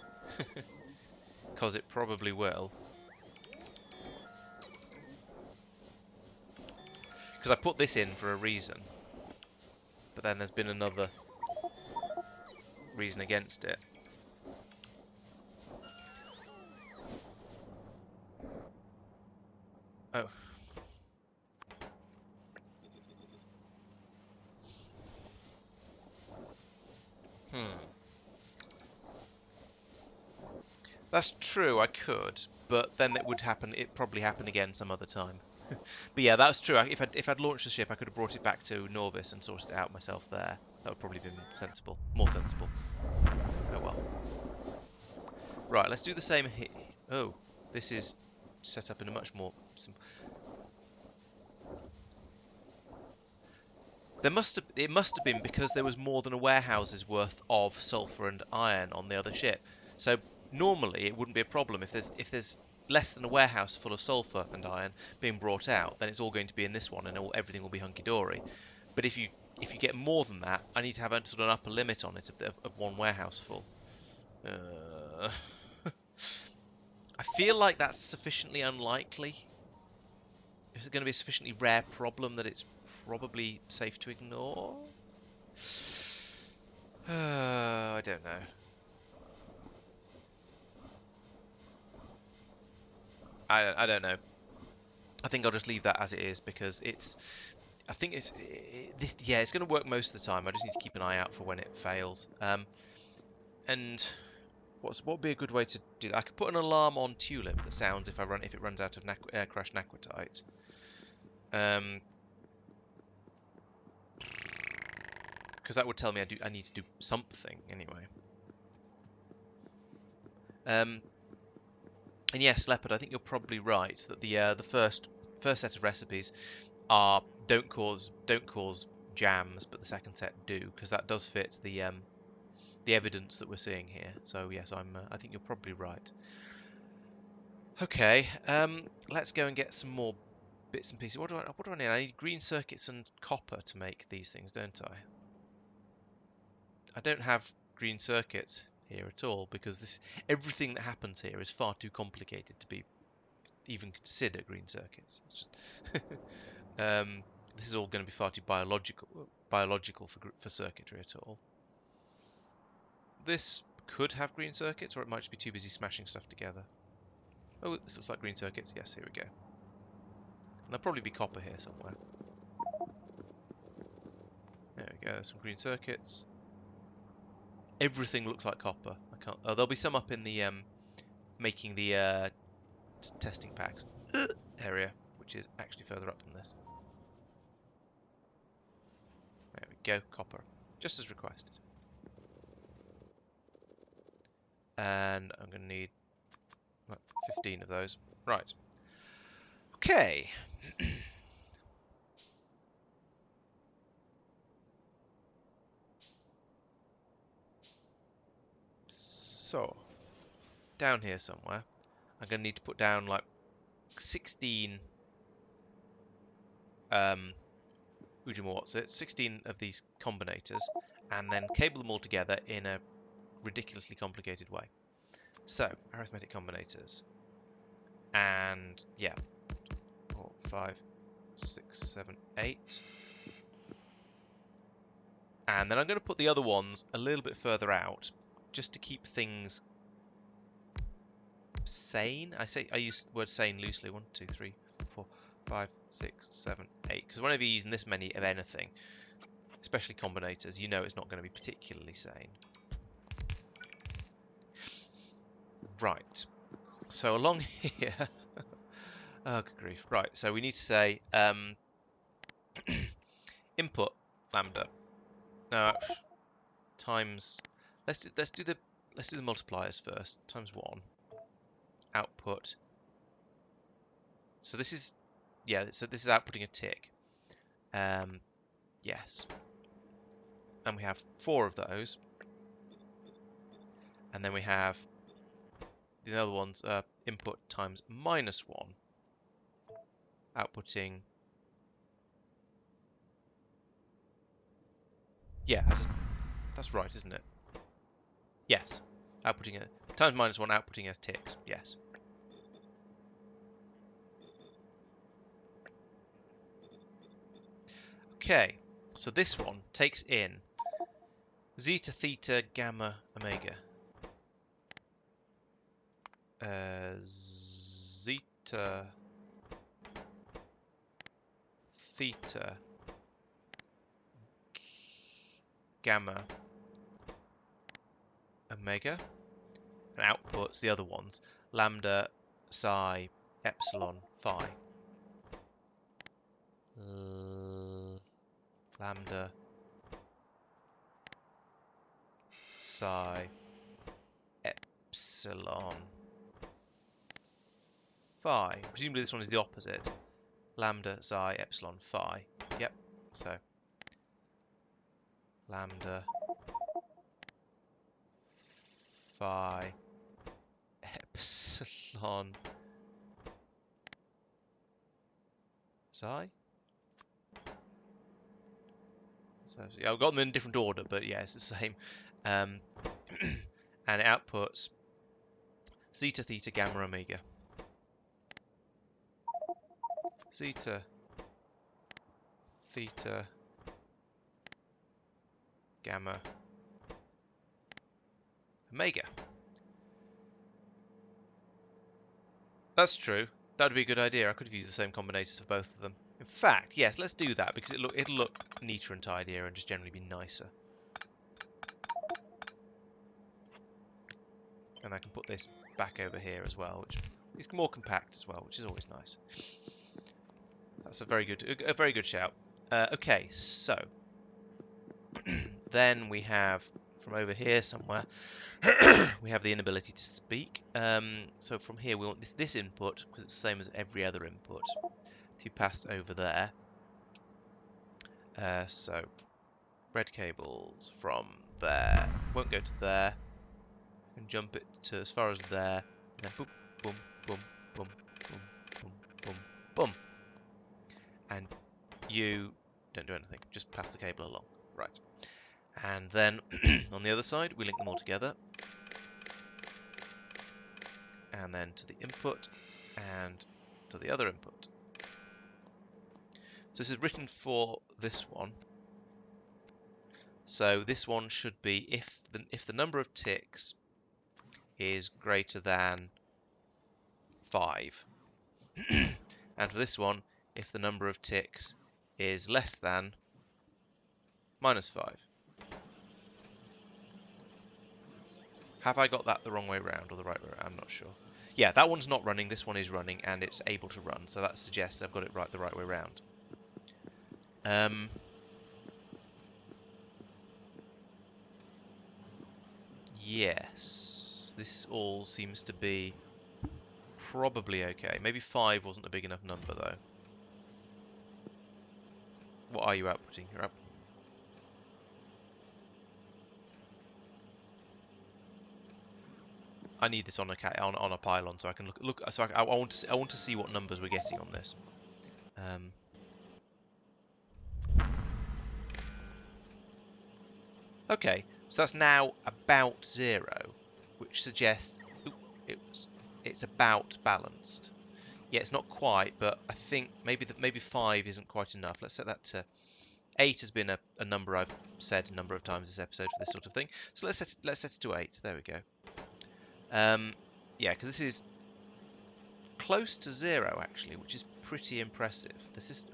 Because it probably will. Because I put this in for a reason. But then there's been another reason against it. Oh. That's true, I could, but then it would happen. It'd probably happen again some other time. But yeah, that's true. If I'd launched the ship, I could have brought it back to Norvis and sorted it out myself there. That would probably have been sensible, more sensible. Oh well. Right, let's do the same here. Oh, this is set up in a much more simple. It must have been because there was more than a warehouse's worth of sulfur and iron on the other ship. So normally it wouldn't be a problem if there's less than a warehouse full of sulfur and iron being brought out, then it's all going to be in this one, and everything will be hunky-dory. But if you get more than that, I need to have a sort of an upper limit on it of one warehouse full. I feel like that's sufficiently unlikely. Is it going to be a sufficiently rare problem that it's probably safe to ignore? I don't know. I don't know. I think I'll just leave that as it is because I think this. Yeah, it's going to work most of the time. I just need to keep an eye out for when it fails. And what would be a good way to do that? I could put an alarm on Tulip that sounds if it runs out of crashed naquitite. Because that would tell me I need to do something anyway. And yes, Leopard, I think you're probably right that the first set of recipes are don't cause jams, but the second set do, because that does fit the evidence that we're seeing here. So yes, I think you're probably right. Okay, let's go and get some more bits and pieces. What do I need? I need green circuits and copper to make these things, don't I? I don't have green circuits here at all, because everything that happens here is far too complicated to be even consider green circuits. This is all going to be far too biological for circuitry at all. This could have green circuits, or it might just be too busy smashing stuff together. Oh, this looks like green circuits. Yes, here we go. And there'll probably be copper here somewhere. There we go, some green circuits. Everything looks like copper. I can't. Oh, there'll be some up in the making the testing packs area, which is actually further up than this. There we go, copper, just as requested. And I'm going to need 15 of those. Right. Okay. So, down here somewhere, I'm going to need to put down like 16 16 of these combinators, and then cable them all together in a ridiculously complicated way. So, arithmetic combinators. And yeah, 4, 5, 6, 7, 8. And then I'm going to put the other ones a little bit further out, just to keep things sane. I use the word sane loosely. 1, 2, 3, 4, 5, 6, 7, 8. Because whenever you're using this many of anything, especially combinators, you know it's not going to be particularly sane. Right. So along here, oh good grief. Right. So we need to say input lambda. Now times. Let's do the multipliers first. Times 1. Output. So this is So this is outputting a tick. Yes. And we have 4 of those. And then we have the other ones, input times -1, outputting. Yeah, that's right, isn't it? Yes. Outputting times -1, outputting as ticks. Yes. Okay. So this one takes in zeta, theta, gamma, omega. Zeta, theta, gamma, omega, and outputs the other ones: lambda, psi, epsilon, phi. Lambda, psi, epsilon, phi. Presumably this one is the opposite. Lambda, psi, epsilon, phi. Yep. So lambda, phi, epsilon, psi. So yeah, I've got them in a different order, but yeah, it's the same. And it outputs zeta, theta, gamma, omega. Zeta, theta, gamma, omega. That's true. That would be a good idea. I could have used the same combinations for both of them. In fact, yes, let's do that because it'll look neater and tidier and just generally be nicer. And I can put this back over here as well, which is more compact as well, which is always nice. That's a very good shout. Okay, so then we have from over here somewhere we have the inability to speak. So from here we want this input, because it's the same as every other input, to be passed over there. So red cables from there won't go to there. And jump it to as far as there. And then boom, boom, boom, boom, boom, boom, boom, boom. And you don't do anything, just pass the cable along. Right. And then on the other side, we link them all together. And then to the input and to the other input. So this is written for this one. So this one should be if the number of ticks is greater than 5. And for this one, if the number of ticks is less than -5. Have I got that the wrong way around or the right way around? I'm not sure. Yeah, that one's not running, this one is running, and it's able to run, so that suggests I've got it the right way around. Yes, this all seems to be probably okay. Maybe 5 wasn't a big enough number, though. What are you outputting? You're up. I need this on a pylon so I can look. So I want to see what numbers we're getting on this. Okay, so that's now about 0, which suggests it's about balanced. Yeah, it's not quite, but I think maybe 5 isn't quite enough. Let's set that to 8. Has been a number I've said a number of times this episode for this sort of thing. So let's set it to 8. There we go. Yeah, because this is close to 0 actually, which is pretty impressive. This is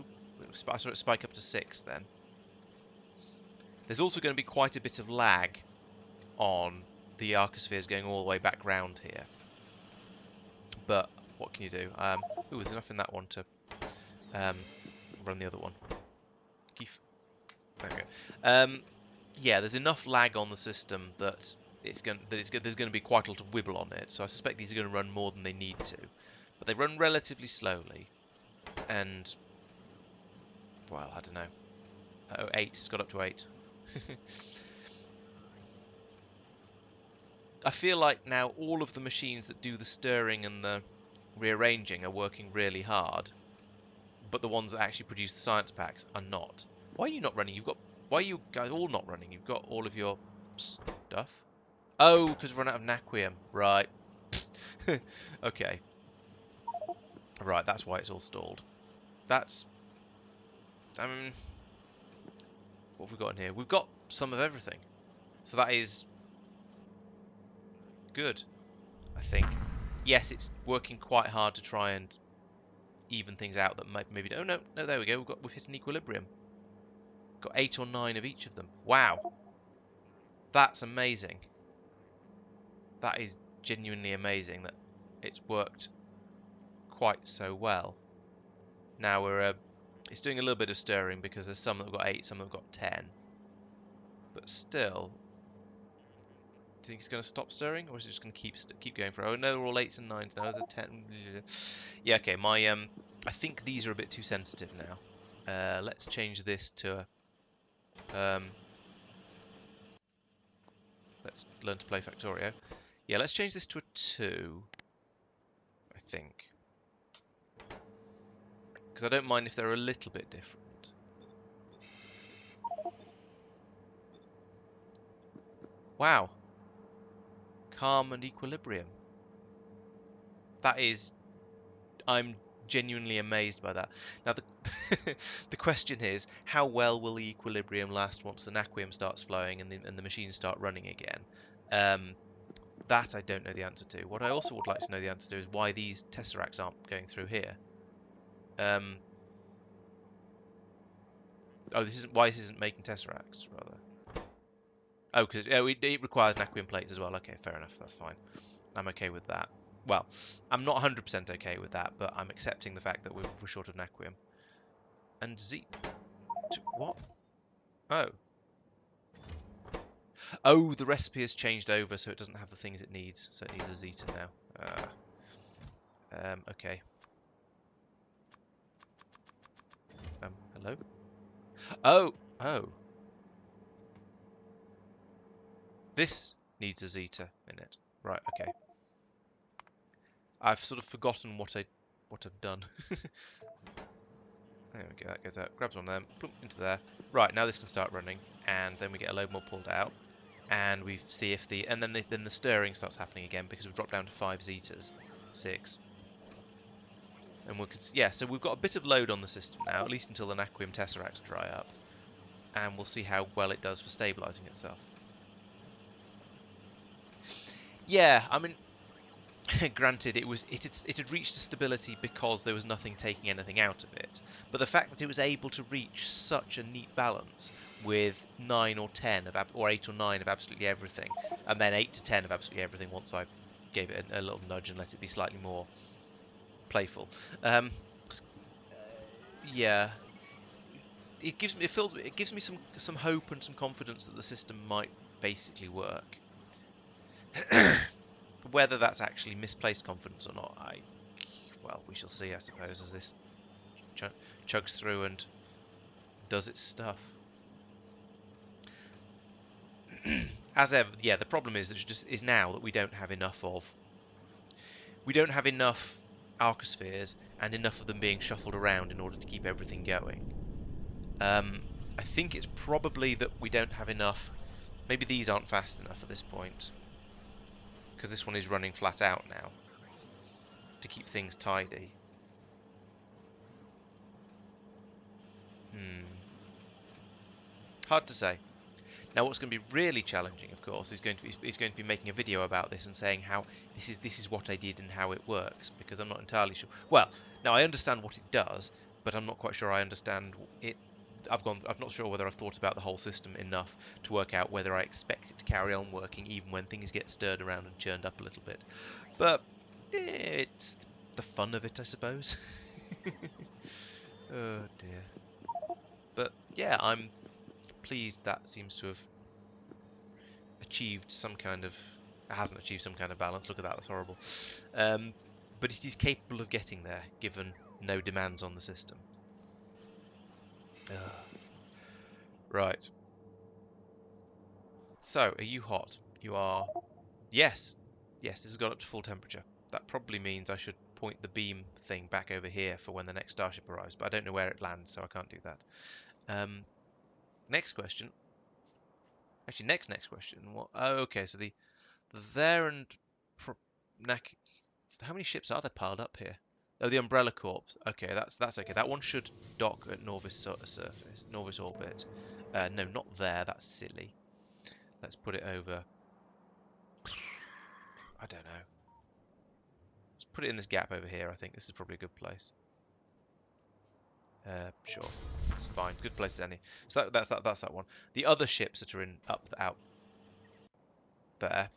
I saw it spike up to 6 then. There's also going to be quite a bit of lag on the arcospheres going all the way back round here. But what can you do? Ooh, there's enough in that one to run the other one. There we go. Yeah, there's enough lag on the system that there's going to be quite a lot of wibble on it. So I suspect these are going to run more than they need to, but they run relatively slowly. And well, I don't know. Oh, 8. It's got up to 8. I feel like now all of the machines that do the stirring and the rearranging are working really hard, but the ones that actually produce the science packs are not. Why are you not running? Why are you guys all not running? You've got all of your stuff. Oh, because we've run out of naquium. Right. Okay. Right, that's why it's all stalled. That's... what have we got in here? We've got some of everything. So that is good, I think. Yes, it's working quite hard to try and even things out that maybe... Oh, no, there we go. We've hit an equilibrium. Got 8 or 9 of each of them. Wow. That's amazing. That is genuinely amazing that it's worked quite so well. Now it's doing a little bit of stirring because there's some that have got 8, some that have got 10. But still, do you think it's going to stop stirring, or is it just going to keep going for? Oh no, they're all 8s and 9s now. There's a 10. Yeah, okay. I think these are a bit too sensitive now. Let's change this to. Let's learn to play Factorio. Yeah, let's change this to a 2. I think. Because I don't mind if they're a little bit different. Wow. Calm and equilibrium. That is... I'm genuinely amazed by that. Now, the question is, how well will the equilibrium last once the naquium starts flowing and the machines start running again? That I don't know the answer to. What I also would like to know the answer to is why these tesseracts aren't going through here. Oh, this isn't why this isn't making tesseracts, rather. Oh, because it requires naquium plates as well. Okay, fair enough. That's fine. I'm okay with that. Well, I'm not 100% okay with that, but I'm accepting the fact that we're short of naquium. And what? Oh. Oh, the recipe has changed over, so it doesn't have the things it needs. So it needs a zeta now. Okay. Hello? Oh, oh. This needs a zeta in it. Right, okay. I've sort of forgotten what I've done. There we go, that goes out. Grabs one of them, plump into there. Right, now this can start running, and then we get a load more pulled out. And we see if then the stirring starts happening again because we've dropped down to 5 zetas. 6. And yeah, so we've got a bit of load on the system now, at least until the naquium tesseracts dry up. And we'll see how well it does for stabilizing itself. Yeah, I mean, granted, it had reached a stability because there was nothing taking anything out of it. But the fact that it was able to reach such a neat balance with 9 or 10 or 8 or 9 of absolutely everything, and then 8 to 10 of absolutely everything once I gave it a little nudge and let it be slightly more playful. Yeah, it gives me some hope and some confidence that the system might basically work. Whether that's actually misplaced confidence or not, well, we shall see, I suppose, as this chugs through and does its stuff. As ever, yeah, the problem is now that we don't have enough arcospheres and enough of them being shuffled around in order to keep everything going. I think it's probably that we don't have enough. Maybe these aren't fast enough at this point, because this one is running flat out now to keep things tidy. Hard to say. Now, what's going to be really challenging, of course, is going to be making a video about this and saying how this is what I did and how it works, because I'm not entirely sure. Well, now I understand what it does, but I'm not quite sure I understand it. I'm not sure whether I've thought about the whole system enough to work out whether I expect it to carry on working even when things get stirred around and churned up a little bit. But it's the fun of it, I suppose. Oh dear. But yeah, I'm pleased that seems to have achieved some kind of... It hasn't achieved some kind of balance. Look at that, that's horrible. But it is capable of getting there, given no demands on the system. Right. So, are you hot? You are... Yes. Yes, this has got up to full temperature. That probably means I should point the beam thing back over here for when the next starship arrives, but I don't know where it lands, so I can't do that. Next question. Actually, next question. What? Oh, okay, so there and... How many ships are there piled up here? Oh, the Umbrella Corps. Okay, that's okay. That one should dock at Norvis surface, Norvis orbit. No, not there. That's silly. Let's put it over. I don't know. Let's put it in this gap over here. I think this is probably a good place. Sure, it's fine. Good place as any. So that's that one. The other ships that are out there.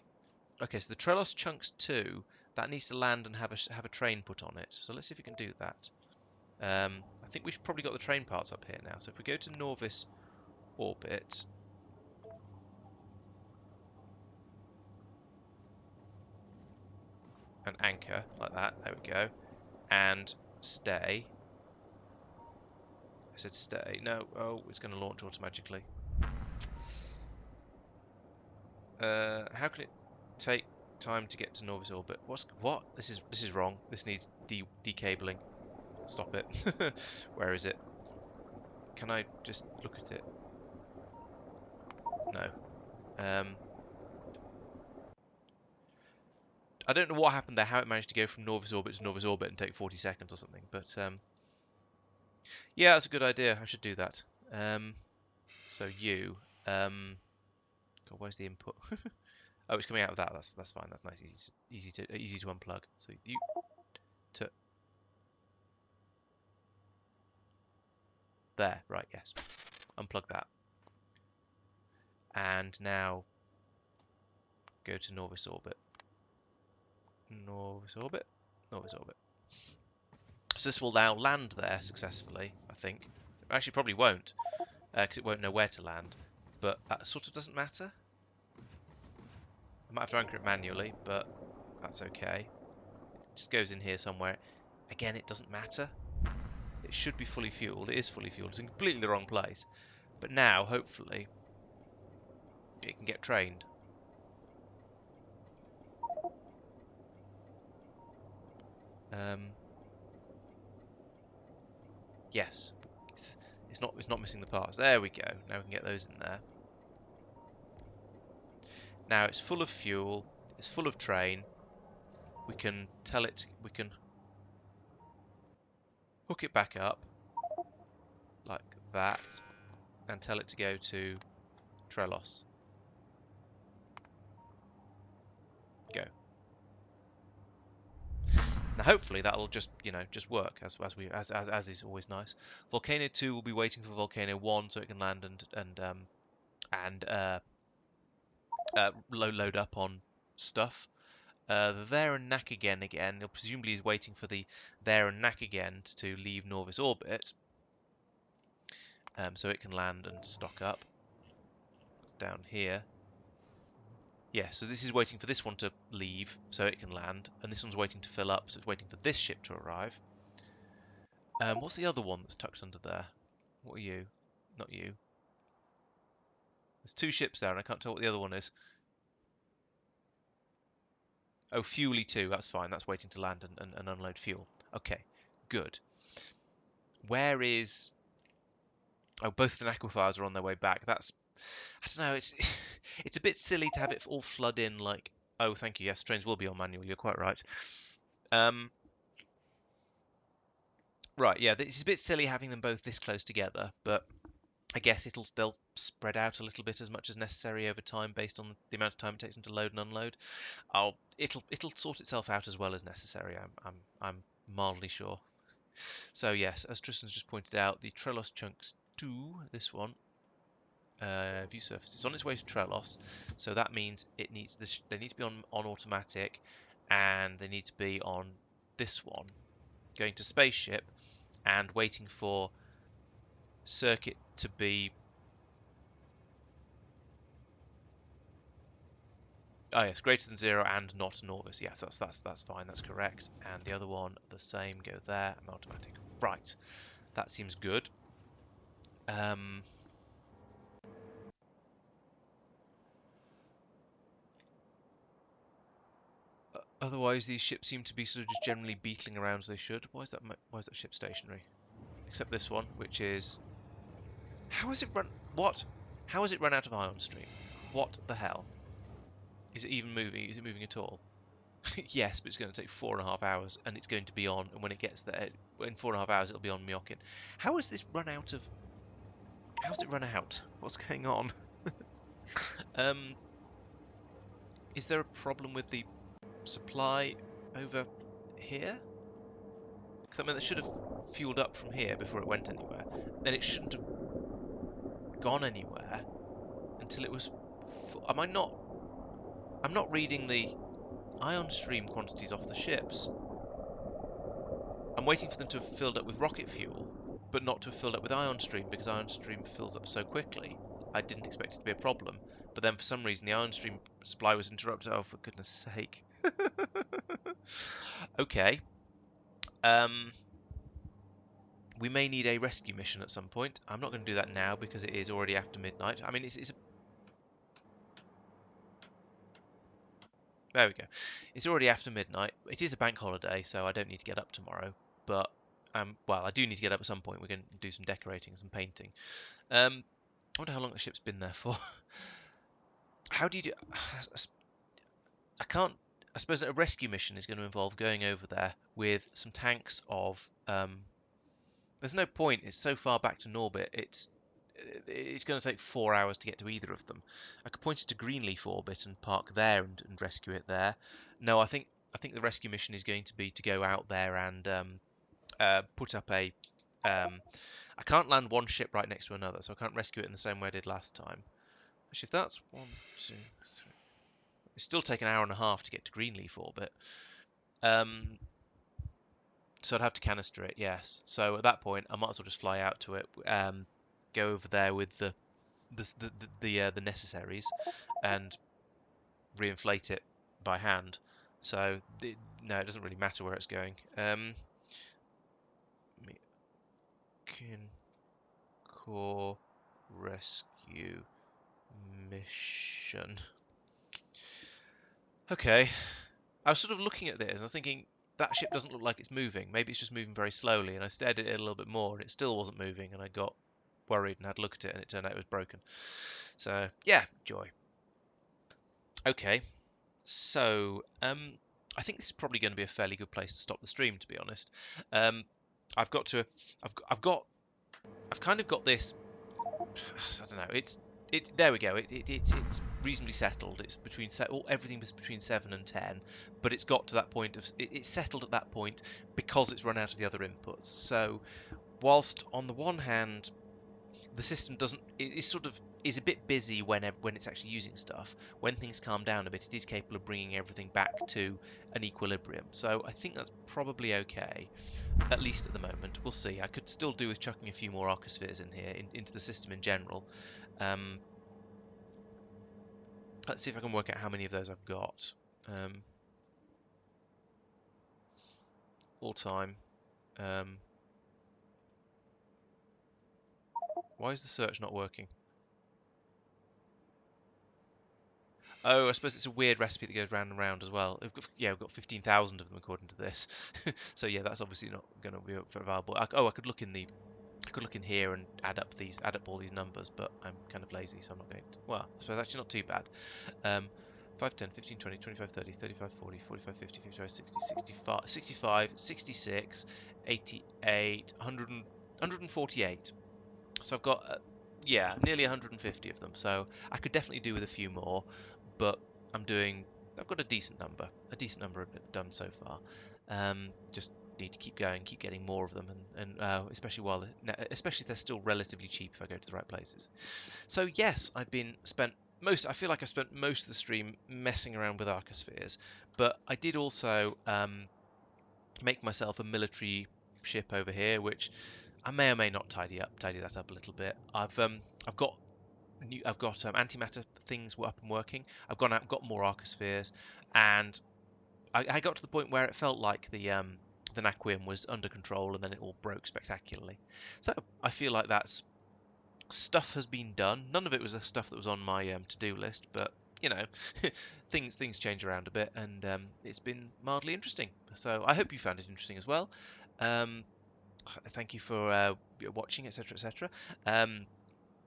Okay, so the Trelos Chunks 2, that needs to land and have a train put on it. So let's see if we can do that. I think we've probably got the train parts up here now. So if we go to Norvis orbit, and anchor like that, there we go, and stay. I said stay. No, oh, it's going to launch automatically. How can it take time to get to Norvis orbit? What? This is wrong. This needs decabling. Stop it. Where is it? Can I just look at it? No. I don't know what happened there, how it managed to go from Norvis orbit to Norvis orbit and take 40 seconds or something, but yeah, that's a good idea. I should do that. So God, where's the input? Oh, it's coming out of that. That's fine. That's nice, easy to unplug. So you to there, right? Yes, unplug that. And now go to Norvis orbit. Norvis orbit. Norvis orbit. So this will now land there successfully, I think. Actually, probably won't, because it won't know where to land. But that sort of doesn't matter. I might have to anchor it manually, but that's okay. It just goes in here somewhere. Again, it doesn't matter. It should be fully fueled. It is fully fueled. It's in completely the wrong place. But now, hopefully, it can get trained. Yes, it's not missing the parts. There we go. Now we can get those in there. Now it's full of fuel. It's full of train. We can tell it. We can hook it back up like that, and tell it to go to Trelos. Go. Now, hopefully, that'll just just work as is always nice. Volcano 2 will be waiting for Volcano 1 so it can land and load up on stuff. The there and knack again. Presumably, is waiting for the there and knack again to leave Norvis orbit, so it can land and stock up. It's down here. Yeah, so this is waiting for this one to leave so it can land, and this one's waiting to fill up, so it's waiting for this ship to arrive. What's the other one that's tucked under there? What are you? Not you. There's two ships there, and I can't tell what the other one is. Oh, Fuely 2, that's fine. That's waiting to land and unload fuel. Okay, good. Where is... Oh, both the aquifers are on their way back. That's... I don't know, it's a bit silly to have it all flood in like... Oh, thank you. Yes, trains will be on manual. You're quite right. Right, yeah, it's a bit silly having them both this close together, but I guess they'll spread out a little bit as much as necessary over time based on the amount of time it takes them to load and unload. It'll sort itself out as well as necessary. I'm mildly sure. So yes, as Tristan's just pointed out, the Trelos chunks 2, this one, view surface, it's on its way to Trelos, so that means they need to be on automatic, and they need to be on this one, going to spaceship and waiting for circuit to be... Oh yes, greater than 0 and not Norvis. Yes, that's fine. That's correct. And the other one, the same. Go there. And automatic. Right. That seems good. Otherwise, these ships seem to be sort of just generally beetling around as they should. Why is that ship stationary? Except this one, which is... How has it run... What? How has it run out of ion stream? What the hell? Is it even moving? Is it moving at all? Yes, but it's going to take 4.5 hours, and it's going to be on. And when it gets there, in 4.5 hours, it'll be on Myokin. How has this run out of? How's it run out? What's going on? Is there a problem with the supply over here? Because I mean, it should have fueled up from here before it went anywhere. Then it shouldn't have gone anywhere until it was. Am I not? I'm not reading the ion stream quantities off the ships. I'm waiting for them to have filled up with rocket fuel, but not to have filled up with ion stream, because ion stream fills up so quickly. I didn't expect it to be a problem, but then for some reason the ion stream supply was interrupted. Oh, for goodness sake. Okay. We may need a rescue mission at some point. I'm not going to do that now because it is already after midnight. I mean, there we go. It's already after midnight. It is a bank holiday, so I don't need to get up tomorrow. But, well, I do need to get up at some point. We're going to do some decorating, some painting. I wonder how long the ship's been there for. How do you do... I can't... I suppose that a rescue mission is going to involve going over there with some tanks of... there's no point. It's so far back to Norbit. It's going to take 4 hours to get to either of them. I could point it to Greenleaf orbit and park there and rescue it there. No, I think the rescue mission is going to be to go out there and put up a I can't land one ship right next to another, so I can't rescue it in the same way I did last time. Actually, if that's 1, 2, 3, it's still take an hour and a half to get to Greenleaf orbit. So I'd have to canister it, yes. So at that point, I might as well just fly out to it, go over there with the necessaries, and reinflate it by hand. So no, it doesn't really matter where it's going. Core rescue mission. Okay, I was sort of looking at this and I was thinking that ship doesn't look like it's moving. Maybe it's just moving very slowly. And I stared at it a little bit more and it still wasn't moving. And I got worried and had a look at it and it turned out it was broken. So yeah, joy. Okay, so I think this is probably going to be a fairly good place to stop the stream, to be honest. Um, I've got to, I've kind of got this. I don't know. It's there we go. It's reasonably settled. It's between everything was between 7 and 10, but it's got to that point of it's settled at that point because it's run out of the other inputs. So whilst on the one hand the system doesn't it sort of is a bit busy when it's actually using stuff. When things calm down a bit, it is capable of bringing everything back to an equilibrium. So I think that's probably okay, at least at the moment. We'll see. I could still do with chucking a few more arcospheres in here into the system in general. Let's see if I can work out how many of those I've got. All time. Why is the search not working? Oh, I suppose it's a weird recipe that goes round and round as well. We've got 15,000 of them according to this. So yeah, that's obviously not going to be viable. I could look in here and add up all these numbers, but I'm kind of lazy, so I'm not going to. Well, I suppose actually not too bad. 5, 10, 15, 20, 25, 30, 35, 40, 45, 50, 55, 60, 65, 65, 66, 88, 100, 148. So I've got, yeah, nearly 150 of them. So I could definitely do with a few more, but I've got a decent number done so far. Just need to keep going, keep getting more of them, and especially especially if they're still relatively cheap if I go to the right places. So yes, I feel like I've spent most of the stream messing around with arcospheres, but I did also make myself a military ship over here, which I may or may not tidy that up a little bit. I've got antimatter things up and working. I've gone out and got more arcospheres, and I got to the point where it felt like the naquium was under control, and then it all broke spectacularly. So I feel like that's stuff has been done. None of it was the stuff that was on my to-do list, but you know, things change around a bit, and it's been mildly interesting. So I hope you found it interesting as well. Thank you for watching, etc., etc.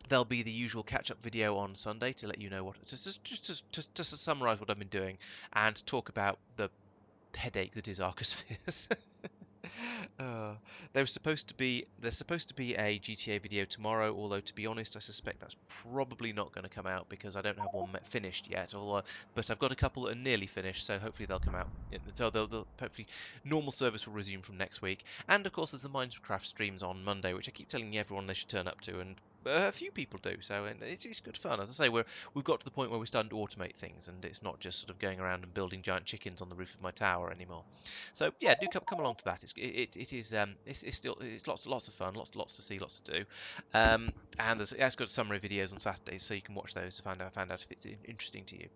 There'll be the usual catch-up video on Sunday to let you know just to summarise what I've been doing and talk about the headache that is arcospheres. Uh, there's supposed to be a GTA video tomorrow, although to be honest, I suspect that's probably not going to come out because I don't have one finished yet. But I've got a couple that are nearly finished, so hopefully they'll come out. So they'll hopefully normal service will resume from next week. And of course, there's the Minecraft streams on Monday, which I keep telling everyone they should turn up to, and a few people do. So it's good fun. As I say, we've got to the point where we're starting to automate things, and it's not just sort of going around and building giant chickens on the roof of my tower anymore. So yeah, do come along to that. It's lots of fun, lots to see, lots to do. And it's got summary videos on Saturdays, so you can watch those to find out if it's interesting to you.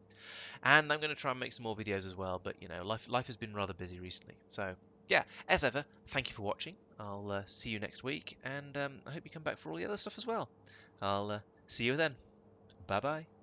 And I'm going to try and make some more videos as well, but you know, life has been rather busy recently. So yeah, as ever, thank you for watching. I'll see you next week, and I hope you come back for all the other stuff as well. I'll see you then. Bye bye.